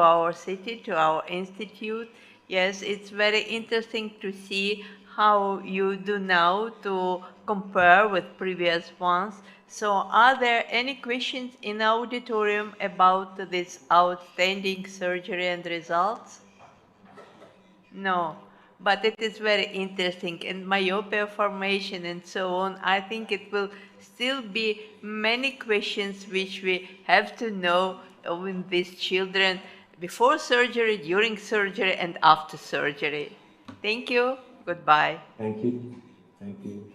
Our city, to our institute. Yes, it's very interesting to see how you do now to compare with previous ones. So are there any questions in auditorium about this outstanding surgery and results? No, but it is very interesting, and myopia formation and so on. I think it will still be many questions which we have to know in these children before surgery, during surgery, and after surgery. Thank you. Goodbye. Thank you. Thank you.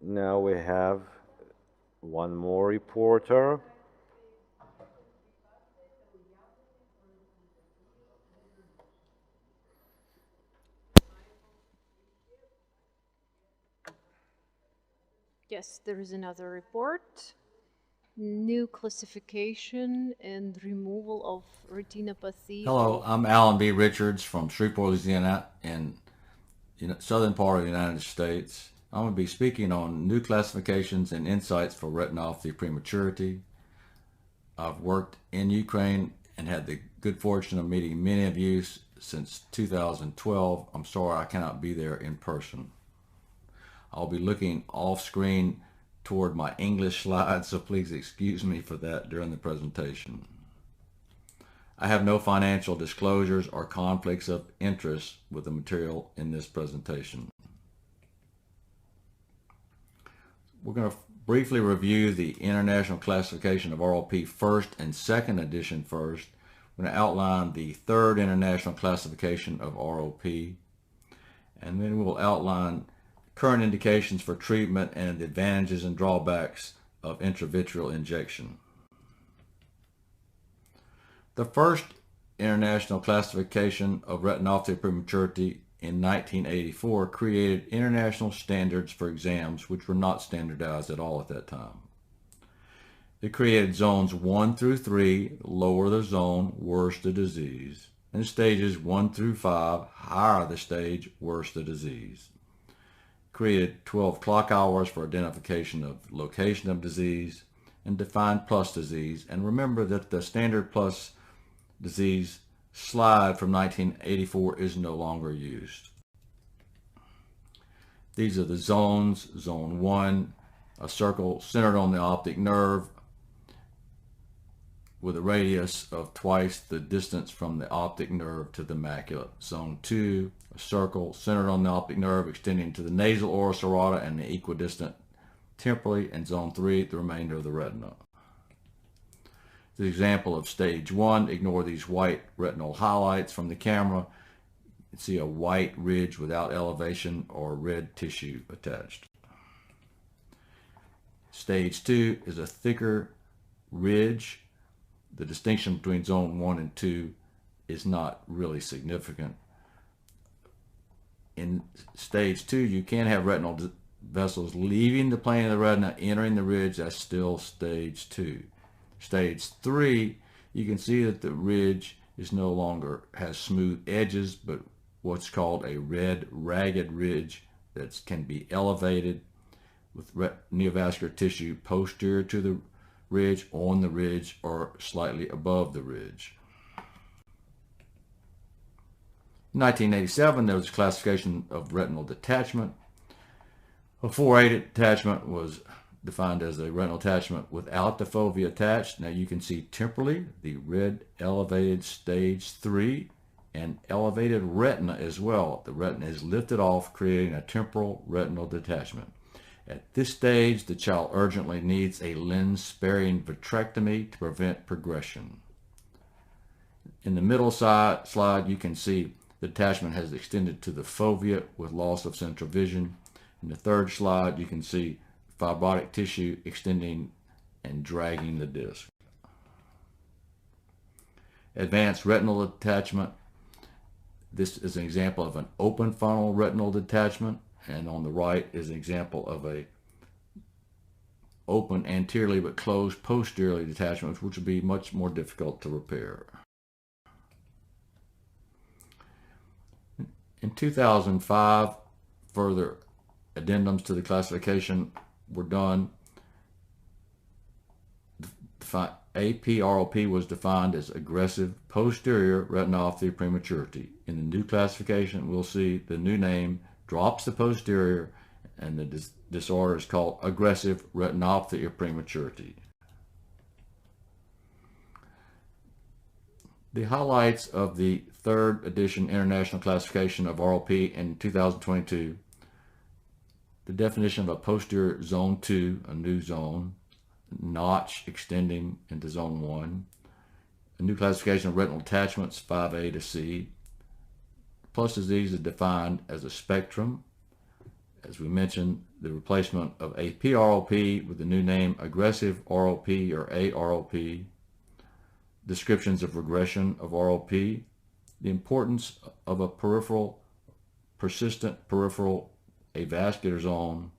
Now we have one more reporter. Yes, there is another report. New classification and removal of retinopathy. Hello, I'm Alan B. Richards from Shreveport, Louisiana, in southern part of the United States. I'm going to be speaking on new classifications and insights for retinopathy prematurity. I've worked in Ukraine and had the good fortune of meeting many of you since 2012. I'm sorry I cannot be there in person. I'll be looking off screen toward my English slides, so please excuse me for that during the presentation. I have no financial disclosures or conflicts of interest with the material in this presentation. We're going to briefly review the International Classification of ROP first and second edition first. We're going to outline the third International Classification of ROP, and then we'll outline current indications for treatment and the advantages and drawbacks of intravitreal injection. The first International Classification of Retinopathy Prematurity in 1984 created international standards for exams which were not standardized at all at that time. It created zones 1 through 3, lower the zone, worse the disease, and stages 1 through 5, higher the stage, worse the disease. Created 12 clock hours for identification of location of disease, and defined plus disease. And remember that the standard plus disease slide from 1984 is no longer used. These are the zones. Zone 1, a circle centered on the optic nerve. with a radius of twice the distance from the optic nerve to the macula. Zone 2, a circle centered on the optic nerve extending to the nasal oral serrata and the equidistant temporally, and Zone 3, the remainder of the retina. The example of stage 1, ignore these white retinal highlights from the camera. You see a white ridge without elevation or red tissue attached. Stage 2 is a thicker ridge. The distinction between zone 1 and 2 is not really significant. In stage 2, you can have retinal vessels leaving the plane of the retina, entering the ridge. That's still stage 2. Stage 3, you can see that the ridge is no longer has smooth edges, but what's called a red ragged ridge that can be elevated with neovascular tissue posterior to the ridge, on the ridge, or slightly above the ridge. In 1987, there was a classification of retinal detachment. A 4A detachment was defined as a retinal detachment without the fovea attached. Now you can see temporally the red elevated stage 3 and elevated retina as well. The retina is lifted off, creating a temporal retinal detachment. At this stage, the child urgently needs a lens-sparing vitrectomy to prevent progression. In the middle slide, you can see the detachment has extended to the fovea with loss of central vision. In the third slide, you can see fibrotic tissue extending and dragging the disc. Advanced retinal detachment. This is an example of an open funnel retinal detachment, and on the right is an example of a open anteriorly but closed posteriorly detachment, which would be much more difficult to repair. In 2005, further addendums to the classification were done. AP-ROP was defined as aggressive posterior retinopathy of prematurity. In the new classification, we'll see the new name drops the posterior, and the disorder is called aggressive retinopathy of prematurity. The highlights of the third edition International Classification of ROP in 2022: the definition of a posterior zone 2, a new zone, notch extending into zone 1, a new classification of retinal attachments 5A to C. Plus disease is defined as a spectrum. As we mentioned, the replacement of AP-ROP with the new name aggressive ROP or AROP, descriptions of regression of ROP, the importance of a persistent peripheral avascular zone,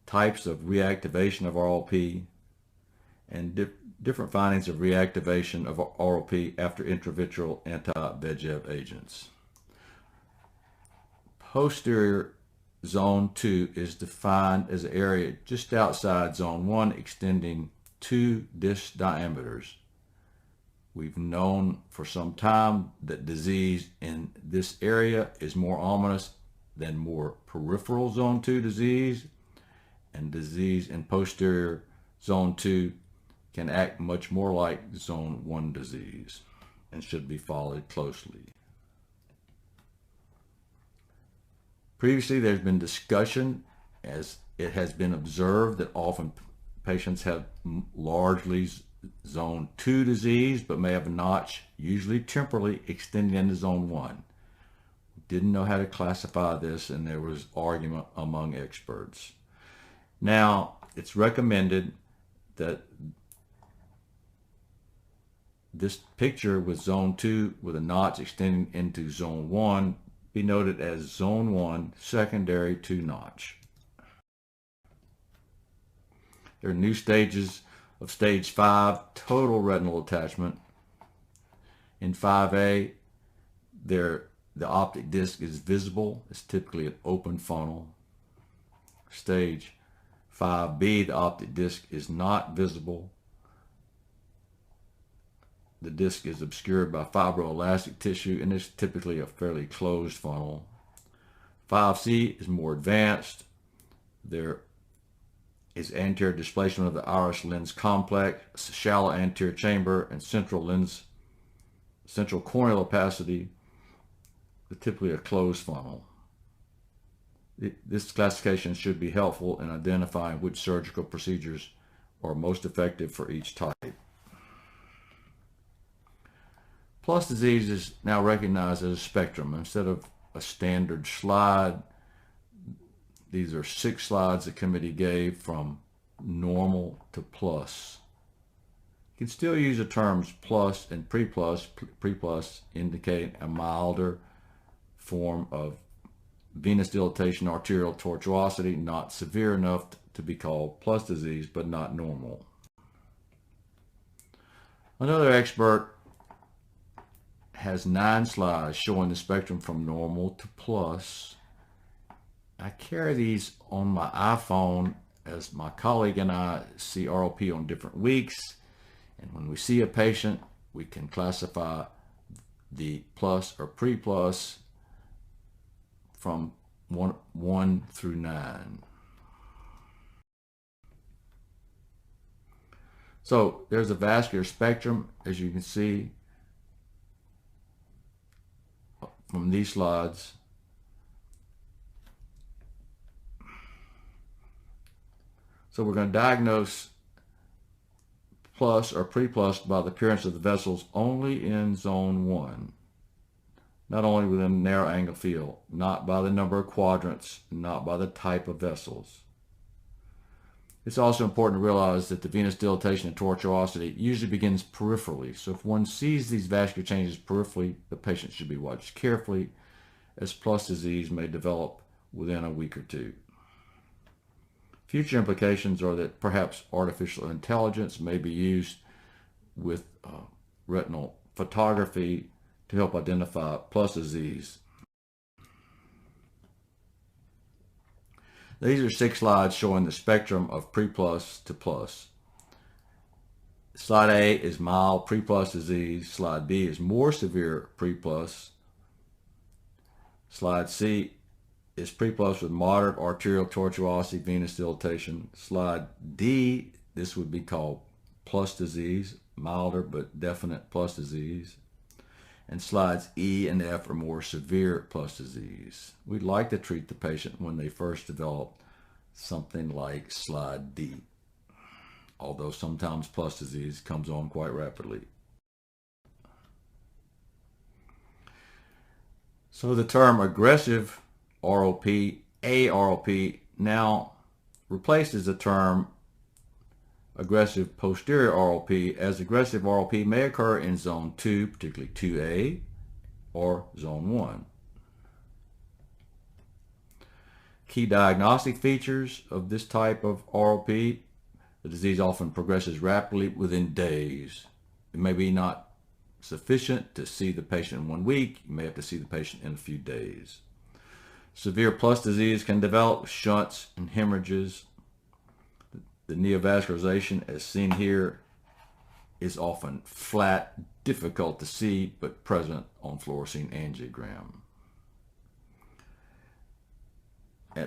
types of reactivation of ROP, and different findings of reactivation of ROP after intravitreal anti-VEGF agents. Posterior zone 2 is defined as an area just outside zone 1 extending 2 disc diameters. We've known for some time that disease in this area is more ominous than more peripheral zone 2 disease, and disease in posterior zone 2 can act much more like zone 1 disease and should be followed closely. Previously, there's been discussion, as it has been observed, that often patients have largely zone 2 disease, but may have a notch, usually temporally, extending into zone 1. We didn't know how to classify this, and there was argument among experts. Now, it's recommended that this picture with zone 2 with a notch extending into zone 1 be noted as zone 1 secondary to notch. There are new stages of stage 5 total retinal attachment. In 5A, the optic disc is visible. It's typically an open funnel. Stage 5B, the optic disc is not visible. The disc is obscured by fibroelastic tissue, and it's typically a fairly closed funnel. 5C is more advanced. There is anterior displacement of the iris lens complex, shallow anterior chamber, and central corneal opacity, typically a closed funnel. This classification should be helpful in identifying which surgical procedures are most effective for each type. Plus disease is now recognized as a spectrum. Instead of a standard slide, these are 6 slides the committee gave from normal to plus. You can still use the terms plus and pre-plus. Pre-plus indicate a milder form of venous dilatation, arterial tortuosity, not severe enough to be called plus disease, but not normal. Another expert has 9 slides showing the spectrum from normal to plus. I carry these on my iPhone as my colleague and I see ROP on different weeks. And when we see a patient, we can classify the plus or pre-plus from 1 through 9. So there's a vascular spectrum, as you can see from these slides. So we're going to diagnose plus or pre-plus by the appearance of the vessels only in zone 1. Not only within a narrow angle field, not by the number of quadrants, not by the type of vessels. It's also important to realize that the venous dilatation and tortuosity usually begins peripherally. So if one sees these vascular changes peripherally, the patient should be watched carefully, as plus disease may develop within a week or 2. Future implications are that perhaps artificial intelligence may be used with retinal photography to help identify plus disease. These are 6 slides showing the spectrum of pre-plus to plus. Slide A is mild pre-plus disease. Slide B is more severe pre-plus. Slide C is pre-plus with moderate arterial tortuosity, venous dilatation. Slide D, this would be called plus disease, milder but definite plus disease. And slides E and F are more severe plus disease. We'd like to treat the patient when they first develop something like slide D, although sometimes plus disease comes on quite rapidly. So the term aggressive ROP, AROP, now replaces the term aggressive posterior ROP, as aggressive ROP may occur in zone 2, particularly 2A, or zone 1. Key diagnostic features of this type of ROP: the disease often progresses rapidly within days. It may be not sufficient to see the patient in 1 week. You may have to see the patient in a few days. Severe plus disease can develop shunts and hemorrhages. The neovascularization, as seen here, is often flat, difficult to see, but present on fluorescein angiogram.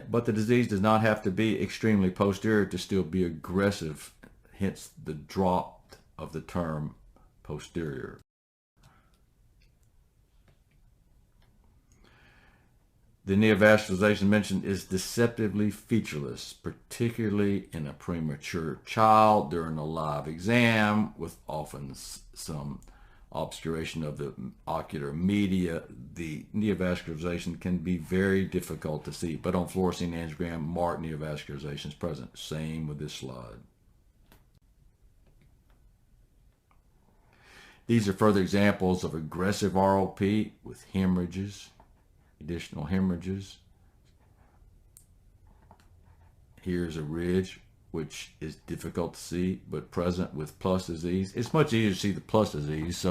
But the disease does not have to be extremely posterior to still be aggressive, hence the drop of the term posterior. The neovascularization mentioned is deceptively featureless, particularly in a premature child during a live exam, with often some obscuration of the ocular media. The neovascularization can be very difficult to see, but on fluorescein angiogram, marked neovascularization is present. Same with this slide. These are further examples of aggressive ROP with hemorrhages, additional hemorrhages. Here's a ridge, which is difficult to see, but present with plus disease. It's much easier to see the plus disease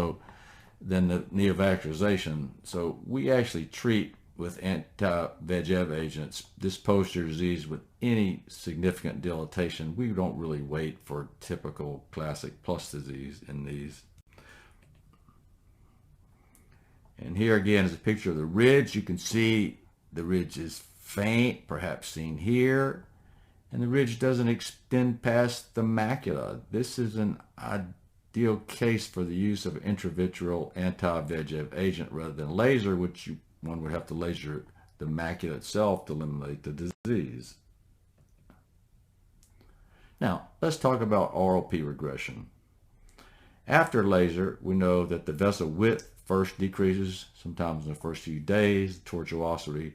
than the neovascularization. So we actually treat with anti-VEGF agents this posterior disease with any significant dilatation. We don't really wait for typical classic plus disease in these. And here again is a picture of the ridge. You can see the ridge is faint, perhaps seen here. and the ridge doesn't extend past the macula. This is an ideal case for the use of intravitreal anti-VEGF agent rather than laser, which one would have to laser the macula itself to eliminate the disease. Now, let's talk about RLP regression. After laser, we know that the vessel width first decreases, sometimes in the first few days. The tortuosity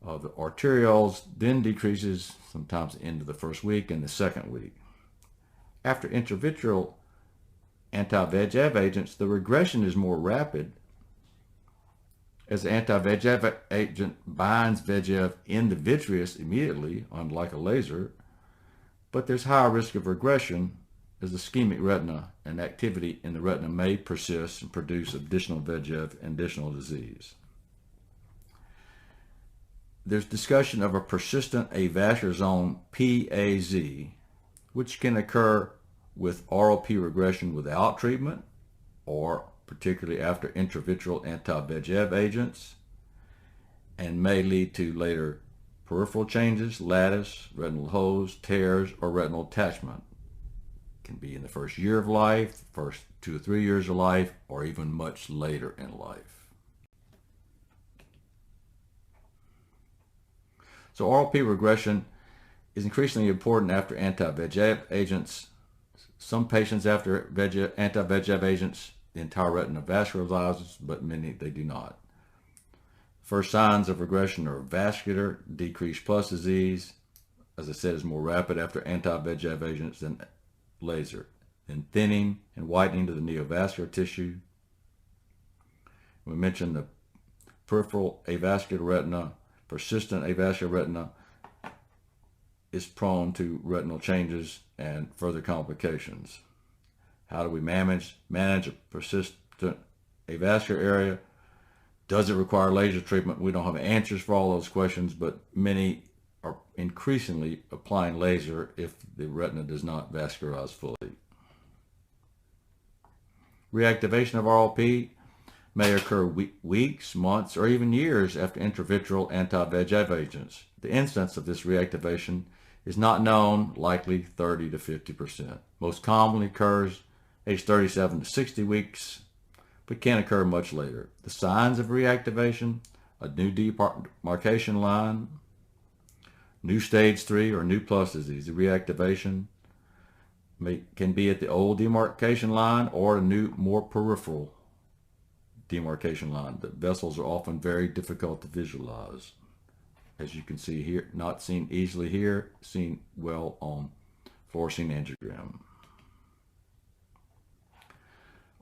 of the arterioles then decreases, sometimes into the first week and the second week. After intravitreal anti-VEGF agents, the regression is more rapid, as the anti-VEGF agent binds VEGF in the vitreous immediately, unlike a laser, but there's higher risk of regression as the ischemic retina and activity in the retina may persist and produce additional VEGF and additional disease. There's discussion of a persistent avascular zone, PAZ, which can occur with RLP regression without treatment, or particularly after intravitreal anti-VEGF agents, and may lead to later peripheral changes, lattice, retinal holes, tears, or retinal attachment. It can be in the first year of life, first 2 or 3 years of life, or even much later in life. So RLP regression is increasingly important after anti-VEGF agents. Some patients after anti-VEGF agents, the entire retina vascularizes, but many they do not. First signs of regression are vascular, decreased plus disease, as I said, is more rapid after anti-VEGF agents than laser, and thinning and whitening of the neovascular tissue. We mentioned the peripheral avascular retina. Persistent avascular retina is prone to retinal changes and further complications. How do we manage a persistent avascular area? Does it require laser treatment? We don't have answers for all those questions, but many are increasingly applying laser if the retina does not vascularize fully. Reactivation of RLP may occur weeks, months, or even years after intravitreal anti-VEGF agents. The incidence of this reactivation is not known, likely 30 to 50%. Most commonly occurs age 37 to 60 weeks, but can occur much later. The signs of reactivation: a new demarcation line, new stage 3 or new plus disease. The reactivation can be at the old demarcation line or a new, more peripheral demarcation line. The vessels are often very difficult to visualize. As you can see here, not seen easily here, seen well on fluorescein angiogram.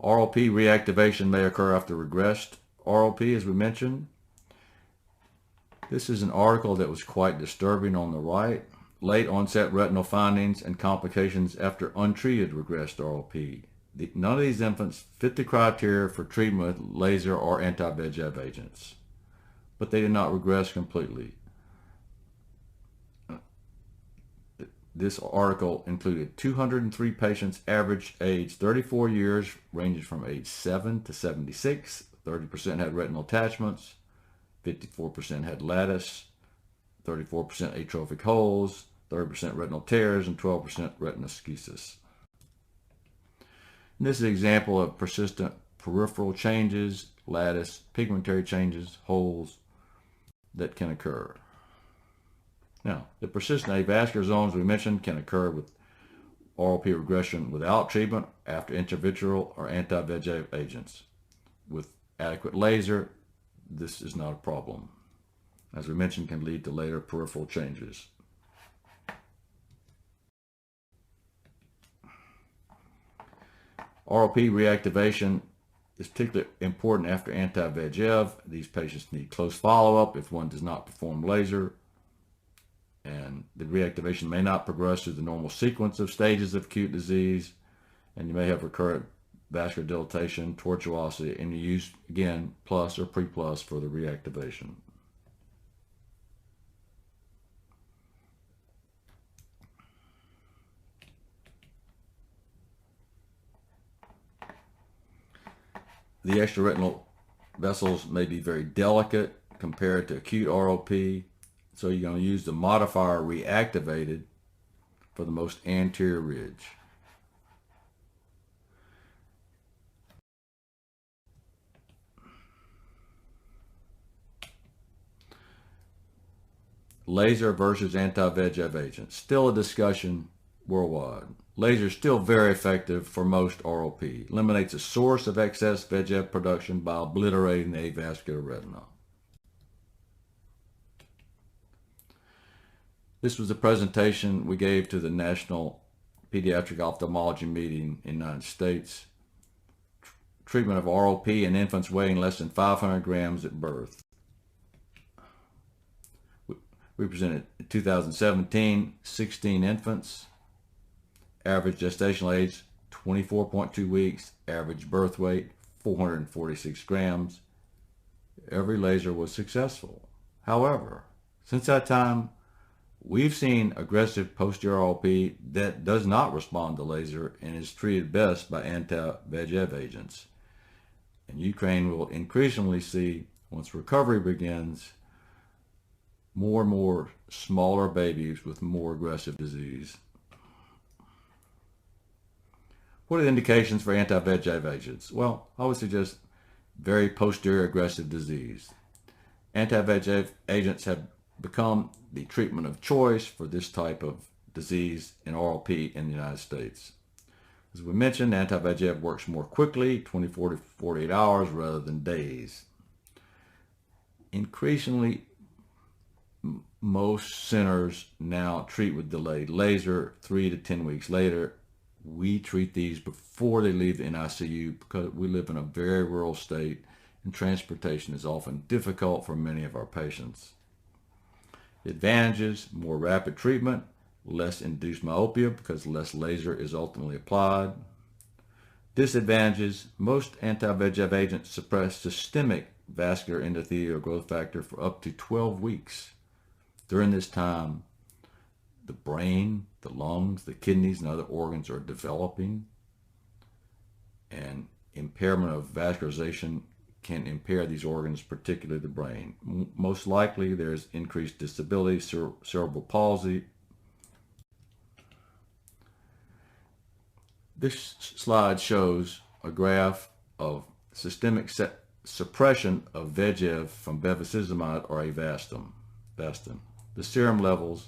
RLP reactivation may occur after regressed RLP, as we mentioned. This is an article that was quite disturbing on the right. Late onset retinal findings and complications after untreated regressed RLP. None of these infants fit the criteria for treatment with laser or anti-VEGF agents, but they did not regress completely. This article included 203 patients, average age 34 years, ranging from age 7 to 76. 30% had retinal attachments, 54% had lattice, 34% atrophic holes, 30% retinal tears, and 12% retinoschisis. And this is an example of persistent peripheral changes, lattice, pigmentary changes, holes that can occur. Now, the persistent avascular zones we mentioned can occur with RLP regression without treatment after intravitreal or anti-VEGF agents. With adequate laser, this is not a problem. As we mentioned, can lead to later peripheral changes. RLP reactivation is particularly important after anti-VEGF. These patients need close follow-up if one does not perform laser. And the reactivation may not progress through the normal sequence of stages of acute disease, and you may have recurrent vascular dilatation, tortuosity, and you use, again, plus or pre-plus for the reactivation. The extraretinal vessels may be very delicate compared to acute RLP. So you're going to use the modifier reactivated for the most anterior ridge. Laser versus anti-VEGF agents. Still a discussion worldwide. Laser is still very effective for most ROP. Eliminates a source of excess VEGF production by obliterating the avascular retina. This was a presentation we gave to the National Pediatric Ophthalmology Meeting in the United States. Treatment of ROP in infants weighing less than 500 grams at birth. We presented in 2017, 16 infants, average gestational age 24.2 weeks, average birth weight 446 grams. Every laser was successful. However, since that time, we've seen aggressive posterior ROP that does not respond to laser and is treated best by anti-VEGF agents. And Ukraine will increasingly see, once recovery begins, more and more smaller babies with more aggressive disease. What are the indications for anti-VEGF agents? Well, I would suggest very posterior aggressive disease. Anti-VEGF agents have become the treatment of choice for this type of disease in RLP in the United States. As we mentioned, anti-VEGF works more quickly, 24 to 48 hours rather than days. Increasingly, most centers now treat with delayed laser 3 to 10 weeks later. We treat these before they leave the NICU because we live in a very rural state and transportation is often difficult for many of our patients. Advantages: more rapid treatment, less induced myopia because less laser is ultimately applied. Disadvantages: most anti-VEGF agents suppress systemic vascular endothelial growth factor for up to 12 weeks. During this time, the brain, the lungs, the kidneys, and other organs are developing, and impairment of vascularization can impair these organs, particularly the brain. Most likely, there's increased disability, cerebral palsy. This slide shows a graph of systemic suppression of VEGF from bevacizumab or Avastin. The serum levels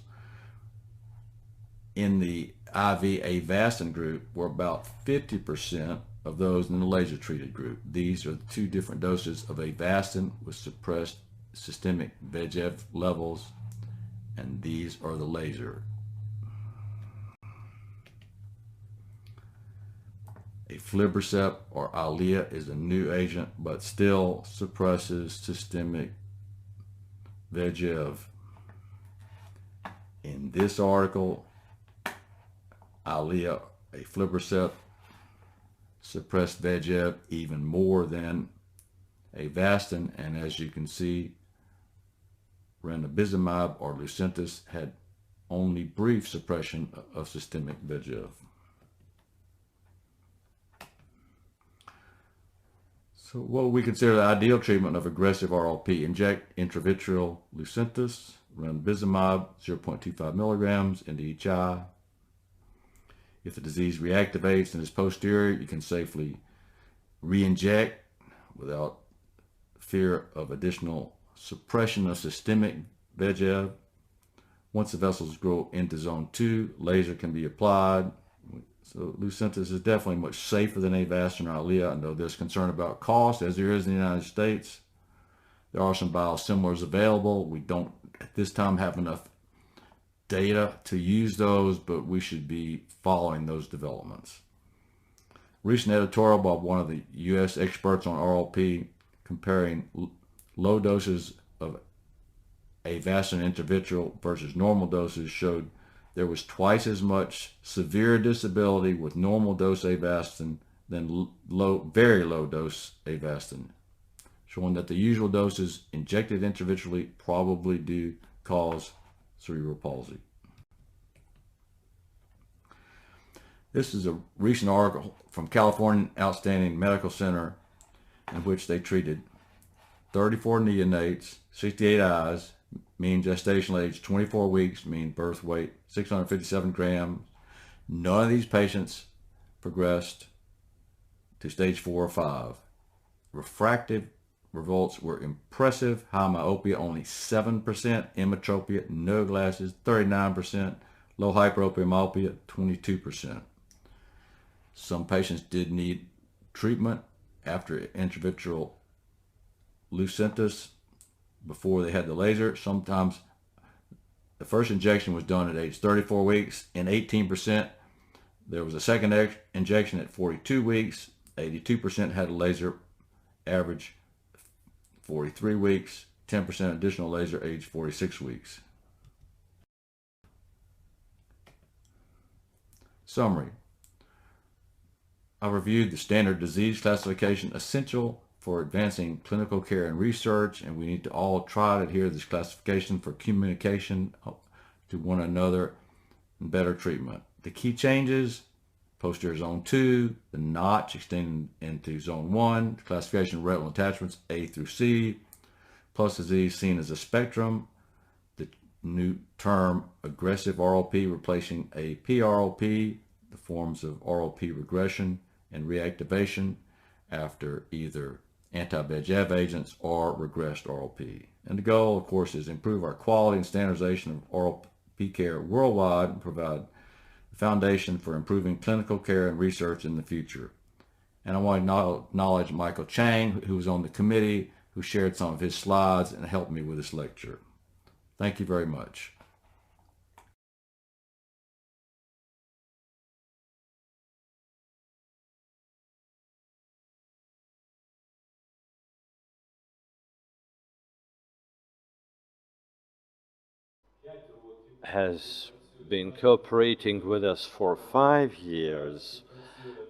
in the IV Avastin group were about 50% of those in the laser-treated group. These are the two different doses of Avastin with suppressed systemic VEGF levels, and these are the laser. Aflibercept or Eylea is a new agent, but still suppresses systemic VEGF. In this article, Eylea, aflibercept, suppressed VEGF even more than Avastin, and as you can see, ranibizumab or Lucentis had only brief suppression of systemic VEGF. So what we consider the ideal treatment of aggressive RLP: inject intravitreal Lucentis, ranibizumab 0.25 milligrams into each eye. If the disease reactivates and is posterior, you can safely re-inject without fear of additional suppression of systemic VEGF. Once the vessels grow into zone 2, laser can be applied. So Lucentis is definitely much safer than Avastin or Eylea. I know there's concern about cost, as there is in the United States. There are some biosimilars available. We don't at this time have enough data to use those, but we should be following those developments. Recent editorial by one of the U.S. experts on RLP comparing low doses of Avastin intravitreal versus normal doses showed there was twice as much severe disability with normal dose Avastin than very low dose Avastin, showing that the usual doses injected intravitreally probably do cause cerebral palsy. This is a recent article from California Outstanding Medical Center in which they treated 34 neonates, 68 eyes, mean gestational age 24 weeks, mean birth weight 657 grams. None of these patients progressed to stage 4 or 5. Refractive results were impressive. High myopia, only 7%. Emmetropia, no glasses, 39%. Low hyperopia myopia, 22%. Some patients did need treatment after intravitreal Lucentis before they had the laser. Sometimes the first injection was done at age 34 weeks. In 18%, there was a second injection at 42 weeks. 82% had a laser, average 43 weeks. 10% additional laser, age 46 weeks. Summary. I reviewed the standard disease classification essential for advancing clinical care and research, and we need to all try to adhere to this classification for communication to one another and better treatment. The key changes: posterior zone 2, the notch extending into zone 1, classification of retinal attachments A through C, plus disease seen as a spectrum, the new term aggressive RLP replacing a PRLP, the forms of RLP regression and reactivation after either anti-VEGF agents or regressed RLP. And the goal, of course, is improve our quality and standardization of RLP care worldwide and provide the foundation for improving clinical care and research in the future. And I want to acknowledge Michael Chang, who was on the committee, who shared some of his slides and helped me with this lecture. Thank you very much. Has been cooperating with us for 5 years,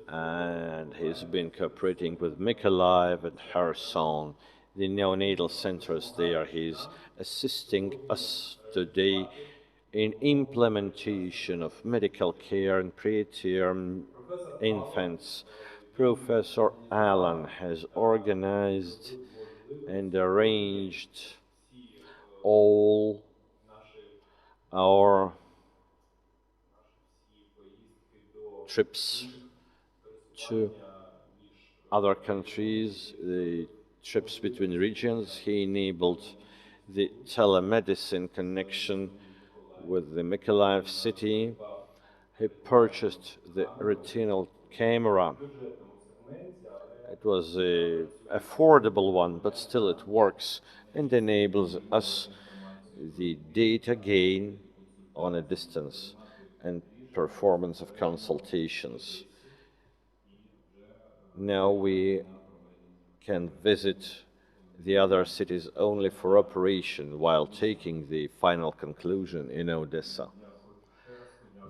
and he's been cooperating with Mykolaiv and Kherson, the neonatal centers there. He's assisting us today in implementation of medical care in preterm infants. Professor Allen has organized and arranged all our trips to other countries, the trips between regions. He enabled the telemedicine connection with the Mykolaiv city. He purchased the retinal camera. It was a affordable one, but still it works and enables us the data gain on a distance and performance of consultations. Now we can visit the other cities only for operation while taking the final conclusion in Odessa.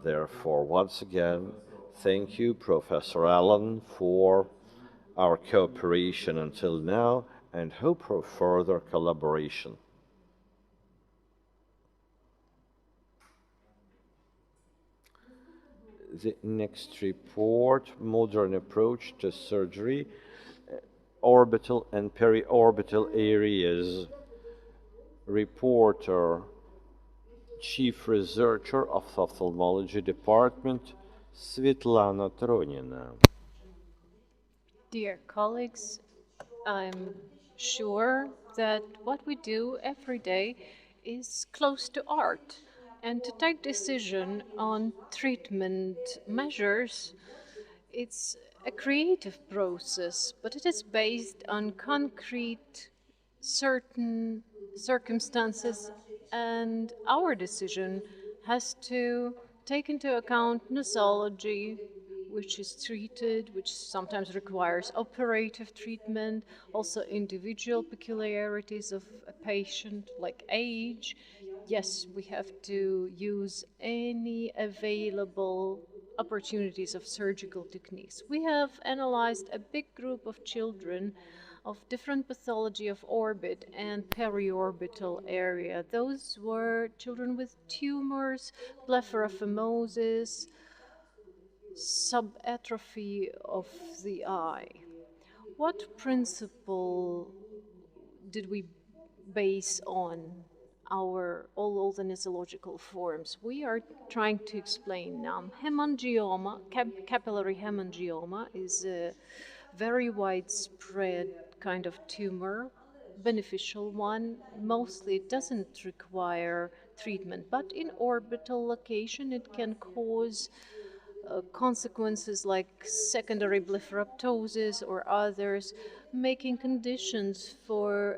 Therefore, once again, thank you, Professor Allen, for our cooperation until now and hope for further collaboration. The next report, modern approach to surgery, orbital and periorbital areas. Reporter, Chief Researcher of Ophthalmology Department, Svetlana Tronina. Dear colleagues, I'm sure that what we do every day is close to art, and to take decision on treatment measures, it's a creative process, but it is based on concrete, certain circumstances, and our decision has to take into account nosology, which is treated, which sometimes requires operative treatment, also individual peculiarities of a patient, like age. Yes, we have to use any available opportunities of surgical techniques. We have analyzed a big group of children of different pathology of orbit and periorbital area. Those were children with tumors, blepharophimosis, subatrophy of the eye. What principle did we base on all the nosological forms. We are trying to explain hemangioma, capillary hemangioma is a very widespread kind of tumor, beneficial one. Mostly it doesn't require treatment, but in orbital location it can cause consequences like secondary blepharoptosis or others, making conditions for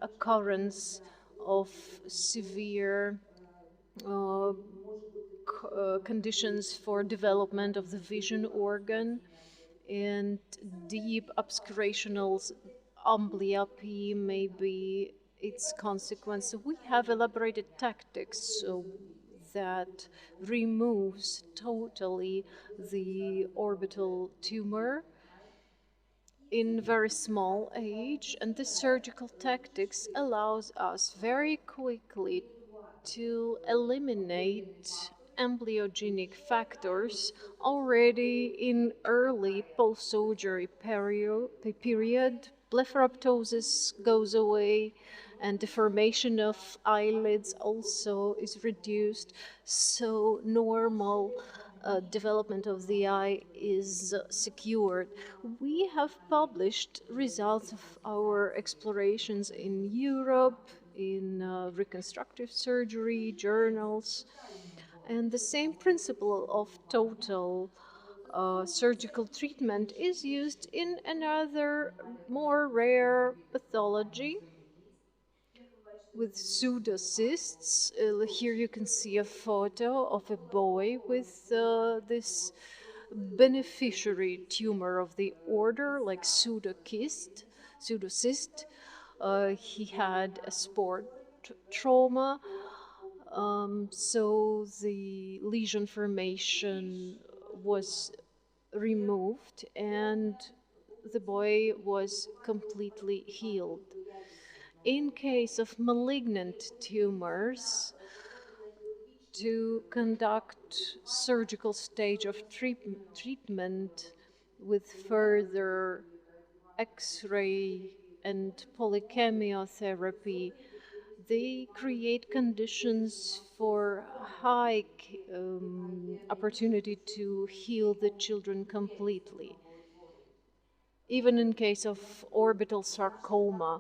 occurrence of severe conditions for development of the vision organ and deep obscurational amblyopy may be its consequence. So we have elaborated tactics so that removes totally the orbital tumor in very small age, and this surgical tactics allows us very quickly to eliminate embryogenic factors already in early post-surgery period. Blepharoptosis goes away and deformation of eyelids also is reduced, so normal development of the eye is secured. We have published results of our explorations in Europe, in reconstructive surgery journals, and the same principle of total surgical treatment is used in another more rare pathology with pseudocysts. Here you can see a photo of a boy with this beneficiary tumor of the order, like pseudocyst. He had a sport trauma, so the lesion formation was removed and the boy was completely healed. In case of malignant tumors, to conduct surgical stage of treatment with further X-ray and polychemiotherapy, they create conditions for high opportunity to heal the children completely. Even in case of orbital sarcoma,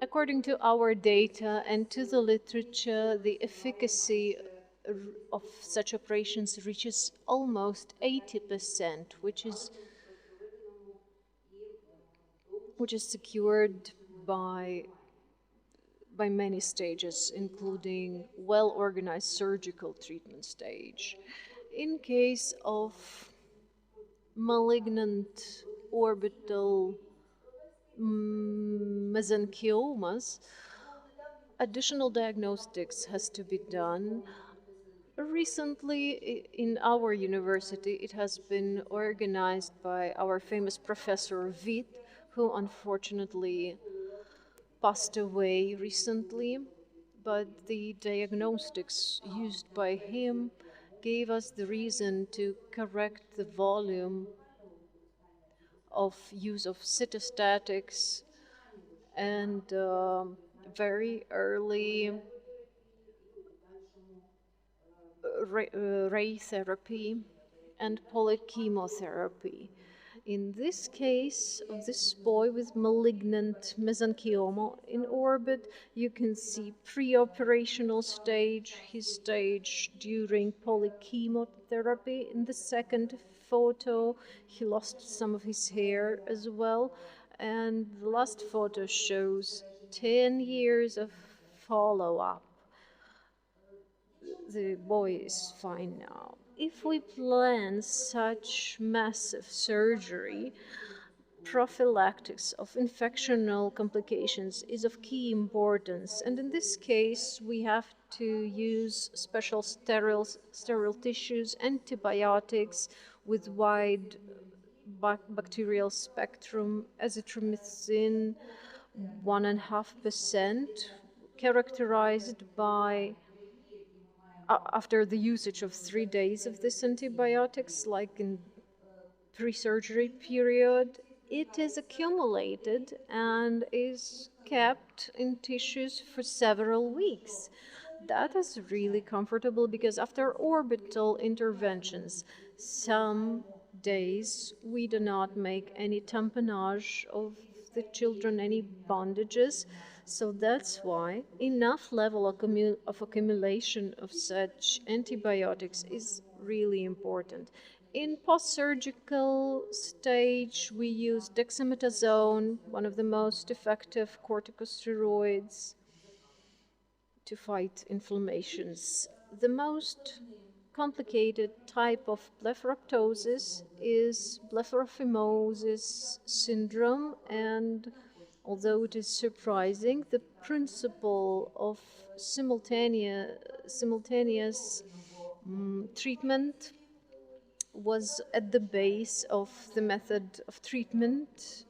according to our data and to the literature, the efficacy of such operations reaches almost 80%, which is secured by many stages, including well-organized surgical treatment stage. In case of malignant orbital mesenchymomas, additional diagnostics has to be done. Recently, in our university, it has been organized by our famous professor Witt, who unfortunately passed away recently, but the diagnostics used by him gave us the reason to correct the volume of use of cytostatics and very early ray therapy and polychemotherapy. In this case of this boy with malignant mesenchyoma in orbit, you can see pre-operational stage, his stage during polychemotherapy. In the second photo, he lost some of his hair as well. And the last photo shows 10 years of follow-up. The boy is fine now. If we plan such massive surgery, prophylactics of infectional complications is of key importance, and in this case we have to use special sterile tissues, antibiotics with wide bacterial spectrum, azithromycin 1.5%, characterized by after the usage of 3 days of this antibiotics, like in pre-surgery period, it is accumulated and is kept in tissues for several weeks. That is really comfortable because after orbital interventions, some days we do not make any tamponage of the children, any bondages. So that's why enough level of accumulation of such antibiotics is really important. In post-surgical stage, we use dexamethasone, one of the most effective corticosteroids to fight inflammations. The most complicated type of blepharoptosis is blepharophimosis syndrome, and although it is surprising, the principle of simultaneous treatment was at the base of the method of treatment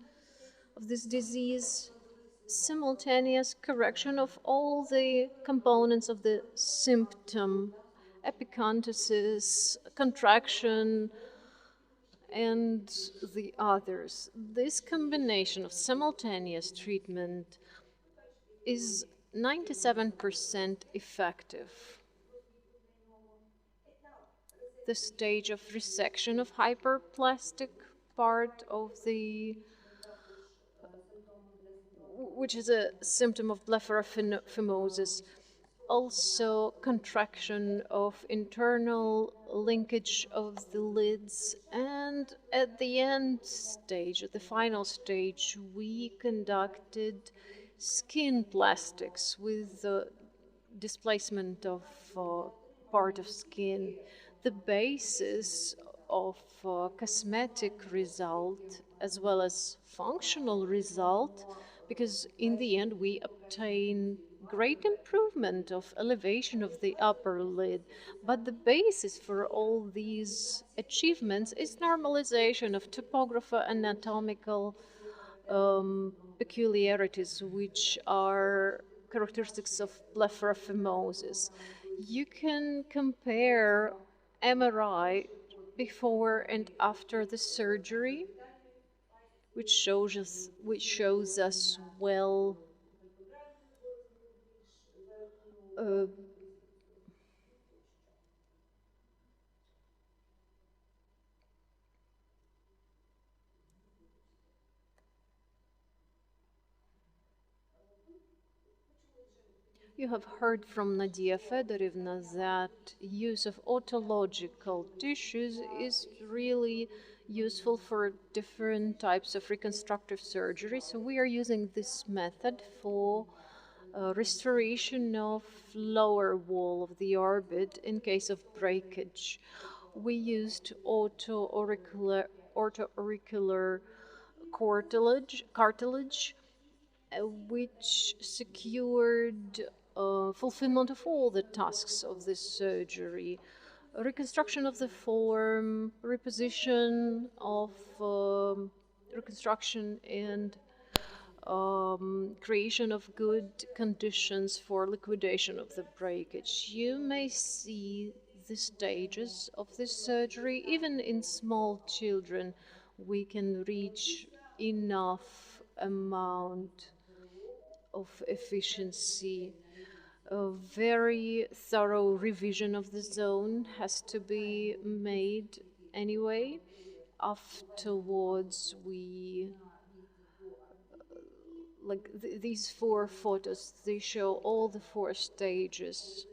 of this disease. Simultaneous correction of all the components of the symptom, epicanthosis, contraction, and the others. This combination of simultaneous treatment is 97% effective. The stage of resection of hyperplastic part of the, which is a symptom of blepharophimosis, also contraction of internal linkage of the lids, and at the end stage, at the final stage, we conducted skin plastics with the displacement of part of skin. The basis of cosmetic result as well as functional result, because in the end we obtain great improvement of elevation of the upper lid, but the basis for all these achievements is normalization of topographo-anatomical peculiarities which are characteristics of blepharophimosis. You can compare MRI before and after the surgery, which shows us well uh, you have heard from Nadia Fedorivna that use of autological tissues is really useful for different types of reconstructive surgery. So we are using this method for restoration of lower wall of the orbit in case of breakage. We used autoauricular cartilage, which secured fulfillment of all the tasks of this surgery. Reconstruction of the form, reposition of reconstruction, and creation of good conditions for liquidation of the breakage. You may see the stages of this surgery. Even in small children, we can reach enough amount of efficiency. A very thorough revision of the zone has to be made anyway. Afterwards, we these four photos, they show all the four stages.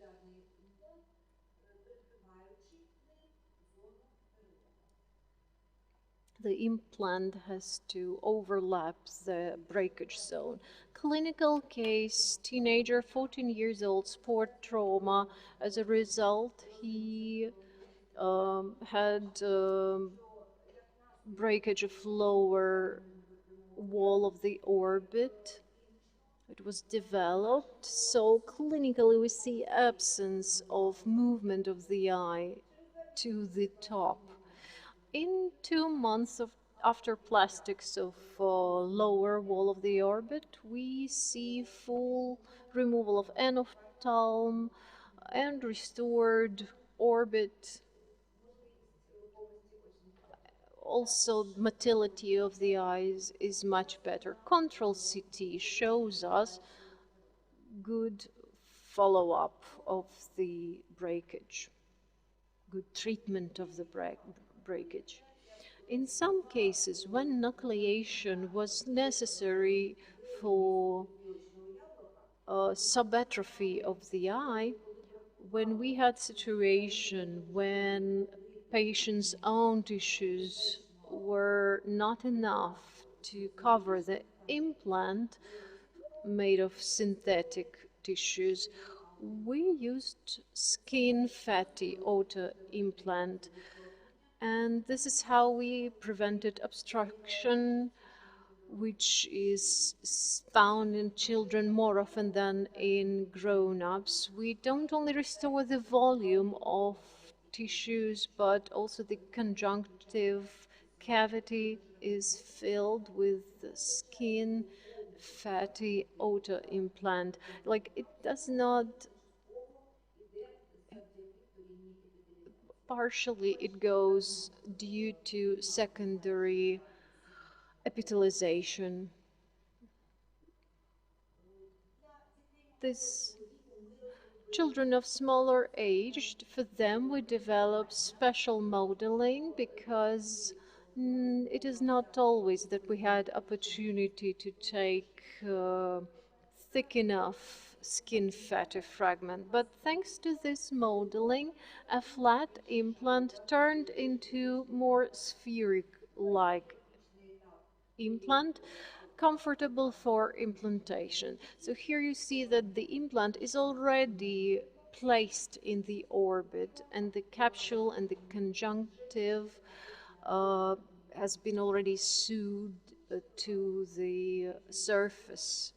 The implant has to overlap the breakage zone. Clinical case, teenager, 14 years old, sport trauma. As a result, he had breakage of lower wall of the orbit. It was developed, so clinically we see absence of movement of the eye to the top. In 2 months after plastics of lower wall of the orbit, we see full removal of enophthalm and restored orbit also motility of the eyes is much better. Control CT shows us good follow-up of the breakage, good treatment of the breakage. In some cases, when nucleation was necessary for subatrophy of the eye, when we had situation when patients' own tissues were not enough to cover the implant made of synthetic tissues, we used skin fatty auto implant, and this is how we prevented obstruction, which is found in children more often than in grown-ups. We don't only restore the volume of tissues, but also the conjunctive cavity is filled with the skin fatty auto implant. Like, it does not, partially it goes due to secondary epithelialization. This children of smaller age, for them we develop special modeling because it is not always that we had opportunity to take thick enough skin fatty fragment. But thanks to this modeling, a flat implant turned into more spheric-like implant, comfortable for implantation. So here you see that the implant is already placed in the orbit, and the capsule and the conjunctive has been already sewed to the surface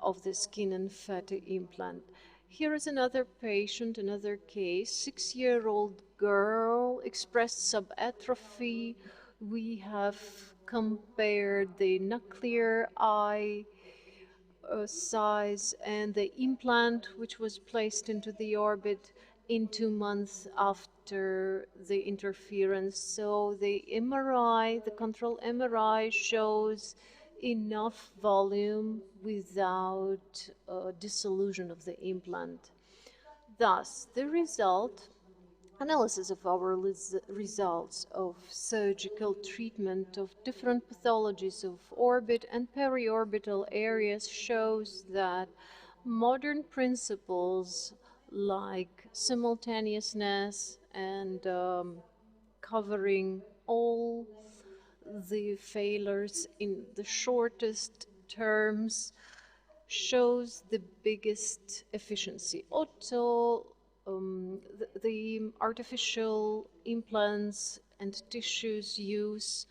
of the skin and fatty implant. Here is another patient, another case, 6-year-old girl, expressed subatrophy. We have compared the nuclear eye size and the implant which was placed into the orbit in 2 months after the interference. So the MRI, the control MRI, shows enough volume without dissolution of the implant. Thus, the result analysis of our results of surgical treatment of different pathologies of orbit and periorbital areas shows that modern principles like simultaneousness and covering all the failures in the shortest terms shows the biggest efficiency. Also, the artificial implants and tissues use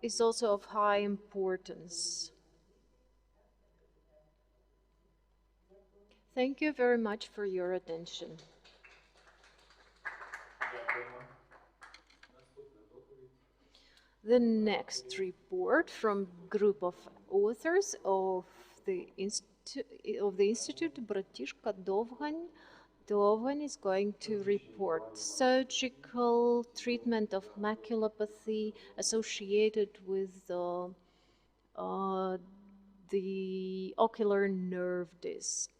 is also of high importance. Thank you very much for your attention. The next report from group of authors of the Institute Bratishka Dovgany. Dovgany is going to report surgical treatment of maculopathy associated with the ocular nerve disc.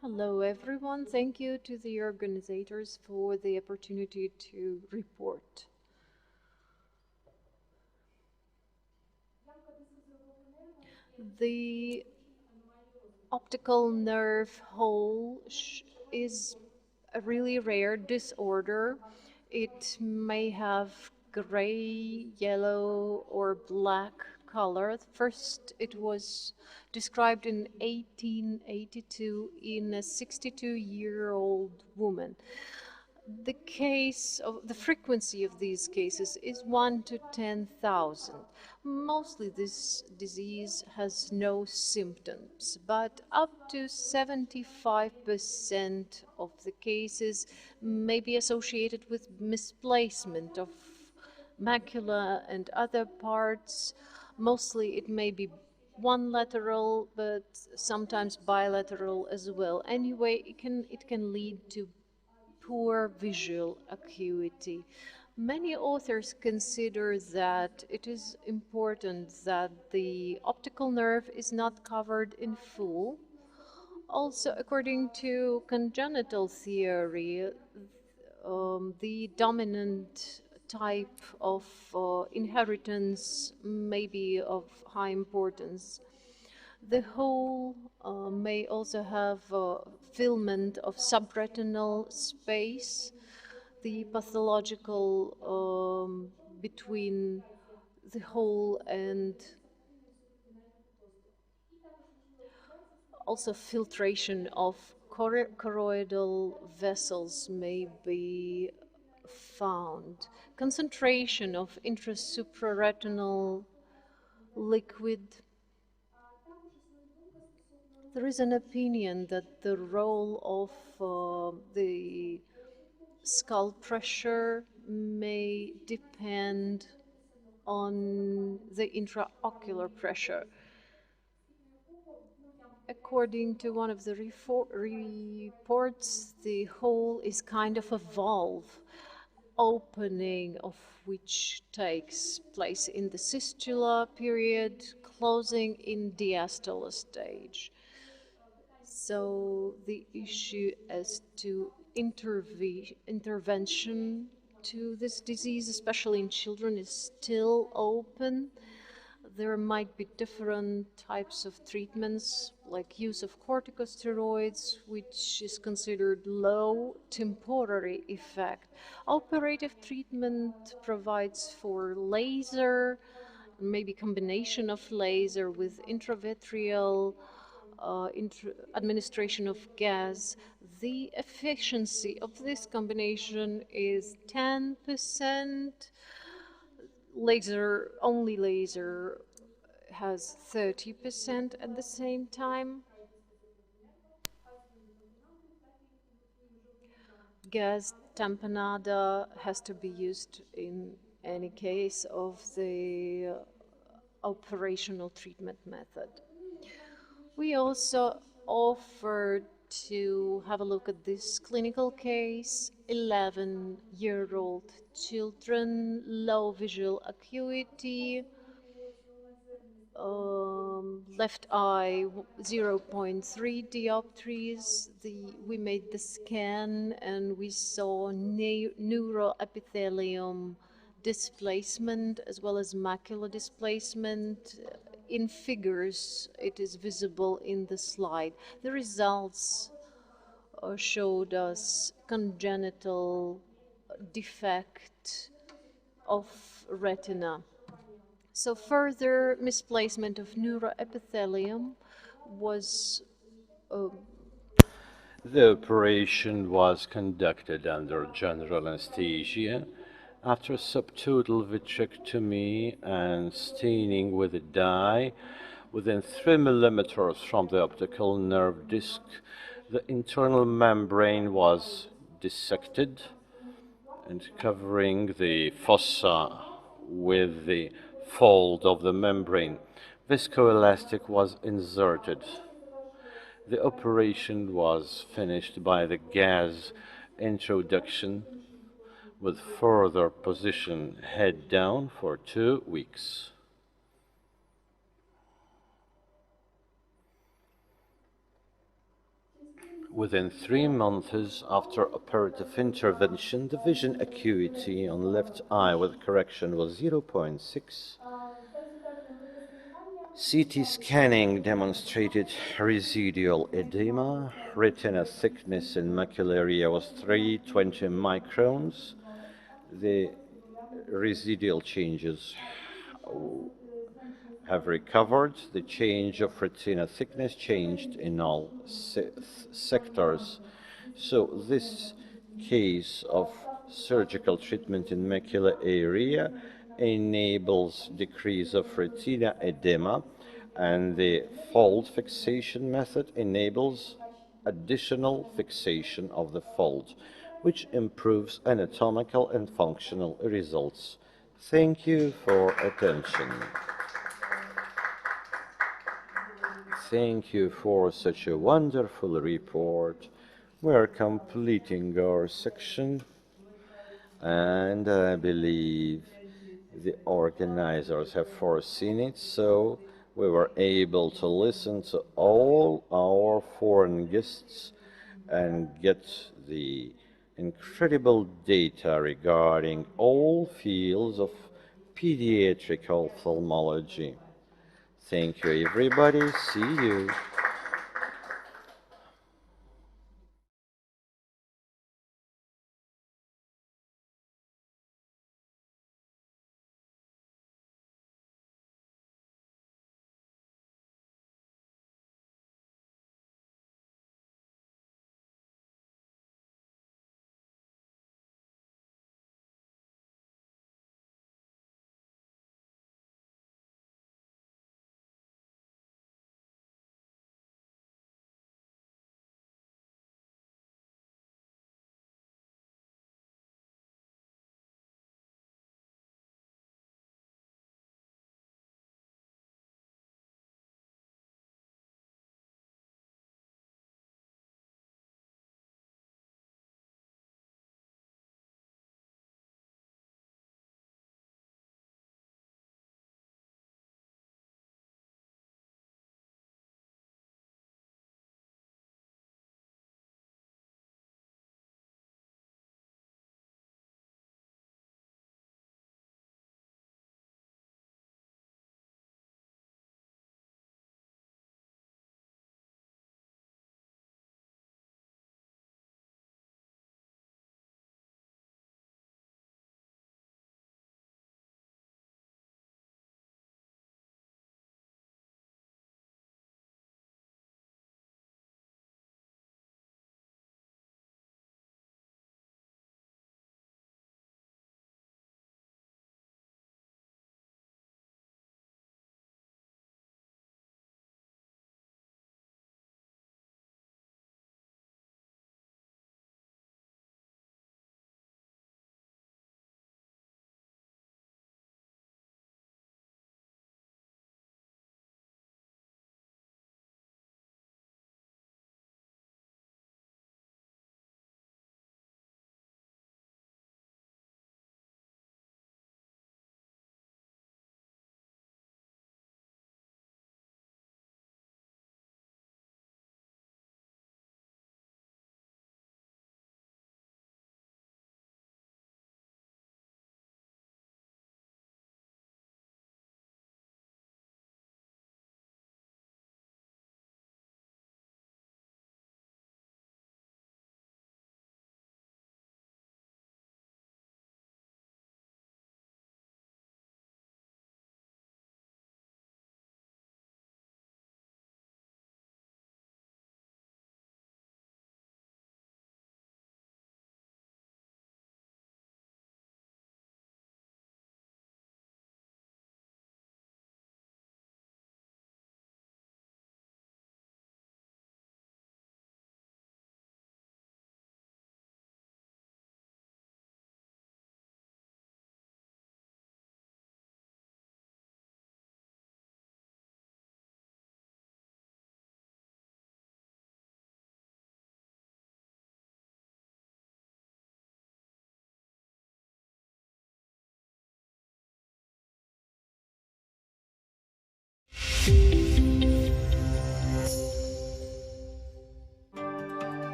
Hello everyone, thank you to the organizers for the opportunity to report. The optical nerve hole is a really rare disorder. It may have gray, yellow, or black color. First, it was described in 1882 in a 62-year-old woman. The frequency of these cases is 1 to 10,000. Mostly this disease has no symptoms, but up to 75% of the cases may be associated with misplacement of macula and other parts. Mostly it may be one lateral, but sometimes bilateral as well. Anyway, it can lead to poor visual acuity. Many authors consider that it is important that the optical nerve is not covered in full. Also, according to congenital theory, the dominant type of inheritance may be of high importance. The whole may also have filament of subretinal space. The pathological between the whole and also filtration of choroidal vessels may be found. Concentration of intrasupraretinal liquid. There is an opinion that the role of the skull pressure may depend on the intraocular pressure. According to one of the reports, the hole is kind of a valve, opening of which takes place in the fistula period, closing in diastole stage. So the issue as to intervention to this disease, especially in children, is still open. There might be different types of treatments, like use of corticosteroids, which is considered low temporary effect. Operative treatment provides for laser, maybe combination of laser with intravitreal administration of gas. The efficiency of this combination is 10%. Only laser has 30% at the same time. Gas tamponada has to be used in any case of the operational treatment method. We also offered to have a look at this clinical case. 11-year-old children, low visual acuity, left eye 0.3 dioptries. We made the scan and we saw neuroepithelium displacement as well as macular displacement. In figures, it is visible in the slide. The results showed us congenital defect of retina. So further misplacement of neuroepithelium was The operation was conducted under general anesthesia after subtotal vitrectomy and staining with a dye within 3 millimeters from the optical nerve disc. The internal membrane was dissected and covering the fossa with the fold of the membrane. Viscoelastic was inserted. The operation was finished by the gas introduction with further position head down for 2 weeks. Within 3 months after operative intervention, the vision acuity on left eye with correction was 0.6. CT scanning demonstrated residual edema. Retina thickness in macular area was 320 microns. The residual changes have recovered. The change of retina thickness changed in all sectors. So this case of surgical treatment in macular area enables decrease of retina edema, and the fold fixation method enables additional fixation of the fold, which improves anatomical and functional results. Thank you for attention. thank you for such a wonderful report. We are completing our section, and I believe the organizers have foreseen it, so we were able to listen to all our foreign guests and get the incredible data regarding all fields of pediatric ophthalmology. Thank you, everybody. See you.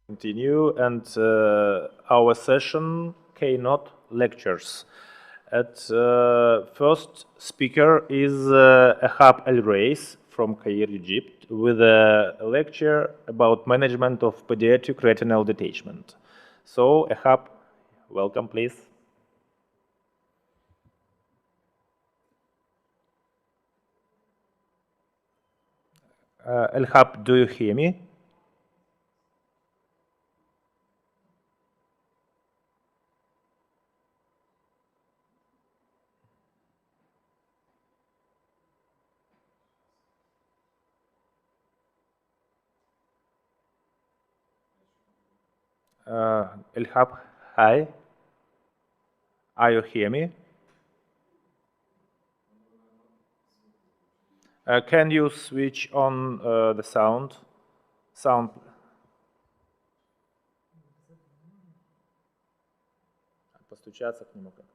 Continue, and our session keynote lectures. At first speaker is Ahab El Reis from Cairo, Egypt, with a lecture about management of pediatric retinal detachment. So, Ahab, welcome, please. Ahab, do you hear me? Elhab, hi. Are you hear me? Can you switch on the sound? Постучаться к нему как-то.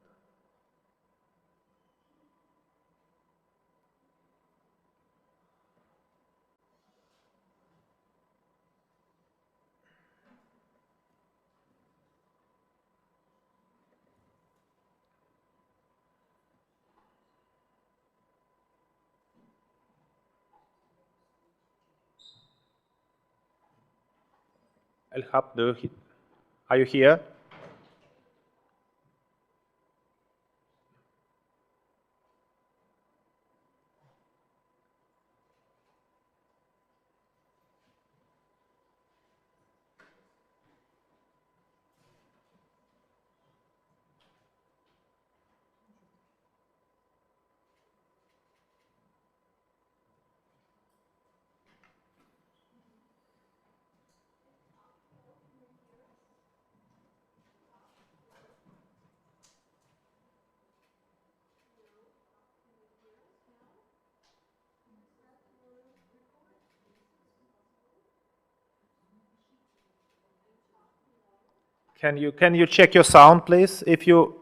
El-Hab, are you here? Can you check your sound, please? If you,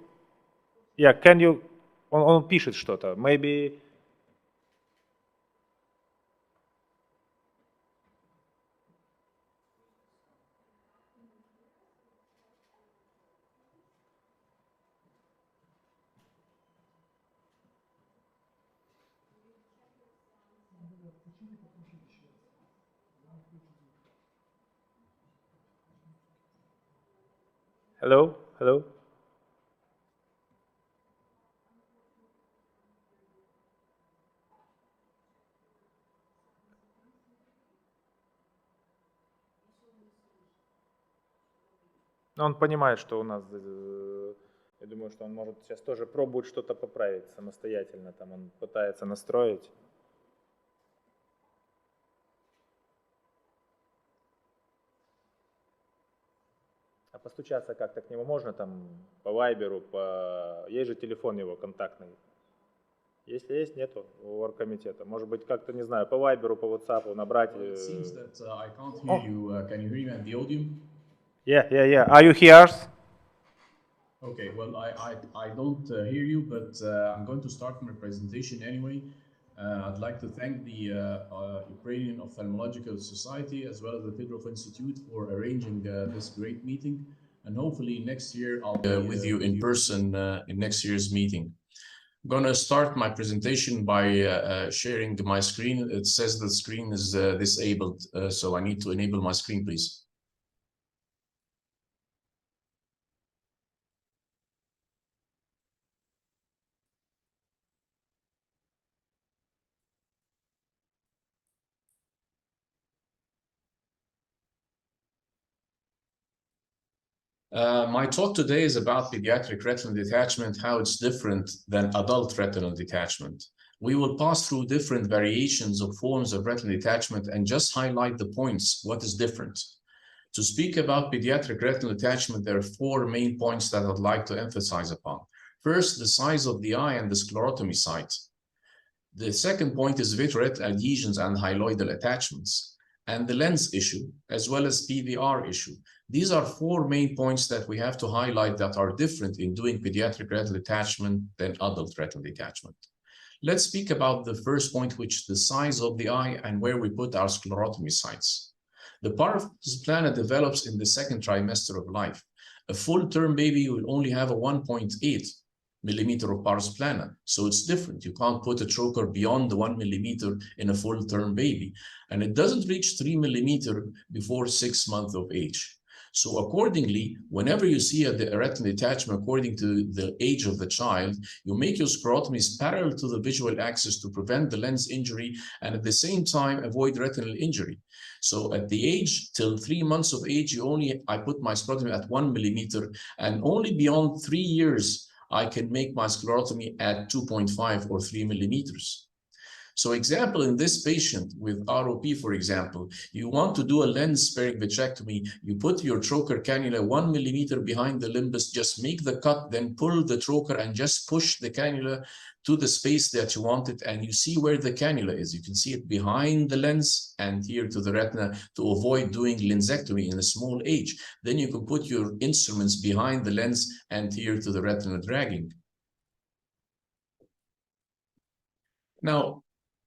yeah, can you? Он пишет что-то. Maybe. Hello, hello. Он понимает, что у нас, я думаю, что он может сейчас тоже пробует что-то поправить самостоятельно, там он пытается настроить. А постучаться как-то к нему можно там по вайберу, есть же телефон его контактный. Если есть, нету у оргкомитета. Может быть, как-то, не знаю, по вайберу, по WhatsApp набрать. It seems that I can't hear you. Can you hear me at the audio? Yeah. Are you here? Okay, well, I don't hear you, but I'm going to start my presentation anyway. I'd like to thank the Ukrainian Ophthalmological Society as well as the Fedorov Institute for arranging this great meeting. And hopefully next year I'll be with you in person in next year's meeting. I'm going to start my presentation by sharing my screen. It says the screen is disabled, so I need to enable my screen, please. My talk today is about pediatric retinal detachment, how it's different than adult retinal detachment. We will pass through different variations of forms of retinal detachment and just highlight the points, what is different. To speak about pediatric retinal detachment, there are four main points that I'd like to emphasize upon. First, the size of the eye and the sclerotomy site. The second point is vitreoretinal adhesions and hyaloidal attachments, and the lens issue, as well as PVR issue. These are four main points that we have to highlight that are different in doing pediatric retinal detachment than adult retinal detachment. Let's speak about the first point, which is the size of the eye and where we put our sclerotomy sites. The pars plana develops in the second trimester of life. A full-term baby will only have a 1.8 millimeter of pars plana, so it's different. You can't put a trocar beyond the 1 millimeter in a full-term baby, and it doesn't reach 3 millimeter before 6 months of age. So accordingly, whenever you see a retinal detachment according to the age of the child, you make your sclerotomies parallel to the visual axis to prevent the lens injury and at the same time avoid retinal injury. So at the age till 3 months of age, I put my sclerotomy at 1 millimeter, and only beyond 3 years, I can make my sclerotomy at 2.5 or 3 millimeters. So example, in this patient with ROP, for example, you want to do a lens sparing vitrectomy, you put your trocar cannula 1 millimeter behind the limbus, just make the cut, then pull the trocar and just push the cannula to the space that you want it, and you see where the cannula is. You can see it behind the lens and here to the retina to avoid doing lensectomy in a small age. Then you can put your instruments behind the lens and here to the retinal dragging. Now,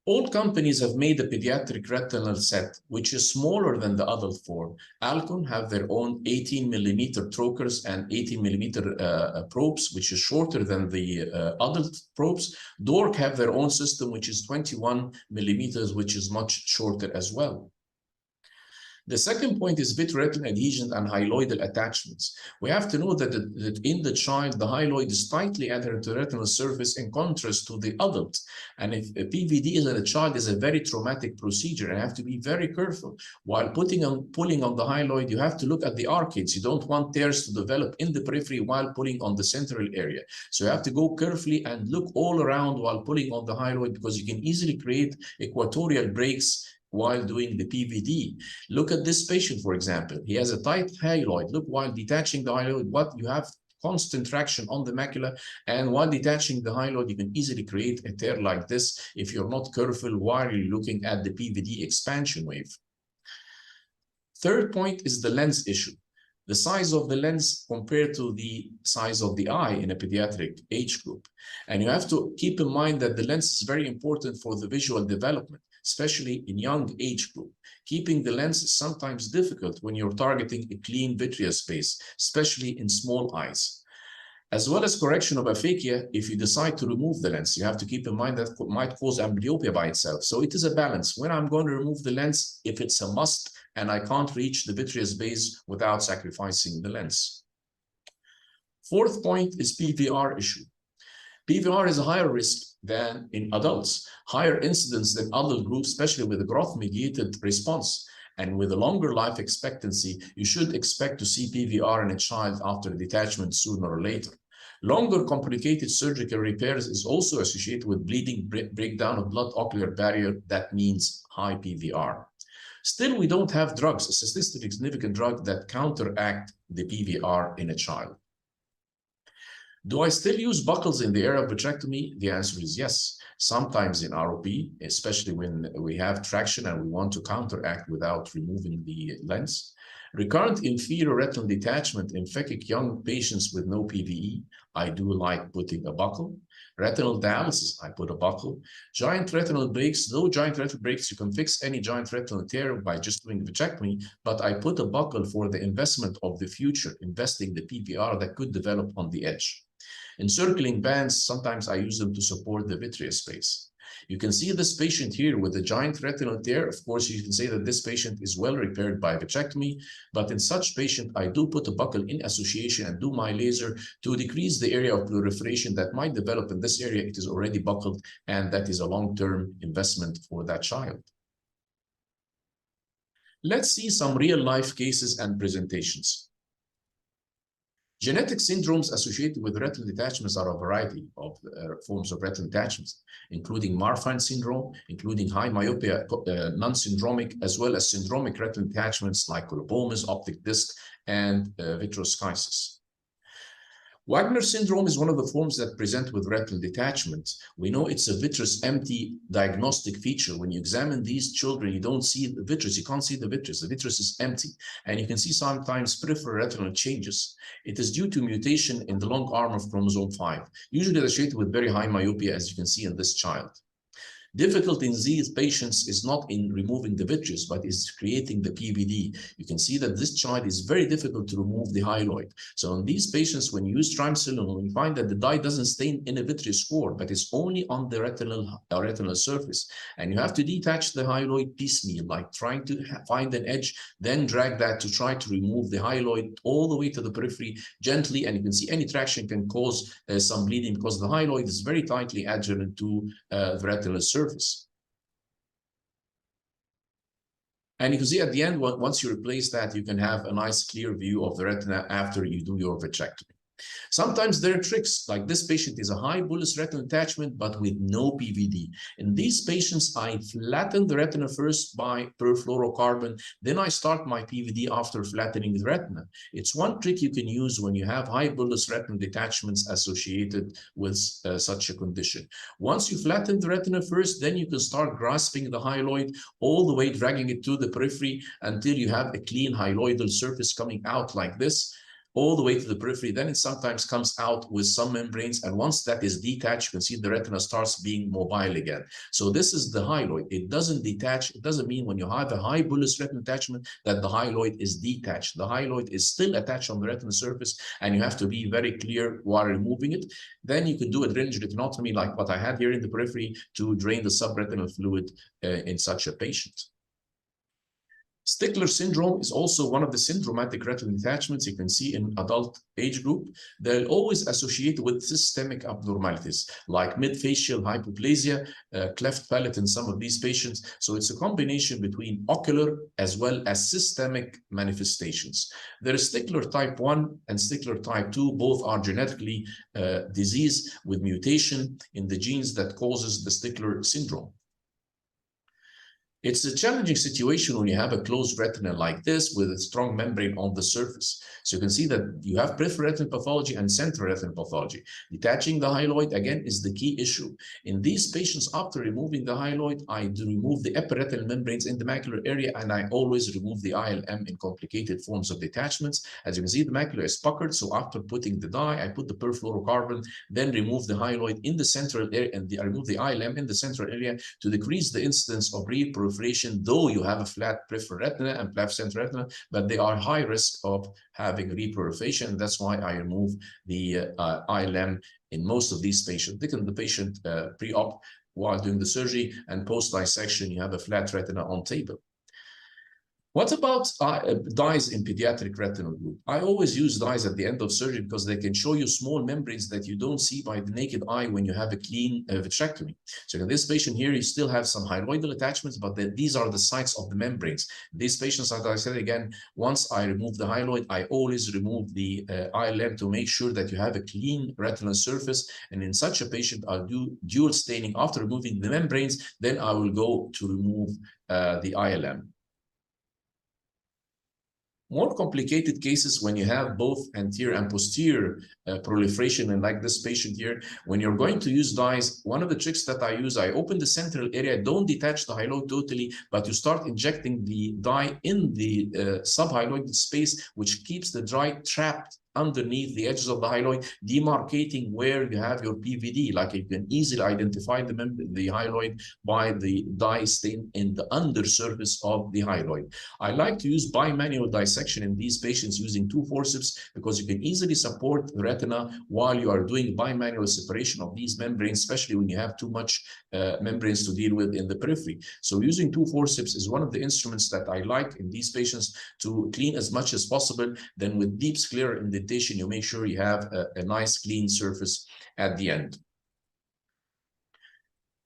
all companies have made a pediatric retinal set, which is smaller than the adult form. Alcon have their own 18 millimeter trocars and 18 millimeter probes, which is shorter than the adult probes. Dork have their own system, which is 21 millimeters, which is much shorter as well. The second point is vitreoretinal adhesion and hyaloidal attachments. We have to know that in the child, the hyaloid is tightly adherent to the retinal surface in contrast to the adult. And if a PVD is in a child is a very traumatic procedure, and you have to be very careful. While pulling on the hyaloid, you have to look at the arcades. You don't want tears to develop in the periphery while pulling on the central area. So you have to go carefully and look all around while pulling on the hyaloid, because you can easily create equatorial breaks while doing the PVD. Look at this patient, for example. He has a tight hyaloid. Look, while detaching the hyaloid, what you have constant traction on the macula, and while detaching the hyaloid, you can easily create a tear like this if you're not careful while you're looking at the PVD expansion wave. Third point is the lens issue. The size of the lens compared to the size of the eye in a pediatric age group. And you have to keep in mind that the lens is very important for the visual development, especially in young age group. Keeping the lens is sometimes difficult when you're targeting a clean vitreous space, especially in small eyes. As well as correction of aphakia, if you decide to remove the lens, you have to keep in mind that it might cause amblyopia by itself. So it is a balance. When I'm going to remove the lens, if it's a must and I can't reach the vitreous base without sacrificing the lens. Fourth point is PVR issue. PVR is a higher risk than in adults, higher incidence than adult groups, especially with a growth-mediated response. And with a longer life expectancy, you should expect to see PVR in a child after detachment sooner or later. Longer complicated surgical repairs is also associated with bleeding, breakdown of blood-ocular barrier. That means high PVR. Still, we don't have drugs, a statistically significant drug that counteract the PVR in a child. Do I still use buckles in the area of vitrectomy? The answer is yes. Sometimes in ROP, especially when we have traction and we want to counteract without removing the lens. Recurrent inferior retinal detachment in phakic young patients with no PVE, I do like putting a buckle. Retinal dialysis, I put a buckle. Giant retinal breaks, though giant retinal breaks, you can fix any giant retinal tear by just doing vitrectomy, but I put a buckle for the investment of the future, investing the PVR that could develop on the edge. Encircling bands, sometimes I use them to support the vitreous space. You can see this patient here with a giant retinal tear. Of course, you can say that this patient is well repaired by vitrectomy, but in such patient, I do put a buckle in association and do my laser to decrease the area of proliferation that might develop in this area. It is already buckled, and that is a long-term investment for that child. Let's see some real-life cases and presentations. Genetic syndromes associated with retinal detachments are a variety of forms of retinal detachments, including Marfan syndrome, including high myopia, non-syndromic, as well as syndromic retinal detachments like colobomas, optic disc, and vitroschisis. Wagner syndrome is one of the forms that present with retinal detachment. We know it's a vitreous empty diagnostic feature. When you examine these children, you don't see the vitreous. You can't see the vitreous. The vitreous is empty. And you can see sometimes peripheral retinal changes. It is due to mutation in the long arm of chromosome 5, usually associated with very high myopia, as you can see in this child. Difficulty in these patients is not in removing the vitreous, but is creating the PVD. You can see that this child is very difficult to remove the hyaloid. So in these patients, when you use triamcinolone, you find that the dye doesn't stain in a vitreous core, but it's only on the retinal surface. And you have to detach the hyaloid piecemeal, like trying to find an edge, then drag that to try to remove the hyaloid all the way to the periphery gently. And you can see any traction can cause some bleeding because the hyaloid is very tightly adherent to the retinal surface. And you can see at the end, once you replace that, you can have a nice clear view of the retina after you do your vitrectomy. Sometimes there are tricks, like this patient is a high bullous retinal detachment, but with no PVD. In these patients, I flatten the retina first by perfluorocarbon, then I start my PVD after flattening the retina. It's one trick you can use when you have high bullous retinal detachments associated with such a condition. Once you flatten the retina first, then you can start grasping the hyaloid all the way, dragging it to the periphery until you have a clean hyaloidal surface coming out like this, all the way to the periphery. Then it sometimes comes out with some membranes. And once that is detached, you can see the retina starts being mobile again. So this is the hyaloid. It doesn't detach. It doesn't mean when you have a high bullous retinal detachment that the hyaloid is detached. The hyaloid is still attached on the retinal surface, and you have to be very clear while removing it. Then you can do a drainage retinotomy like what I had here in the periphery to drain the subretinal fluid in such a patient. Stickler syndrome is also one of the syndromatic retinal detachments you can see in adult age group. They're always associated with systemic abnormalities like mid-facial hypoplasia, cleft palate in some of these patients. So it's a combination between ocular as well as systemic manifestations. There is Stickler type 1 and Stickler type 2. Both are genetically disease with mutation in the genes that causes the Stickler syndrome. It's a challenging situation when you have a closed retina like this with a strong membrane on the surface. So you can see that you have peripheral retinal pathology and central retinal pathology. Detaching the hyaloid, again, is the key issue. In these patients, after removing the hyaloid, I do remove the epiretinal membranes in the macular area, and I always remove the ILM in complicated forms of detachments. As you can see, the macula is puckered, so after putting the dye, I put the perfluorocarbon, then remove the hyaloid in the central area, and I remove the ILM in the central area to decrease the incidence of reproliferation, though you have a flat peripheral retina and flat central retina, but they are high risk of having reproliferation. That's why I remove the ILM in most of these patients. The patient pre-op while doing the surgery, and post-dissection, you have a flat retina on table. What about dyes in pediatric retinal group? I always use dyes at the end of surgery because they can show you small membranes that you don't see by the naked eye when you have a clean vitrectomy. So in this patient here, you still have some hyaloidal attachments, but these are the sites of the membranes. These patients, as I said again, once I remove the hyaloid, I always remove the ILM to make sure that you have a clean retinal surface. And in such a patient, I'll do dual staining after removing the membranes. Then I will go to remove the ILM. More complicated cases when you have both anterior and posterior proliferation, and like this patient here, when you're going to use dyes, one of the tricks that I use, I open the central area, don't detach the hyaloid totally, but you start injecting the dye in the subhyaloid space, which keeps the dye trapped underneath the edges of the hyaloid, demarcating where you have your PVD. Like you can easily identify the hyaloid by the dye stain in the undersurface of the hyaloid. I like to use bimanual dissection in these patients using 2 forceps because you can easily support the retina while you are doing bimanual separation of these membranes, especially when you have too much membranes to deal with in the periphery. So using 2 forceps is one of the instruments that I like in these patients to clean as much as possible. Then with deep scleral indentation, you make sure you have a nice clean surface at the end.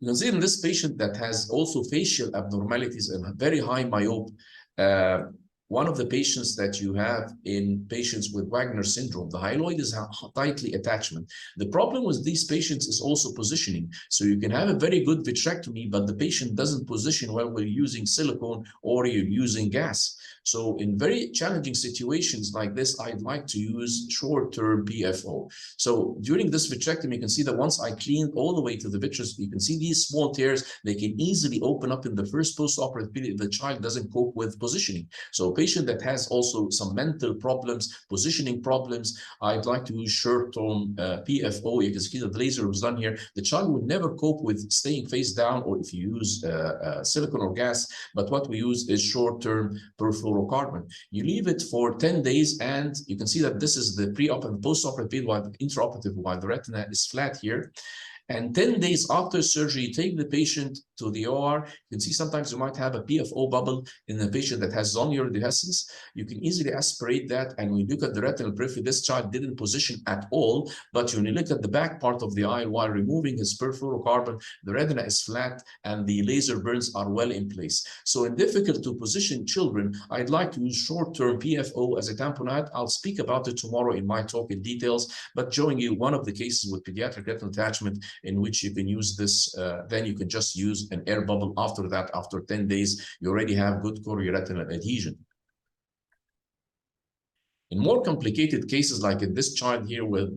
You can see in this patient that has also facial abnormalities and very high myope. One of the patients that you have in patients with Wagner syndrome, the hyaloid is tightly attachment. The problem with these patients is also positioning. So you can have a very good vitrectomy, but the patient doesn't position well when you're using silicone or you're using gas. So in very challenging situations like this, I'd like to use short-term PFO. So during this vitrectomy, you can see that once I cleaned all the way to the vitreous, you can see these small tears, they can easily open up in the first post-operative period if the child doesn't cope with positioning. So a patient that has also some mental problems, positioning problems, I'd like to use short-term PFO. You can see that the laser was done here. The child would never cope with staying face down or if you use silicone or gas, but what we use is short-term perfluorocarbon. You leave it for 10 days and you can see that this is the pre-op and post-operative period, while the intraoperative, while the retina is flat here. And 10 days after surgery, you take the patient to the OR. You can see sometimes you might have a PFO bubble in a patient that has zonular dehiscence. You can easily aspirate that. And when you look at the retinal periphery, this child didn't position at all. But when you look at the back part of the eye while removing his perfluorocarbon, the retina is flat and the laser burns are well in place. So in difficult to position children, I'd like to use short-term PFO as a tamponade. I'll speak about it tomorrow in my talk in details, but showing you one of the cases with pediatric retinal detachment in which you can use this, then you can just use an air bubble. After that, after 10 days, you already have good chorioretinal adhesion. In more complicated cases, like in this child here with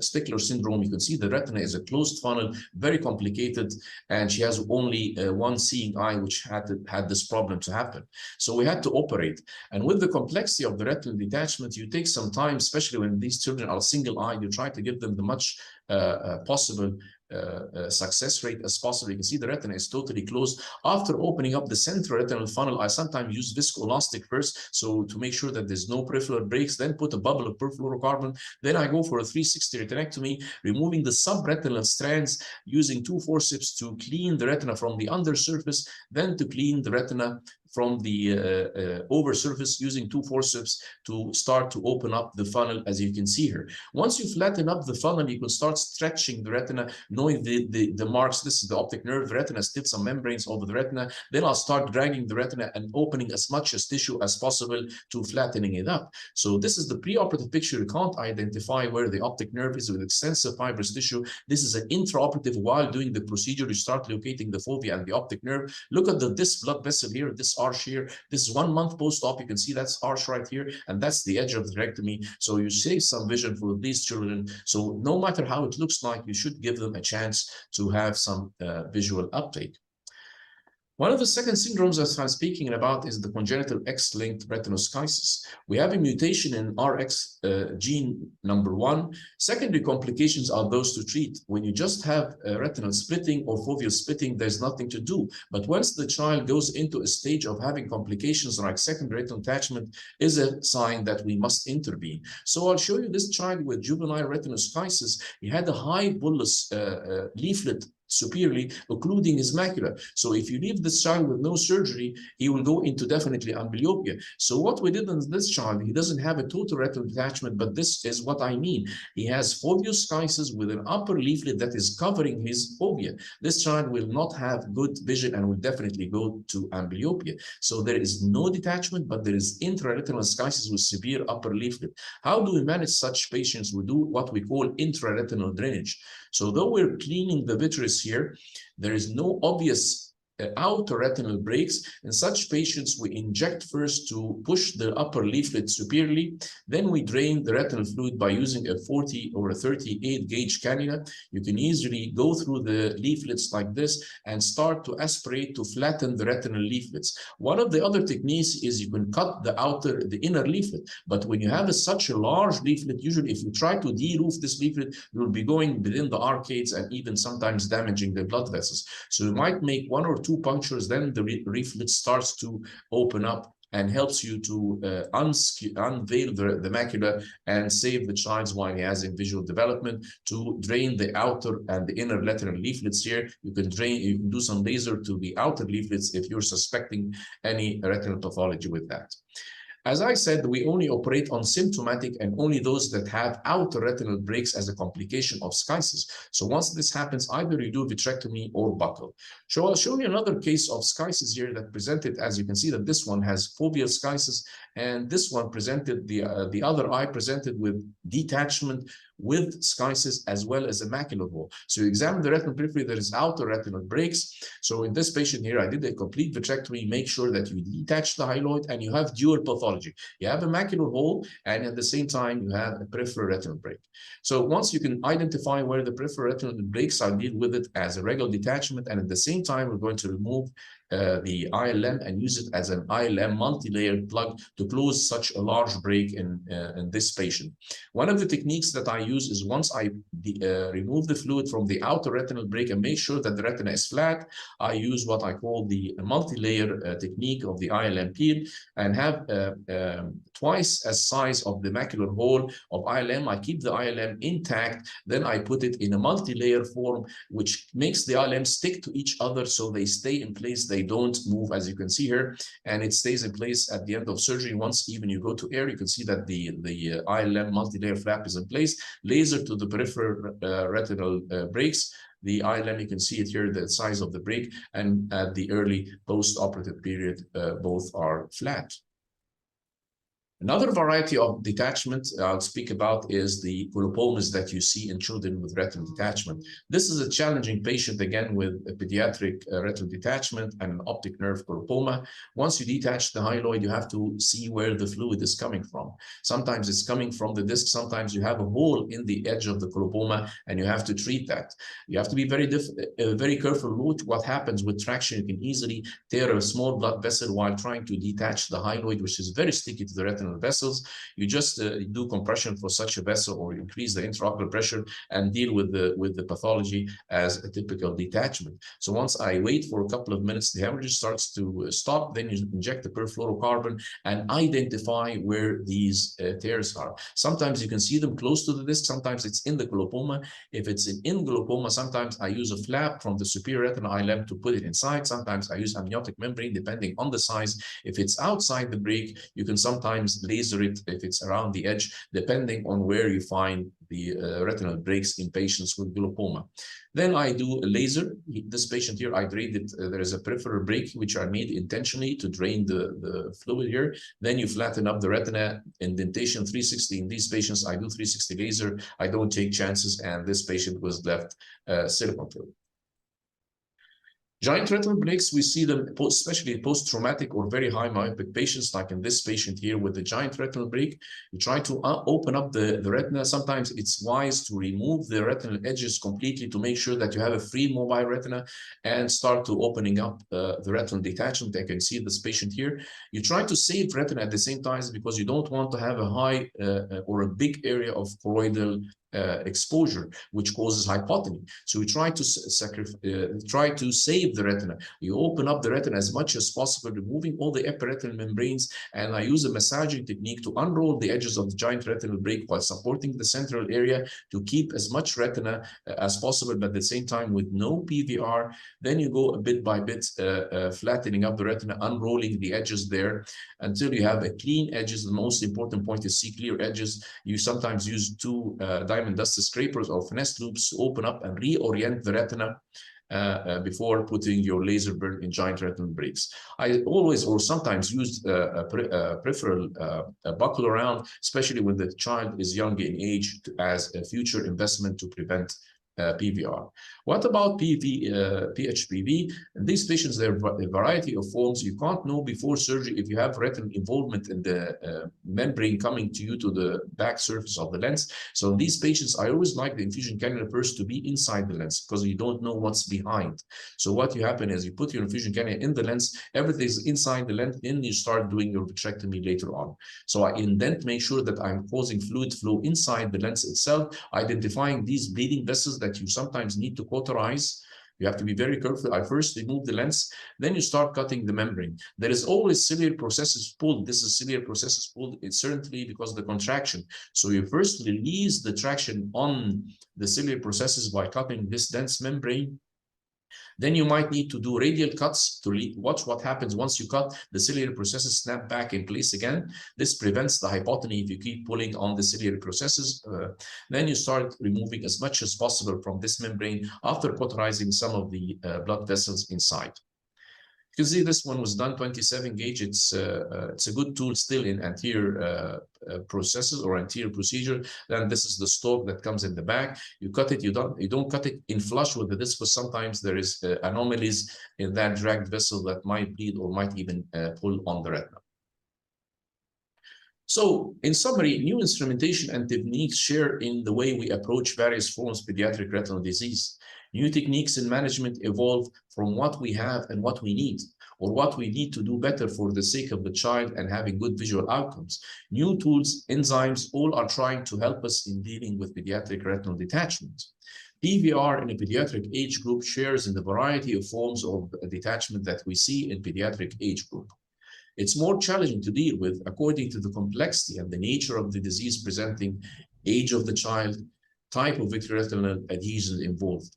Stickler syndrome, you can see the retina is a closed funnel, very complicated, and she has only one seeing eye, which had this problem to happen. So we had to operate. And with the complexity of the retinal detachment, you take some time, especially when these children are single eye, you try to give them the much possible success rate as possible. You can see the retina is totally closed. After opening up the central retinal funnel, I sometimes use viscoelastic first, so to make sure that there's no peripheral breaks, then put a bubble of perfluorocarbon. Then I go for a 360 retinectomy, removing the subretinal strands, using 2 forceps to clean the retina from the undersurface, then to clean the retina from the over surface using 2 forceps to start to open up the funnel, as you can see here. Once you flatten up the funnel, you can start stretching the retina, knowing the marks. This is the optic nerve. The retina still some membranes over the retina. Then I'll start dragging the retina and opening as much as tissue as possible to flattening it up. So this is the preoperative picture. You can't identify where the optic nerve is with extensive fibrous tissue. This is an intraoperative. While doing the procedure, you start locating the fovea and the optic nerve. Look at this blood vessel here, this arch here. This is 1 month post-op. You can see that's arch right here, and that's the edge of the hysterectomy. So you save some vision for these children. So no matter how it looks like, you should give them a chance to have some visual uptake. One of the second syndromes that I'm speaking about is the congenital X-linked retinoschisis. We have a mutation in RX gene number 1. Secondary complications are those to treat. When you just have retinal splitting or foveal splitting, there's nothing to do. But once the child goes into a stage of having complications like secondary retinal detachment, is a sign that we must intervene. So I'll show you this child with juvenile retinoschisis. He had a high bullous leaflet superiorly, occluding his macula. So if you leave this child with no surgery, he will go into definitely amblyopia. So what we did in this child, he doesn't have a total retinal detachment, but this is what I mean. He has foveoschisis with an upper leaflet that is covering his fovea. This child will not have good vision and will definitely go to amblyopia. So there is no detachment, but there is intraretinal schisis with severe upper leaflet. How do we manage such patients? We do what we call intraretinal drainage. So though we're cleaning the vitreous here, there is no obvious outer retinal breaks. In such patients, we inject first to push the upper leaflet superiorly. Then we drain the retinal fluid by using a 40 or a 38 gauge cannula. You can easily go through the leaflets like this and start to aspirate to flatten the retinal leaflets. One of the other techniques is you can cut the inner leaflet. But when you have such a large leaflet, usually if you try to de-roof this leaflet, you'll be going within the arcades and even sometimes damaging the blood vessels. So you might make 1 or 2 punctures, then the leaflet starts to open up and helps you to unveil the macula and save the child while he has in visual development. To drain the outer and the inner retinal leaflets here, you can do some laser to the outer leaflets if you're suspecting any retinal pathology with that. As I said, we only operate on symptomatic and only those that have outer retinal breaks as a complication of schisis. So once this happens, either you do vitrectomy or buckle. So I'll show you another case of schisis here that presented, as you can see, that this one has foveal schisis, and this one presented, the other eye presented with detachment with schisis as well as a macular hole. So you examine the retinal periphery, there is outer retinal breaks. So in this patient here, I did a complete vitrectomy, make sure that you detach the hyaloid and you have dual pathology. You have a macular hole and at the same time you have a peripheral retinal break. So once you can identify where the peripheral retinal breaks, I'll deal with it as a regular detachment, and at the same time we're going to remove the ILM and use it as an ILM multi-layered plug to close such a large break in this patient. One of the techniques that I use is once I remove the fluid from the outer retinal break and make sure that the retina is flat, I use what I call the multi-layer technique of the ILM peel and have twice as size of the macular hole of ILM. I keep the ILM intact, then I put it in a multi-layer form, which makes the ILM stick to each other so they stay in place. They don't move, as you can see here, and it stays in place at the end of surgery. Once even you go to air, you can see that the ILM multi-layer flap is in place. Laser to the peripheral retinal breaks. The ILM, you can see it here, the size of the break, and at the early post-operative period, both are flat. Another variety of detachment I'll speak about is the colopomas that you see in children with retinal detachment. This is a challenging patient, again, with a pediatric retinal detachment and an optic nerve colopoma. Once you detach the hyaloid, you have to see where the fluid is coming from. Sometimes it's coming from the disc. Sometimes you have a hole in the edge of the colopoma, and you have to treat that. You have to be very careful with what happens with traction. You can easily tear a small blood vessel while trying to detach the hyaloid, which is very sticky to the retinal retinal vessels. You just do compression for such a vessel or increase the intraocular pressure and deal with the pathology as a typical detachment. So once I wait for a couple of minutes, the hemorrhage starts to stop, then you inject the perfluorocarbon and identify where these tears are. Sometimes you can see them close to the disc, sometimes it's in the glaucoma. If it's in glaucoma, sometimes I use a flap from the superior retinal eye lamp to put it inside. Sometimes I use amniotic membrane, depending on the size. If it's outside the break, you can sometimes laser it if it's around the edge, depending on where you find the retinal breaks in patients with glaucoma. Then I do a laser. This patient here, I drained it. There is a peripheral break, which I made intentionally to drain the fluid here. Then you flatten up the retina, indentation 360. In these patients, I do 360 laser. I don't take chances, and this patient was left silicone filled. Giant retinal breaks, we see them especially post-traumatic or very high myopic patients, like in this patient here with the giant retinal break. You try to open up the retina. Sometimes it's wise to remove the retinal edges completely to make sure that you have a free mobile retina and start to opening up the retinal detachment. I can see this patient here. You try to save retina at the same time because you don't want to have a high or a big area of choroidal exposure, which causes hypotony. So we try to save the retina. You open up the retina as much as possible, removing all the epiretinal membranes, and I use a massaging technique to unroll the edges of the giant retinal break while supporting the central area to keep as much retina as possible, but at the same time with no PVR. Then you go a bit by bit, flattening up the retina, unrolling the edges there until you have a clean edges. The most important point is see clear edges. You sometimes use two diamond dust scrapers or finesse loops to open up and reorient the retina before putting your laser burn in giant retinal breaks. I always or sometimes use a peripheral buckle around, especially when the child is young in age, as a future investment to prevent PVR. What about PHPV? In these patients, there are a variety of forms. You can't know before surgery if you have retinal involvement in the membrane coming to you to the back surface of the lens. So in these patients, I always like the infusion cannula first to be inside the lens because you don't know what's behind. So what you happen is you put your infusion cannula in the lens, everything is inside the lens, then you start doing your vitrectomy later on. So I indent, make sure that I'm causing fluid flow inside the lens itself, identifying these bleeding vessels that you sometimes need to cauterize. You have to be very careful. I first remove the lens, then you start cutting the membrane. There is always ciliary processes pulled. This is ciliary processes pulled. It's certainly because of the contraction. So you first release the traction on the ciliary processes by cutting this dense membrane. Then you might need to do radial cuts to watch what happens once you cut. The ciliary processes snap back in place again. This prevents the hypotony if you keep pulling on the ciliary processes. Then you start removing as much as possible from this membrane after cauterizing some of the blood vessels inside. You can see this one was done 27 gauge. It's a good tool still in anterior processes or anterior procedure. Then this is the stalk that comes in the back. You cut it. You don't cut it in flush with the disc because sometimes there is anomalies in that dragged vessel that might bleed or might even pull on the retina. So, in summary, new instrumentation and techniques share in the way we approach various forms of pediatric retinal disease. New techniques in management evolve from what we have and what we need, or what we need to do better for the sake of the child and having good visual outcomes. New tools, enzymes, all are trying to help us in dealing with pediatric retinal detachment. PVR in a pediatric age group shares in the variety of forms of detachment that we see in pediatric age group. It's more challenging to deal with according to the complexity and the nature of the disease presenting, age of the child, type of vitreoretinal adhesions involved.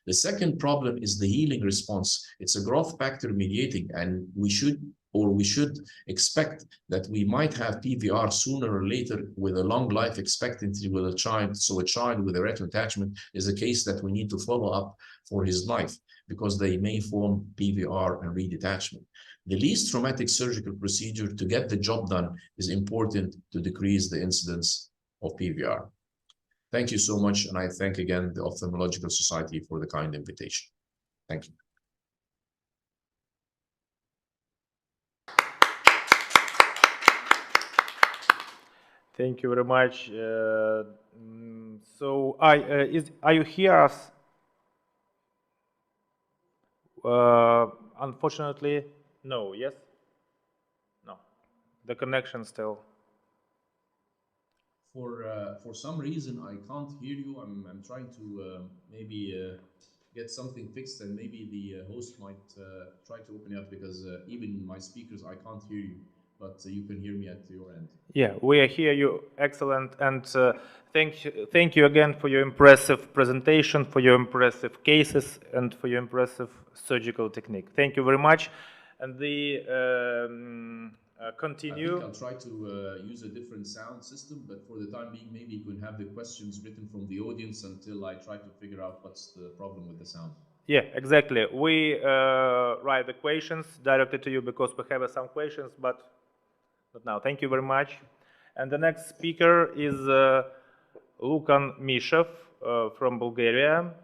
The second problem is the healing response. It's a growth factor mediating, and we should expect that we might have PVR sooner or later with a long life expectancy with a child. So a child with a retinal detachment is a case that we need to follow up for his life because they may form PVR and redetachment. The least traumatic surgical procedure to get the job done is important to decrease the incidence of PVR. Thank you so much, and I thank again the Ophthalmological Society for the kind invitation. Thank you. Thank you very much. So, are you here? Unfortunately, no. Yes? No. The connection still For some reason I can't hear you. I'm trying to maybe get something fixed, and maybe the host might try to open it up, because even my speakers, I can't hear you, but you can hear me at your end. Yeah, we hear you. Excellent. And thank you again for your impressive presentation, for your impressive cases, and for your impressive surgical technique. Thank you very much. And continue. I think I'll try to use a different sound system, but for the time being, maybe you can have the questions written from the audience until I try to figure out what's the problem with the sound. Yeah, exactly. We write the questions directly to you because we have some questions, but not now. Thank you very much. And the next speaker is Lukan Mishev from Bulgaria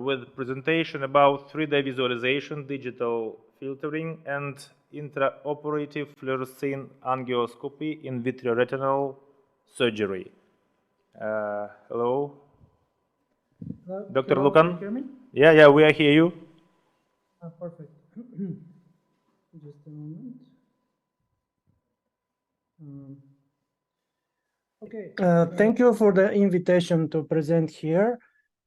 with presentation about 3D visualization, digital filtering, and intraoperative fluorescein angioscopy in vitreoretinal surgery. Hello, Dr. Hello, Lukan. can you hear me? Yeah, we are hear you. Perfect. Just a moment. Okay. Thank you for the invitation to present here.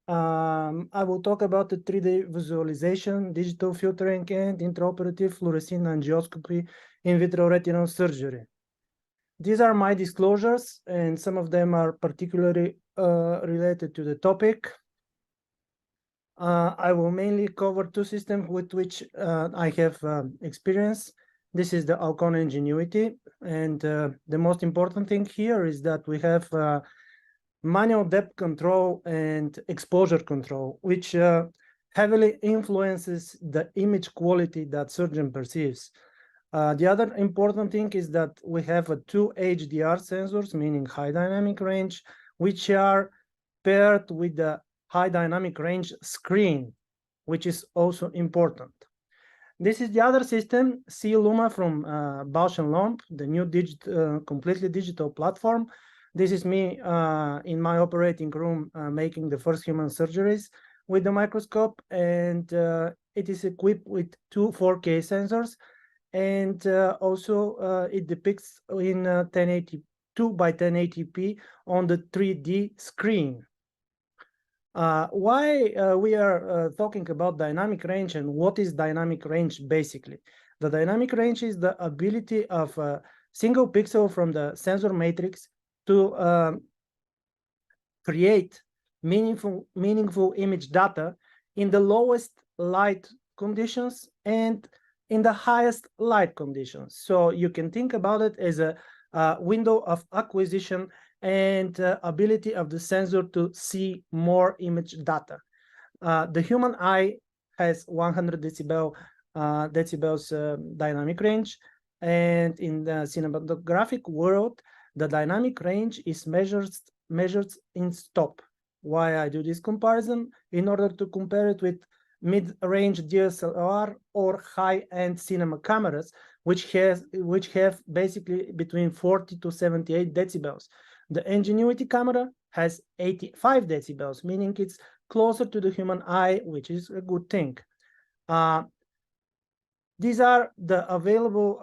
I will talk about the 3D visualization, digital filtering, and intraoperative fluorescein angioscopy in vitreoretinal surgery. These are my disclosures, and some of them are particularly related to the topic. I will mainly cover two systems with which I have experience. This is the Alcon Ingenuity, and the most important thing here is that we have manual depth control and exposure control, which heavily influences the image quality that surgeon perceives. The other important thing is that we have two HDR sensors, meaning high dynamic range, which are paired with the high dynamic range screen, which is also important. This is the other system, C-Luma from Bausch & Lomb, the new completely digital platform. This is me in my operating room making the first human surgeries with the microscope, and it is equipped with two 4K sensors, and also it depicts in 1082 by 1080p on the 3D screen. Why we are talking about dynamic range, and what is dynamic range basically? The dynamic range is the ability of a single pixel from the sensor matrix to create meaningful image data in the lowest light conditions and in the highest light conditions. So you can think about it as a window of acquisition and ability of the sensor to see more image data. The human eye has 100 decibels dynamic range, and in the cinematographic world, the dynamic range is measured in stop. Why I do this comparison? In order to compare it with mid-range DSLR or high-end cinema cameras, which have basically between 40 to 78 decibels. The Ingenuity camera has 85 decibels, meaning it's closer to the human eye, which is a good thing. These are the available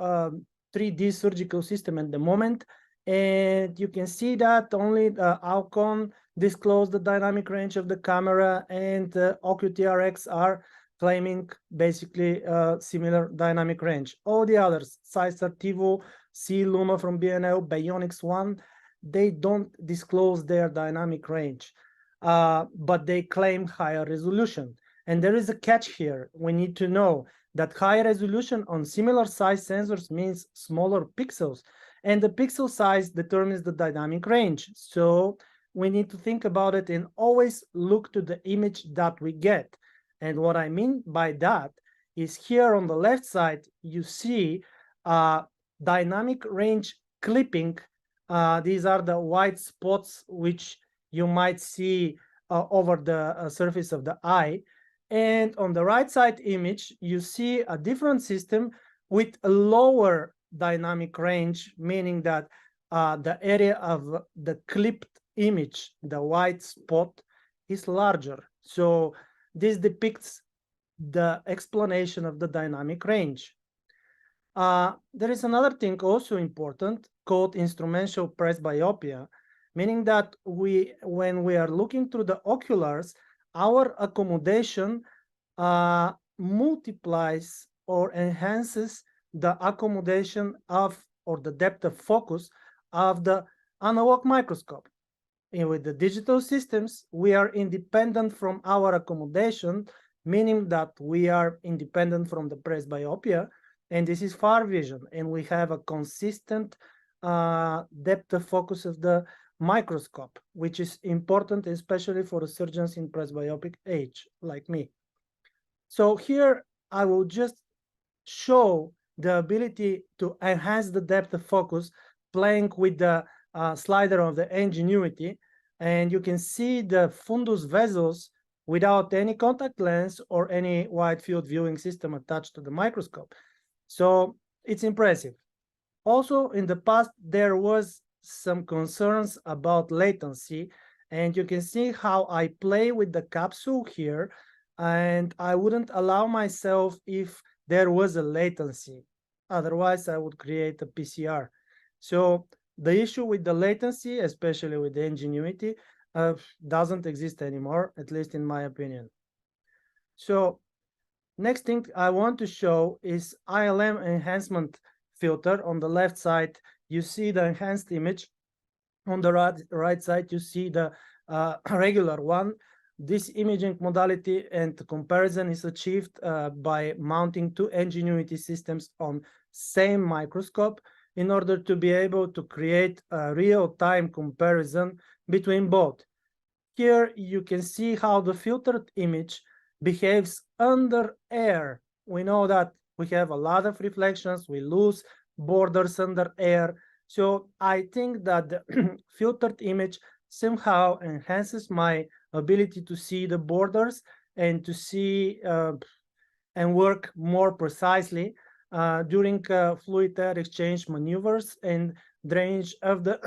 3D surgical system at the moment, and you can see that only Alcon disclosed the dynamic range of the camera, and OcuTRX are claiming basically similar dynamic range. All the others, Sizar, Tivo, C-Luma from B&L, Bionics One, they don't disclose their dynamic range, but they claim higher resolution. And there is a catch here. We need to know that higher resolution on similar size sensors means smaller pixels, and the pixel size determines the dynamic range. So we need to think about it and always look to the image that we get. And what I mean by that is here on the left side, you see dynamic range clipping. These are the white spots which you might see over the surface of the eye. And on the right side image, you see a different system with a lower dynamic range, meaning that the area of the clipped image, the white spot, is larger. So this depicts the explanation of the dynamic range. There is another thing also important called instrumental presbyopia. meaning that when we are looking through the oculars, our accommodation multiplies or enhances the accommodation of, or the depth of focus of the analog microscope. And with the digital systems, we are independent from our accommodation, meaning that we are independent from the presbyopia, and this is far vision, and we have a consistent depth of focus of the microscope, which is important, especially for the surgeons in presbyopic age, like me. So here I will just show the ability to enhance the depth of focus, playing with the slider of the Ingenuity, and you can see the fundus vessels without any contact lens or any wide field viewing system attached to the microscope. So it's impressive. Also, in the past, there was some concerns about latency, and you can see how I play with the capsule here, and I wouldn't allow myself if there was a latency. Otherwise, I would create a PCR. So the issue with the latency, especially with the Ingenuity, doesn't exist anymore, at least in my opinion. So next thing I want to show is ILM enhancement filter. On the left side, you see the enhanced image. On the right side, you see the regular one. This imaging modality and comparison is achieved by mounting two Ingenuity systems on same microscope in order to be able to create a real-time comparison between both. Here you can see how the filtered image behaves under air. We know that we have a lot of reflections, we lose borders under air. So I think that the filtered image somehow enhances my ability to see the borders and to see and work more precisely during fluid air exchange maneuvers and drainage of the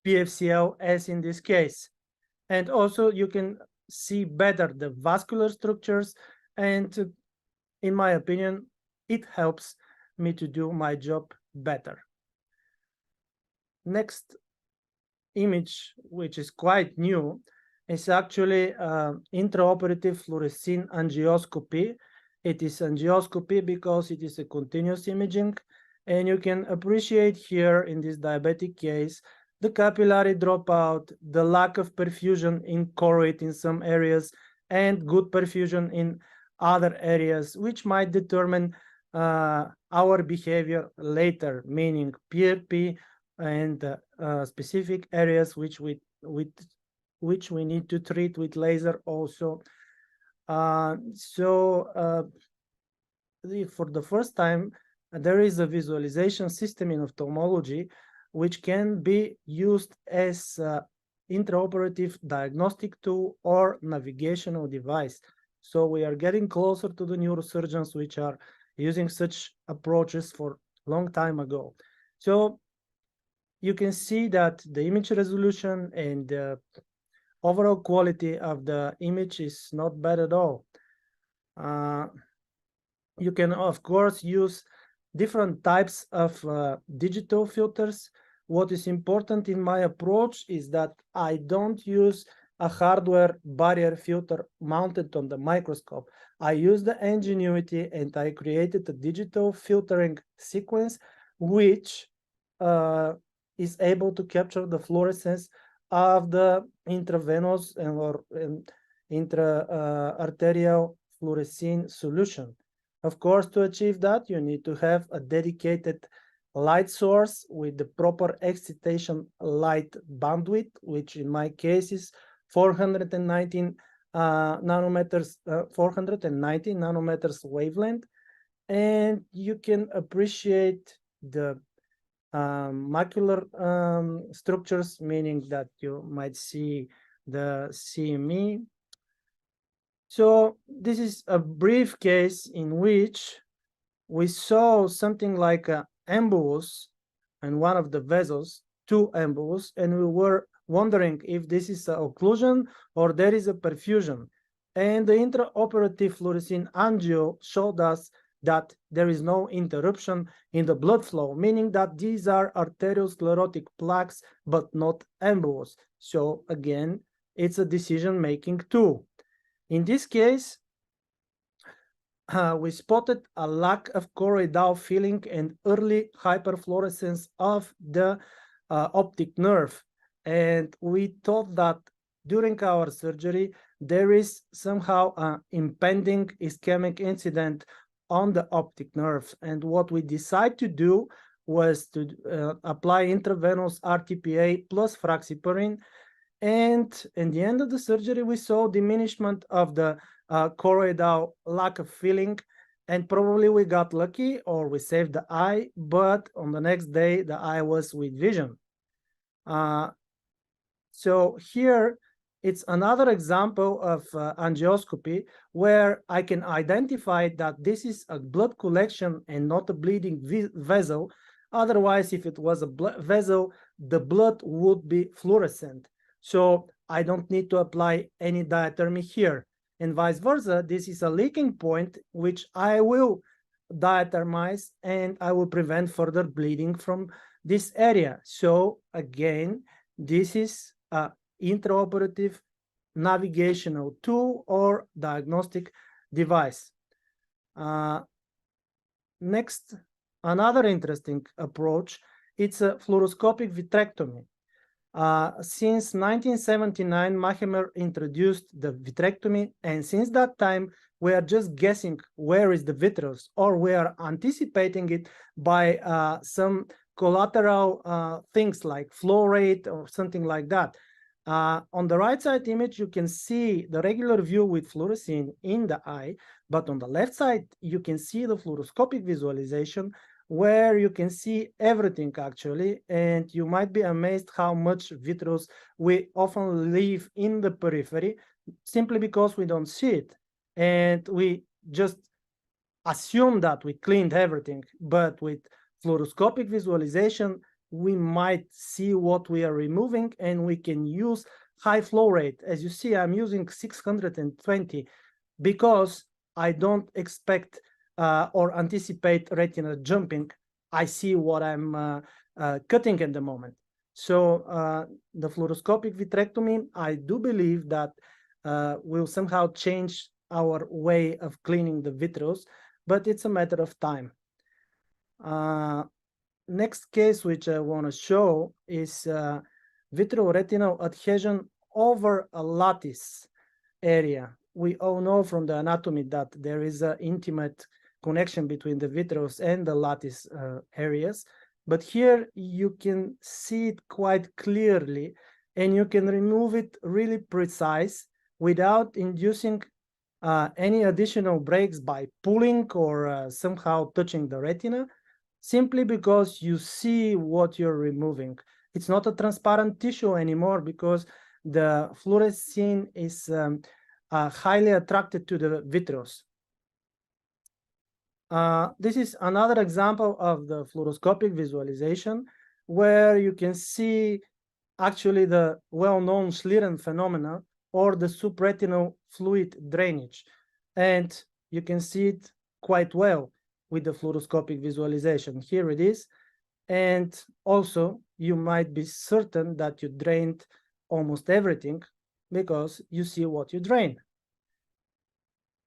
PFCL, as in this case. And also you can see better the vascular structures, and in my opinion, it helps me to do my job better. Next image, which is quite new, is actually intraoperative fluorescein angioscopy. It is angioscopy because it is a continuous imaging, and you can appreciate here in this diabetic case the capillary dropout, the lack of perfusion in choroid in some areas, and good perfusion in other areas, which might determine our behavior later, meaning PRP and specific areas which we need to treat with laser also. For the first time, there is a visualization system in ophthalmology which can be used as intraoperative diagnostic tool or navigational device. So we are getting closer to the neurosurgeons which are using such approaches for a long time ago. So you can see that the image resolution and the overall quality of the image is not bad at all. You can, of course, use different types of digital filters. What is important in my approach is that I don't use a hardware barrier filter mounted on the microscope. I use the Ingenuity and I created a digital filtering sequence which is able to capture the fluorescence of the intravenous or intra-arterial fluorescein solution. Of course, to achieve that, you need to have a dedicated light source with the proper excitation light bandwidth, which in my case is 419 nanometers, 490 nanometers wavelength, and you can appreciate the macular structures, meaning that you might see the CME. So this is a brief case in which we saw something like an embolus in one of the vessels, two embolus, and we were wondering if this is an occlusion or there is a perfusion. And the intraoperative fluorescein angio showed us that there is no interruption in the blood flow, meaning that these are arteriosclerotic plaques, but not embolus. So again, it's a decision-making tool. In this case, we spotted a lack of choroidal filling and early hyperfluorescence of the optic nerve. And we thought that during our surgery, there is somehow an impending ischemic incident on the optic nerve. And what we decided to do was to apply intravenous RTPA plus fraxiparin. And in the end of the surgery, we saw diminishment of the choroidal lack of filling, and probably we got lucky or we saved the eye, but on the next day, the eye was with vision. So here, it's another example of angioscopy where I can identify that this is a blood collection and not a bleeding vessel. Otherwise, if it was a vessel, the blood would be fluorescent. So I don't need to apply any diathermy here. And vice versa, this is a leaking point, which I will diathermize and I will prevent further bleeding from this area. So again, this is a intraoperative navigational tool or diagnostic device. Next, another interesting approach, it's a fluoroscopic vitrectomy. Since 1979, Machemer introduced the vitrectomy, and since that time, we are just guessing where is the vitreous, or we are anticipating it by some collateral things like flow rate or something like that. On the right side image, you can see the regular view with fluorescein in the eye, but on the left side, you can see the fluoroscopic visualization where you can see everything actually, and you might be amazed how much vitreous we often leave in the periphery simply because we don't see it. And we just assume that we cleaned everything, but with fluoroscopic visualization, we might see what we are removing, and we can use high flow rate. As you see, I'm using 620 because I don't expect or anticipate retina jumping. I see what I'm cutting at the moment. So the fluoroscopic vitrectomy, I do believe that will somehow change our way of cleaning the vitreous, but it's a matter of time. Next case which I want to show is vitreoretinal adhesion over a lattice area. We all know from the anatomy that there is an intimate connection between the vitreous and the lattice areas, but here you can see it quite clearly, and you can remove it really precise without inducing any additional breaks by pulling or somehow touching the retina, simply because you see what you're removing. It's not a transparent tissue anymore because the fluorescein is highly attracted to the vitreous. This is another example of the fluoroscopic visualization where you can see actually the well-known Schlieren phenomena or the subretinal fluid drainage. And you can see it quite well with the fluoroscopic visualization. Here it is. And also, you might be certain that you drained almost everything because you see what you drain.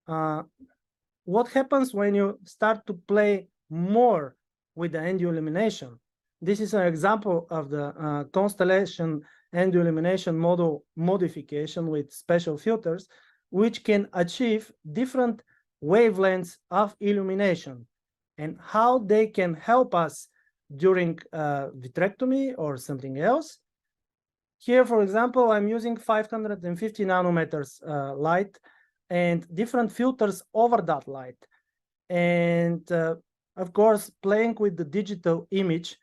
What happens when you start to play more with the endoillumination? This is an example of the constellation endoillumination model modification with special filters, which can achieve different wavelengths of illumination and how they can help us during vitrectomy or something else. Here, for example, I'm using 550 nanometers light and different filters over that light. And of course, playing with the digital image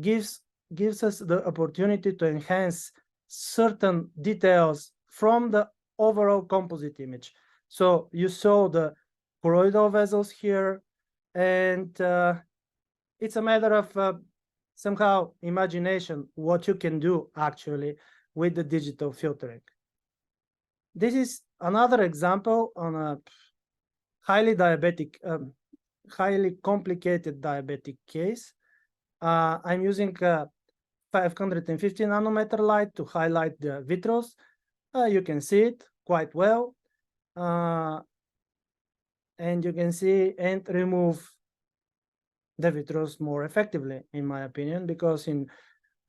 gives us the opportunity to enhance certain details from the overall composite image. So you saw the choroidal vessels here, and it's a matter of somehow imagination what you can do actually with the digital filtering. This is another example on a highly diabetic highly complicated diabetic case. I'm using 550 nanometer light to highlight the vitreous. You can see it quite well. And you can see and remove the vitreous more effectively, in my opinion, because in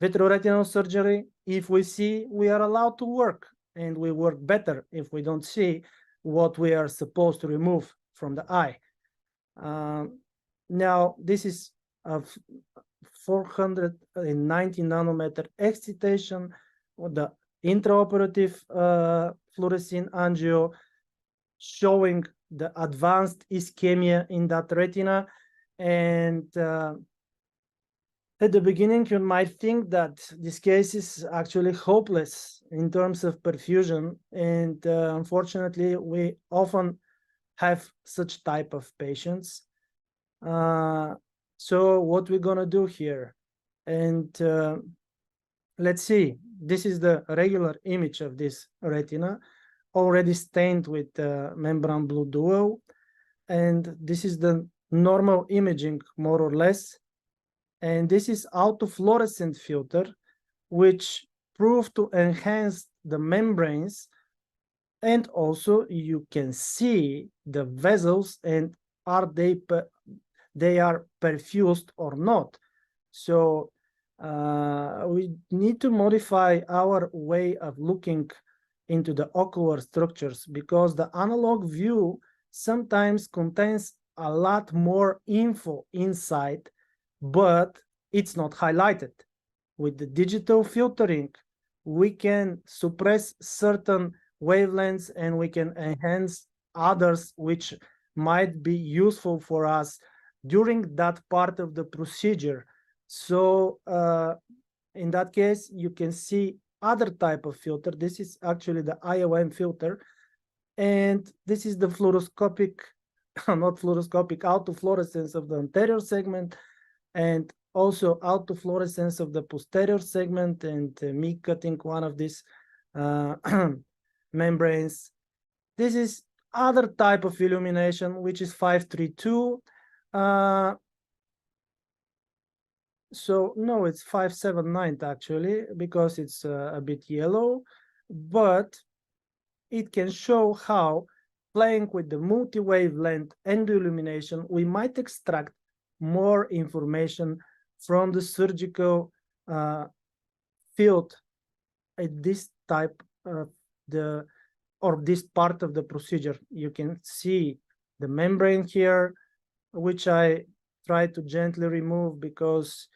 vitreoretinal surgery, if we see, we are allowed to work, and we work better if we don't see what we are supposed to remove from the eye. Now, this is a 490 nanometer excitation with the intraoperative fluorescein angio showing the advanced ischemia in that retina. And at the beginning, you might think that this case is actually hopeless in terms of perfusion. And unfortunately, we often have such type of patients. So what we're gonna do here? And let's see, this is the regular image of this retina, already stained with membrane blue duo. And this is the normal imaging, more or less. And this is autofluorescent filter, which proved to enhance the membranes. And also you can see the vessels and are they are perfused or not. So we need to modify our way of looking into the ocular structures, because the analog view sometimes contains a lot more info inside, but it's not highlighted. With the digital filtering, we can suppress certain wavelengths and we can enhance others which might be useful for us during that part of the procedure. So in that case, you can see other type of filter. This is actually the IOM filter. And this is the fluoroscopic, not fluoroscopic, autofluorescence of the anterior segment, and also autofluorescence of the posterior segment, and me cutting one of these membranes. This is other type of illumination, which is 532. So no, it's 579 actually, because it's a bit yellow, but it can show how playing with the multi-wavelength and illumination, we might extract more information from the surgical field at this type of this part of the procedure. You can see the membrane here, which I try to gently remove because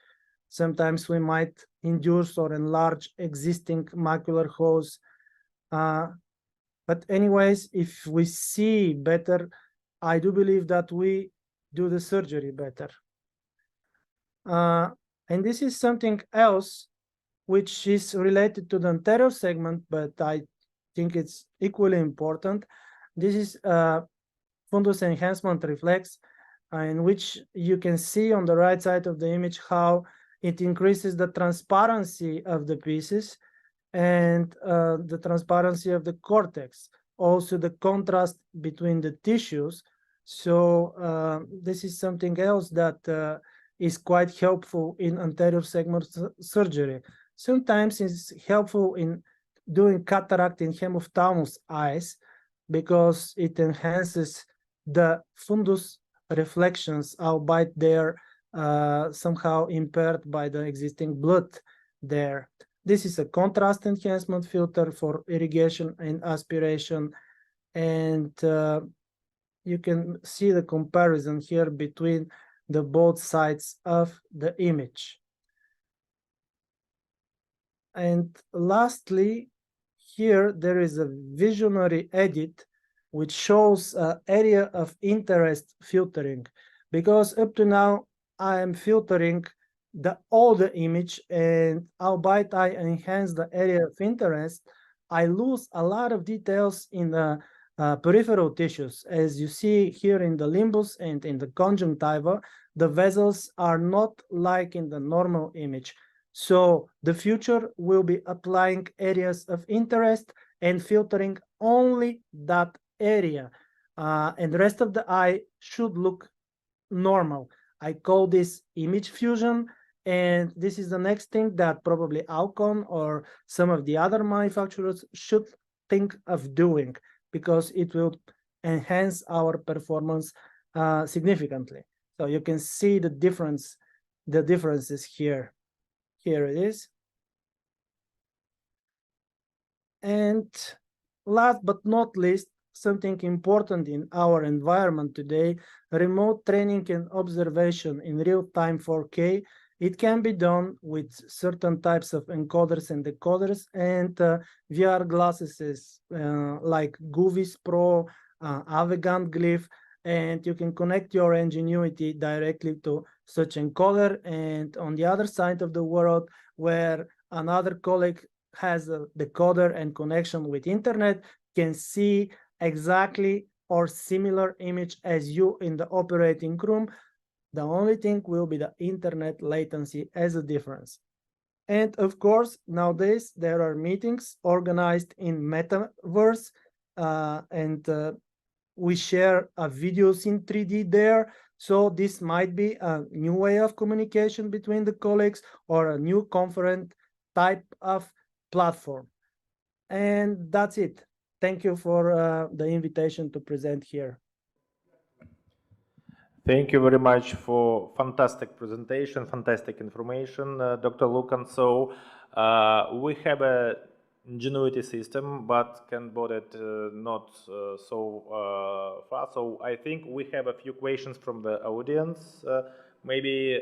sometimes we might induce or enlarge existing macular holes. But anyways, if we see better, I do believe that we do the surgery better. And this is something else which is related to the anterior segment, but I think it's equally important. This is fundus enhancement reflex, in which you can see on the right side of the image how it increases the transparency of the pieces and the transparency of the cortex, also the contrast between the tissues. So this is something else that is quite helpful in anterior segment surgery. Sometimes it's helpful in doing cataract in hemophthalmos eyes because it enhances the fundus reflections, albeit they're somehow impaired by the existing blood there. This is a contrast enhancement filter for irrigation and aspiration. And you can see the comparison here between the both sides of the image. And lastly, here there is a visionary edit which shows area of interest filtering, because up to now I am filtering the older image, and albeit I enhance the area of interest, I lose a lot of details in the peripheral tissues. As you see here in the limbus and in the conjunctiva, the vessels are not like in the normal image. So the future will be applying areas of interest and filtering only that area. And the rest of the eye should look normal. I call this image fusion, and this is the next thing that probably Alcon or some of the other manufacturers should think of doing, because it will enhance our performance significantly. So you can see the differences here. Here it is. And last but not least, something important in our environment today, remote training and observation in real-time 4K. It can be done with certain types of encoders and decoders, and VR glasses like Goovis Pro, Avegant Glyph, and you can connect your Ingenuity directly to such encoder. And on the other side of the world, where another colleague has a decoder and connection with internet, can see exactly or similar image as you in the operating room. The only thing will be the internet latency as a difference. And of course, nowadays there are meetings organized in metaverse, and we share videos in 3D there. So this might be a new way of communication between the colleagues, or a new conference type of platform. And that's it. Thank you for the invitation to present here. Thank you very much for fantastic presentation, fantastic information, Dr. Lukan. So we have a Ingenuity system, but can board it not so fast. So I think we have a few questions from the audience. Maybe,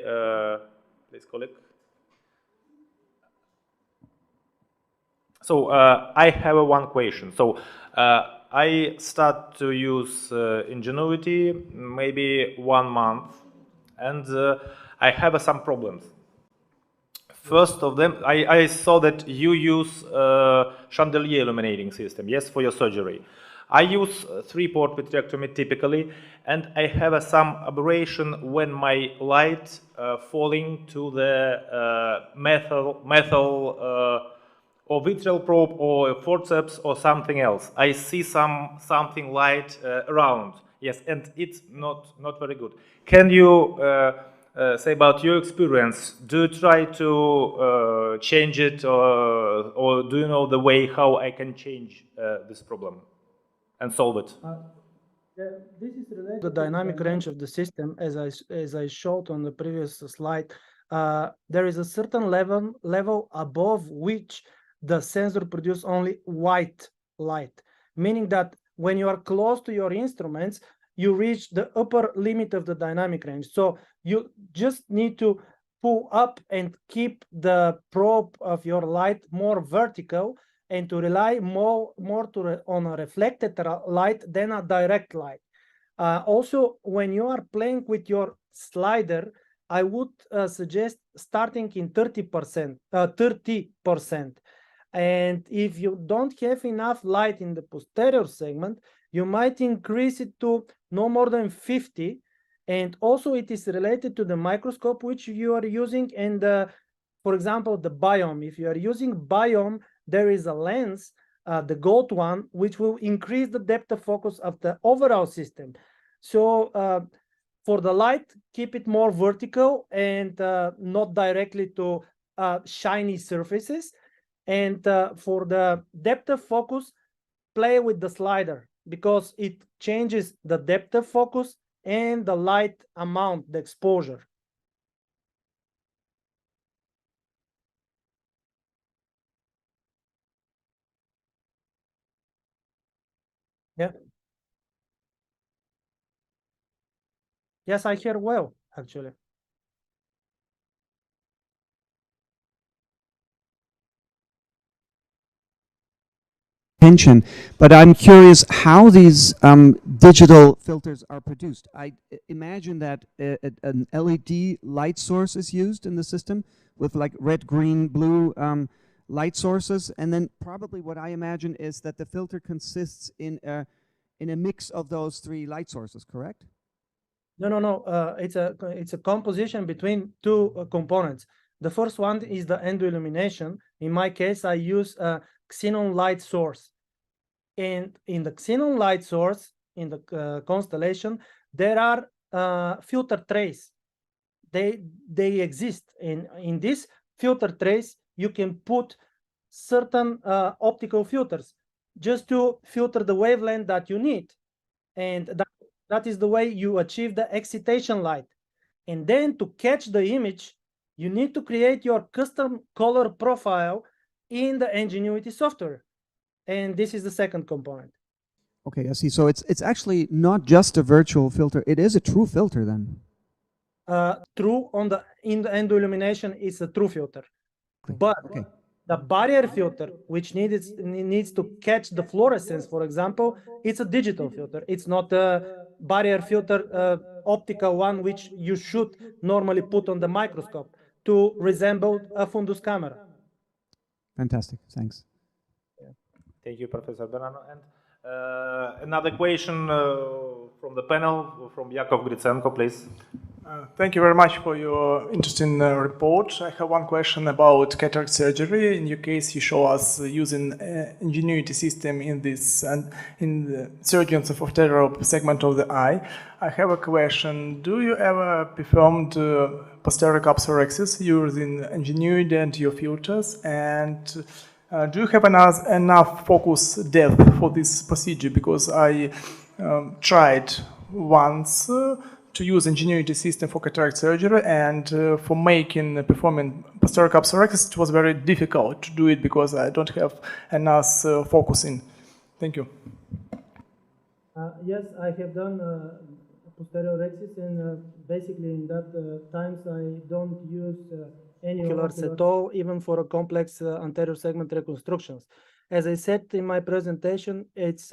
please, colleague. So I have one question. So I start to use Ingenuity maybe 1 month, and I have some problems. First of them, I saw that you use chandelier illuminating system, yes, for your surgery. I use 3-port vitrectomy typically, and I have some aberration when my light falling to the metal or vitreal probe or forceps or something else. I see something light around, yes, and it's not very good. Can you say about your experience? Do you try to change it, or do you know the way how I can change this problem and solve it? This is related to the dynamic range of the system, as I showed on the previous slide. There is a certain level above which the sensor produces only white light, meaning that when you are close to your instruments, you reach the upper limit of the dynamic range. So you just need to pull up and keep the probe of your light more vertical, and to rely more on a reflected light than a direct light. Also, when you are playing with your slider, I would suggest starting in 30%. And if you don't have enough light in the posterior segment, you might increase it to no more than 50. And also it is related to the microscope which you are using, and for example, the biome. If you are using biome, there is a lens, the gold one, which will increase the depth of focus of the overall system. So for the light, keep it more vertical and not directly to shiny surfaces. And for the depth of focus, play with the slider, because it changes the depth of focus and the light amount, the exposure. Yeah. Yes, I hear well, actually. Attention, but I'm curious how these digital filters are produced. I imagine that an LED light source is used in the system with like red, green, blue light sources, and then probably what I imagine is that the filter consists in a mix of those 3 light sources, correct? No. It's a composition between 2 components. The first one is the endo illumination. In my case, I use a xenon light source. And in the xenon light source, in the constellation, there are filter trays. They exist. In this filter trays, you can put certain optical filters just to filter the wavelength that you need. And that is the way you achieve the excitation light. And then to catch the image, you need to create your custom color profile in the Ingenuity software. And this is the second component. Okay, I see. So it's actually not just a virtual filter; it is a true filter then. True in the end illumination is a true filter, but the barrier filter, which needs to catch the fluorescence, for example, it's a digital filter. It's not a barrier filter, optical one, which you should normally put on the microscope to resemble a fundus camera. Fantastic. Thanks. Thank you, Professor Benano. And another question from the panel, from Yakov Gritsenko, please. Thank you very much for your interesting report. I have one question about cataract surgery. In your case, you show us using Ingenuity system in this and in the surgeons of posterior segment of the eye. I have a question. Do you ever performed posterior capsulorhexis using Ingenuity and your filters? And do you have enough focus depth for this procedure? Because I tried once to use Ingenuity system for cataract surgery, and for performing posterior capsulorhexis, it was very difficult to do it because I don't have enough focusing. Thank you. Yes, I have done posterior rhexis, and basically in that times I don't use any oculars at all, even for a complex anterior segment reconstructions. As I said in my presentation, it's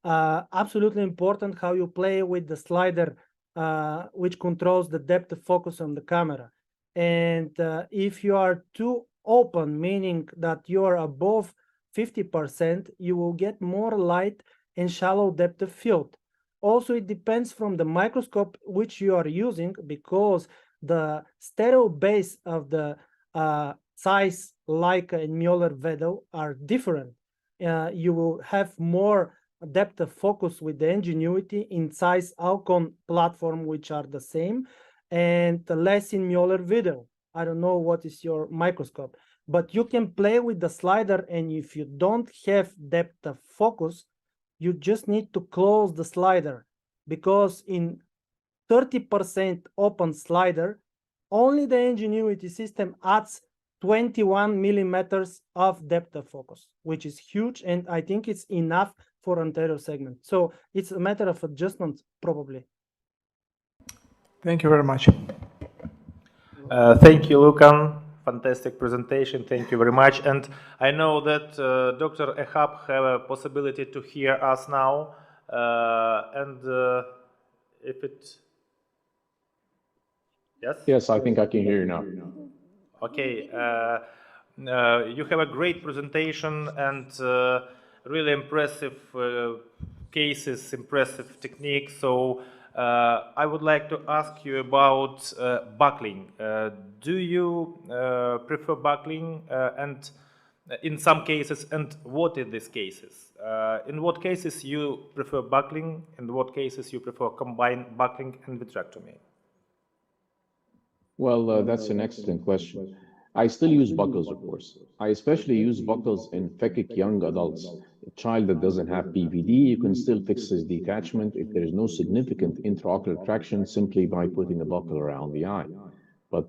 absolutely important how you play with the slider, which controls the depth of focus on the camera. And if you are too open, meaning that you are above 50%, you will get more light and shallow depth of field. Also, it depends from the microscope which you are using, because the stereo base of the Zeiss, Leica, and Mueller-Wedel are different. You will have more depth of focus with the Ingenuity in Zeiss Alcon platform, which are the same, and less in Mueller-Wedel. I don't know what is your microscope, but you can play with the slider, and if you don't have depth of focus, you just need to close the slider, because in 30% open slider, only the Ingenuity system adds 21 millimeters of depth of focus, which is huge, and I think it's enough for anterior segment. So it's a matter of adjustment, probably. Thank you very much. Thank you, Lukan. Fantastic presentation. Thank you very much. And I know that Dr. Ehab have a possibility to hear us now. If it... Yes? Yes, I think I can hear you now. Okay. You have a great presentation and really impressive cases, impressive technique. So I would like to ask you about buckling. Do you prefer buckling and in some cases, and what in these cases? In what cases you prefer buckling? In what cases you prefer combined buckling and vitrectomy? Well, that's an excellent question. I still use buckles, of course. I especially use buckles in phakic young adults. A child that doesn't have PVD, you can still fix his detachment if there is no significant intraocular traction simply by putting a buckle around the eye. But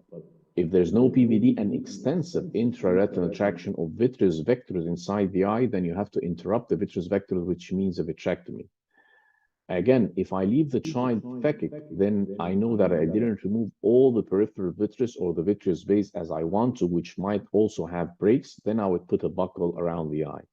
if there's no PVD and extensive intraretinal traction of vitreous vectors inside the eye, then you have to interrupt the vitreous vectors, which means a vitrectomy. Again, if I leave the child phakic, then I know that I didn't remove all the peripheral vitreous or the vitreous base as I want to, which might also have breaks. Then I would put a buckle around the eye.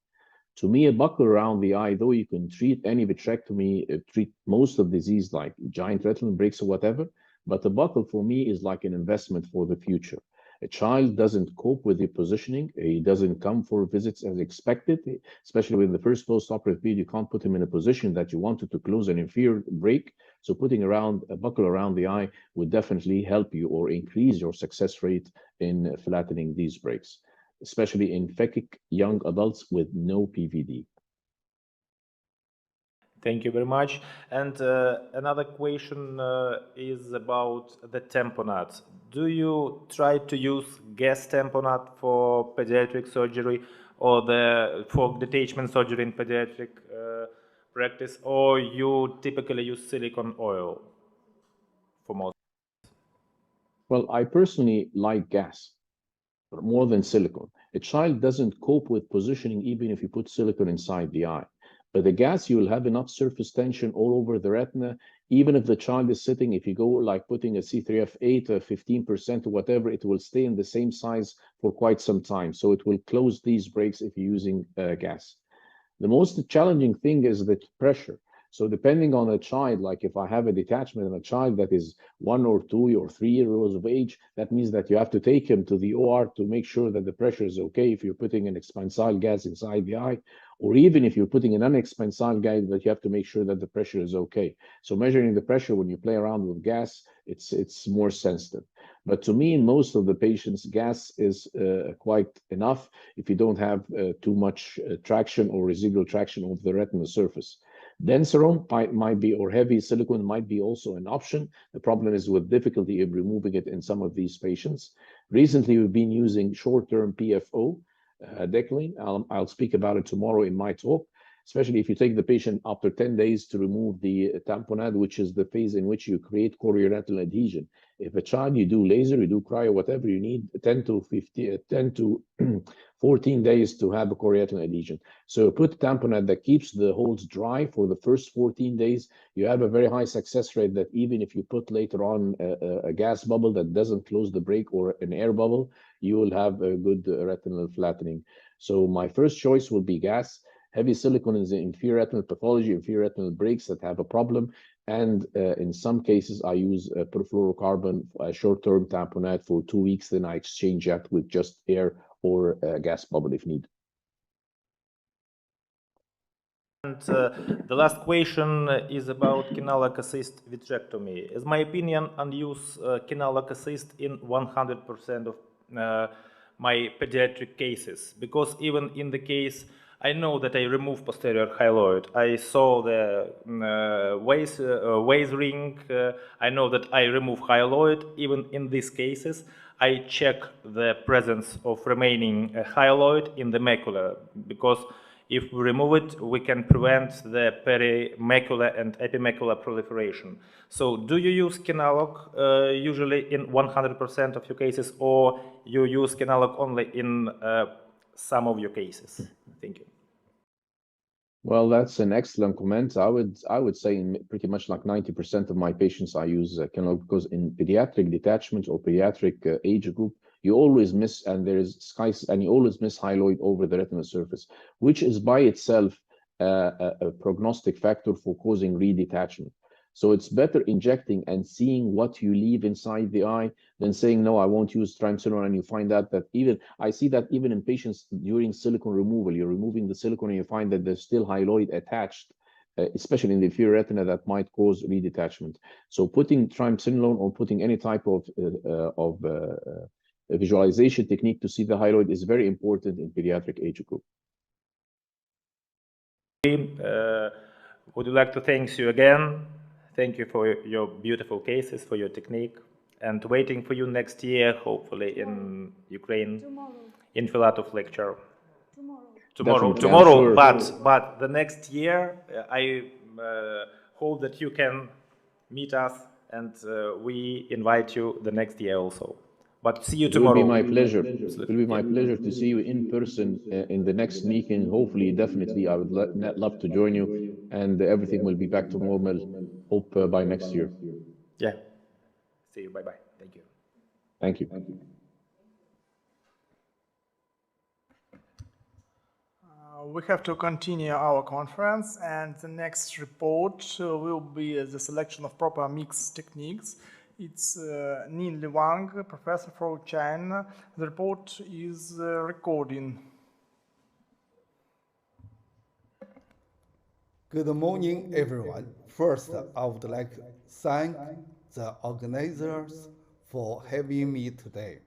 To me, a buckle around the eye, though you can treat any vitrectomy, treat most of disease like giant retinal breaks or whatever, but a buckle for me is like an investment for the future. A child doesn't cope with the positioning. He doesn't come for visits as expected, especially when the first post-operative period, you can't put him in a position that you wanted to close an inferior break. So putting around a buckle around the eye would definitely help you or increase your success rate in flattening these breaks, especially in phakic young adults with no PVD. Thank you very much. And another question is about the tamponade. Do you try to use gas tamponade for pediatric surgery or for detachment surgery in pediatric practice, or you typically use silicone oil for most? Well, I personally like gas more than silicone. A child doesn't cope with positioning even if you put silicone inside the eye. But the gas, you will have enough surface tension all over the retina. Even if the child is sitting, if you go like putting a C3F8 or 15% or whatever, it will stay in the same size for quite some time. So it will close these breaks if you're using gas. The most challenging thing is the pressure. So depending on a child, like if I have a detachment in a child that is 1 or 2 or 3 years of age, that means that you have to take him to the OR to make sure that the pressure is okay if you're putting an expansile gas inside the eye, or even if you're putting an unexpansile gas, that you have to make sure that the pressure is okay. So measuring the pressure when you play around with gas, it's more sensitive. But to me, in most of the patients, gas is quite enough if you don't have too much traction or residual traction over the retinal surface. Denseron might be, or heavy silicone might be also an option. The problem is with difficulty in removing it in some of these patients. Recently, we've been using short-term PFO, Declin. I'll speak about it tomorrow in my talk, especially if you take the patient after 10 days to remove the tamponade, which is the phase in which you create chorioretinal adhesion. If a child, you do laser, you do cryo, whatever, you need 10 to 14 days to have a chorioretinal adhesion. So put tamponade that keeps the holes dry for the first 14 days. You have a very high success rate that even if you put later on a gas bubble that doesn't close the break or an air bubble, you will have a good retinal flattening. So my first choice will be gas. Heavy silicone is inferior retinal pathology, inferior retinal breaks that have a problem. And in some cases, I use perfluorocarbon, short-term tamponade for 2 weeks. Then I exchange that with just air or gas bubble if needed. And the last question is about canal assist vitrectomy. Is my opinion on use canal assist in 100% of my pediatric cases, because even in the case I know that I remove posterior hyaloid, I saw the Weiss ring, I know that I remove hyaloid. Even in these cases, I check the presence of remaining hyaloid in the macula, because if we remove it, we can prevent the perimacular and epimacular proliferation. So do you use Kenalog usually in 100% of your cases, or you use Kenalog only in some of your cases? Thank you. Well, that's an excellent comment. I would say in pretty much like 90% of my patients I use Kenalog, because in pediatric detachment or pediatric age group, you always miss, and you always miss hyaloid over the retinal surface, which is by itself a prognostic factor for causing redetachment. So it's better injecting and seeing what you leave inside the eye than saying, no, I won't use triamcinolone, and you find out that I see that even in patients during silicone removal, you're removing the silicone and you find that there's still hyaloid attached, especially in the inferior retina, that might cause redetachment. So putting triamcinolone or putting any type of a visualization technique to see the hyaloid is very important in pediatric age group. Would like to thank you again. Thank you for your beautiful cases, for your technique, and waiting for you next year, hopefully in Ukraine, in Filatov lecture. Tomorrow, but the next year, I hope that you can meet us, and we invite you the next year also. But see you tomorrow. It will be my pleasure. It will be my pleasure to see you in person in the next meeting. Hopefully, definitely, I would love to join you, and everything will be back to normal. Hope by next year. Yeah. See you. Bye bye. Thank you. Thank you. We have to continue our conference, and the next report will be the selection of proper mix techniques. It's Nin Li Wang, professor from China. The report is recording. Good morning, everyone. First, I would like to thank the organizers for having me today.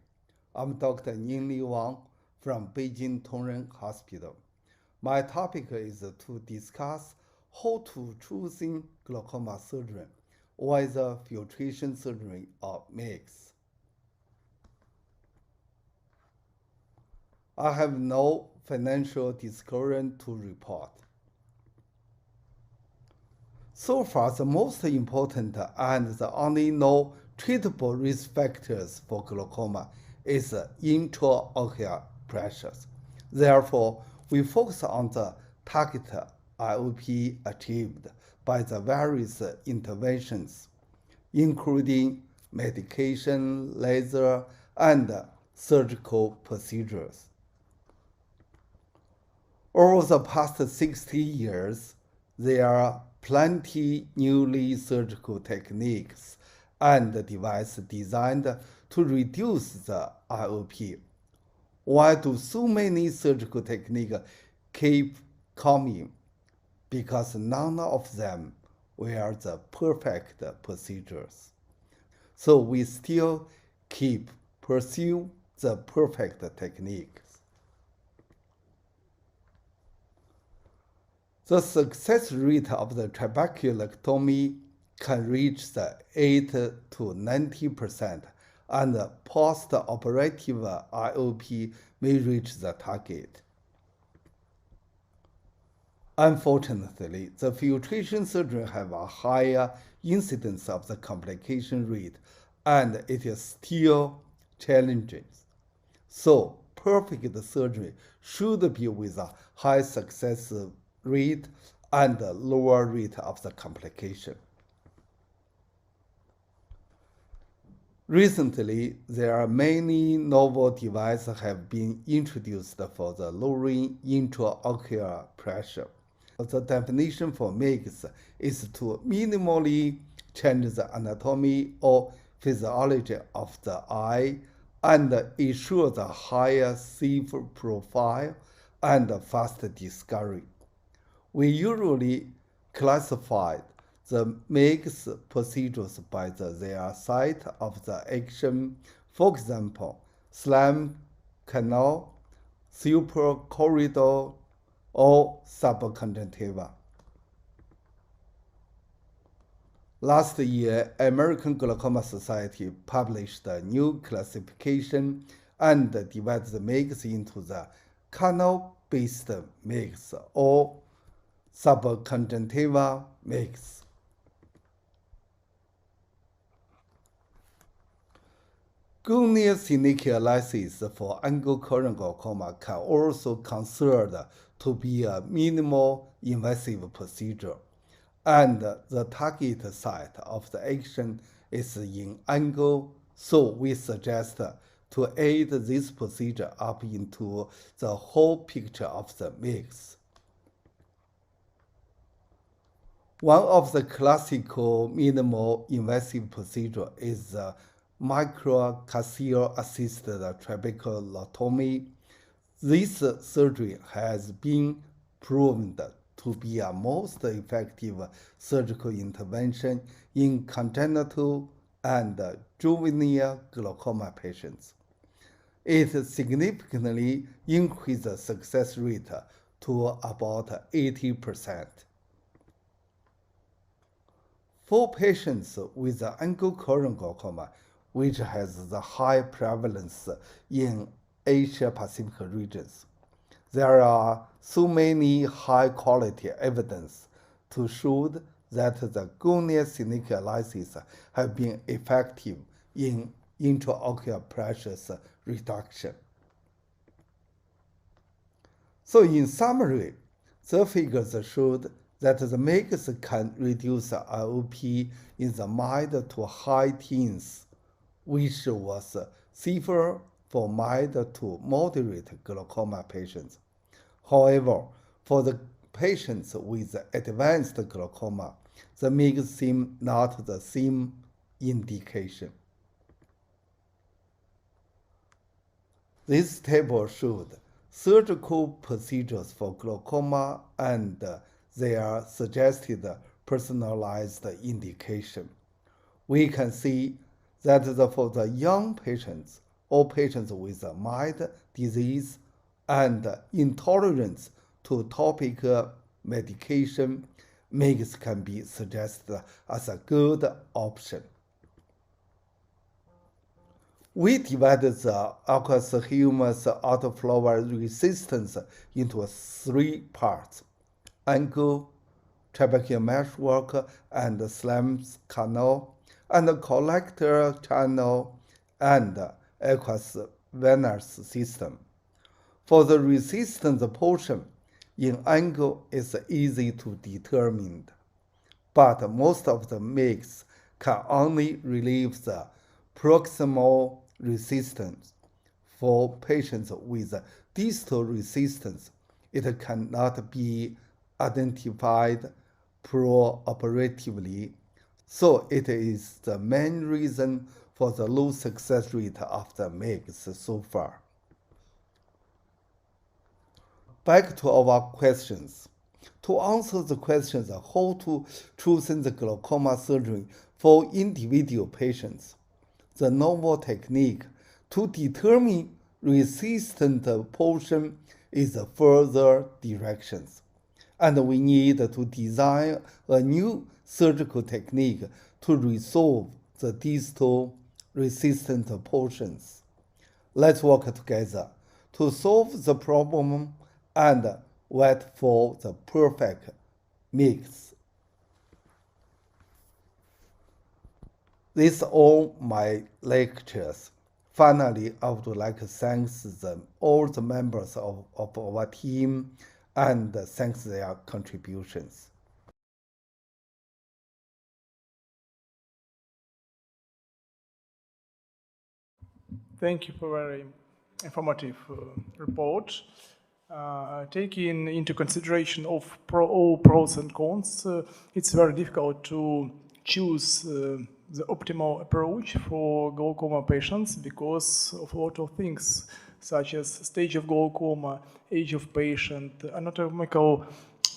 I'm Dr. Nin Li Wang from Beijing Tongren Hospital. My topic is to discuss how to choosing glaucoma surgery, whether filtration surgery or mix. I have no financial disclosure to report. So far, the most important and the only known treatable risk factors for glaucoma is intraocular pressures. Therefore, we focus on the target IOP achieved by the various interventions, including medication, laser, and surgical procedures. Over the past 60 years, there are plenty newly surgical techniques and devices designed to reduce the IOP. Why do so many surgical techniques keep coming? Because none of them were the perfect procedures. So we still keep pursue the perfect techniques. The success rate of the trabeculectomy can reach the 8 to 90%, and the post-operative IOP may reach the target. Unfortunately, the filtration surgery have a higher incidence of the complication rate, and it is still challenging. So, perfect surgery should be with a high success rate and a lower rate of the complication. Recently, there are many novel devices have been introduced for the lowering intraocular pressure. The definition for MIGS is to minimally change the anatomy or physiology of the eye and ensure the higher safe profile and fast discovery. We usually classify the MIGS procedures by their site of the action, for example, slam canal, supracorridor, or subconjunctiva. Last year, American Glaucoma Society published a new classification and divided the MIGS into the canal-based MIGS or subconjunctiva MIGS. Corneal synechialysis for angle current glaucoma can also considered to be a minimal invasive procedure, and the target site of the action is in angle, so we suggest to add this procedure up into the whole picture of the MIGS. One of the classical minimal invasive procedure is the microcapsule-assisted trabeculotomy. This surgery has been proven to be a most effective surgical intervention in congenital and juvenile glaucoma patients. It significantly increased the success rate to about 80%. For patients with angle current glaucoma, which has the high prevalence in Asia-Pacific regions, there are so many high-quality evidence to show that the corneal synechialysis have been effective in intraocular pressures reduction. So in summary, the figures showed that the MIGS can reduce IOP in the mild to high teens, which was safer for mild to moderate glaucoma patients. However, for the patients with advanced glaucoma, the MIGS seem not the same indication. This table showed surgical procedures for glaucoma and their suggested personalized indication. We can see that for the young patients or patients with a mild disease and intolerance to topical medication MIGS can be suggested as a good option. We divided the aqueous humus autoflow resistance into 3 parts: angle, trabecular meshwork, and Slam's canal, and collector channel, and aqueous venous system. For the resistance portion, in angle is easy to determine, but most of the mix can only relieve the proximal resistance. For patients with distal resistance, it cannot be identified pro-operatively, so it is the main reason for the low success rate of the mix so far. Back to our questions. To answer the questions how to choose the glaucoma surgery for individual patients, the novel technique to determine resistant portion is further directions, and we need to design a new surgical technique to resolve the distal resistant portions. Let's work together to solve the problem and wait for the perfect mix. These are all my lectures. Finally, I would like to thank all the members of our team and thank their contributions. Thank you for a very informative report. Taking into consideration of all pros and cons, it's very difficult to choose the optimal approach for glaucoma patients because of a lot of things, such as stage of glaucoma, age of patient, anatomical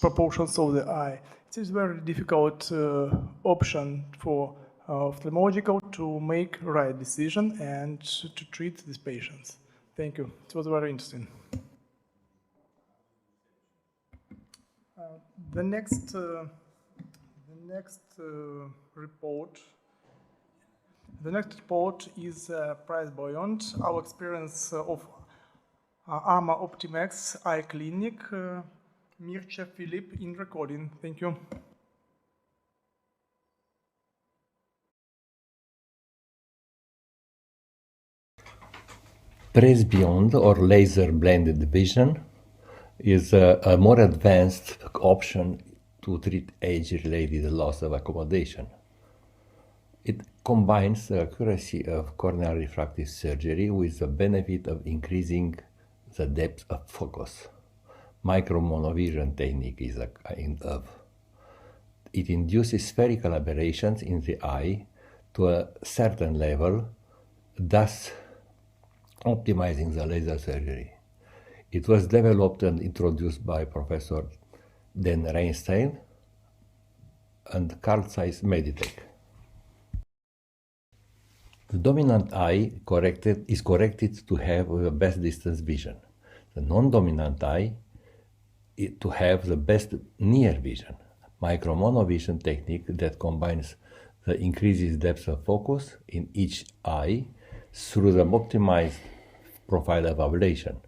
proportions of the eye. It is a very difficult option for ophthalmological to make right decision and to treat these patients. Thank you. It was very interesting. The next report. The next report is Price Beyond, our experience of AMA Optimax Eye Clinic. Mircea Filip in recording. Thank you. Price Beyond, or laser blended vision, is a more advanced option to treat age-related loss of accommodation. It combines the accuracy of corneal refractive surgery with the benefit of increasing the depth of focus. Micromonovision technique is a kind of. It induces spherical aberrations in the eye to a certain level, thus optimizing the laser surgery. It was developed and introduced by Professor Dan Reinstein and Carl Zeiss Meditech. The dominant eye is corrected to have the best distance vision. The non-dominant eye to have the best near vision. Micromonovision technique that combines the increased depth of focus in each eye through the optimized profile of ablation.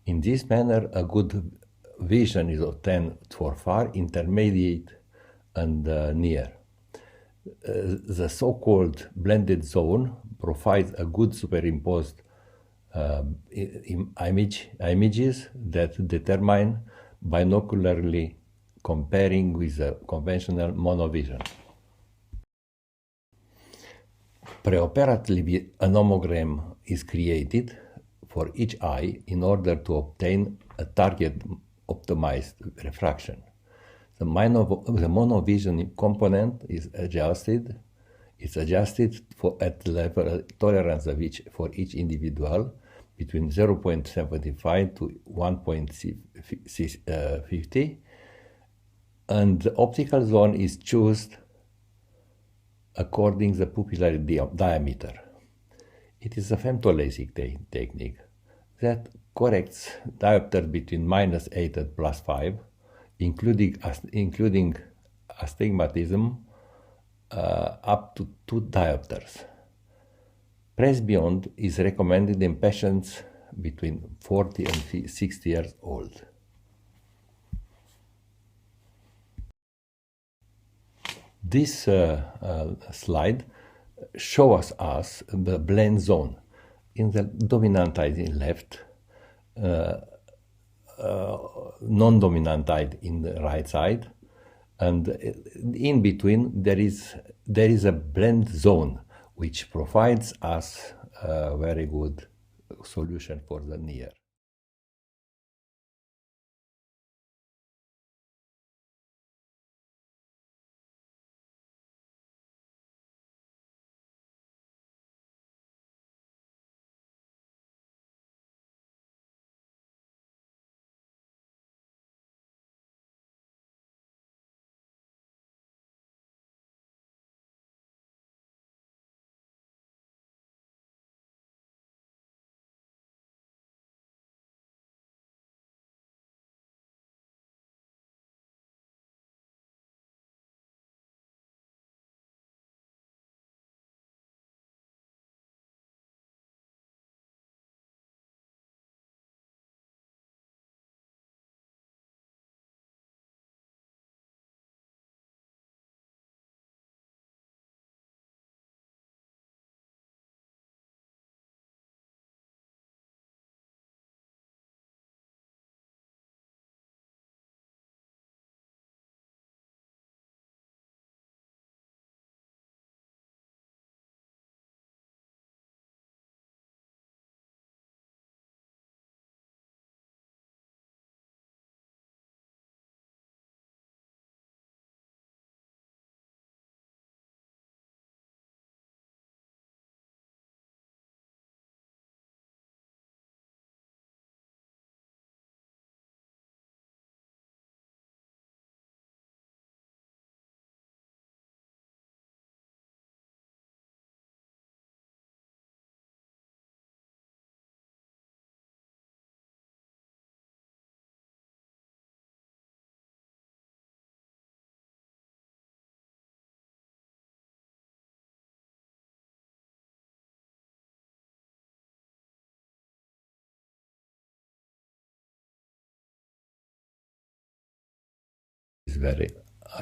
In this manner, a good vision is obtained for far, intermediate, and near. The so-called blended zone provides a good superimposed images that determine binocularly comparing with the conventional monovision. Preoperatively, a nomogram is created for each eye in order to obtain a target optimized refraction. The monovision component is adjusted. It's adjusted at the level of tolerance of for each individual between 0.75 to 1.50, and the optical zone is chosen according to the pupillary diameter. It is a femtoLASIK technique that corrects diopter between -8 and +5, including astigmatism up to 2 diopters. Presbyond is recommended in patients between 40 and 60 years old. This slide shows us the blend zone. In the dominant eye in left, non-dominant eye in the right side, and in between there is a blend zone which provides us a very good solution for the near.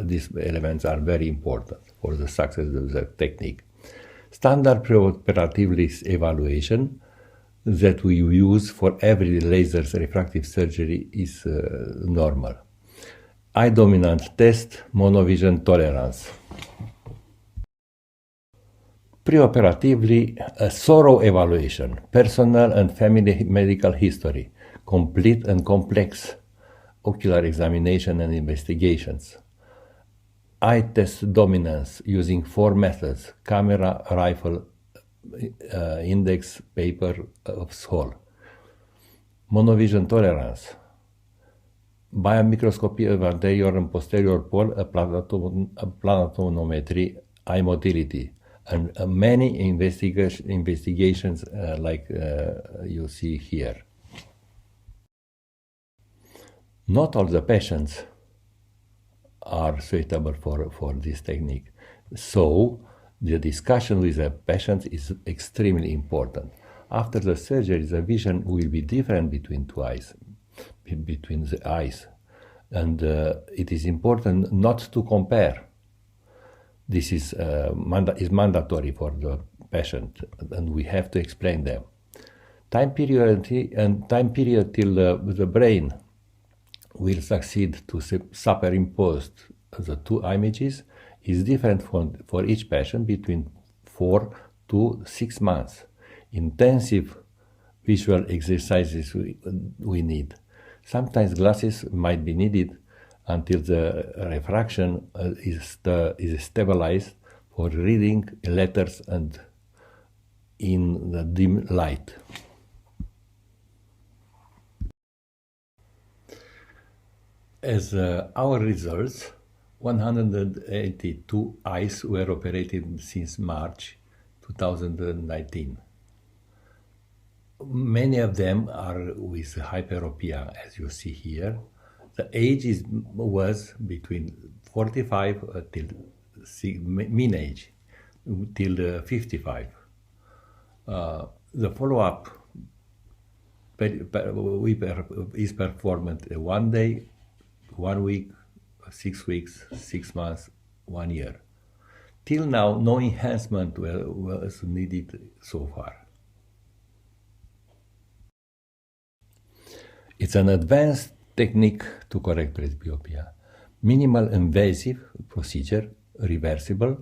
These elements are very important for the success of the technique. Standard preoperative risk evaluation that we use for every laser refractive surgery is normal. Eye dominant test, monovision tolerance. Preoperatively, a thorough evaluation, personal and family medical history, complete and complex ocular examination and investigations. Eye test dominance using 4 methods: camera, rifle, index, paper, Hall. Monovision tolerance. Biomicroscopy of anterior and posterior pole, planetometry, eye motility, and many investigations like you see here. Not all the patients are suitable for this technique. So the discussion with the patient is extremely important. After the surgery, the vision will be different between the eyes. And it is important not to compare. This is mandatory for the patient, and we have to explain them. Time period till the brain will succeed to superimpose the 2 images is different for each patient, between 4 to 6 months. Intensive visual exercises we need. Sometimes glasses might be needed until the refraction is stabilized for reading letters and in the dim light. As our results, 182 eyes were operated since March 2019. Many of them are with hyperopia, as you see here, The age was between 45 till mean age till 55. The follow-up is performed 1 day, 1 week, 6 weeks, 6 months, 1 year. Till now, no enhancement was needed so far. It's an advanced technique to correct presbyopia. Minimal invasive procedure, reversible,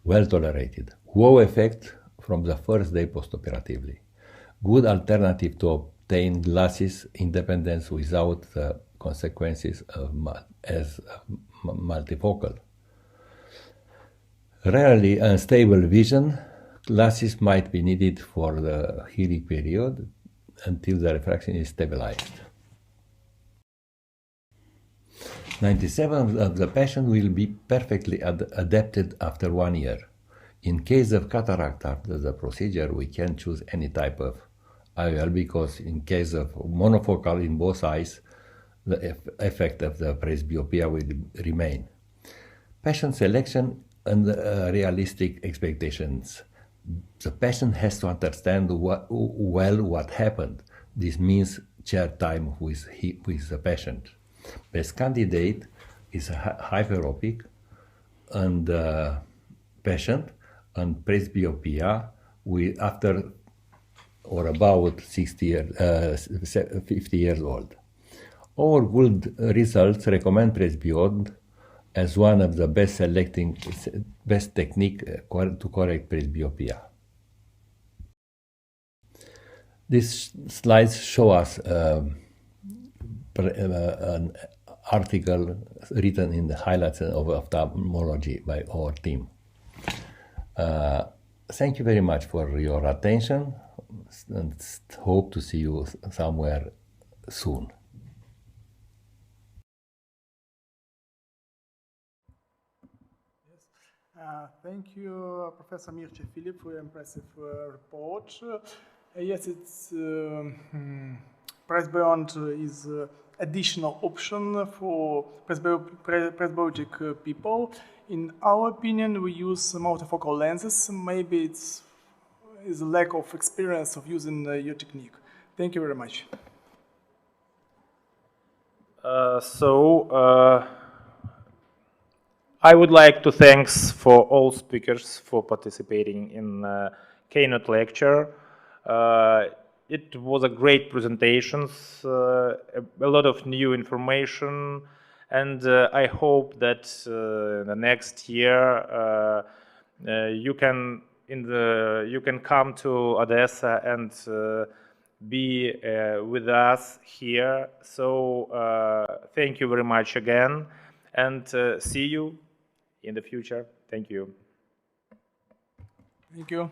well tolerated. Wow effect from the first day postoperatively. Good alternative to obtain glasses independence without the consequences of multifocal. Rarely unstable vision, glasses might be needed for the healing period until the refraction is stabilized. 97% of the patients will be perfectly adapted after 1 year. In case of cataract after the procedure, we can choose any type of IOL because in case of monofocal in both eyes, the effect of the presbyopia will remain. Patient selection and realistic expectations. The patient has to understand what happened. This means share time with the patient. Best candidate is a hyperopic and patient and presbyopia after or about 50 years old. Our good results recommend presbyopia as one of the best technique to correct presbyopia. These slides show us an article written in the highlights of ophthalmology by our team. Thank you very much for your attention and hope to see you somewhere soon. Thank you, Professor Mircea Filip, for your impressive report. Yes, it's presbyont is additional option for presbyotic people. In our opinion, we use multifocal lenses. Maybe it's a lack of experience of using your technique. Thank you very much. I would like to thanks for all speakers for participating in keynote lecture. It was a great presentations, a lot of new information, and I hope that the next year you can come to Odessa and be with us here. So thank you very much again, and see you in the future. Thank you. Thank you.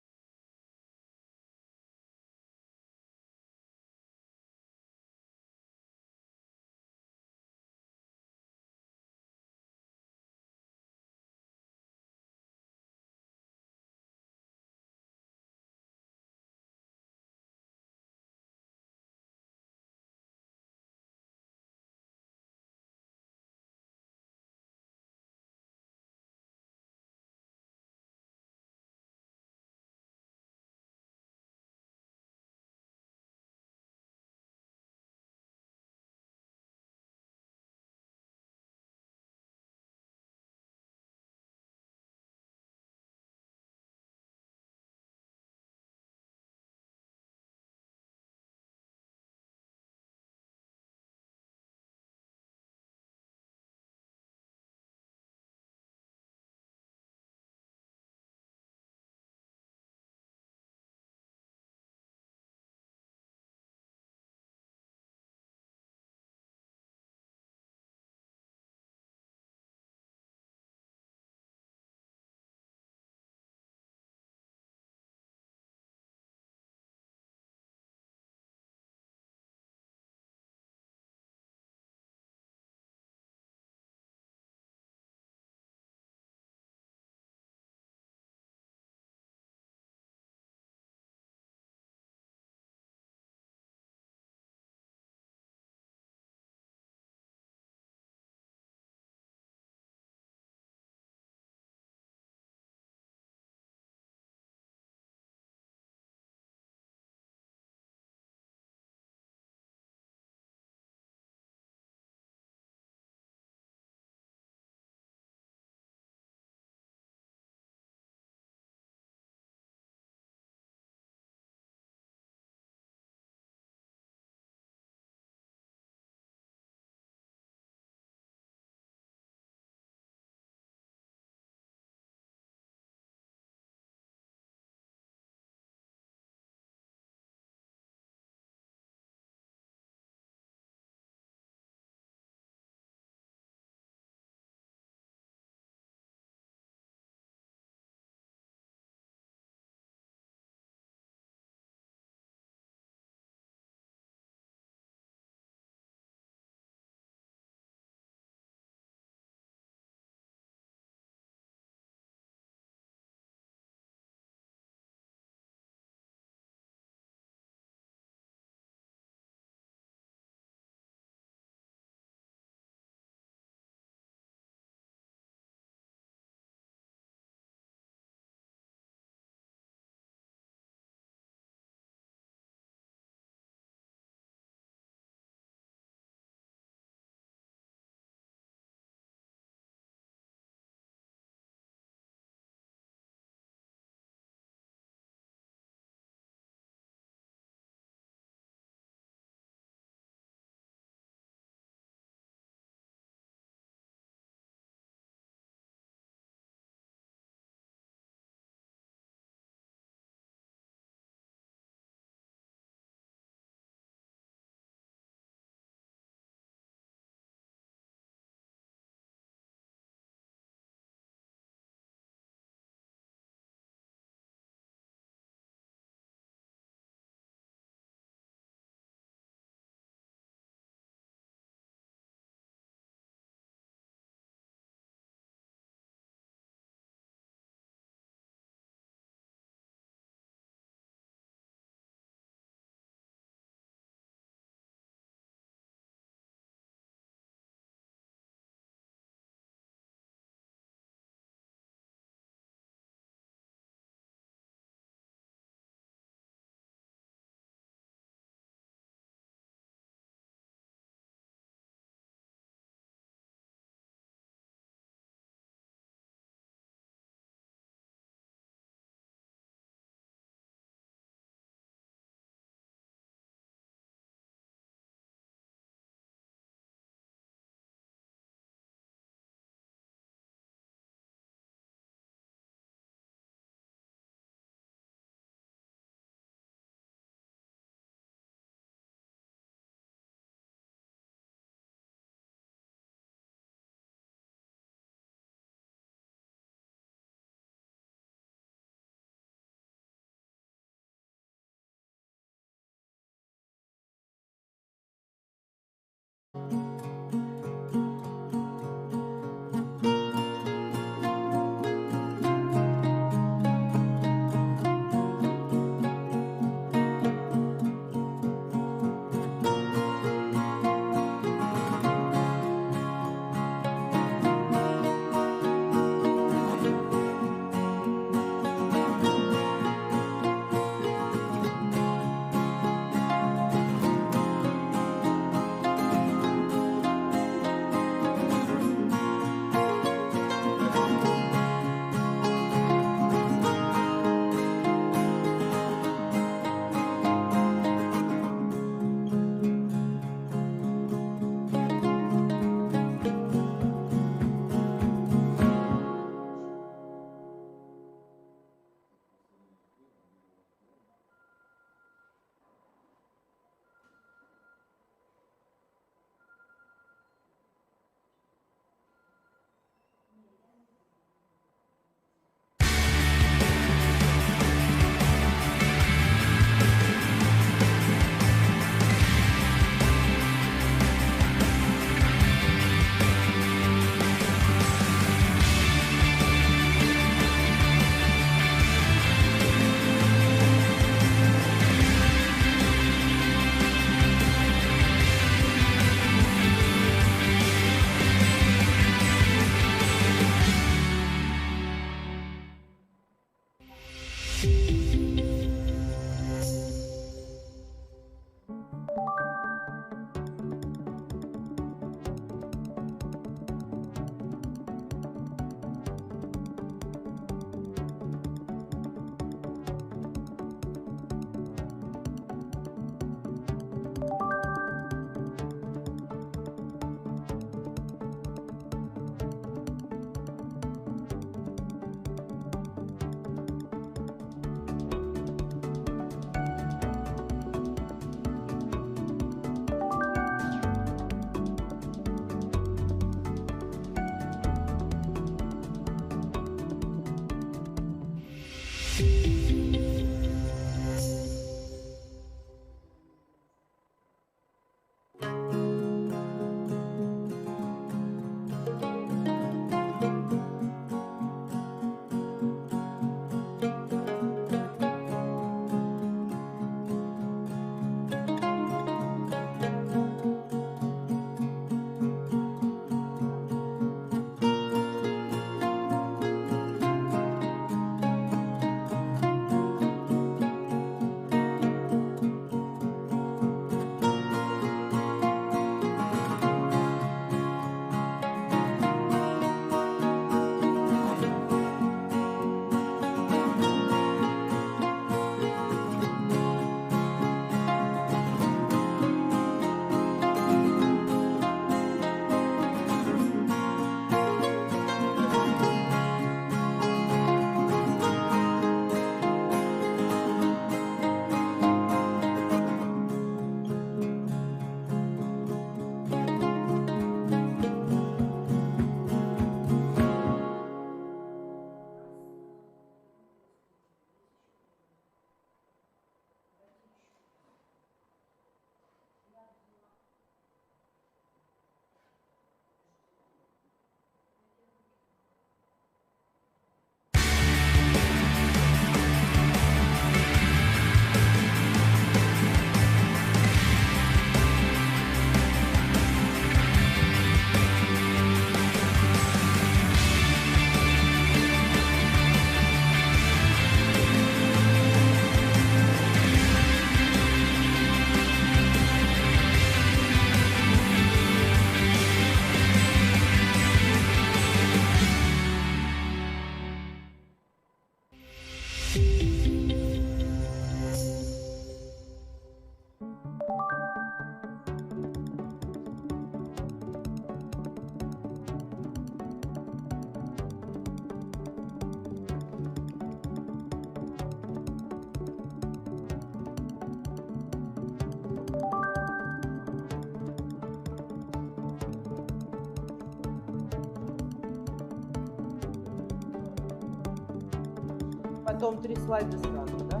потом 3 слайда сразу, да?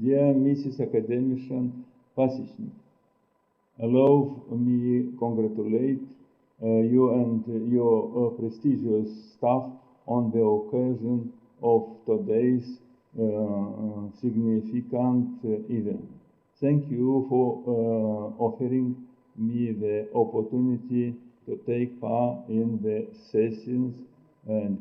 Dear Mrs. Academician Pasishnik, allow me congratulate you and your prestigious staff on the occasion of today's significant event. Thank you for offering me the opportunity to take part in the sessions and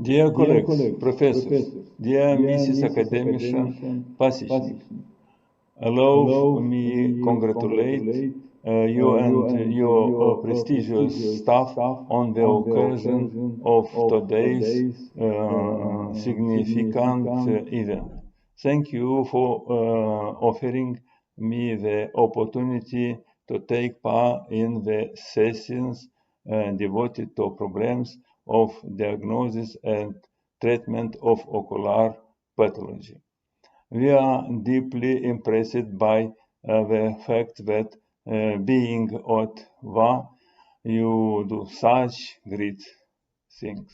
Dear colleagues, professors, dear Mrs. Academician Pasechnik, allow me congratulate you and your prestigious staff on the occasion of today's significant event. Thank you for offering me the opportunity to take part in the sessions devoted to problems of diagnosis and treatment of ocular pathology. We are deeply impressed by the fact that being at VA, you do such great things.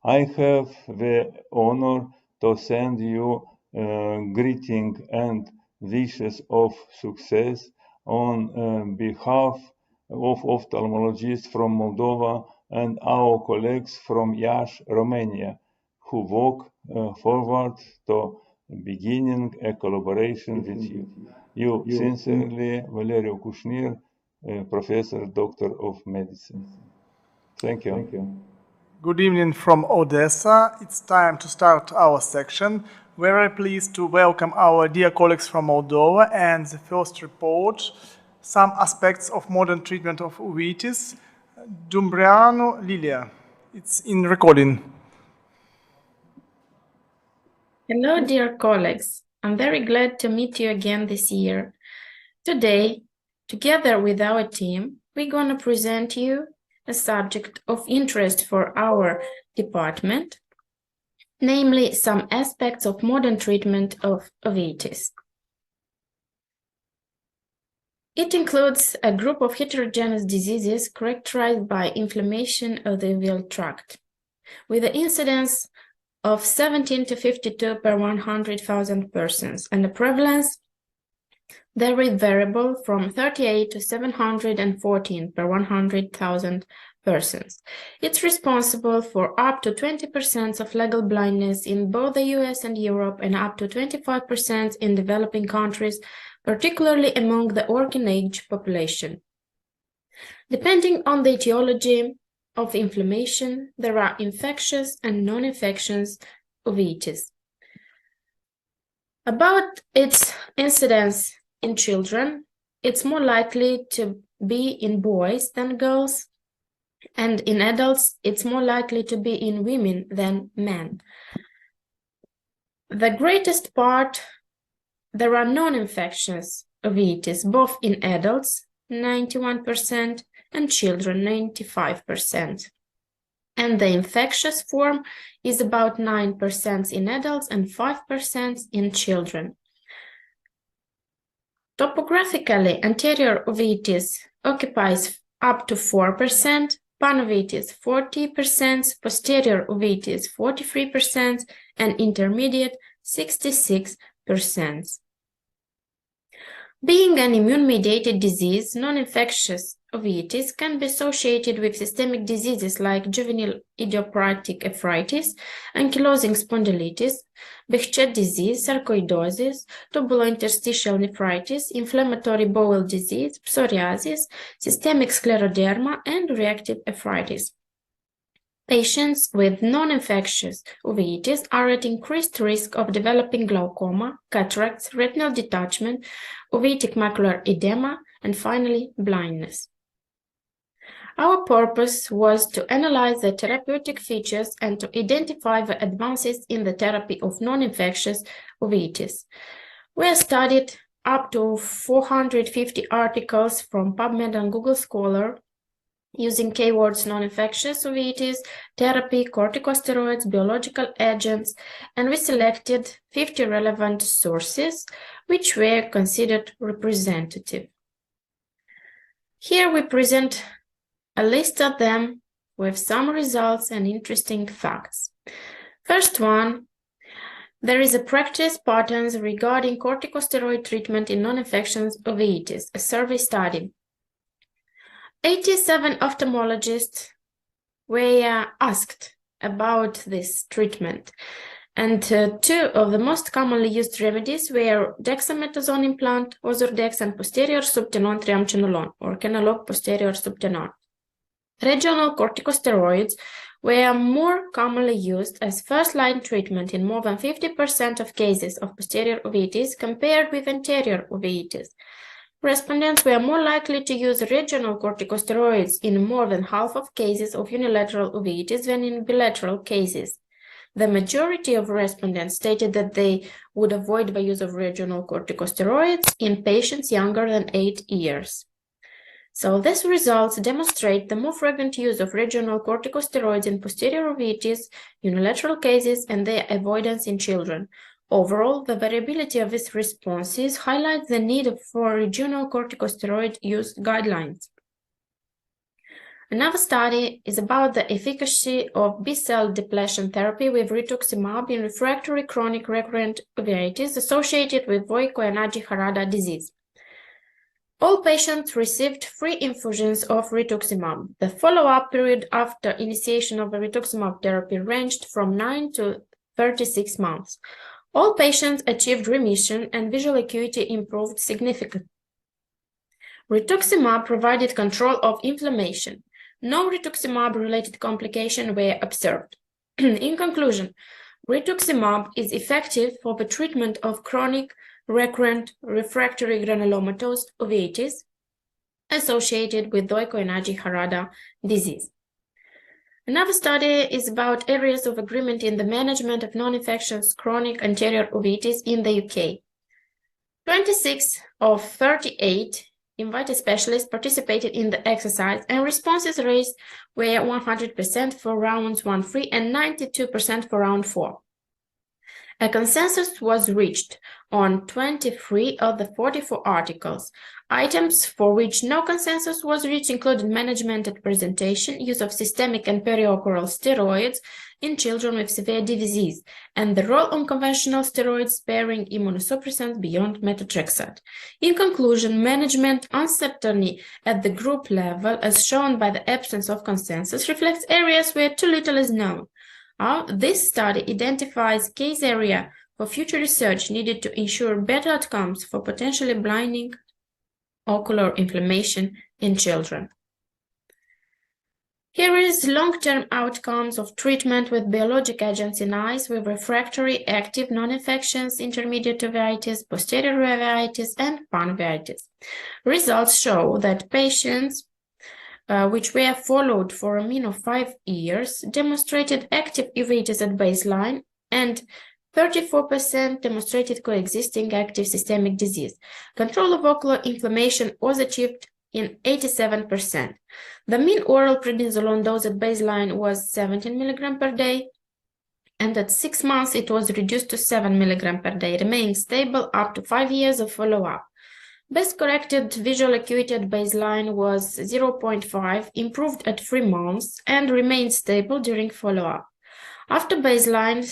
I have the honor to send you greetings and wishes of success on behalf of ophthalmologists from Moldova and our colleagues from Iași, Romania, who work forward to beginning a collaboration with you. You sincerely, Valeriu Cușnir, Professor, Doctor of Medicine. Thank you. Good evening from Odessa. It's time to start our section. We're very pleased to welcome our dear colleagues from Moldova and the first report, some aspects of modern treatment of uveitis. Dumbreanu Lilia. It's in recording. Hello, dear colleagues. I'm very glad to meet you again this year. Today, together with our team, we're going to present you a subject of interest for our department, namely some aspects of modern treatment of uveitis. It includes a group of heterogeneous diseases characterized by inflammation of the uveal tract, with the incidence of 17 to 52 per 100,000 persons, and the prevalence variable from 38 to 714 per 100,000 persons. It's responsible for up to 20% of legal blindness in both the US and Europe, and up to 25% in developing countries, particularly among the working age population. Depending on the etiology of inflammation, there are infectious and non-infectious uveitis. About its incidence in children, it's more likely to be in boys than girls, and in adults, it's more likely to be in women than men. The greatest part, there are non-infectious uveitis, both in adults, 91%, and children, 95%. And the infectious form is about 9% in adults and 5% in children. Topographically, anterior uveitis occupies up to 4%, panuveitis 40%, posterior uveitis 43%, and intermediate 66%. Being an immune-mediated disease, non-infectious uveitis can be associated with systemic diseases like juvenile idiopathic nephritis, ankylosing spondylitis, Behçet disease, sarcoidosis, tubulointerstitial nephritis, inflammatory bowel disease, psoriasis, systemic scleroderma, and reactive arthritis. Patients with non-infectious uveitis are at increased risk of developing glaucoma, cataracts, retinal detachment, uveitic macular edema, and finally, blindness. Our purpose was to analyze the therapeutic features and to identify the advances in the therapy of non-infectious uveitis. We have studied up to 450 articles from PubMed and Google Scholar using keywords non-infectious uveitis, therapy, corticosteroids, biological agents, and we selected 50 relevant sources which were considered representative. Here we present a list of them with some results and interesting facts. First one, there is a practice patterns regarding corticosteroid treatment in non-infectious uveitis, a survey study. 87 ophthalmologists were asked about this treatment, and two of the most commonly used remedies were dexamethasone implant, Ozurdex, and posterior subtenon triamcinolone, or Kenalog posterior subtenon. Regional corticosteroids were more commonly used as first-line treatment in more than 50% of cases of posterior uveitis compared with anterior uveitis. Respondents were more likely to use regional corticosteroids in more than half of cases of unilateral uveitis than in bilateral cases. The majority of respondents stated that they would avoid the use of regional corticosteroids in patients younger than 8 years. So these results demonstrate the more frequent use of regional corticosteroids in posterior uveitis, unilateral cases, and their avoidance in children. Overall, the variability of these responses highlights the need for regional corticosteroid use guidelines. Another study is about the efficacy of B-cell depletion therapy with rituximab in refractory chronic recurrent uveitis associated with Voiko-Yanagi-Harada disease. All patients received 3 infusions of rituximab. The follow-up period after initiation of the rituximab therapy ranged from 9 to 36 months. All patients achieved remission and visual acuity improved significantly. Rituximab provided control of inflammation. No rituximab-related complications were observed. In conclusion, rituximab is effective for the treatment of chronic recurrent refractory granulomatous uveitis associated with Voiko-Yanagi-Harada disease. Another study is about areas of agreement in the management of non-infectious chronic anterior uveitis in the UK. 26 of 38 invited specialists participated in the exercise, and responses rates were 100% for rounds 1-3 and 92% for round 4. A consensus was reached on 23 of the 44 articles. Items for which no consensus was reached included management at presentation, use of systemic and periocular steroids in children with severe disease, and the role of conventional steroids sparing immunosuppressants beyond methotrexate. In conclusion, management uncertainty at the group level, as shown by the absence of consensus, reflects areas where too little is known. This study identifies case area for future research needed to ensure better outcomes for potentially blinding ocular inflammation in children. Here is long-term outcomes of treatment with biologic agents in eyes with refractory active non-infectious intermediate uveitis, posterior uveitis, and panuveitis. Results show that patients which were followed for a mean of 5 years demonstrated active uveitis at baseline, and 34% demonstrated coexisting active systemic disease. Control of ocular inflammation was achieved in 87%. The mean oral prednisolone dose at baseline was 17 mg per day, and at 6 months it was reduced to 7 mg per day, remaining stable up to 5 years of follow-up. Best corrected visual acuity at baseline was 0.5, improved at 3 months, and remained stable during follow-up. After baseline,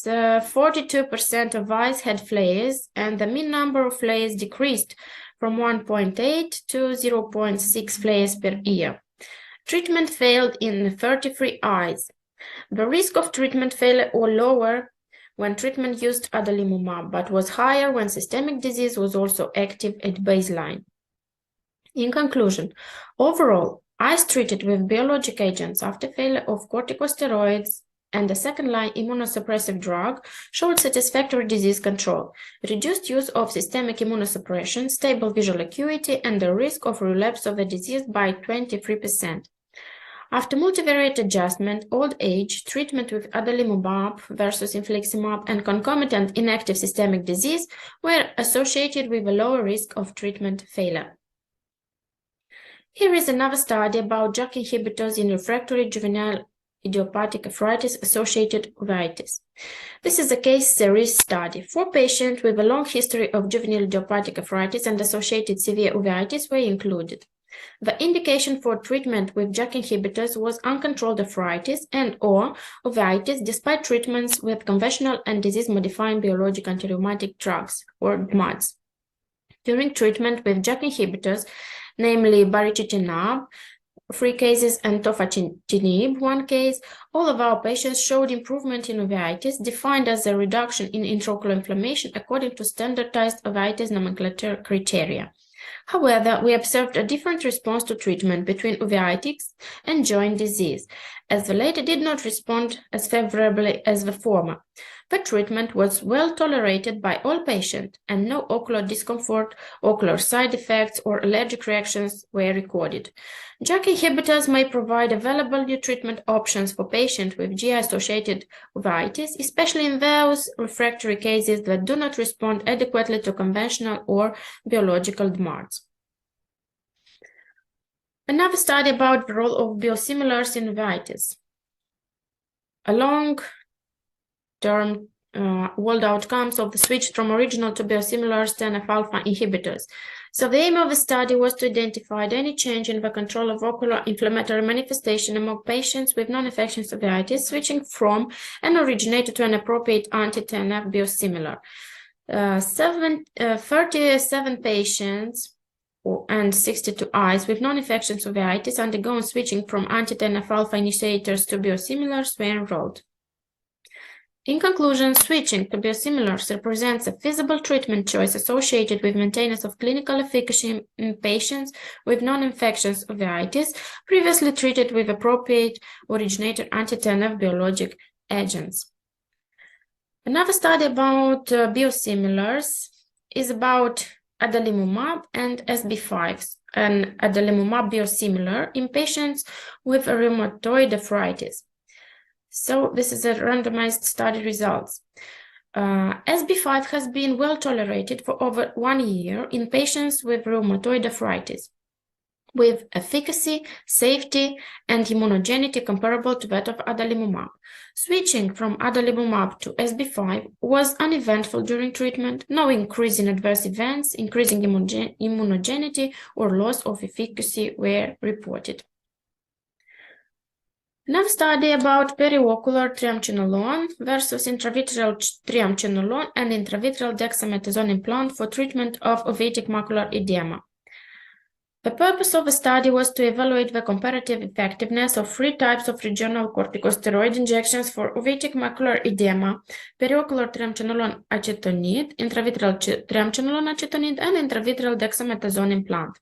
42% of eyes had flares, and the mean number of flares decreased from 1.8 to 0.6 flares per year. Treatment failed in 33 eyes. The risk of treatment failure was lower when treatment used adalimumab, but was higher when systemic disease was also active at baseline. In conclusion, overall, eyes treated with biologic agents after failure of corticosteroids and a second-line immunosuppressive drug showed satisfactory disease control, reduced use of systemic immunosuppression, stable visual acuity, and the risk of relapse of the disease by 23%. After multivariate adjustment, old age, treatment with adalimumab versus infliximab, and concomitant inactive systemic disease were associated with a lower risk of treatment failure. Here is another study about JAK inhibitors in refractory juvenile idiopathic arthritis-associated uveitis. This is a case series study. 4 patients with a long history of juvenile idiopathic arthritis and associated severe uveitis were included. The indication for treatment with JAK inhibitors was uncontrolled arthritis and/or uveitis despite treatments with conventional and disease-modifying biologic antirheumatic drugs, or DMARDs. During treatment with JAK inhibitors, namely baricitinib, 3 cases, and tofacitinib, 1 case, all of our patients showed improvement in uveitis, defined as a reduction in intraocular inflammation according to standardized uveitis nomenclature criteria. However, we observed a different response to treatment between uveitis and joint disease, as the latter did not respond as favorably as the former. The treatment was well tolerated by all patients, and no ocular discomfort, ocular side effects, or allergic reactions were recorded. JAK inhibitors may provide available new treatment options for patients with GI-associated uveitis, especially in those refractory cases that do not respond adequately to conventional or biological DMARDs. Another study about the role of biosimilars in uveitis. A long-term world outcomes of the switch from original to biosimilars TNF-alpha inhibitors. So the aim of the study was to identify any change in the control of ocular inflammatory manifestation among patients with non-infectious uveitis switching from an originator to an appropriate anti-TNF biosimilar. 37 patients and 62 eyes with non-infectious uveitis undergoing switching from anti-TNF-alpha initiators to biosimilars were enrolled. In conclusion, switching to biosimilars represents a feasible treatment choice associated with maintenance of clinical efficacy in patients with non-infectious uveitis previously treated with appropriate originator anti-TNF biologic agents. Another study about biosimilars is about adalimumab and SB5, an adalimumab biosimilar in patients with rheumatoid arthritis. So this is a randomized study results. SB5 has been well tolerated for over 1 year in patients with rheumatoid arthritis, with efficacy, safety, and immunogenicity comparable to that of adalimumab. Switching from adalimumab to SB5 was uneventful during treatment. No increase in adverse events, increasing immunogenicity, or loss of efficacy were reported. Another study about periocular triamcinolone versus intravitreal triamcinolone and intravitreal dexamethasone implant for treatment of uveitic macular edema. The purpose of the study was to evaluate the comparative effectiveness of 3 types of regional corticosteroid injections for uveitic macular edema: periocular triamcinolone acetonide, intravitreal triamcinolone acetonide, and intravitreal dexamethasone implant.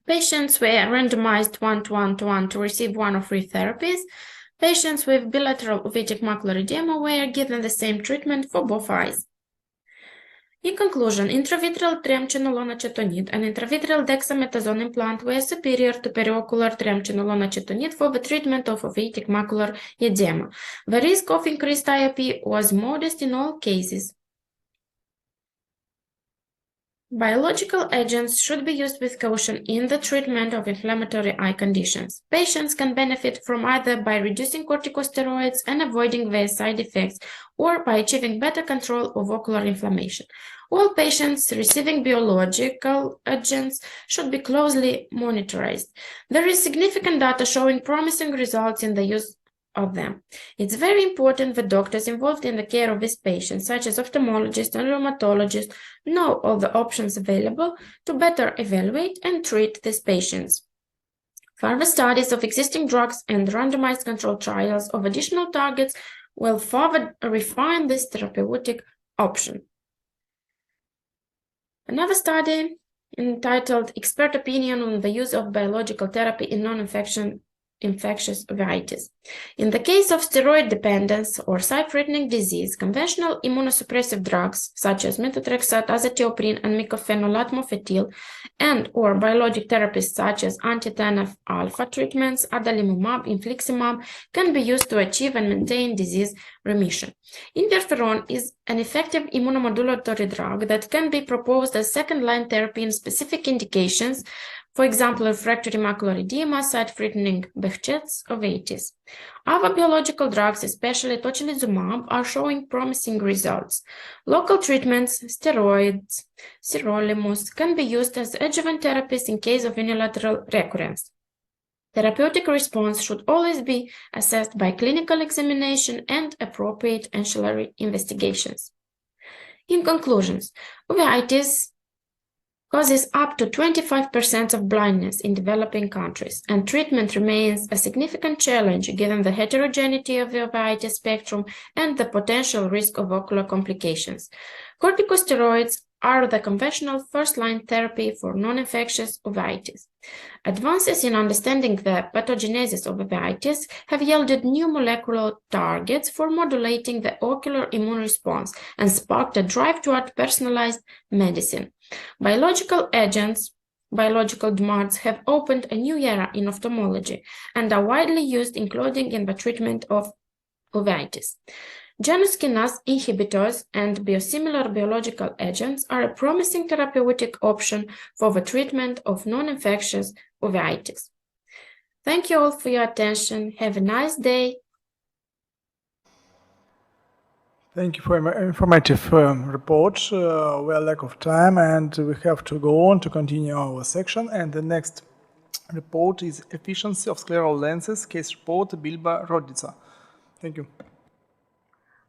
Patients were randomized 1:1:1 to receive 1 of 3 therapies. Patients with bilateral uveitic macular edema were given the same treatment for both eyes. In conclusion, intravitreal triamcinolone acetonide and intravitreal dexamethasone implant were superior to periocular triamcinolone acetonide for the treatment of uveitic macular edema. The risk of increased IOP was modest in all cases. Biological agents should be used with caution in the treatment of inflammatory eye conditions. Patients can benefit from either by reducing corticosteroids and avoiding their side effects, or by achieving better control of ocular inflammation. All patients receiving biological agents should be closely monitored. There is significant data showing promising results in the use of them. It's very important that doctors involved in the care of these patients, such as ophthalmologists and rheumatologists, know all the options available to better evaluate and treat these patients. Further studies of existing drugs and randomized controlled trials of additional targets will further refine this therapeutic option. Another study entitled Expert Opinion on the Use of Biological Therapy in Non-Infectious Uveitis. In the case of steroid dependence or sight-threatening disease, conventional immunosuppressive drugs such as methotrexate, azathioprine, and mycophenolate mofetil, and or biologic therapies such as anti-TNF-alpha treatments, adalimumab, infliximab, can be used to achieve and maintain disease remission. Interferon is an effective immunomodulatory drug that can be proposed as second-line therapy in specific indications, for example, refractory macular edema, sight-threatening Behçet's uveitis. Other biological drugs, especially tocilizumab, are showing promising results. Local treatments, steroids, sirolimus, can be used as adjuvant therapies in case of unilateral recurrence. Therapeutic response should always be assessed by clinical examination and appropriate ancillary investigations. In conclusions, uveitis causes up to 25% of blindness in developing countries, and treatment remains a significant challenge given the heterogeneity of the uveitis spectrum and the potential risk of ocular complications. Corticosteroids are the conventional first-line therapy for non-infectious uveitis. Advances in understanding the pathogenesis of uveitis have yielded new molecular targets for modulating the ocular immune response and sparked a drive toward personalized medicine. Biological agents, biological DMARDs have opened a new era in ophthalmology and are widely used, including in the treatment of uveitis. Janus kinase inhibitors and biosimilar biological agents are a promising therapeutic option for the treatment of non-infectious uveitis. Thank you all for your attention. Have a nice day. Thank you for your informative report. We are lack of time and we have to go on to continue our section. And the next report is Efficiency of Scleral Lenses, case report, Bilba Rodica. Thank you.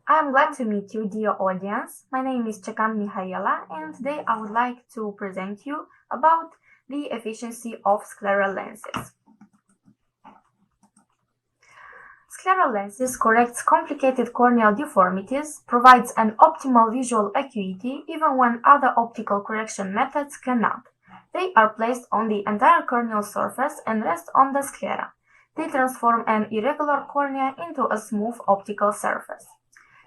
I am glad to meet you, dear audience. My name is Chakan Mihaela, and today I would like to present you about the efficiency of scleral lenses. Scleral lenses corrects complicated corneal deformities, provides an optimal visual acuity even when other optical correction methods cannot. They are placed on the entire corneal surface and rest on the sclera. They transform an irregular cornea into a smooth optical surface.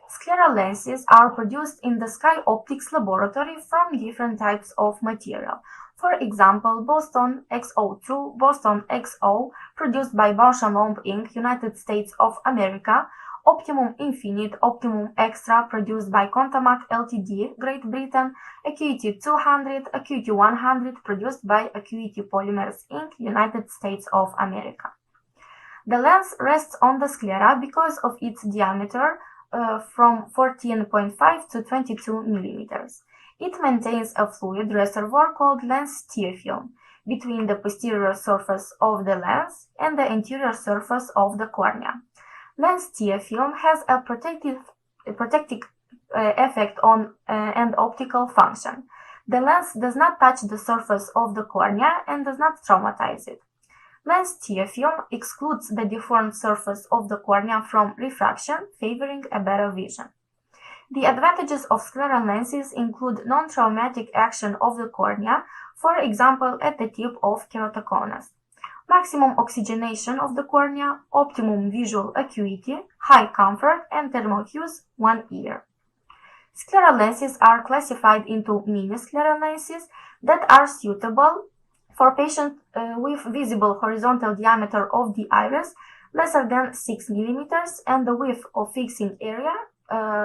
Scleral lenses are produced in the Sky Optics laboratory from different types of material. For example, Boston XO2, Boston XO, produced by Bausch & Lomb Inc., United States of America, Optimum Infinite, Optimum Extra, produced by Contamac Ltd., Great Britain, Acuity 200, Acuity 100, produced by Acuity Polymers Inc., United States of America. The lens rests on the sclera because of its diameter from 14.5 to 22 millimeters. It maintains a fluid reservoir called lens tear film between the posterior surface of the lens and the anterior surface of the cornea. Lens tear film has a protective effect on and optical function. The lens does not touch the surface of the cornea and does not traumatize it. Lens tear film excludes the deformed surface of the cornea from refraction, favoring a better vision. The advantages of scleral lenses include non-traumatic action of the cornea, for example at the tip of keratoconus, maximum oxygenation of the cornea, optimum visual acuity, high comfort, and thermal hues 1 year. Scleral lenses are classified into mini-scleral lenses that are suitable for patients with visible horizontal diameter of the iris lesser than 6 millimeters and the width of fixing area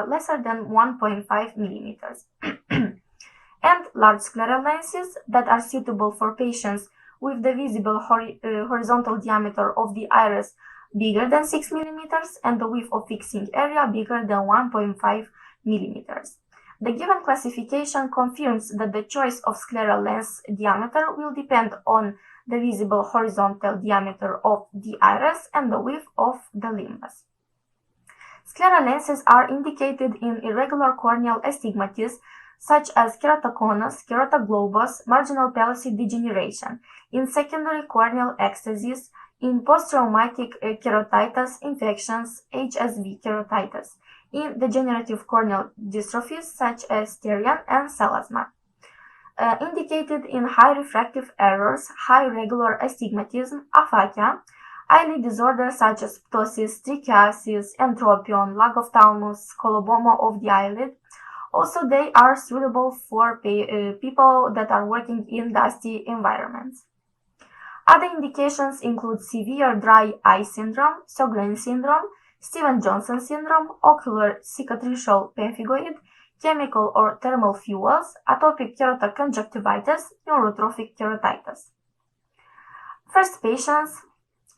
lesser than 1.5 millimeters. And large scleral lenses that are suitable for patients with the visible horizontal diameter of the iris bigger than 6 millimeters and the width of fixing area bigger than 1.5 millimeters. The given classification confirms that the choice of scleral lens diameter will depend on the visible horizontal diameter of the iris and the width of the limbus. Scleral lenses are indicated in irregular corneal astigmatism such as keratoconus, keratoglobus, marginal pellucid degeneration, in secondary corneal ecstasies, in post-traumatic keratitis infections, HSV keratitis, in degenerative corneal dystrophies such as Terian and Selazma. Indicated in high refractive errors, high regular astigmatism, aphakia, eyelid disorders such as ptosis, trichiasis, entropion, lag of thalamus, coloboma of the eyelid. Also, they are suitable for people that are working in dusty environments. Other indications include severe dry eye syndrome, Sjogren syndrome, Stevens-Johnson syndrome, ocular cicatricial pemphigoid, chemical or thermal fuels, atopic keratoconjunctivitis, neurotrophic keratitis. First patients,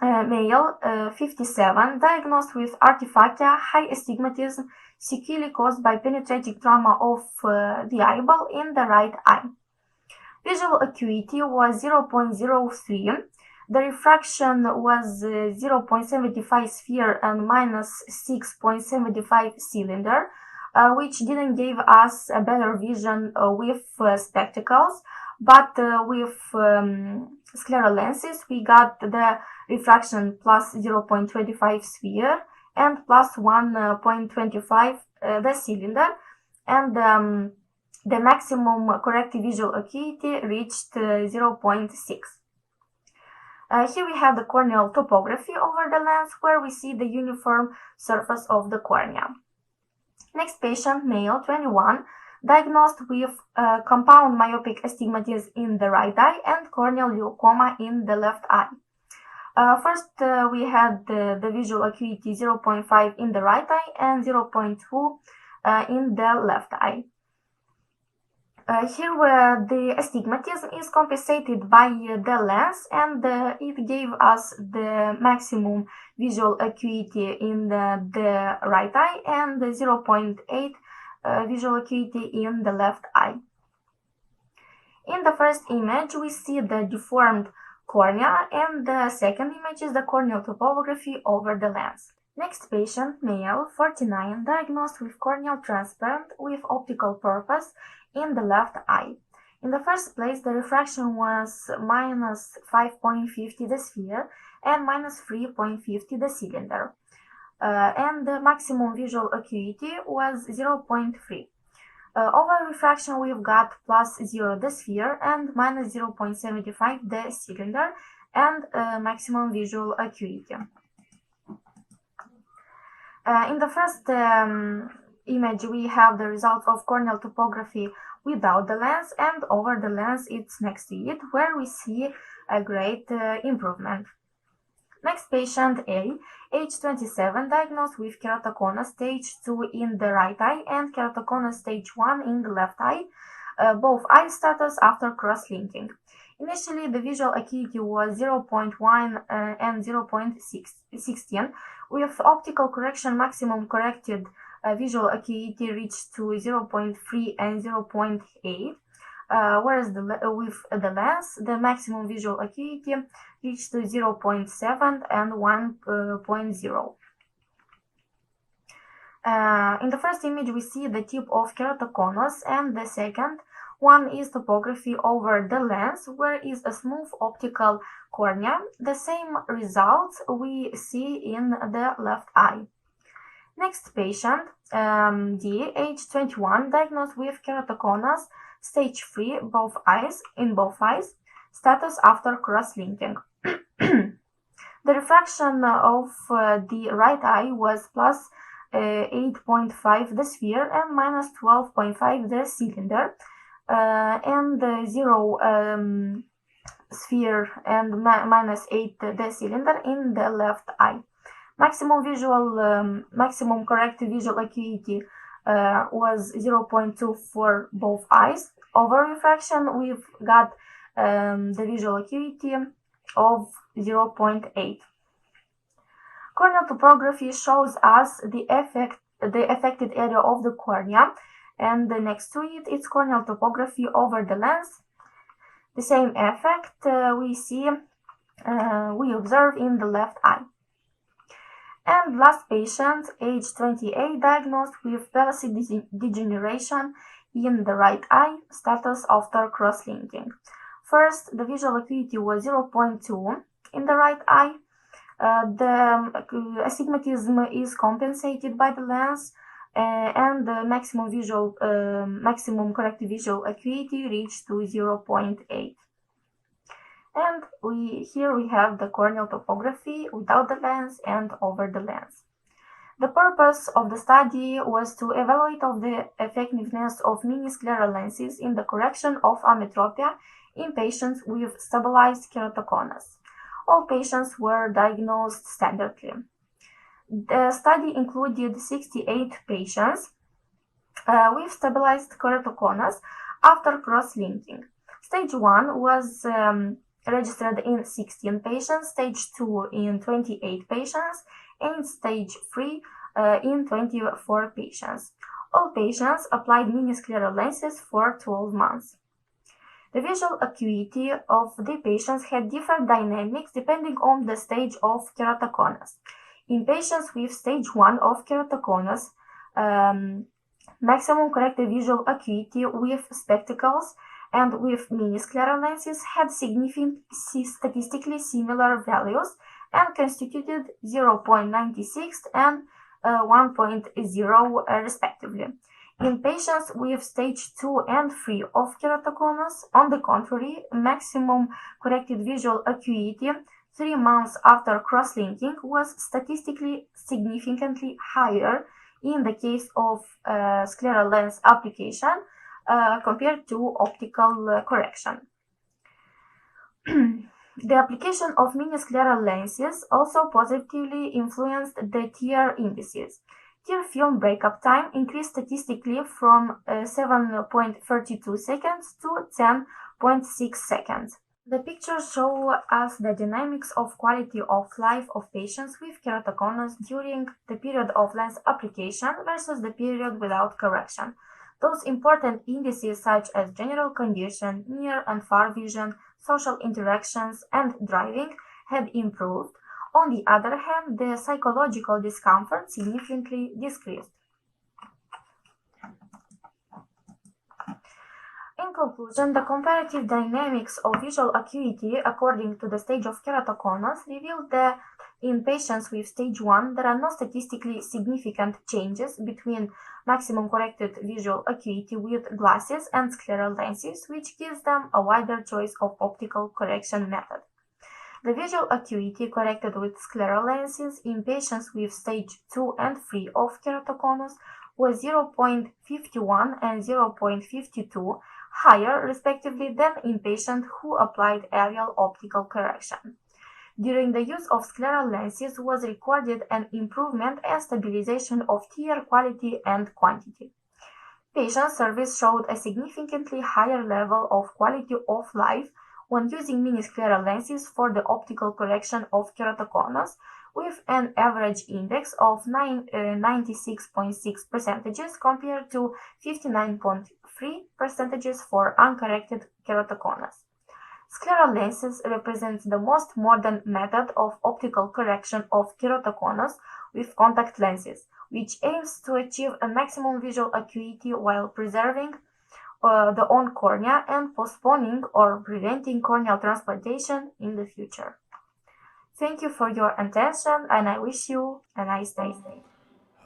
male, 57, diagnosed with artifactia, high astigmatism, sequelae caused by penetrating trauma of the eyeball in the right eye. Visual acuity was 0.03. The refraction was 0.75 sphere and minus 6.75 cylinder, which didn't give us a better vision with spectacles, but with scleral lenses we got the refraction plus 0.25 sphere and plus 1.25 the cylinder, and the maximum corrected visual acuity reached 0.6. Here we have the corneal topography over the lens, where we see the uniform surface of the cornea. Next patient, male, 21, diagnosed with compound myopic astigmatism in the right eye and corneal glaucoma in the left eye. First, we had the visual acuity 0.5 in the right eye and 0.2 in the left eye. Here the astigmatism is compensated by the lens, and it gave us the maximum visual acuity in the right eye and the 0.8 visual acuity in the left eye. In the first image, we see the deformed cornea, and the second image is the corneal topography over the lens. Next patient, male, 49, diagnosed with corneal transplant with optical purpose in the left eye. In the first place, the refraction was minus 5.50 the sphere and minus 3.50 the cylinder, and the maximum visual acuity was 0.3. Over refraction, we've got plus 0 the sphere and minus 0.75 the cylinder, and maximum visual acuity. In the first image, we have the results of corneal topography without the lens, and over the lens it's next to it, where we see a great improvement. Next patient, A, age 27, diagnosed with keratoconus stage 2 in the right eye and keratoconus stage 1 in the left eye, both eye status after cross-linking. Initially, the visual acuity was 0.1 and 0.16. With optical correction, maximum corrected visual acuity reached to 0.3 and 0.8, whereas with the lens, the maximum visual acuity reached to 0.7 and 1.0. In the first image, we see the tip of keratoconus, and the second one is topography over the lens, where is a smooth optical cornea. The same results we see in the left eye. Next patient, D, age 21, diagnosed with keratoconus, stage 3, in both eyes, status after cross-linking. The refraction of the right eye was plus 8.5 the sphere and minus 12.5 the cylinder, and 0 sphere and minus 8 the cylinder in the left eye. Maximum corrected visual acuity was 0.2 for both eyes. Over refraction, we've got the visual acuity of 0.8. Corneal topography shows us the affected area of the cornea, and next to it, it's corneal topography over the lens. The same effect we observe in the left eye. And last patient, age 28, diagnosed with pellucid degeneration in the right eye, status after cross-linking. First, the visual acuity was 0.2 in the right eye. The astigmatism is compensated by the lens, and the maximum corrected visual acuity reached to 0.8. And here we have the corneal topography without the lens and over the lens. The purpose of the study was to evaluate of the effectiveness of mini-scleral lenses in the correction of ametropia in patients with stabilized keratoconus. All patients were diagnosed standardly. The study included 68 patients with stabilized keratoconus after cross-linking. Stage 1 was registered in 16 patients, stage 2 in 28 patients, and stage 3 in 24 patients. All patients applied mini-scleral lenses for 12 months. The visual acuity of the patients had different dynamics depending on the stage of keratoconus. In patients with stage 1 of keratoconus, maximum corrected visual acuity with spectacles and with mini-scleral lenses had significant statistically similar values and constituted 0.96 and 1.0 respectively. In patients with stage 2 and 3 of keratoconus, on the contrary, maximum corrected visual acuity 3 months after cross-linking was statistically significantly higher in the case of scleral lens application compared to optical correction. The application of mini-scleral lenses also positively influenced the tear indices. Tear film breakup time increased statistically from 7.32 seconds to 10.6 seconds. The pictures show us the dynamics of quality of life of patients with keratoconus during the period of lens application versus the period without correction. Those important indices such as general condition, near and far vision, social interactions, and driving had improved. On the other hand, the psychological discomfort significantly decreased. In conclusion, the comparative dynamics of visual acuity according to the stage of keratoconus revealed that in patients with stage 1 there are no statistically significant changes between maximum corrected visual acuity with glasses and scleral lenses, which gives them a wider choice of optical correction method. The visual acuity corrected with scleral lenses in patients with stage 2 and 3 of keratoconus was 0.51 and 0.52 higher respectively than in patients who applied aerial optical correction. During the use of scleral lenses was recorded an improvement and stabilization of tear quality and quantity. Patient surveys showed a significantly higher level of quality of life when using mini-scleral lenses for the optical correction of keratoconus, with an average index of 96.6% compared to 59.3% for uncorrected keratoconus. Scleral lenses represent the most modern method of optical correction of keratoconus with contact lenses, which aims to achieve a maximum visual acuity while preserving the own cornea and postponing or preventing corneal transplantation in the future. Thank you for your attention, and I wish you a nice day.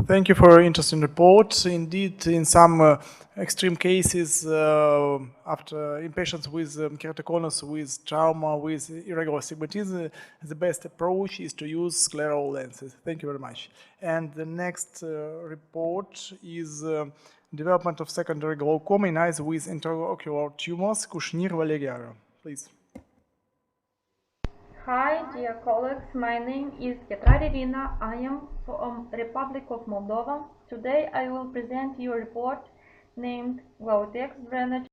Thank you for your interesting report. Indeed, in some extreme cases, in patients with keratoconus, with trauma, with irregular astigmatism, the best approach is to use scleral lenses. Thank you very much. And the next report is development of secondary glaucoma in eyes with intraocular tumors. Kushnir Valeria, please. Hi, dear colleagues. My name is Ketrari Rina. I am from Republic of Moldova. Today I will present you a report named Glautex Drainage.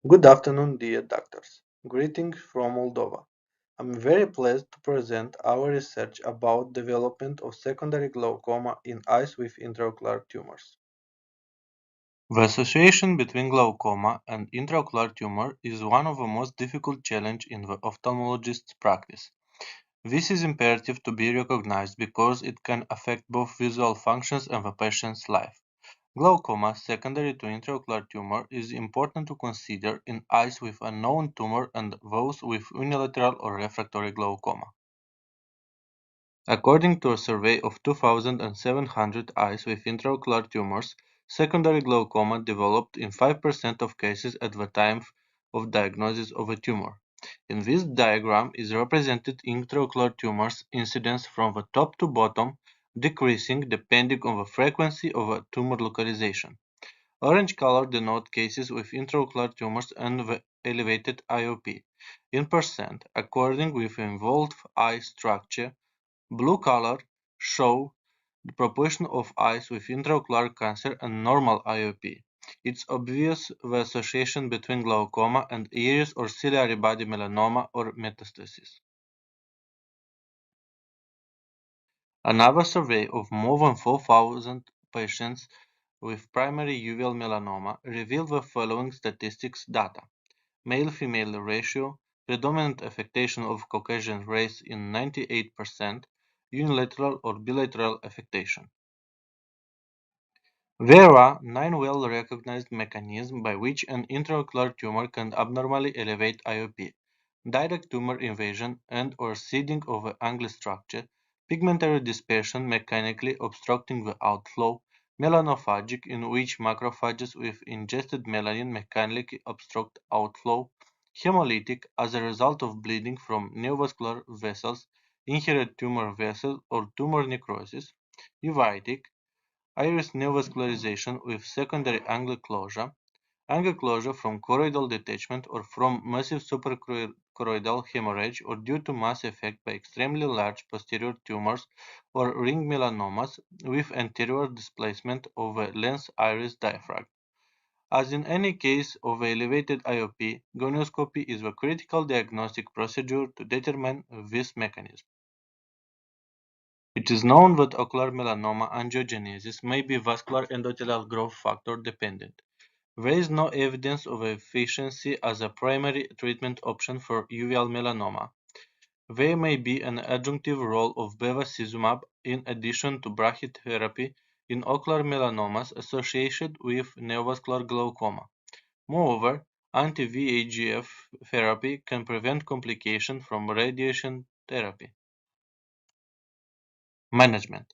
Good afternoon, dear doctors. Greetings from Moldova. I'm very pleased to present our research about development of secondary glaucoma in eyes with intraocular tumors. The association between glaucoma and intraocular tumor is one of the most difficult challenges in the ophthalmologist's practice. This is imperative to be recognized because it can affect both visual functions and the patient's life. Glaucoma secondary to intraocular tumor is important to consider in eyes with a known tumor and those with unilateral or refractory glaucoma. According to a survey of 2,700 eyes with intraocular tumors, secondary glaucoma developed in 5% of cases at the time of diagnosis of a tumor. In this diagram is represented intraocular tumors incidence from the top to bottom, decreasing depending on the frequency of a tumor localization. Orange color denote cases with intraocular tumors and the elevated IOP in percent according with involved eye structure. Blue color show the proportion of eyes with intraocular cancer and normal IOP. It's obvious the association between glaucoma and iris or ciliary body melanoma or metastasis. Another survey of more than 4,000 patients with primary uveal melanoma revealed the following statistics data: male-female ratio, predominant affectation of Caucasian race in 98%, unilateral or bilateral affectation. There are 9 well-recognized mechanisms by which an intraocular tumor can abnormally elevate IOP: direct tumor invasion and/or seeding of the angle structure, pigmentary dispersion mechanically obstructing the outflow, melanophagic, in which macrophages with ingested melanin mechanically obstruct outflow, hemolytic, as a result of bleeding from neovascular vessels, inherent tumor vessels, or tumor necrosis, uveitic, iris neovascularization with secondary angle closure from choroidal detachment or from massive suprachoroidal hemorrhage, or due to mass effect by extremely large posterior tumors or ring melanomas with anterior displacement of the lens iris diaphragm. As in any case of elevated IOP, gonioscopy is the critical diagnostic procedure to determine this mechanism. It is known that ocular melanoma angiogenesis may be vascular endothelial growth factor dependent. There is no evidence of efficacy as a primary treatment option for uveal melanoma. There may be an adjunctive role of bevacizumab in addition to brachytherapy in ocular melanomas associated with neovascular glaucoma. Moreover, anti-VEGF therapy can prevent complications from radiation therapy. Management.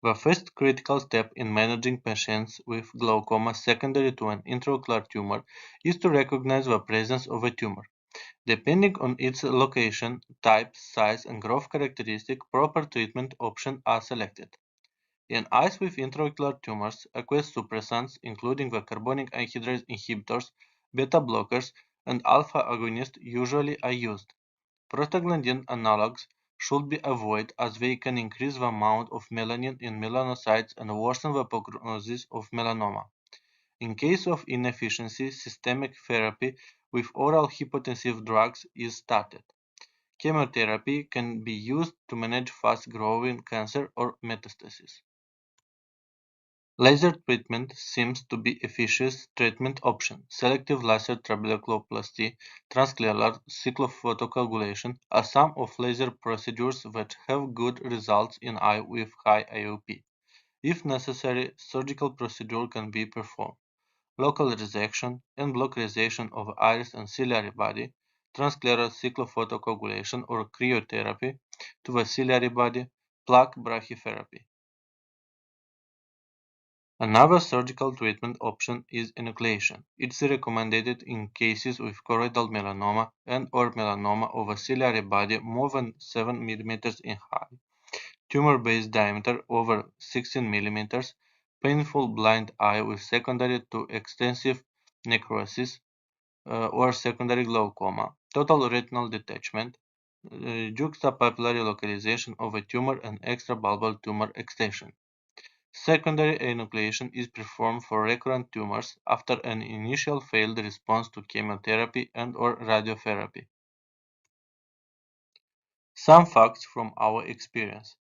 The first critical step in managing patients with glaucoma secondary to an intraocular tumor is to recognize the presence of a tumor. Depending on its location, type, size, and growth characteristic, proper treatment options are selected. In eyes with intraocular tumors, aqueous suppressants, including the carbonic anhydrase inhibitors, beta blockers, and alpha agonists, usually are used. Prostaglandin analogs should be avoided as they can increase the amount of melanin in melanocytes and worsen the prognosis of melanoma. In case of inefficiency, systemic therapy with oral hypotensive drugs is started. Chemotherapy can be used to manage fast-growing cancer or metastasis. Laser treatment seems to be efficacious treatment option. Selective laser trabeculoplasty, transcleral cyclophotocoagulation are some of laser procedures that have good results in eye with high IOP. If necessary, surgical procedure can be performed. Local resection and localization of iris and ciliary body, transcleral cyclophotocoagulation or cryotherapy to the ciliary body, plaque brachytherapy. Another surgical treatment option is enucleation. It's recommended in cases with choroidal melanoma and/or melanoma of a ciliary body more than 7 mm in height, tumor base diameter over 16 mm, painful blind eye with secondary to extensive necrosis or secondary glaucoma, total retinal detachment, juxtapapillary localization of a tumor and extrabulbar tumor extension. Secondary enucleation is performed for recurrent tumors after an initial failed response to chemotherapy and/or radiotherapy. Some facts from our experience.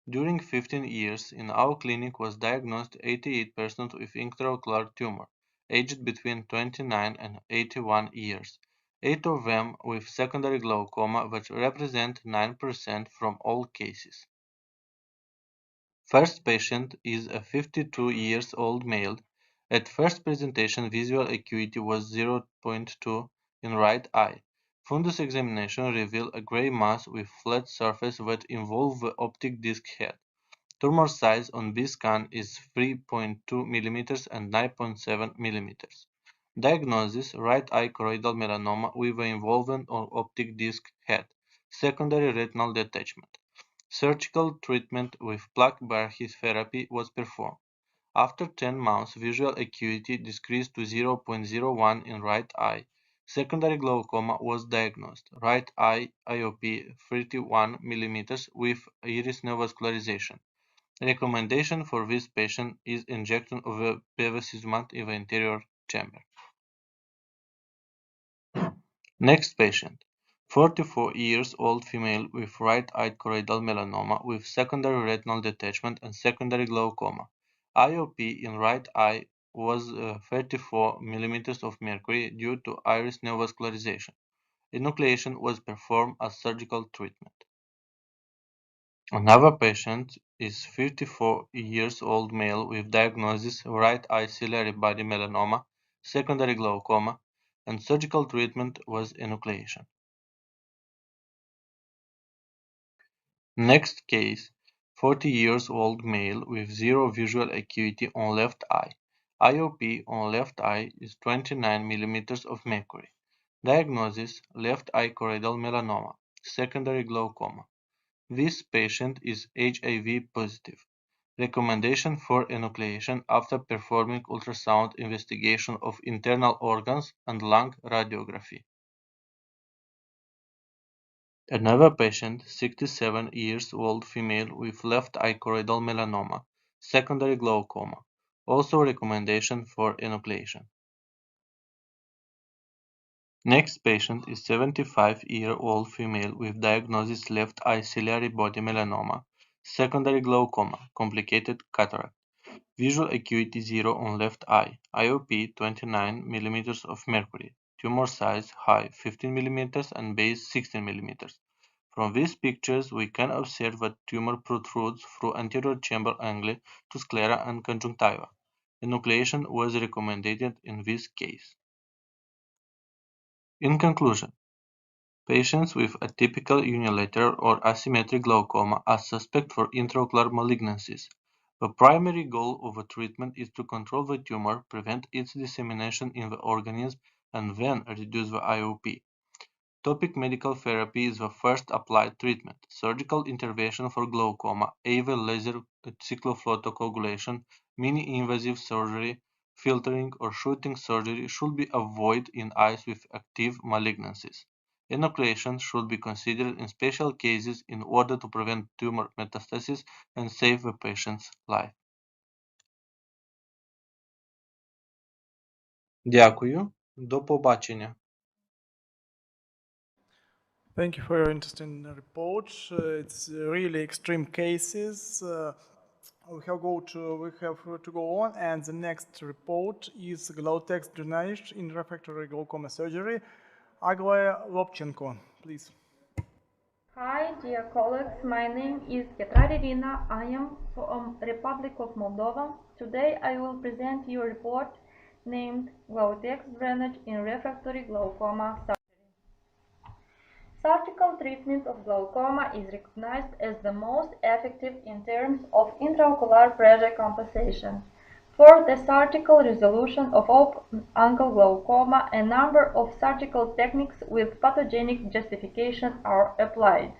During 15 years, in our clinic was diagnosed 88% with intraocular tumor, aged between 29 and 81 years, 8 of them with secondary glaucoma, which represent 9% from all cases. First patient is a 52 years old male. At first presentation, visual acuity was 0.2 in right eye. Fundus examination revealed a gray mass with flat surface that involved the optic disc head. Tumor size on B-scan is 3.2 mm and 9.7 mm. Diagnosis: right eye choroidal melanoma with the involvement of optic disc head. Secondary retinal detachment. Surgical treatment with plaque brachytherapy was performed. After 10 months, visual acuity decreased to 0.01 in right eye. Secondary glaucoma was diagnosed. Right eye IOP 31 mm with iris neovascularization. Recommendation for this patient is injection of bevacizumab in the anterior chamber. Next patient, 44 years old female with right eye choroidal melanoma with secondary retinal detachment and secondary glaucoma. IOP in right eye was 34 millimeters of mercury due to iris neovascularization. Enucleation was performed as surgical treatment. Another patient is 54 years old male with diagnosis right eye ciliary body melanoma, secondary glaucoma, and surgical treatment was enucleation. Next case, 40 years old male with zero visual acuity on left eye. IOP on left eye is 29 millimeters of mercury. Diagnosis, left eye choroidal melanoma, secondary glaucoma. This patient is HIV positive. Recommendation for enucleation after performing ultrasound investigation of internal organs and lung radiography. Another patient, 67 years old female with left eye choroidal melanoma, secondary glaucoma. Also recommendation for enucleation. Next patient is 75-year-old female with diagnosis left eye ciliary body melanoma, secondary glaucoma, complicated cataract. Visual acuity 0 on left eye. IOP 29 millimeters of mercury. Tumor size high 15 millimeters and base 16 millimeters. From these pictures, we can observe that tumor protrudes through anterior chamber angle to sclera and conjunctiva. Enucleation was recommended in this case. In conclusion, patients with atypical unilateral or asymmetric glaucoma are suspect for intraocular malignancies. The primary goal of the treatment is to control the tumor, prevent its dissemination in the organism, and then reduce the IOP. Topic medical therapy is the first applied treatment. Surgical intervention for glaucoma, either laser cyclophotocoagulation, mini-invasive surgery, filtering, or shooting surgery should be avoided in eyes with active malignancies. Enucleation should be considered in special cases in order to prevent tumor metastasis and save the patient's life. Дякую. До побачення. Thank you for your interesting report. It's really extreme cases. We have to go on, and the next report is Glautex drainage in refractory glaucoma surgery. Aglaia Lobchenko, please. Hi, dear colleagues. My name is Ketrari Irina. I am from Republic of Moldova. Today I will present you a report named Glautex drainage in refractory glaucoma surgery. Surgical treatment of glaucoma is recognized as the most effective in terms of intraocular pressure compensation. For the surgical resolution of open-angle glaucoma, a number of surgical techniques with pathogenic justification are applied.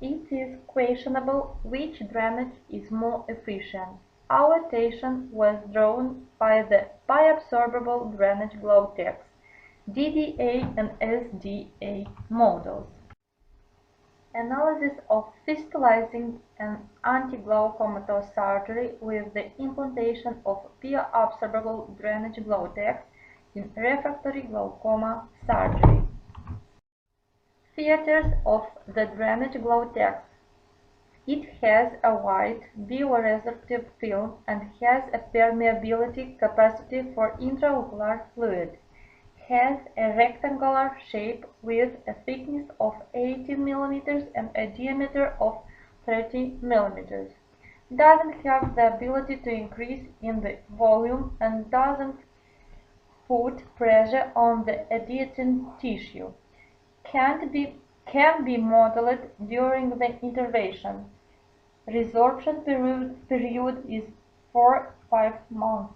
It is questionable which drainage is more efficient. Our attention was drawn by the biabsorbable drainage Glautex, DDA and SDA models. Analysis of fistulizing and anti-glaucomatous surgery with the implantation of biabsorbable drainage Glautex in refractory glaucoma surgery. Features of the drainage Glautex. It has a wide bioresorptive film and has a permeability capacity for intraocular fluid. Has a rectangular shape with a thickness of 80 mm and a diameter of 30 mm. Doesn't have the ability to increase in the volume and doesn't put pressure on the adjacent tissue. Can be modeled during the intervention. Resorption period is 4-5 months.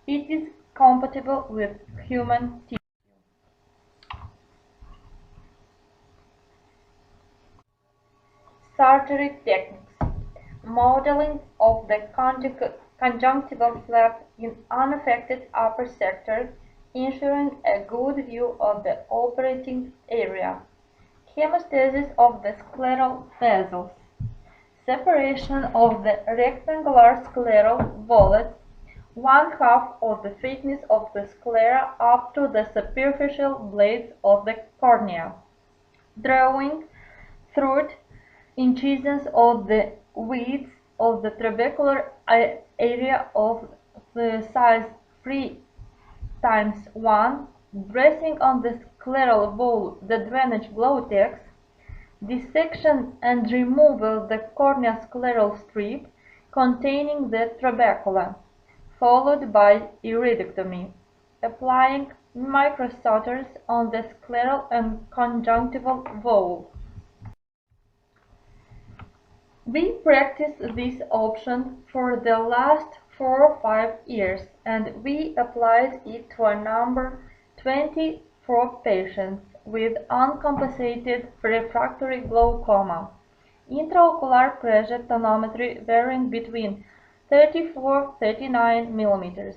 It is compatible with human tissue. Surgery techniques. Modeling of the conjunctival flap in unaffected upper sector, ensuring a good view of the operating area. Hemostasis of the scleral vessels. Separation of the rectangular scleral volute, 1/2 of the thickness of the sclera up to the superficial blades of the cornea. Drawing through incisions of the width of the trabecular area of the size 3 times 1, dressing on the scleral wall the drainage glow-tex, dissection and removal the cornea scleral strip containing the trabecula, followed by iridectomy, applying microsutures on the scleral and conjunctival wall. We practiced this option for the last 4 or 5 years, and we applied it to a number 24 patients with uncompensated refractory glaucoma, intraocular pressure tonometry varying between 34–39 mm,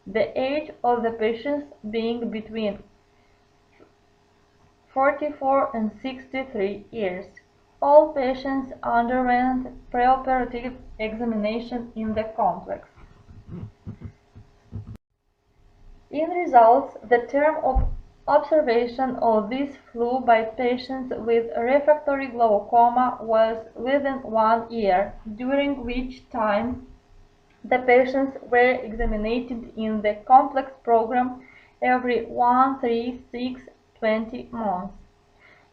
the age of the patients being between 44 and 63 years. All patients underwent preoperative examination in the complex. In results, the term of observation of this flu by patients with refractory glaucoma was within 1 year, during which time the patients were examined in the complex program every 1, 3, 6, 20 months.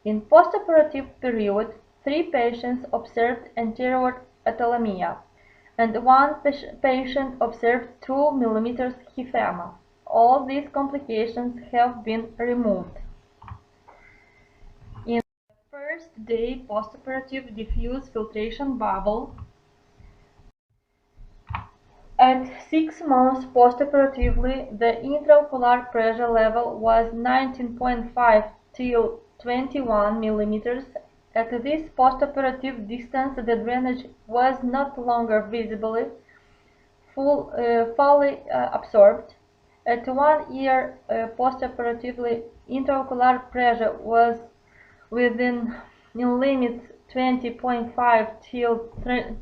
In postoperative period, 3 patients observed anterior atelemia, and 1 patient observed 2 mm hyphema. All these complications have been removed. In the first day postoperative diffuse filtration bubble, at 6 months postoperatively, the intraocular pressure level was 19.5 till 21 mm. At this postoperative distance, the drainage was not longer visibly fully absorbed. At 1 year postoperatively, intraocular pressure was within limits 20.5 till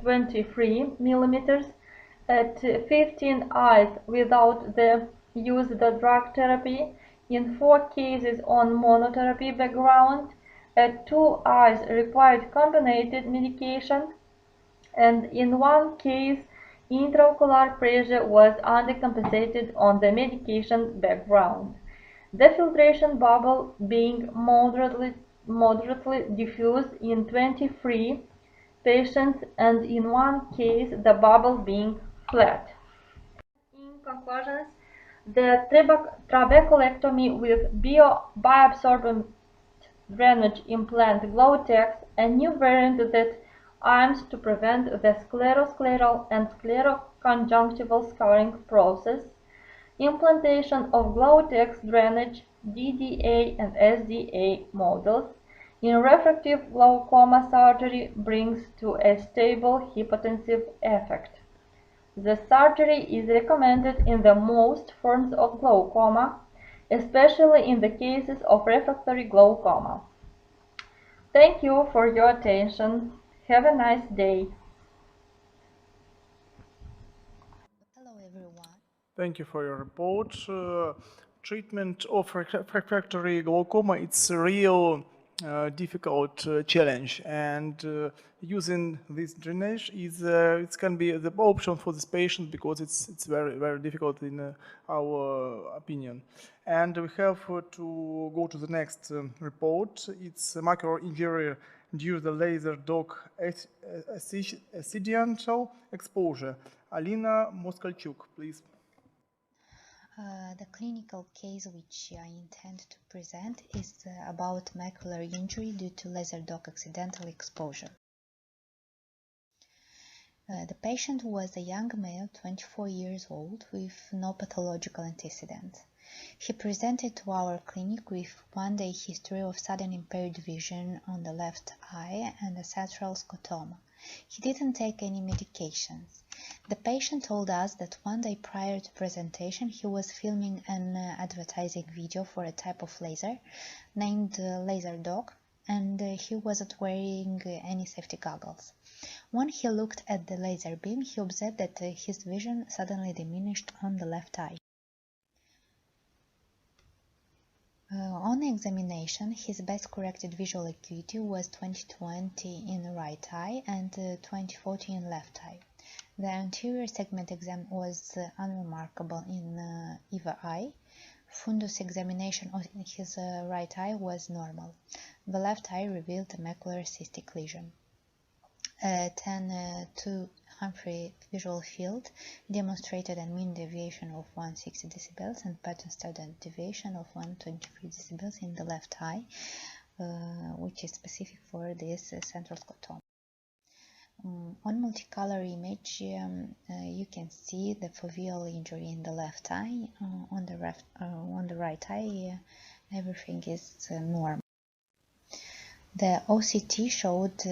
23 mm. At 15 eyes without the use the drug therapy, in 4 cases on monotherapy background, at 2 eyes required combined medication, and in 1 case intraocular pressure was undercompensated on the medication background. The filtration bubble being moderately diffused in 23 patients, and in 1 case the bubble being flat. In conclusions, the trabeculectomy with bioabsorbent drainage implant glow-tex, a new variant that aims to prevent the scleroscleral and scleroconjunctival scarring process, implantation of glow-tex drainage, DDA and SDA models, in refractive glaucoma surgery brings to a stable hypotensive effect. The surgery is recommended in the most forms of glaucoma, especially in the cases of refractory glaucoma. Thank you for your attention. Have a nice day. Hello everyone. Thank you for your report. Treatment of refractory glaucoma, it's a real difficult challenge, and using this drainage is it can be the option for this patient because it's very difficult in our opinion. And we have to go to the next report. It's macular injury due to the laser dog accidental exposure. Alina Moskalchuk, please. The clinical case which I intend to present is about macular injury due to laser dog accidental exposure. The patient was a young male, 24 years old, with no pathological antecedents. He presented to our clinic with 1-day history of sudden impaired vision on the left eye and a central scotoma. He didn't take any medications. The patient told us that 1 day prior to presentation he was filming an advertising video for a type of laser named Laser Dog, and he wasn't wearing any safety goggles. When he looked at the laser beam, he observed that his vision suddenly diminished on the left eye. On examination, his best corrected visual acuity was 20/20 in right eye and 20/40 in left eye. The anterior segment exam was unremarkable in either eye. Fundus examination of his right eye was normal. The left eye revealed a macular cystic lesion. 10-2 Humphrey visual field demonstrated a mean deviation of 160 decibels and pattern standard deviation of 123 decibels in the left eye, which is specific for this central scotoma. On multicolor image, you can see the foveal injury in the left eye. On the right eye, everything is normal. The OCT showed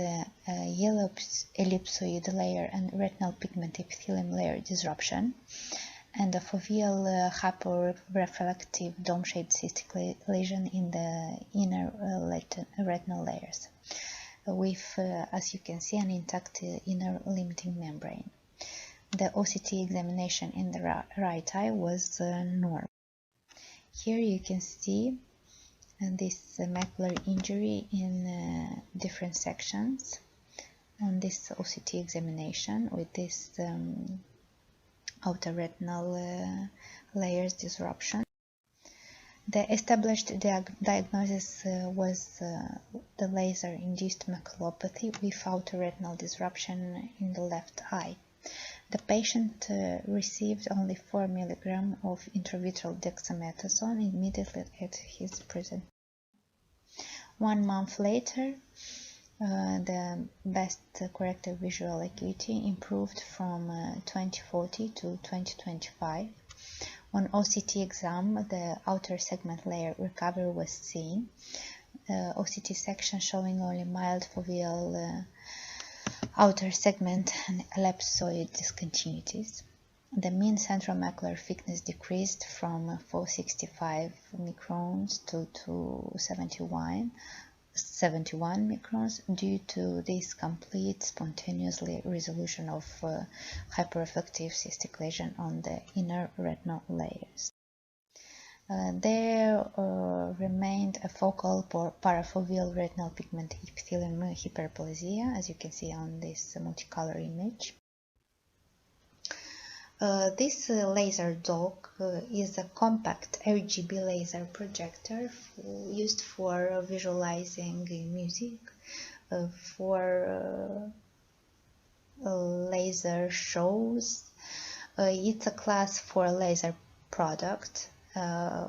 yellow ellipsoid layer and retinal pigment epithelium layer disruption, and a foveal hyporeflective dome-shaped cystic lesion in the inner retinal layers, with, as you can see, an intact inner limiting membrane. The OCT examination in the right eye was normal. Here you can see this macular injury in different sections on this OCT examination with this outer retinal layers disruption. The established diagnosis was the laser-induced maculopathy with outer retinal disruption in the left eye. The patient received only 4 mg of intravitreal dexamethasone immediately at his presentation. 1 month later, the best corrected visual acuity improved from 2040 to 2025. On OCT exam, the outer segment layer recovery was seen. OCT section showing only mild foveal outer segment and ellipsoid discontinuities. The mean central macular thickness decreased from 465 microns to 271 microns due to this complete spontaneous resolution of hypereffective cystic lesion on the inner retinal layers. There remained a focal parafoveal retinal pigment epithelium hyperplasia, as you can see on this multicolor image. This laser dock is a compact RGB laser projector used for visualizing music, for laser shows. It's a class 4 laser product,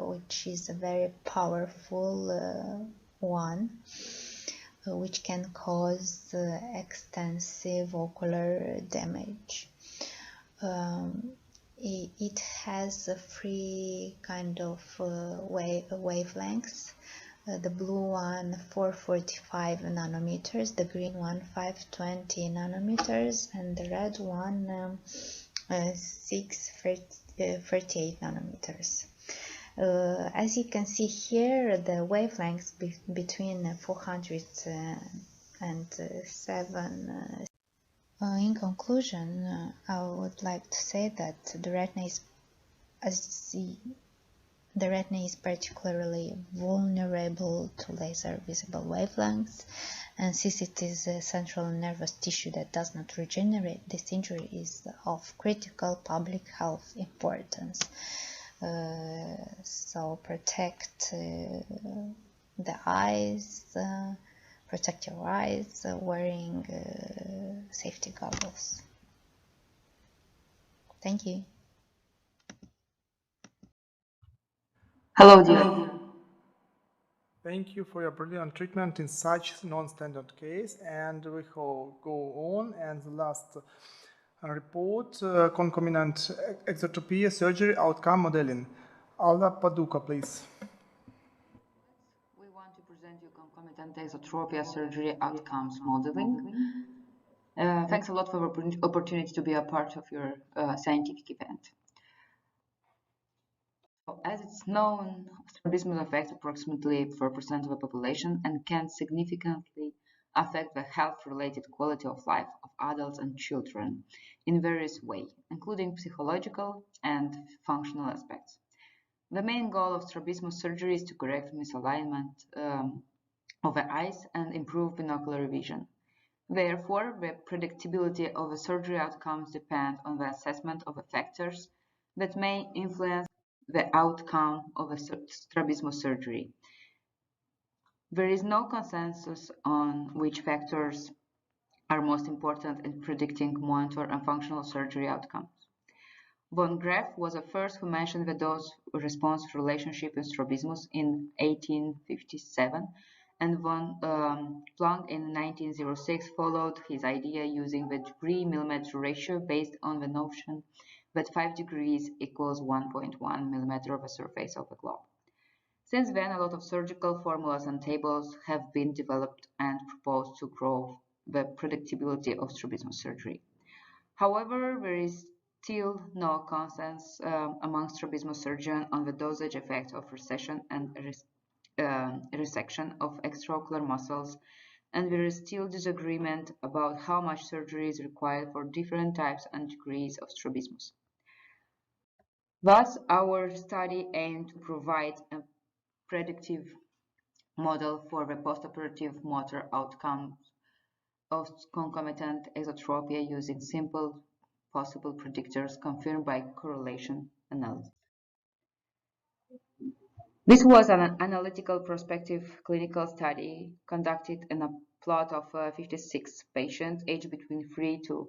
which is a very powerful one, which can cause extensive ocular damage. It has 3 kind of wavelengths. The blue one 445 nanometers, the green one 520 nanometers, and the red one 638 nanometers. As you can see here, the wavelengths between 400 and 7. In conclusion, I would like to say that the retina is particularly vulnerable to laser visible wavelengths, and since it is a central nervous tissue that does not regenerate, this injury is of critical public health importance. So protect the eyes, protect your eyes wearing safety goggles. Thank you. Hello, dear. Thank you for your brilliant treatment in such non-standard case, and we will go on. And the last report, concomitant exotropia surgery outcome modeling. Alda Paduka, please. We want to present you concomitant exotropia surgery outcomes modeling. Thanks a lot for the opportunity to be a part of your scientific event. As it's known, strabismus affects approximately 4% of the population and can significantly affect the health-related quality of life of adults and children in various ways, including psychological and functional aspects. The main goal of strabismus surgery is to correct misalignment of the eyes and improve binocular vision. Therefore, the predictability of the surgery outcomes depend on the assessment of the factors that may influence the outcome of a strabismus surgery. There is no consensus on which factors are most important in predicting motor and functional surgery outcomes. Von Graeff was the first who mentioned the dose-response relationship in strabismus in 1857, and von Planck in 1906 followed his idea using the degree-millimeter ratio based on the notion that 5 degrees equals 1.1 millimeter of the surface of the globe. Since then, a lot of surgical formulas and tables have been developed and proposed to grow the predictability of strabismus surgery. However, there is still no consensus among strabismus surgeons on the dosage effect of recession and resection of extraocular muscles, and there is still disagreement about how much surgery is required for different types and degrees of strabismus. Thus, our study aimed to provide a predictive model for the postoperative motor outcomes of concomitant exotropia using simple possible predictors confirmed by correlation analysis. This was an analytical prospective clinical study conducted in a plot of 56 patients aged between 3 to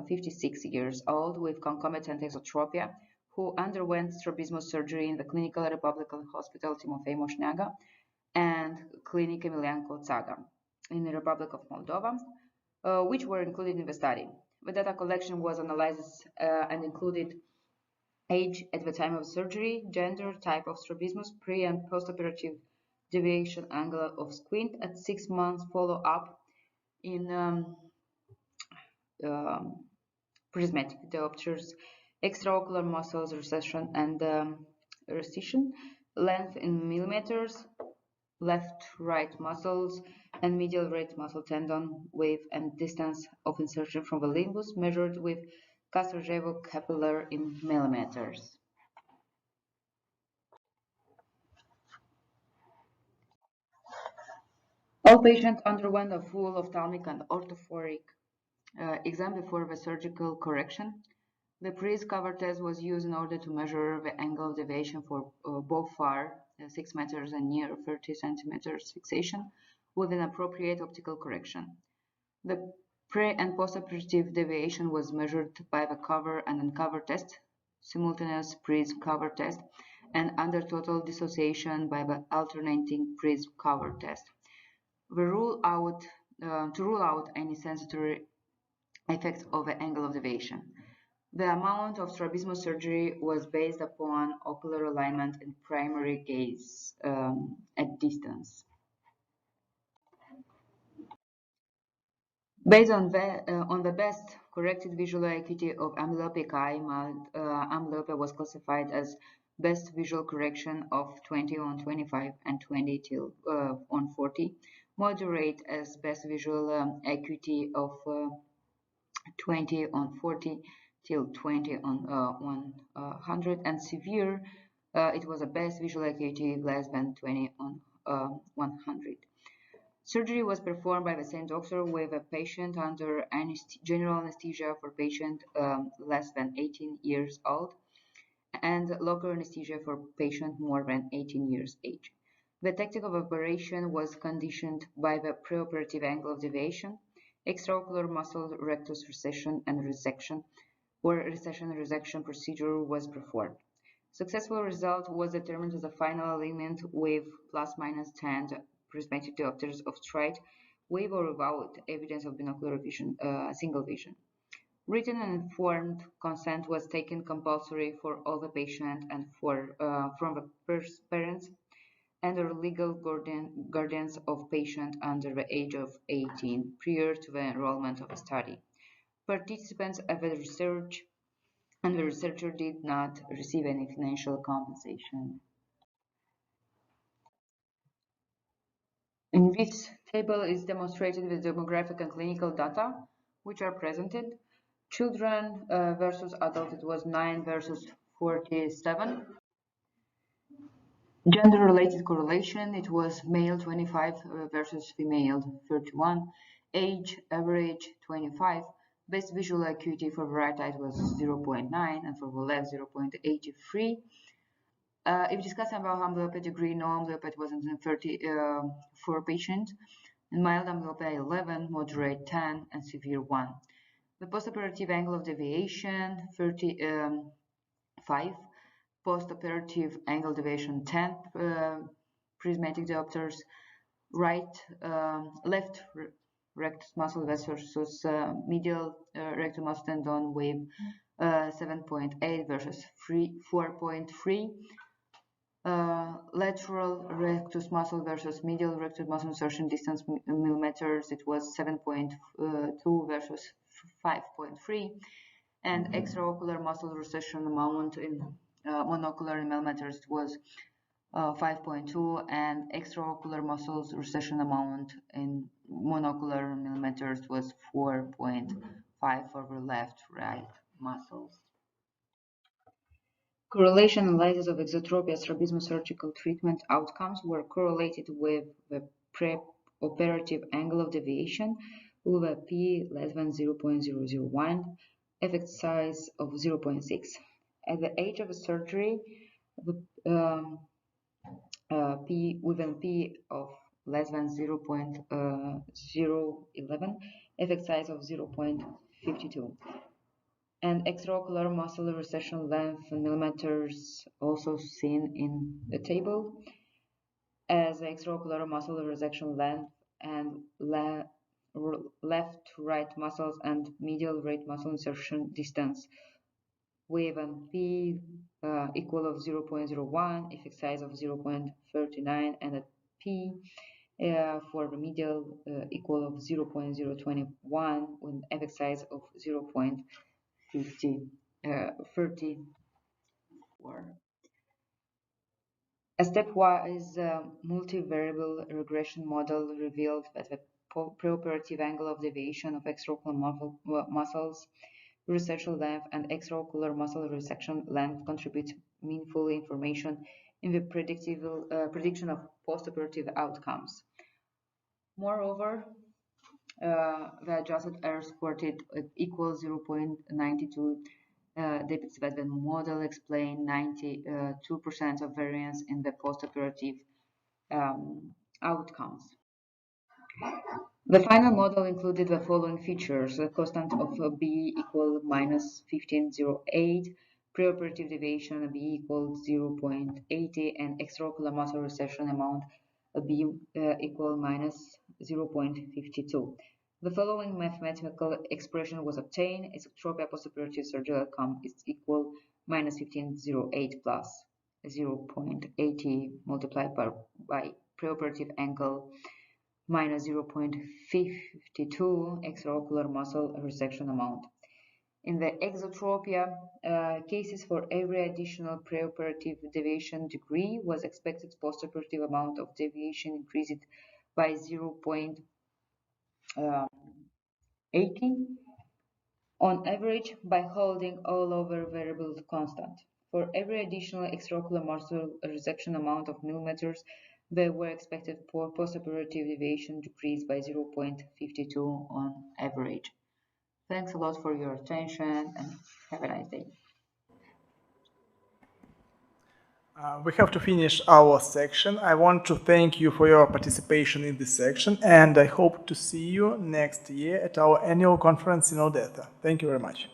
56 years old with concomitant exotropia who underwent strabismus surgery in the Clinical Republican Hospital Timofei Moșneagă and Clinic Emilian Țaga in the Republic of Moldova, which were included in the study. The data collection was analyzed and included age at the time of surgery, gender, type of strabismus, pre- and postoperative deviation angle of squint at 6 months follow-up in prismatic diopters, extraocular muscles recession and recession, length in millimeters, left-right muscles, and medial right muscle tendon width and distance of insertion from the limbus measured with Castrojevo capillary in millimeters. All patients underwent a full ophthalmic and orthophoric exam before the surgical correction. The Pries cover test was used in order to measure the angle of deviation for both far 6 meters and near 30 centimeters fixation with an appropriate optical correction. The pre- and postoperative deviation was measured by the cover and uncover test, simultaneous Pries cover test, and under total dissociation by the alternating Pries cover test. To rule out any sensory effect of the angle of deviation. The amount of strabismus surgery was based upon ocular alignment and primary gaze at distance. Based on the best corrected visual acuity of amblyopic eye, mild amblyopia was classified as best visual correction of 20 on 25 and 20 till on 40, moderate as best visual acuity of 20 on 40 till 20 on 100, and severe, it was a best visual acuity less than 20 on 100. Surgery was performed by the same doctor with a patient under general anesthesia for patient less than 18 years old and local anesthesia for patient more than 18 years age. The tactic of operation was conditioned by the preoperative angle of deviation, extraocular muscle rectus recession and resection, where recession and resection procedure was performed. Successful result was determined as a final alignment with plus minus 10 prismatic diopters of straight, with or without evidence of binocular vision, single vision. Written and informed consent was taken compulsory for all the patient and from the parents and or legal guardians of patient under the age of 18 prior to the enrollment of the study. Participants of the research and the researcher did not receive any financial compensation. In this table is demonstrated the demographic and clinical data which are presented. Children versus adult, it was 9 versus 47. Gender-related correlation, it was male 25 versus female 31. age average 25, best visual acuity for the right eye was 0.9 and for the left 0.83. If discussing about amblyopia degree, no amblyopia was in 34 patients, and mild amblyopia 11, moderate 10, and severe 1. The postoperative angle of deviation 35, postoperative angle deviation 10 prismatic diopters, left rectus muscle versus medial rectus muscle tendon with 7.8 versus 4.3. Lateral rectus muscle versus medial rectus muscle insertion distance millimeters, it was 7.2 versus 5.3, and extraocular muscle recession amount in monocular in millimeters, it was 5.2, and extraocular muscles recession amount in monocular millimeters was 4.5 for the left-right muscles. Correlation analysis of exotropia strabismus surgical treatment outcomes were correlated with the preoperative angle of deviation with a p less than 0.001, effect size of 0.6. At the age of the surgery, the p with an p of less than 0.011, effect size of 0.52. And extraocular muscle recession length in millimeters also seen in the table as extraocular muscle resection length and left-right muscles and medial right muscle insertion distance with an p equal of 0.01, effect size of 0.39, and a p for the medial equal of 0.021 with effect size of 0.34. A stepwise multivariable regression model revealed that the preoperative angle of deviation of extraocular muscles resection length and extraocular muscle resection length contribute meaningful information in the prediction of postoperative outcomes. Moreover, the adjusted R squared equals 0.92 depicts that the model explains 92% of variance in the postoperative outcomes. The final model included the following features: a constant of B equal minus 1508, preoperative deviation B equal 0.80, and extraocular muscle recession amount B equal minus 0.52. The following mathematical expression was obtained: exotropia postoperative surgical outcome is equal minus 1508 plus 0.80 multiplied by preoperative angle minus 0.52 extraocular muscle resection amount. In the exotropia cases, for every additional preoperative deviation degree was expected postoperative amount of deviation increased by 0.80 on average by holding all other variables constant. For every additional extraocular muscle resection amount of millimeters, they were expected for postoperative deviation decrease by 0.52 on average. Thanks a lot for your attention and have a nice day. We have to finish our section. I want to thank you for your participation in this section, and I hope to see you next year at our annual conference in Odessa. Thank you very much.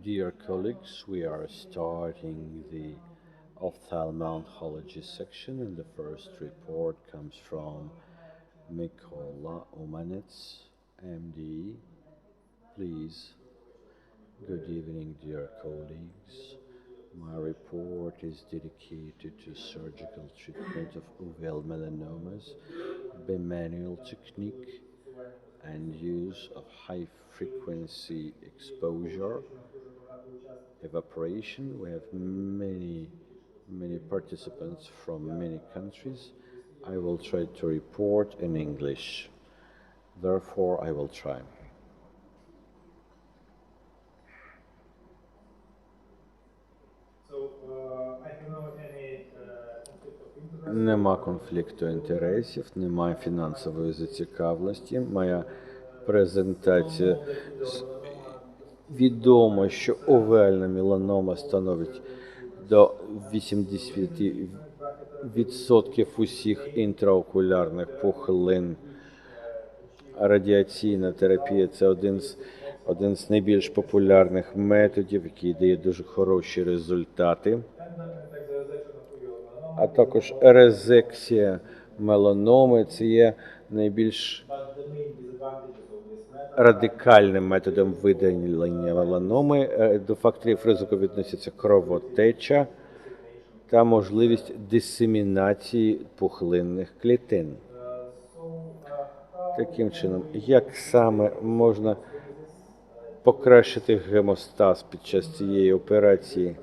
Dear colleagues, we are starting the ophthalmology section, and the first report comes from Mikola Omanets, MD. Please. Good evening, dear colleagues. My report is dedicated to surgical treatment of uveal melanomas by manual technique and use of high frequency exposure evaporation. We have many participants from many countries. I will try to report in English. Therefore, I will try. Нема конфлікту інтересів, немає фінансової зацікавленості. Моя презентація відомо, що овальна меланома становить до 80% усіх інтраокулярних пухлин. Радіаційна терапія – це один з найбільш популярних методів, який дає дуже хороші результати. А також резекція меланоми – це є найбільш радикальним методом видалення меланоми. До факторів ризику відносяться кровотеча та можливість дисемінації пухлинних клітин. Таким чином, як саме можна покращити гемостаз під час цієї операції?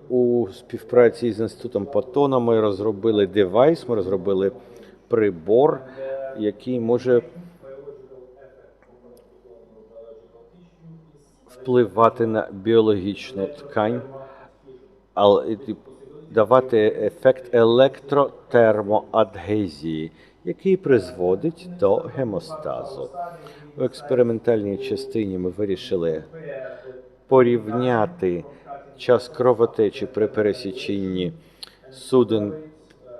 У співпраці з інститутом Патона ми розробили девайс, ми розробили прибор, який може впливати на біологічну ткань, давати ефект електротермоадгезії, який призводить до гемостазу. У експериментальній частині ми вирішили порівняти час кровотечі при пересіченні судин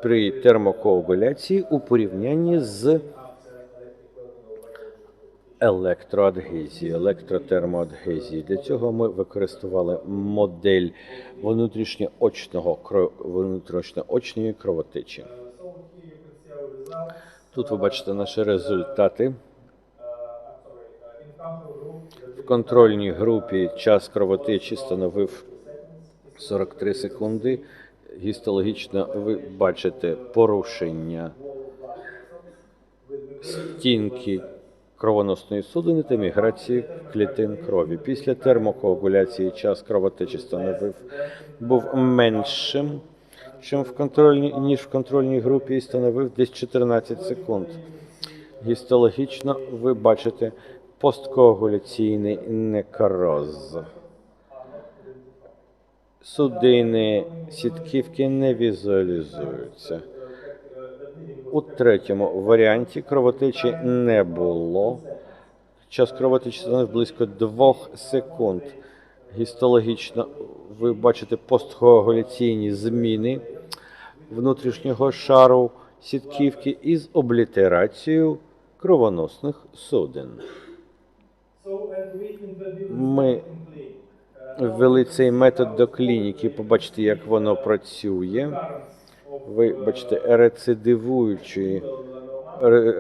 при термокоагуляції у порівнянні з електротермоадгезією. Для цього ми використовували модель внутрішньоочної кровотечі. Тут ви бачите наші результати. В контрольній групі час кровотечі становив 43 секунди. Гістологічно ви бачите порушення стінки кровоносної судини та міграції клітин крові. Після термокоагуляції час кровотечі був меншим, ніж в контрольній групі, і становив десь 14 секунд. Гістологічно ви бачите посткоагуляційний некроз. Судини сітківки не візуалізуються. У третьому варіанті кровотечі не було. Час кровотечі становив близько 2 секунд. Гістологічно ви бачите посткоагуляційні зміни внутрішнього шару сітківки із облітерацією кровоносних судин. Ми ввели цей метод до клініки, побачите, як воно працює. Ви бачите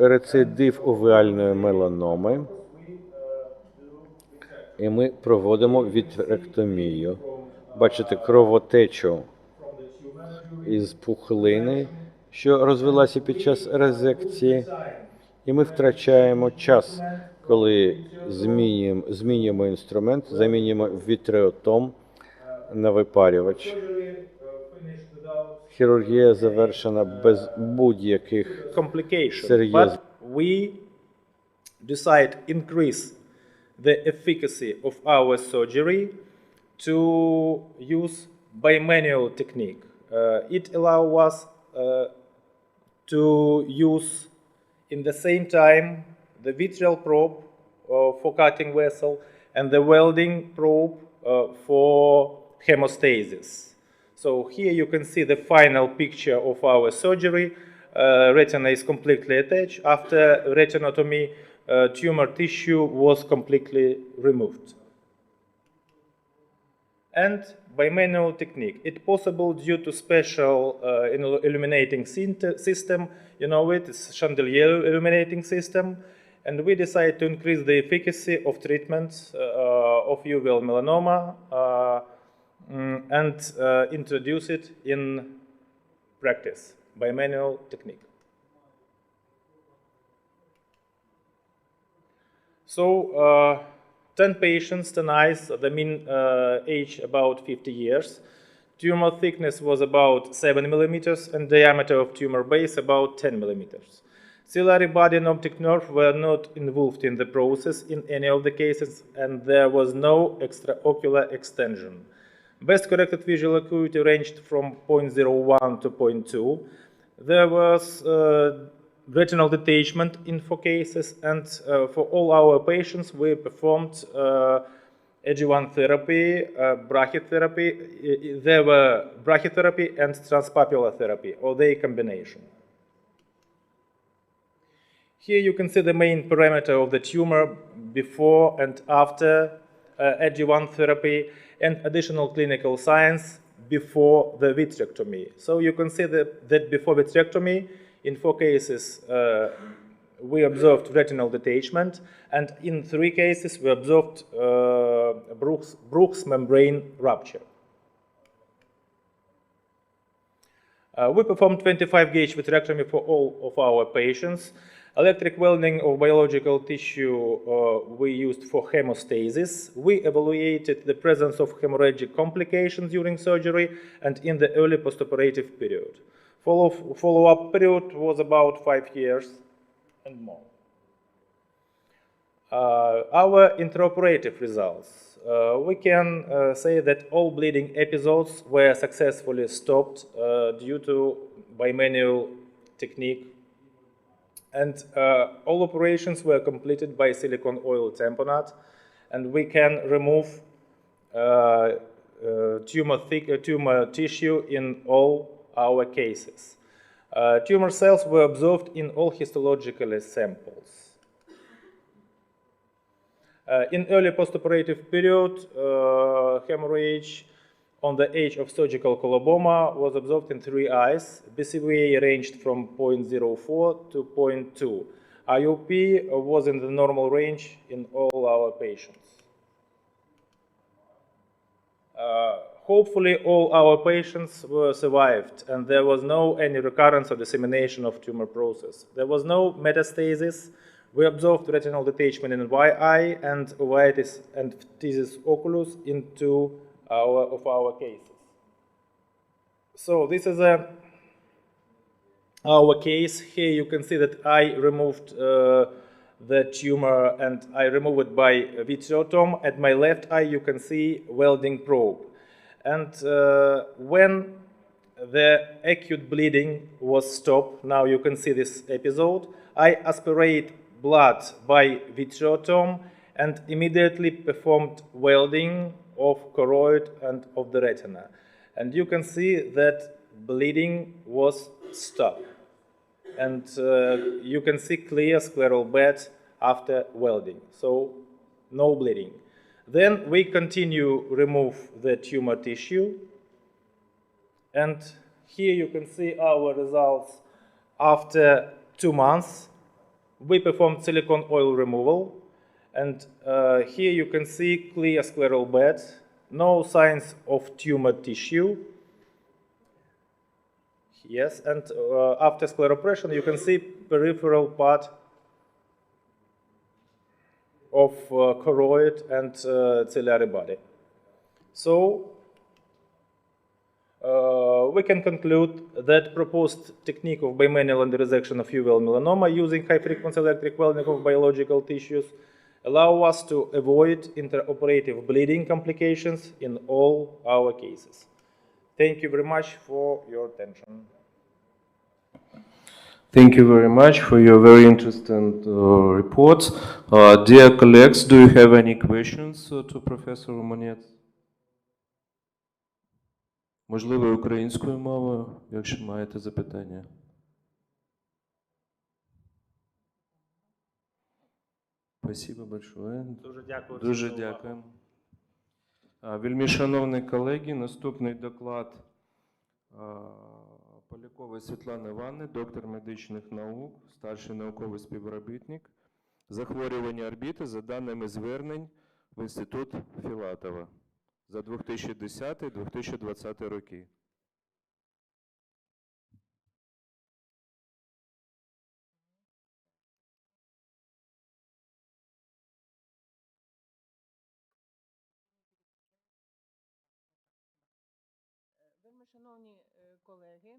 рецидив увеальної меланоми. І ми проводимо вітректомію. Бачите кровотечу із пухлини, що розвилася під час резекції. І ми втрачаємо час, коли змінюємо інструмент, замінюємо вітреотом на випарювач. Хірургія завершена без будь-яких серйозних. We decide increase the efficacy of our surgery to use bimanual technique. It allows us to use in the same time the vitreal probe for cutting vessel and the welding probe for hemostasis. So here you can see the final picture of our surgery. Retina is completely attached. After retinotomy, tumor tissue was completely removed. And by manual technique, it's possible due to special illuminating system. You know it, it's chandelier illuminating system. And we decided to increase the efficacy of treatment of uveal melanoma and introduce it in practice by manual technique. So 10 patients, 10 eyes, the mean age about 50 years. Tumor thickness was about 7 millimeters and diameter of tumor base about 10 millimeters. Ciliary body and optic nerve were not involved in the process in any of the cases, and there was no extraocular extension. Best corrected visual acuity ranged from 0.01 to 0.2. There was retinal detachment in 4 cases, and for all our patients, we performed AG1 therapy, brachytherapy. There were brachytherapy and transpapillar therapy, or their combination. Here you can see the main parameter of the tumor before and after AG1 therapy and additional clinical signs before the vitrectomy. So you can see that before vitrectomy, in 4 cases, we observed retinal detachment, and in 3 cases, we observed Bruch's membrane rupture. We performed 25-gauge vitrectomy for all of our patients. Electric welding of biological tissue we used for hemostasis. We evaluated the presence of hemorrhagic complications during surgery and in the early postoperative period. Follow-up period was about 5 years and more. Our intraoperative results. We can say that all bleeding episodes were successfully stopped due to bimanual technique, and all operations were completed by silicone oil tamponade, and we can remove tumor tissue in all our cases. Tumor cells were observed in all histological samples. In early postoperative period, hemorrhage on the age of surgical coloboma was observed in 3 eyes. BCVA ranged from 0.04 to 0.2. IOP was in the normal range in all our patients. Hopefully, all our patients were survived, and there was no any recurrence or dissemination of tumor process. There was no metastasis. We observed retinal detachment in one eye and uveitis and phthisis oculus in 2 of our cases. So this is our case. Here you can see that I removed the tumor, and I removed it by vitrectomy. At my left eye, you can see welding probe. And when the acute bleeding was stopped, now you can see this episode, I aspirate blood by vitrectomy and immediately performed welding of choroid and of the retina. And you can see that bleeding was stopped. And you can see clear scleral bed after welding, so no bleeding. Then we continue remove the tumor tissue, and here you can see our results after 2 months. We performed silicone oil removal, and here you can see clear scleral bed, no signs of tumor tissue. Yes, and after scleropression, you can see peripheral part of choroid and ciliary body. So we can conclude that proposed technique of bimanual endoresection of uveal melanoma using high-frequency electric welding of biological tissues allow us to avoid intraoperative bleeding complications in all our cases. Thank you very much for your attention. Thank you very much for your very interesting report. Dear colleagues, do you have any questions to Professor Romanets? Можливо, українською мовою, якщо маєте запитання. Спасибо большое. Дуже дякую всім Дуже за увагу. дякуємо. Вельмишановні колеги, наступний доклад Полякової Світлани Іванівни, доктор медичних наук, старший науковий співробітник. Захворювання орбіти за даними звернень в Інститут Філатова за 2010-2020 роки. Шановні колеги,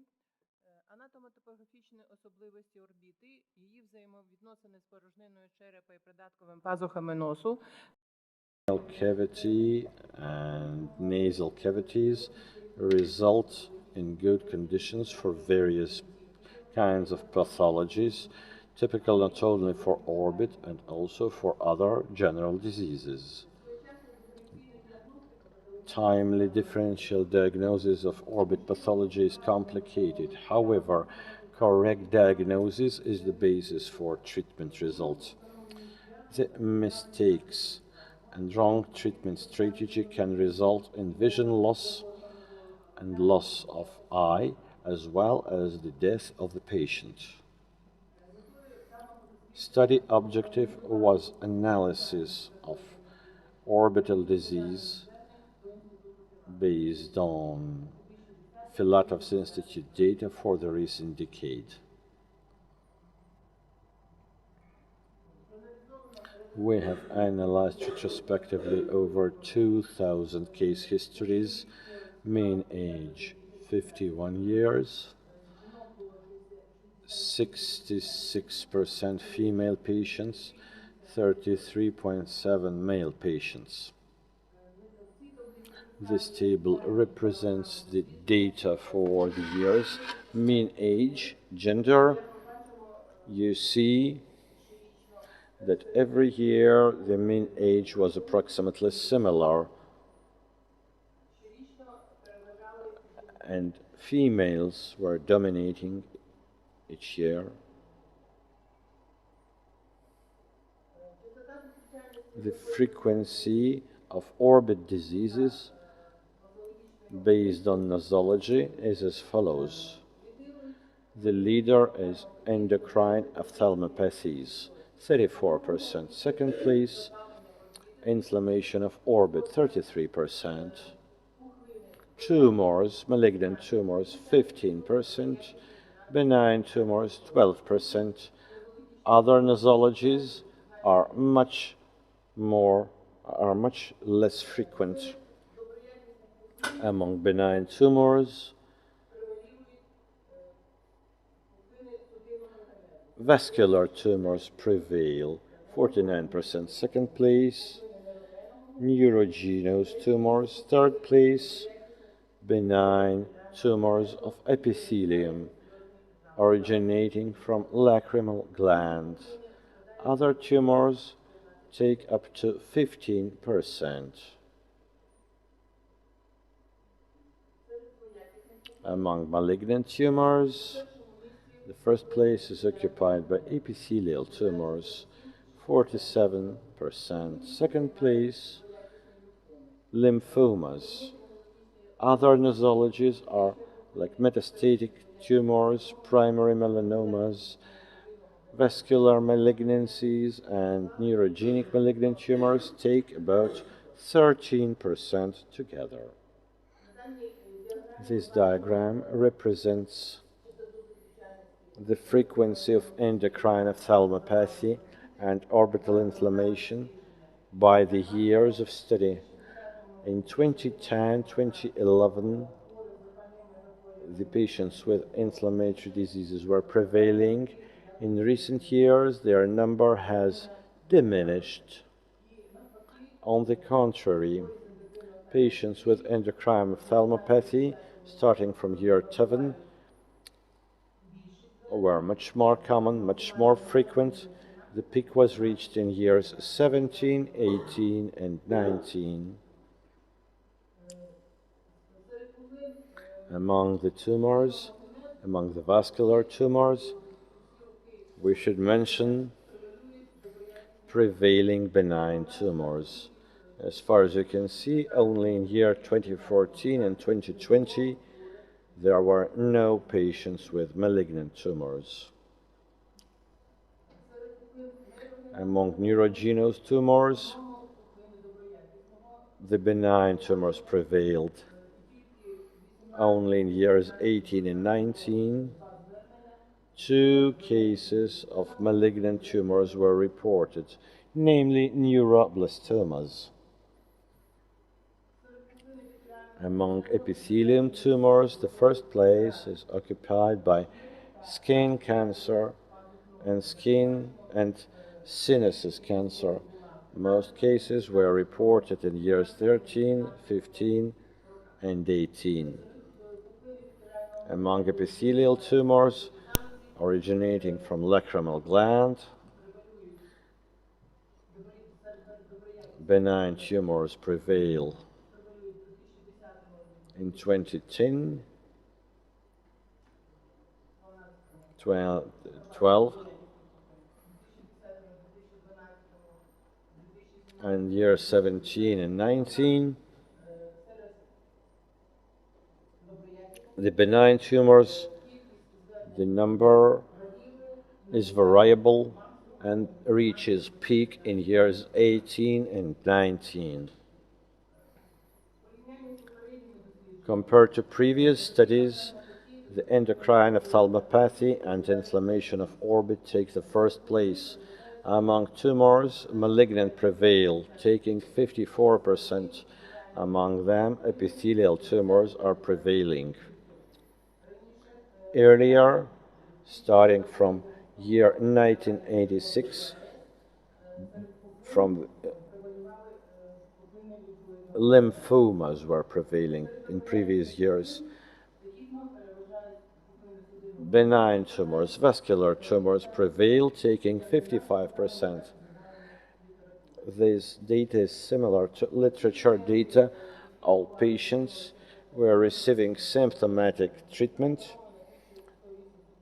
анатомотопографічні особливості орбіти, її взаємовідносини з порожниною черепа і придатковими пазухами носу. Cavity and nasal cavities result in good conditions for various kinds of pathologies, typical not only for orbit and also for other general diseases. Timely differential diagnosis of orbit pathology is complicated. However, correct diagnosis is the basis for treatment results. The mistakes and wrong treatment strategy can result in vision loss and loss of eye, as well as the death of the patient. Study objective was analysis of orbital disease based on Filatov's Institute data for the recent decade. We have analyzed retrospectively over 2,000 case histories, mean age 51 years, 66% female patients, 33.7 male patients. This table represents the data for the years, mean age, gender. You see that every year the mean age was approximately similar, and females were dominating each year. The frequency of orbit diseases based on nosology is as follows. The leader is endocrine ophthalmopathies, 34%. Second place, inflammation of orbit, 33%. Tumors, malignant tumors, 15%. Benign tumors, 12%. Other nosologies are much less frequent. Among benign tumors, vascular tumors prevail, 49%. Second place, neurogenous tumors. Third place, benign tumors of epithelium originating from lacrimal glands. Other tumors take up to 15%. Among malignant tumors, the first place is occupied by epithelial tumors, 47%. Second place, lymphomas. Other nosologies are like metastatic tumors, primary melanomas, vascular malignancies, and neurogenic malignant tumors take about 13% together. This diagram represents the frequency of endocrine ophthalmopathy and orbital inflammation by the years of study. In 2010-2011, the patients with inflammatory diseases were prevailing. In recent years, their number has diminished. On the contrary, patients with endocrine ophthalmopathy, starting from year 7, were much more common, much more frequent. The peak was reached in years 17, 18, and 19. Among the tumors, among the vascular tumors, we should mention prevailing benign tumors. As far as you can see, only in year 2014 and 2020 there were no patients with malignant tumors. Among neurogenous tumors, the benign tumors prevailed. Only in years 18 and 19, 2 cases of malignant tumors were reported, namely neuroblastomas. Among epithelium tumors, the first place is occupied by skin cancer and skin and sinus cancer. Most cases were reported in years 13, 15, and 18. Among epithelial tumors originating from lacrimal gland, benign tumors prevail. In 2010, 12, and year 17 and 19, the benign tumors, the number is variable and reaches peak in years 18 and 19. Compared to previous studies, the endocrine ophthalmopathy and inflammation of orbit take the first place. Among tumors, malignant prevail, taking 54%. Among them, epithelial tumors are prevailing. Earlier, starting from year 1986, from lymphomas were prevailing in previous years. Benign tumors, vascular tumors prevail, taking 55%. This data is similar to literature data. All patients were receiving symptomatic treatment.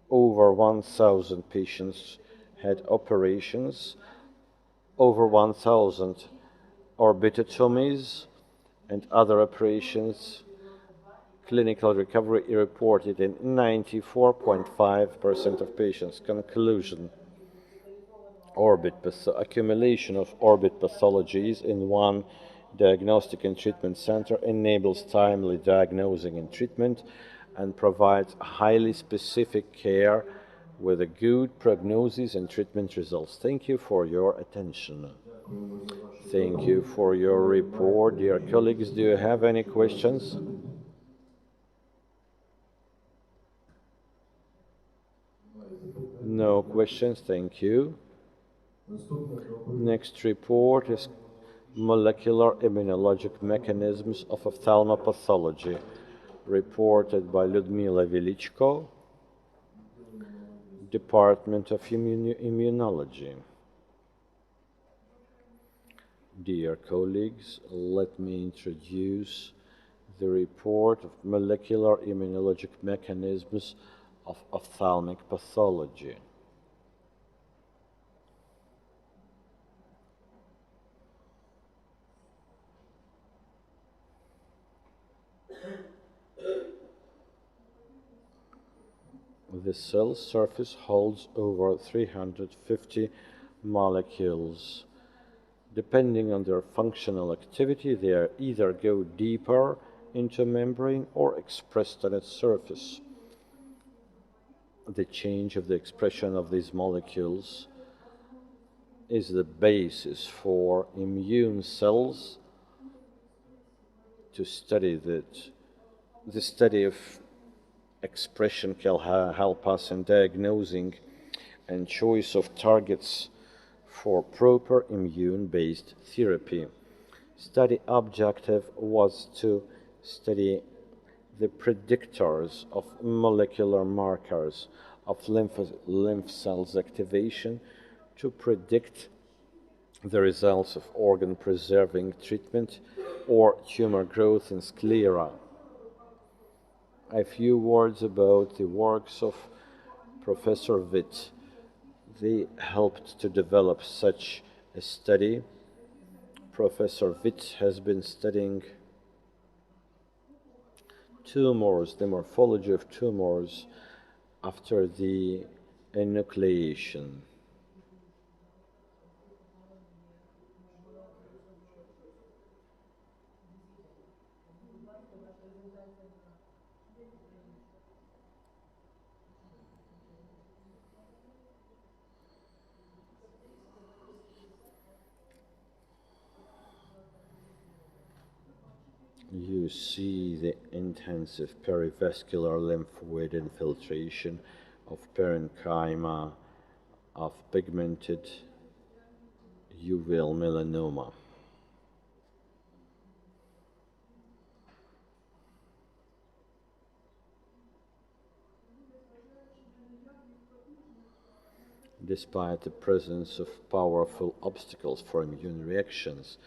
Over 1,000 patients had operations, over 1,000 orbitotomies and other operations. Clinical recovery reported in 94.5% of patients. Conclusion: accumulation of orbit pathologies in one diagnostic and treatment center enables timely diagnosing and treatment and provides highly specific care with a good prognosis and treatment results. Thank you for your attention. Thank you for your report. Dear colleagues, do you have any questions? No questions, thank you. Next report is molecular immunologic mechanisms of ophthalmopathology, reported by Ludmila Velichko, Department of Immunology. Dear colleagues, let me introduce the report of molecular immunologic mechanisms of ophthalmic pathology. The cell surface holds over 350 molecules. Depending on their functional activity, they either go deeper into a membrane or expressed on its surface. The change of the expression of these molecules is the basis for immune cells to study that. The study of expression can help us in diagnosing and choice of targets for proper immune-based therapy. Study objective was to study the predictors of molecular markers of lymph cells activation to predict the results of organ-preserving treatment or tumor growth in sclera. A few words about the works of Professor Witt. They helped to develop such a study. Professor Witt has been studying tumors, the morphology of tumors after the enucleation. You see the intensive perivascular lymphoid infiltration of parenchyma of pigmented uveal melanoma. Despite the presence of powerful obstacles for immune reactions,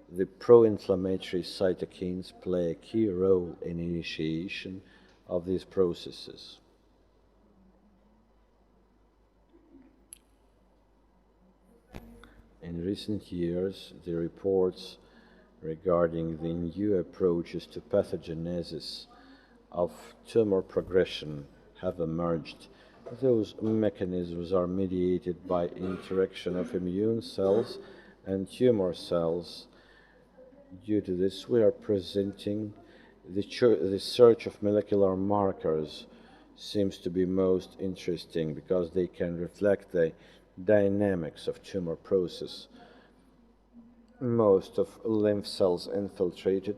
the pro-inflammatory cytokines play a key role in initiation of these processes. In recent years, the reports regarding the new approaches to pathogenesis of tumor progression have emerged. Those mechanisms are mediated by interaction of immune cells and tumor cells. Due to this, we are presenting the search of molecular markers seems to be most interesting because they can reflect the dynamics of tumor process. Most of lymph cells infiltrated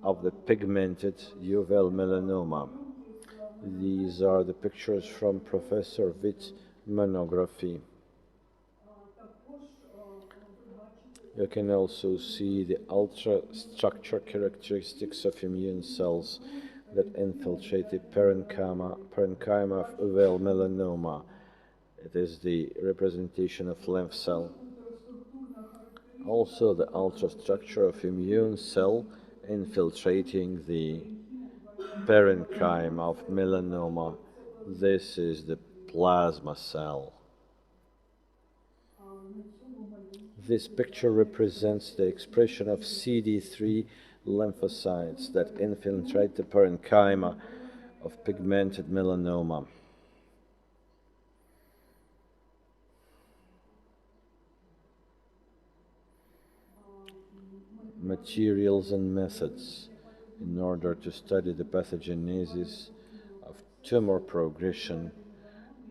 of the pigmented uveal melanoma. These are the pictures from Professor Witt's monography. You can also see the ultra-structure characteristics of immune cells that infiltrate the parenchyma of uveal melanoma. It is the representation of lymph cell. Also the ultrastructure of immune cell infiltrating the parenchyma of melanoma. This is the plasma cell. This picture represents the expression of CD3 lymphocytes that infiltrate the parenchyma of pigmented melanoma. Materials and methods in order to study the pathogenesis of tumor progression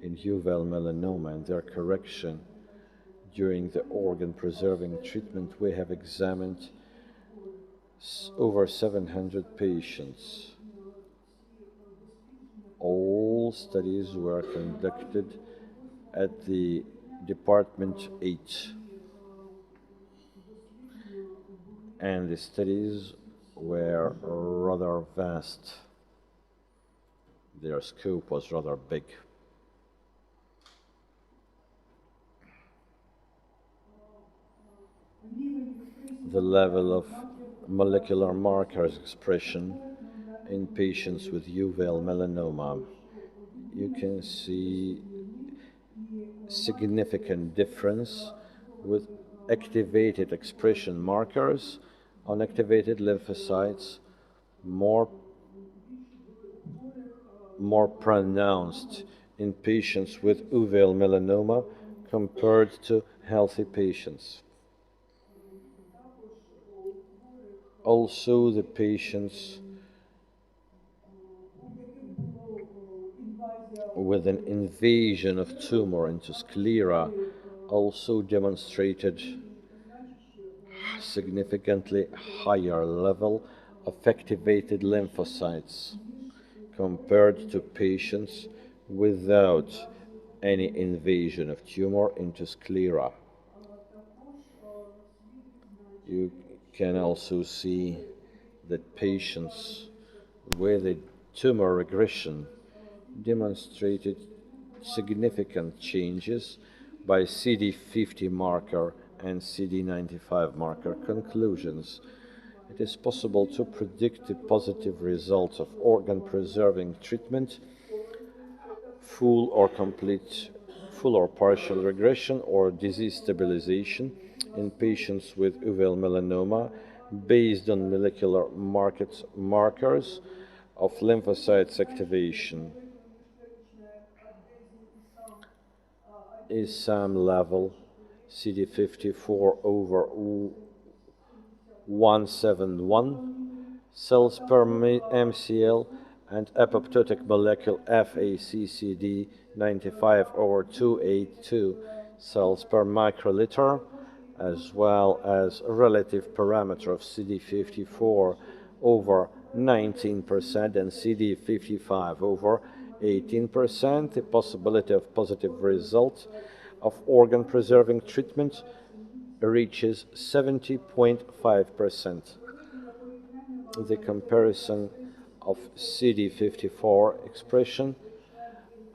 in uveal melanoma and their correction. During the organ-preserving treatment, we have examined over 700 patients. All studies were conducted at the Department 8, and the studies were rather vast. Their scope was rather big. The level of molecular markers expression in patients with uveal melanoma. You can see significant difference with activated expression markers on activated lymphocytes, more pronounced in patients with uveal melanoma compared to healthy patients. Also, the patients with an invasion of tumor into sclera also demonstrated significantly higher level of activated lymphocytes compared to patients without any invasion of tumor into sclera. You can also see that patients with a tumor regression demonstrated significant changes by CD50 marker and CD95 marker conclusions. It is possible to predict the positive results of organ-preserving treatment, full or complete full or partial regression or disease stabilization in patients with uveal melanoma based on molecular markers of lymphocytes activation, ESAM level, CD54 over 171 cells per MCL, and apoptotic molecule FACCD 95 over 282 cells per microliter, as well as a relative parameter of CD54 over 19% and CD55 over 18%, the possibility of positive result of organ-preserving treatment reaches 70.5%. The comparison of CD54 expression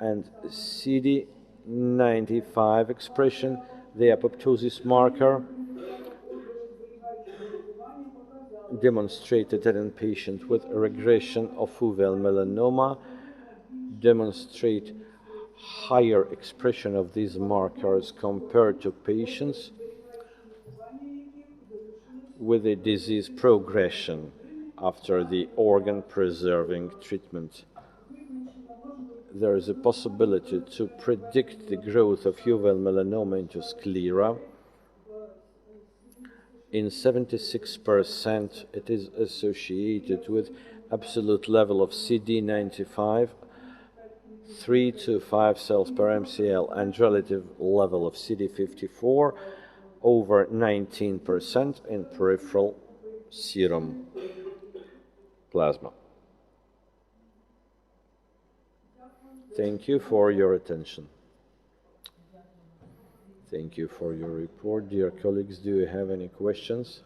and CD95 expression, the apoptosis marker, demonstrated that in patients with regression of uveal melanoma demonstrate higher expression of these markers compared to patients with a disease progression after the organ-preserving treatment. There is a possibility to predict the growth of uveal melanoma into sclera. In 76%, it is associated with absolute level of CD95, 3 to 5 cells per MCL, and relative level of CD54 over 19% in peripheral serum plasma. Thank you for your attention. Thank you for your report. Dear colleagues, do you have any questions?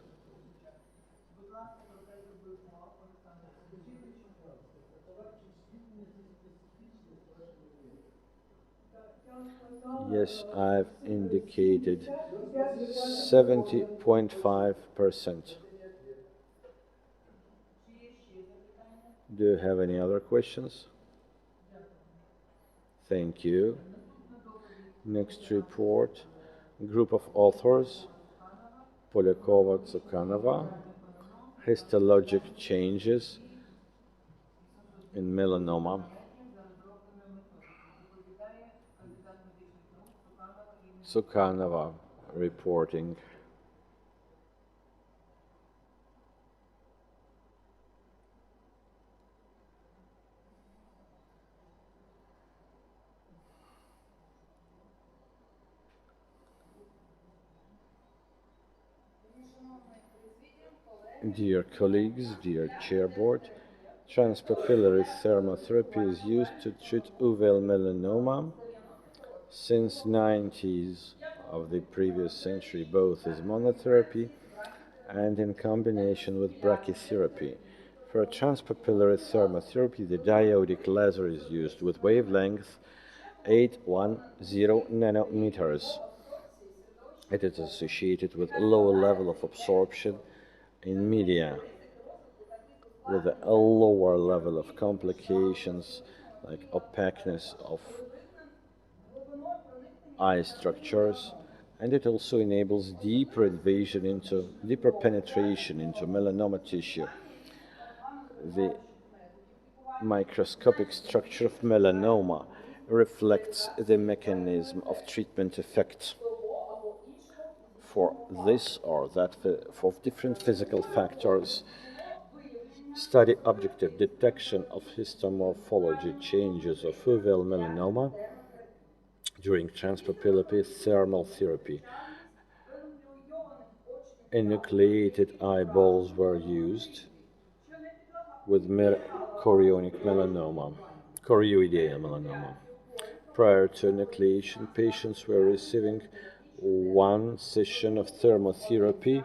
Yes, I've indicated 70.5%. Do you have any other questions? Thank you. Next report, group of authors, Polyakova, Tsukhanova, histologic changes in melanoma. Tsukhanova reporting. Dear colleagues, dear chairboard, transpapillary thermotherapy is used to treat uveal melanoma since 90s of the previous century, both as monotherapy and in combination with brachytherapy. For transpapillary thermotherapy, the diodic laser is used with wavelength 810 nanometers. It is associated with a lower level of absorption in media, with a lower level of complications like opaqueness of eye structures, and it also enables deeper penetration into melanoma tissue. The microscopic structure of melanoma reflects the mechanism of treatment effect. For this or that, for different physical factors, study objective detection of histomorphology changes of uveal melanoma during transpapillary thermal therapy. Enucleated eyeballs were used with chorioidal melanoma. Prior to enucleation, patients were receiving one session of thermotherapy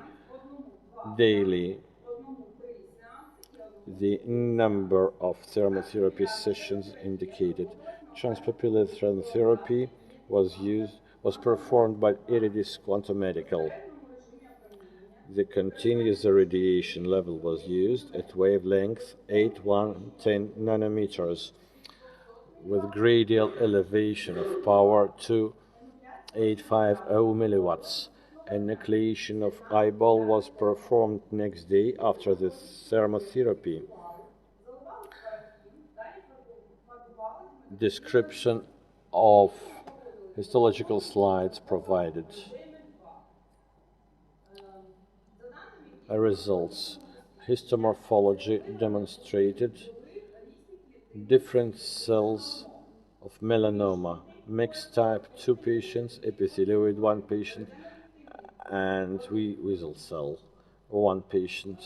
daily. The number of thermotherapy sessions indicated. Transpapillary thermotherapy was performed by Iridis Quantum Medical. The continuous irradiation level was used at wavelength 810 nanometers. with gradual elevation of power to 850 milliwatts. Enucleation of eyeball was performed next day after the thermotherapy. Description of histological slides provided. Results. Histomorphology demonstrated different cells of melanoma, mixed type 2 patients, epithelioid 1 patient, and weasel cell 1 patient.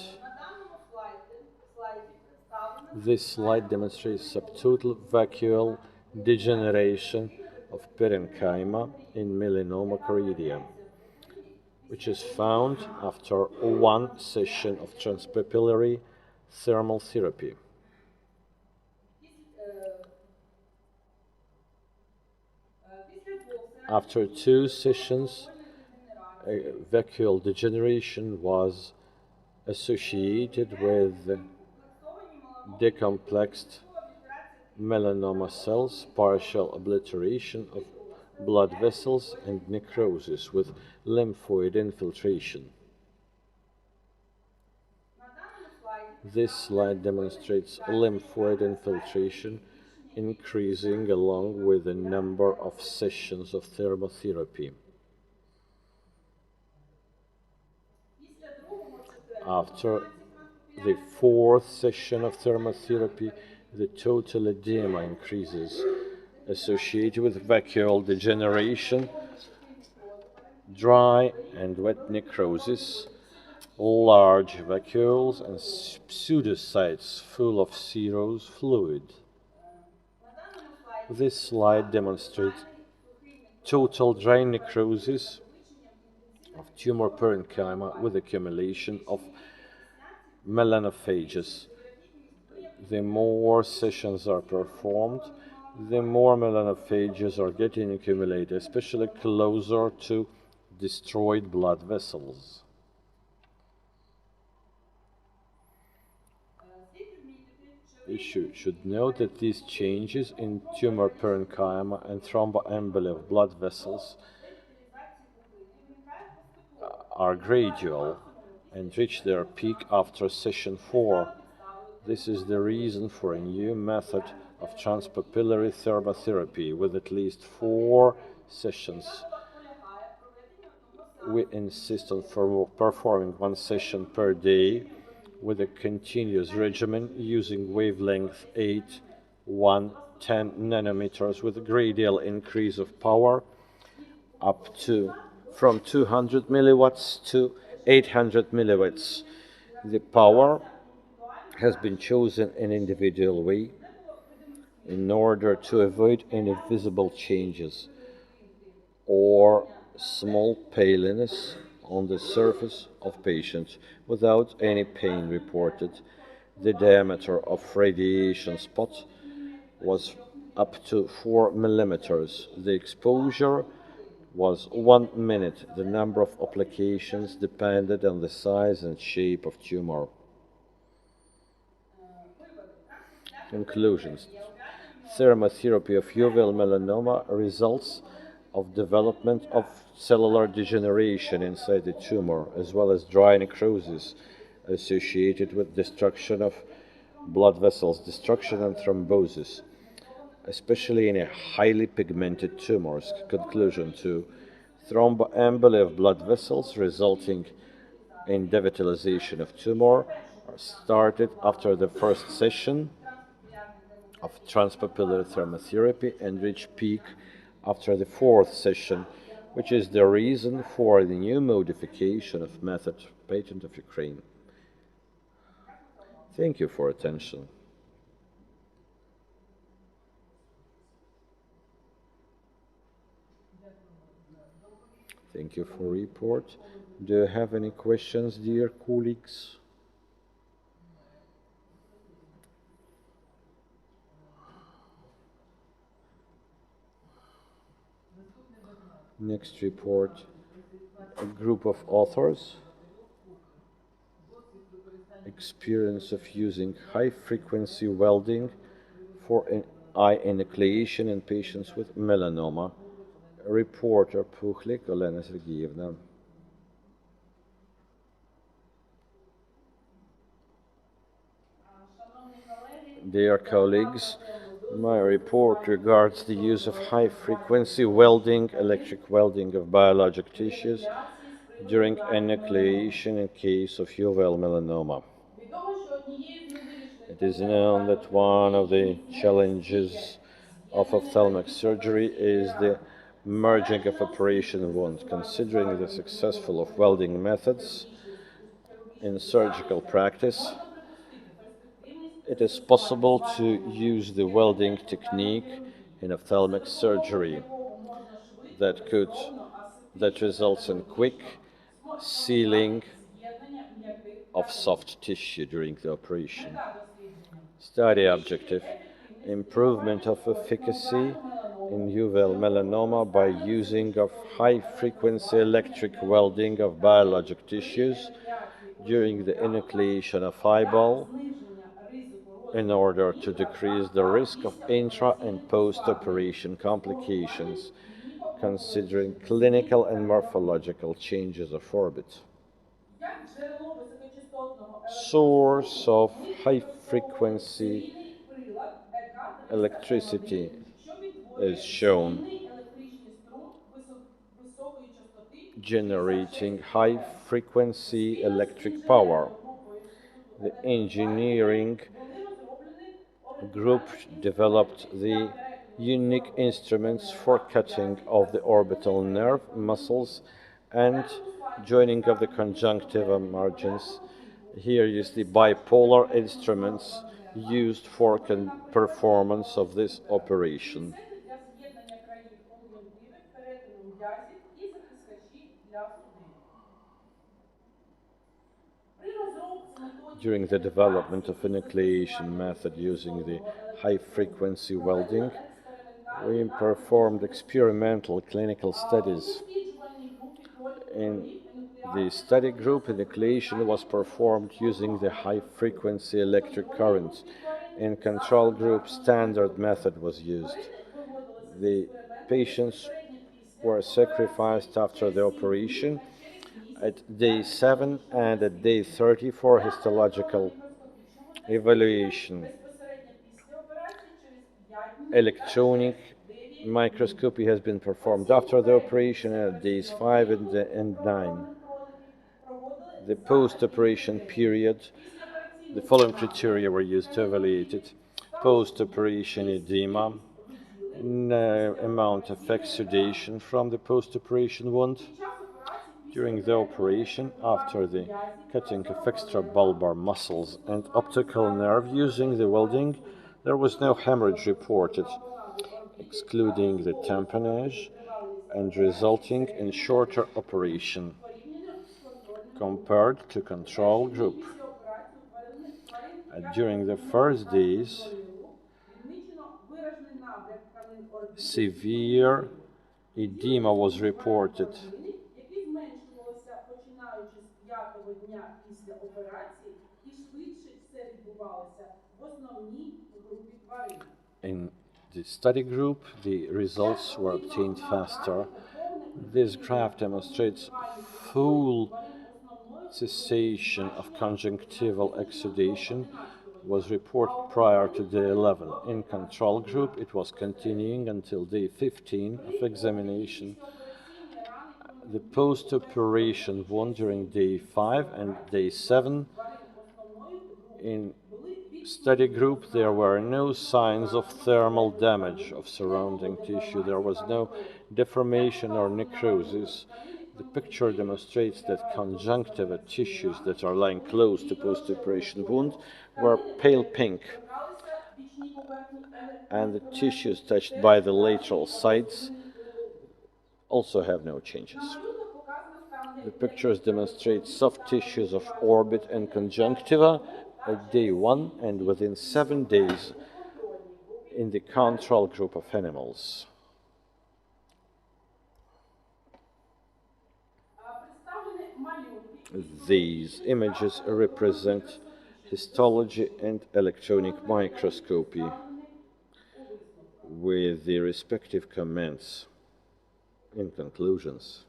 This slide demonstrates subtotal vacuole degeneration of parenchyma in melanoma choroidea, which is found after 1 session of transpapillary thermal therapy. After 2 sessions, vacuole degeneration was associated with decomplexed melanoma cells, partial obliteration of blood vessels, and necrosis with lymphoid infiltration. This slide demonstrates lymphoid infiltration increasing along with the number of sessions of thermotherapy. After the 4th session of thermotherapy, the total edema increases associated with vacuole degeneration, dry and wet necrosis, large vacuoles, and pseudocytes full of serous fluid. This slide demonstrates total dry necrosis of tumor parenchyma with accumulation of melanophages. The more sessions are performed, the more melanophages are getting accumulated, especially closer to destroyed blood vessels. You should note that these changes in tumor parenchyma and thromboemboli of blood vessels are gradual and reach their peak after session 4. This is the reason for a new method of transpapillary thermotherapy with at least 4 sessions. We insist on performing 1 session per day with a continuous regimen using wavelength 8, 1, 10 nanometers with a gradual increase of power up to from 200 milliwatts to 800 milliwatts. The power has been chosen in an individual way in order to avoid any visible changes or small paleness on the surface of patients without any pain reported. The diameter of radiation spot was up to 4 millimeters. The exposure was 1 minute. The number of applications depended on the size and shape of tumor. Conclusions. Thermotherapy of uveal melanoma results of development of cellular degeneration inside the tumor, as well as dry necrosis associated with destruction of blood vessels, destruction and thrombosis, especially in a highly pigmented tumors. Conclusion 2. Thromboemboli of blood vessels resulting in devitalization of tumor started after the 1st session of transpapillary thermotherapy and reach peak after the 4th session, which is the reason for the new modification of method patent of Ukraine. Thank you for attention. Thank you for report. Do you have any questions, dear colleagues? Next report, a group of authors, experience of using high-frequency welding for eye enucleation in patients with melanoma. Reporter Pukhlik Olena Sergeyevna. Dear colleagues, my report regards the use of high-frequency welding, electric welding of biologic tissues during enucleation in case of uveal melanoma. It is known that one of the challenges of ophthalmic surgery is the merging of operation wounds. Considering the successful of welding methods in surgical practice, it is possible to use the welding technique in ophthalmic surgery that results in quick sealing of soft tissue during the operation. Study objective: improvement of efficacy in uveal melanoma by using of high-frequency electric welding of biologic tissues during the enucleation of eyeball in order to decrease the risk of intra and post-operation complications, considering clinical and morphological changes of orbit. Source of high-frequency electricity is shown, generating high-frequency electric power. The engineering group developed the unique instruments for cutting of the orbital nerve muscles and joining of the conjunctiva margins. Here is the bipolar instruments used for performance of this operation. During the development of enucleation method using the high-frequency welding, we performed experimental clinical studies. In the study group, enucleation was performed using the high-frequency electric current. In control group, standard method was used. The patients were sacrificed after the operation at day 7 and at day 30 for histological evaluation. Electronic microscopy has been performed after the operation at days 5 and 9. The post-operation period, the following criteria were used to evaluate it: post-operation edema, amount of exudation from the post-operation wound, during the operation, after the cutting of extrabulbar muscles and optical nerve using the welding, there was no hemorrhage reported, excluding the tamponage and resulting in shorter operation compared to control group. During the first days, severe edema was reported. In the study group, the results were obtained faster. This graph demonstrates full cessation of conjunctival exudation was reported prior to day 11. In control group, it was continuing until day 15 of examination. The post-operation wound during day 5 and day 7. In study group, there were no signs of thermal damage of surrounding tissue. There was no deformation or necrosis. The picture demonstrates that conjunctiva tissues that are lying close to post-operation wound were pale pink, and the tissues touched by the lateral sides also have no changes. The pictures demonstrate soft tissues of orbit and conjunctiva at day 1 and within 7 days in the control group of animals. These images represent histology and electronic microscopy. with the respective comments in conclusions.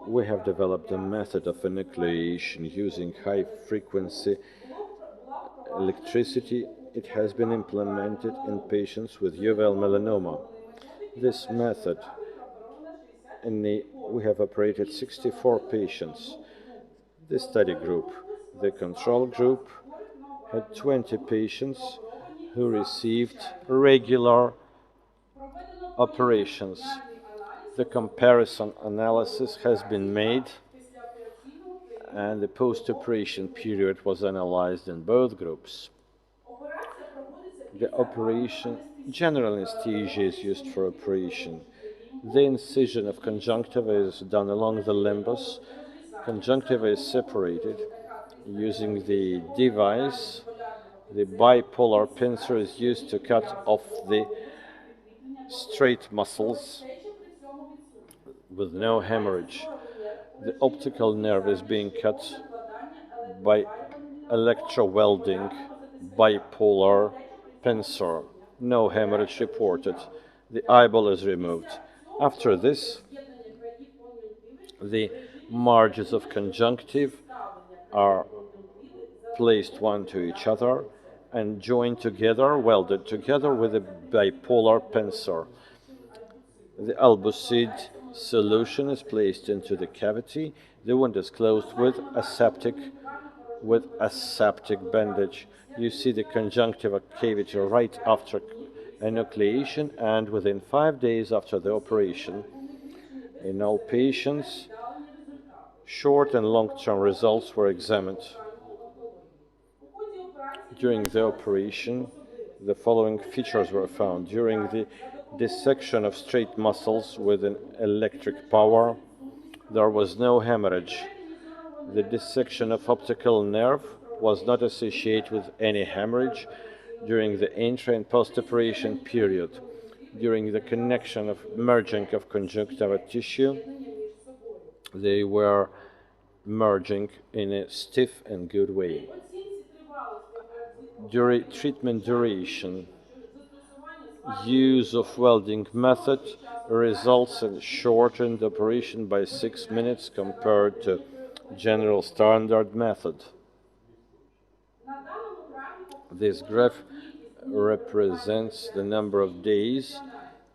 We have developed a method of enucleation using high-frequency electricity. It has been implemented in patients with uveal melanoma. This method, we have operated 64 patients. The study group, the control group, had 20 patients who received regular operations. The comparison analysis has been made, and the post-operation period was analyzed in both groups. The operation, general anesthesia is used for operation. The incision of conjunctiva is done along the limbus. Conjunctiva is separated using the device. The bipolar pincer is used to cut off the straight muscles with no hemorrhage. The optical nerve is being cut by electrowelding bipolar pincer. No hemorrhage reported. The eyeball is removed. After this, the margins of conjunctive are placed one to each other and joined together, welded together with a bipolar pincer. The albucid solution is placed into the cavity. The wound is closed with aseptic bandage. You see the conjunctiva cavity right after enucleation and within 5 days after the operation. In all patients, short and long-term results were examined. During the operation, the following features were found. During the dissection of straight muscles with an electric power, there was no hemorrhage. The dissection of optical nerve was not associated with any hemorrhage during the intra and post-operation period. During the connection of merging of conjunctiva tissue, they were merging in a stiff and good way. Treatment duration. Use of welding method results in shortened operation by 6 minutes compared to general standard method. This graph represents the number of days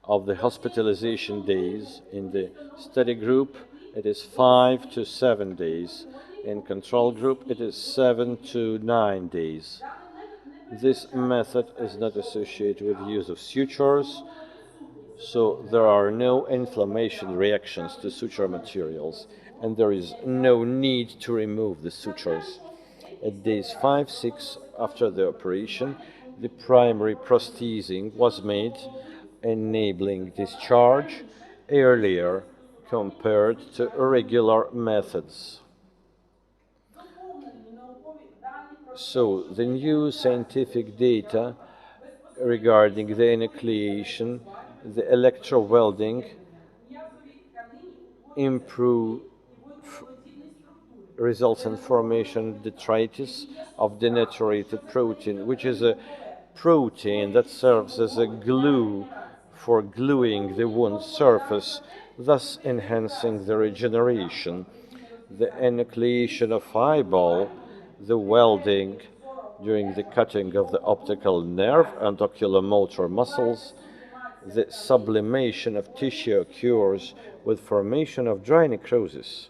of the hospitalization days. In the study group, it is 5 to 7 days. In control group, it is 7 to 9 days. This method is not associated with use of sutures, so there are no inflammation reactions to suture materials, and there is no need to remove the sutures. At days 5-6 after the operation, the primary prosthesing was made, enabling discharge earlier compared to irregular methods. So, the new scientific data regarding the enucleation, the electrowelding, improve results in formation of detritus of denaturated protein, which is a protein that serves as a glue for gluing the wound surface, thus enhancing the regeneration. The enucleation of eyeball, the welding during the cutting of the optical nerve and oculomotor muscles, the sublimation of tissue occurs with formation of dry necrosis.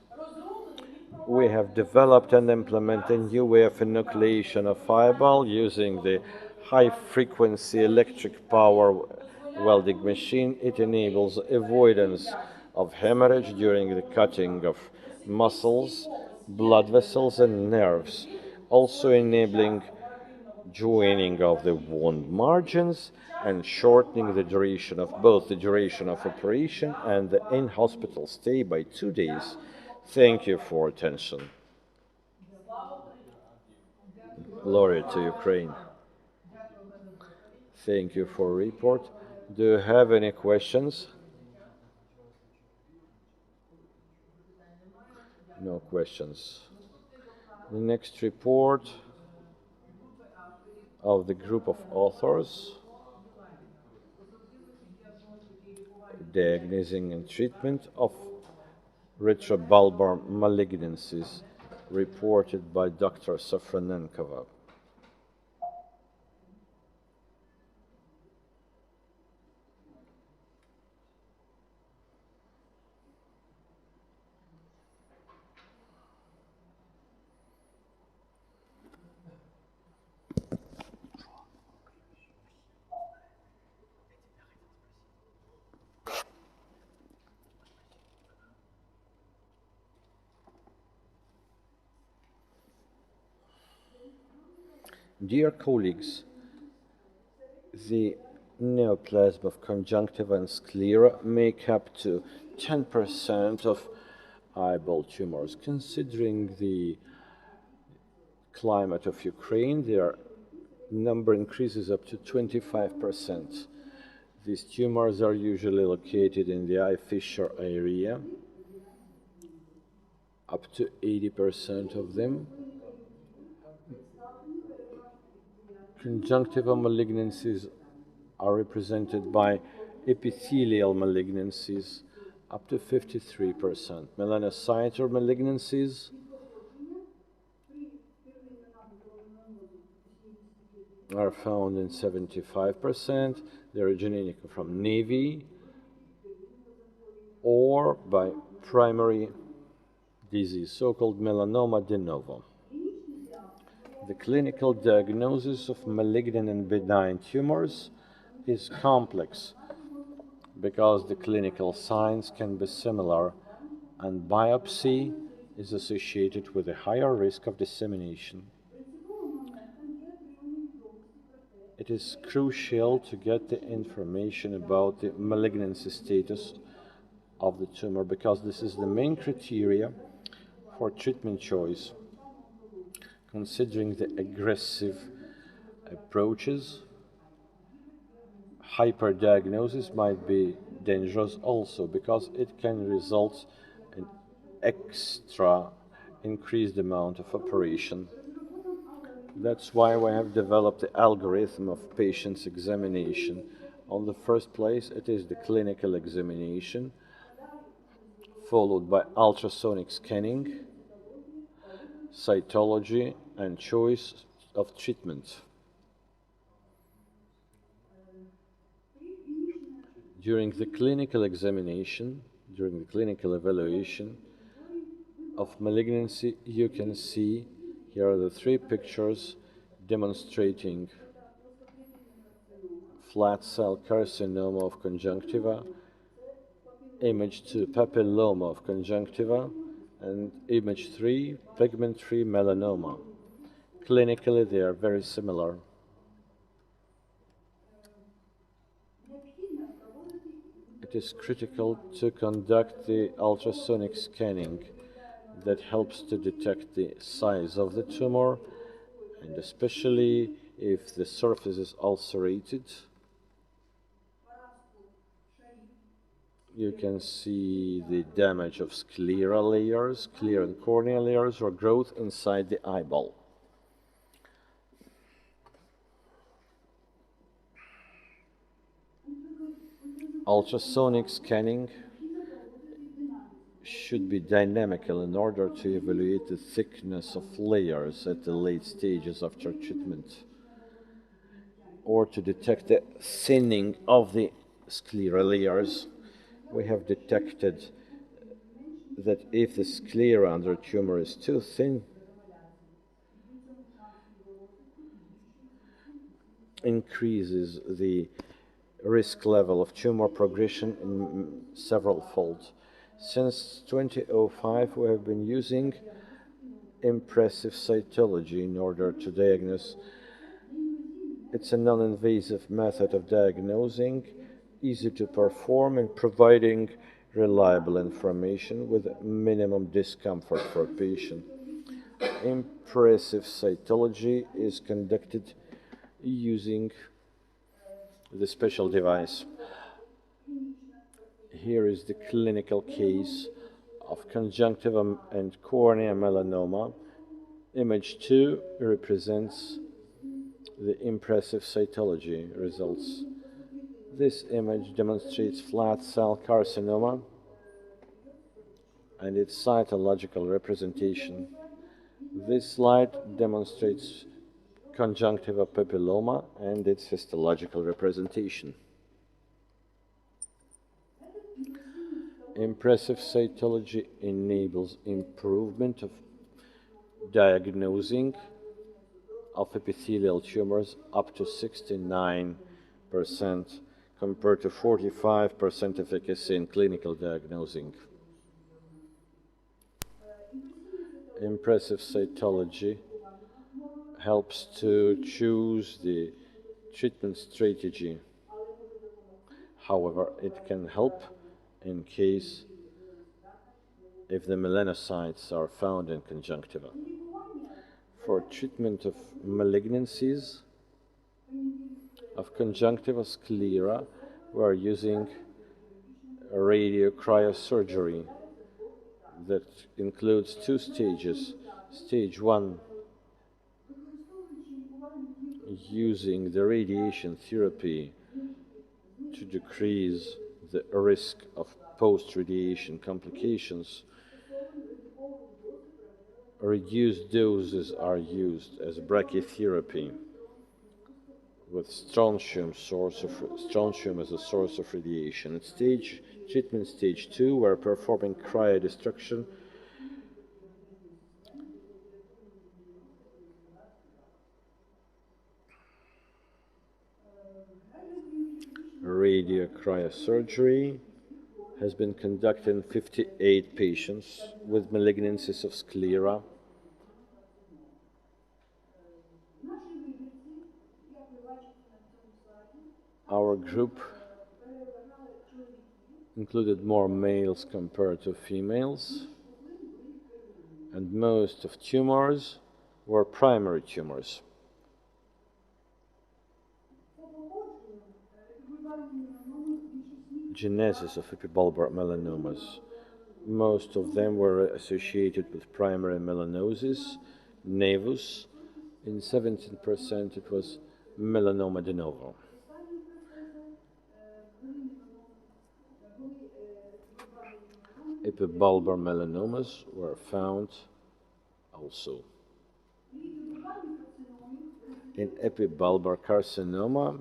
We have developed and implemented a new way of enucleation of eyeball using the high-frequency electric power welding machine. It enables avoidance of hemorrhage during the cutting of muscles, blood vessels, and nerves, also enabling joining of the wound margins and shortening the duration of both the duration of operation and the in-hospital stay by 2 days. Thank you for attention. Glory to Ukraine. Thank you for report. Do you have any questions? No questions. The next report of the group of authors, diagnosing and treatment of retrobulbar malignancies, reported by Dr. Safranenkova. Dear colleagues, the neoplasm of conjunctiva and sclera make up to 10% of eyeball tumors. Considering the climate of Ukraine, their number increases up to 25%. These tumors are usually located in the eye fissure area, up to 80% of them. Conjunctiva malignancies are represented by epithelial malignancies, up to 53%. Melanocytic malignancies are found in 75%. They originate from nevi or by primary disease, so-called melanoma de novo. The clinical diagnosis of malignant and benign tumors is complex because the clinical signs can be similar and biopsy is associated with a higher risk of dissemination. It is crucial to get the information about the malignancy status of the tumor because this is the main criteria for treatment choice. Considering the aggressive approaches, hyperdiagnosis might be dangerous also because it can result in extra increased amount of operation. That's why we have developed the algorithm of patient's examination. On the first place, it is the clinical examination, followed by ultrasonic scanning, cytology, and choice of treatment. During the clinical examination, during the clinical evaluation of malignancy, you can see here are the three pictures demonstrating flat cell carcinoma of conjunctiva, image 2 papilloma of conjunctiva, and image 3 pigment-free melanoma. Clinically, they are very similar. It is critical to conduct the ultrasonic scanning that helps to detect the size of the tumor, and especially if the surface is ulcerated. You can see the damage of scleral layers, clear and cornea layers, or growth inside the eyeball. Ultrasonic scanning should be dynamical in order to evaluate the thickness of layers at the late stages after treatment, or to detect the thinning of the scleral layers. We have detected that if the sclera under tumor is too thin, increases the risk level of tumor progression in several folds. Since 2005, we have been using impressive cytology in order to diagnose. It's a non-invasive method of diagnosing, easy to perform and providing reliable information with minimum discomfort for a patient. Impressive cytology is conducted using the special device. Here is the clinical case of conjunctiva and cornea melanoma. Image 2 represents the impressive cytology results. This image demonstrates flat cell carcinoma and its cytological representation. This slide demonstrates conjunctiva papilloma and its histological representation. Impressive cytology enables improvement of diagnosing of epithelial tumors up to 69% compared to 45% efficacy in clinical diagnosing. Impressive cytology helps to choose the treatment strategy. However, it can help in case if the melanocytes are found in conjunctiva. For treatment of malignancies of conjunctiva sclera, we are using radiocriosurgery that includes two stages. Stage 1, using the radiation therapy to decrease the risk of post-radiation complications. Reduced doses are used as brachytherapy with strontium as a source of radiation. At treatment stage 2, we're performing cryodestruction radiocriosurgery has been conducted in 58 patients with malignancies of sclera. Our group included more males compared to females, and most of tumors were primary tumors. Genesis of epibulbar melanomas. Most of them were associated with primary melanosis, nevus. In 17% it was melanoma de novo. Epibulbar melanomas were found also. In epibulbar carcinoma,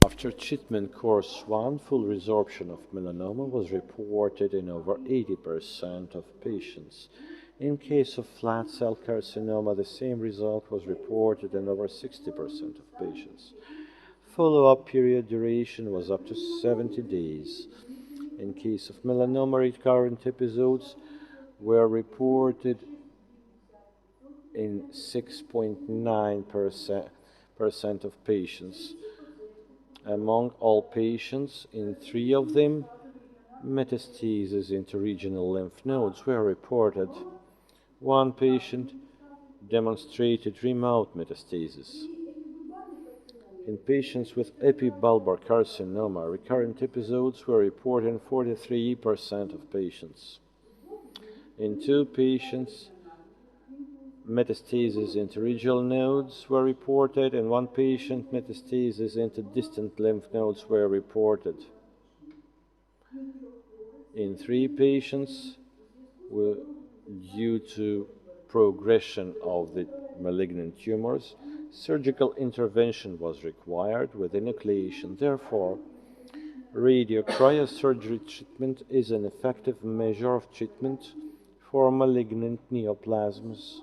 after treatment course 1, full resorption of melanoma was reported in over 80% of patients. In case of flat cell carcinoma, the same result was reported in over 60% of patients. Follow-up period duration was up to 70 days. In case of melanoma, recurrent episodes were reported in 6.9% of patients. Among all patients, in 3 of them, metastases into regional lymph nodes were reported. 1 patient demonstrated remote metastasis. In patients with epibulbar carcinoma, recurrent episodes were reported in 43% of patients. In 2 patients, metastases into regional nodes were reported. In 1 patient, metastases into distant lymph nodes were reported. In 3 patients, due to progression of the malignant tumors, surgical intervention was required with enucleation. Therefore, radiocriosurgery treatment is an effective measure of treatment for malignant neoplasms.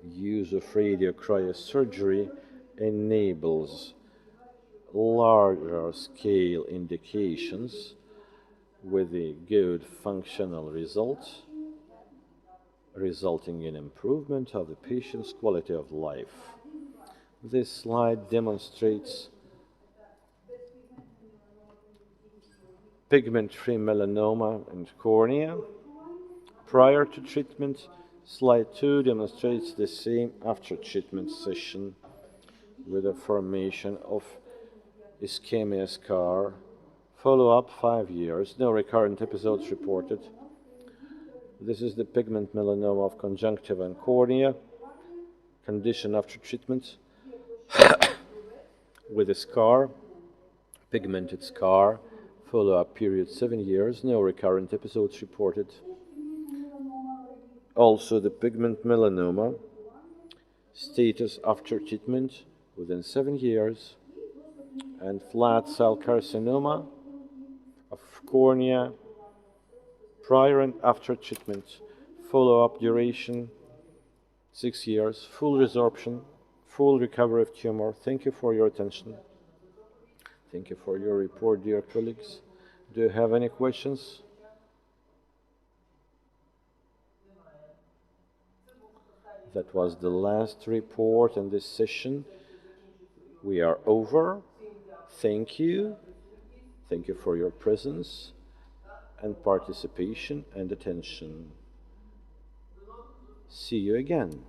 Use of radiocriosurgery enables larger scale indications with a good functional result, resulting in improvement of the patient's quality of life. This slide demonstrates pigment-free melanoma and cornea prior to treatment. Slide 2 demonstrates the same after treatment session with the formation of ischemia scar. Follow-up 5 years, no recurrent episodes reported. This is the pigment melanoma of conjunctiva and cornea. Condition after treatment with a scar, pigmented scar. Follow-up period 7 years, no recurrent episodes reported. Also the pigment melanoma, status after treatment within 7 years, and flat cell carcinoma of cornea prior and after treatment. Follow-up duration 6 years, full resorption, full recovery of tumor. Thank you for your attention. Thank you for your report, dear colleagues. Do you have any questions? That was the last report in this session. We are over. Thank you. Thank you for your presence and participation and attention. See you again.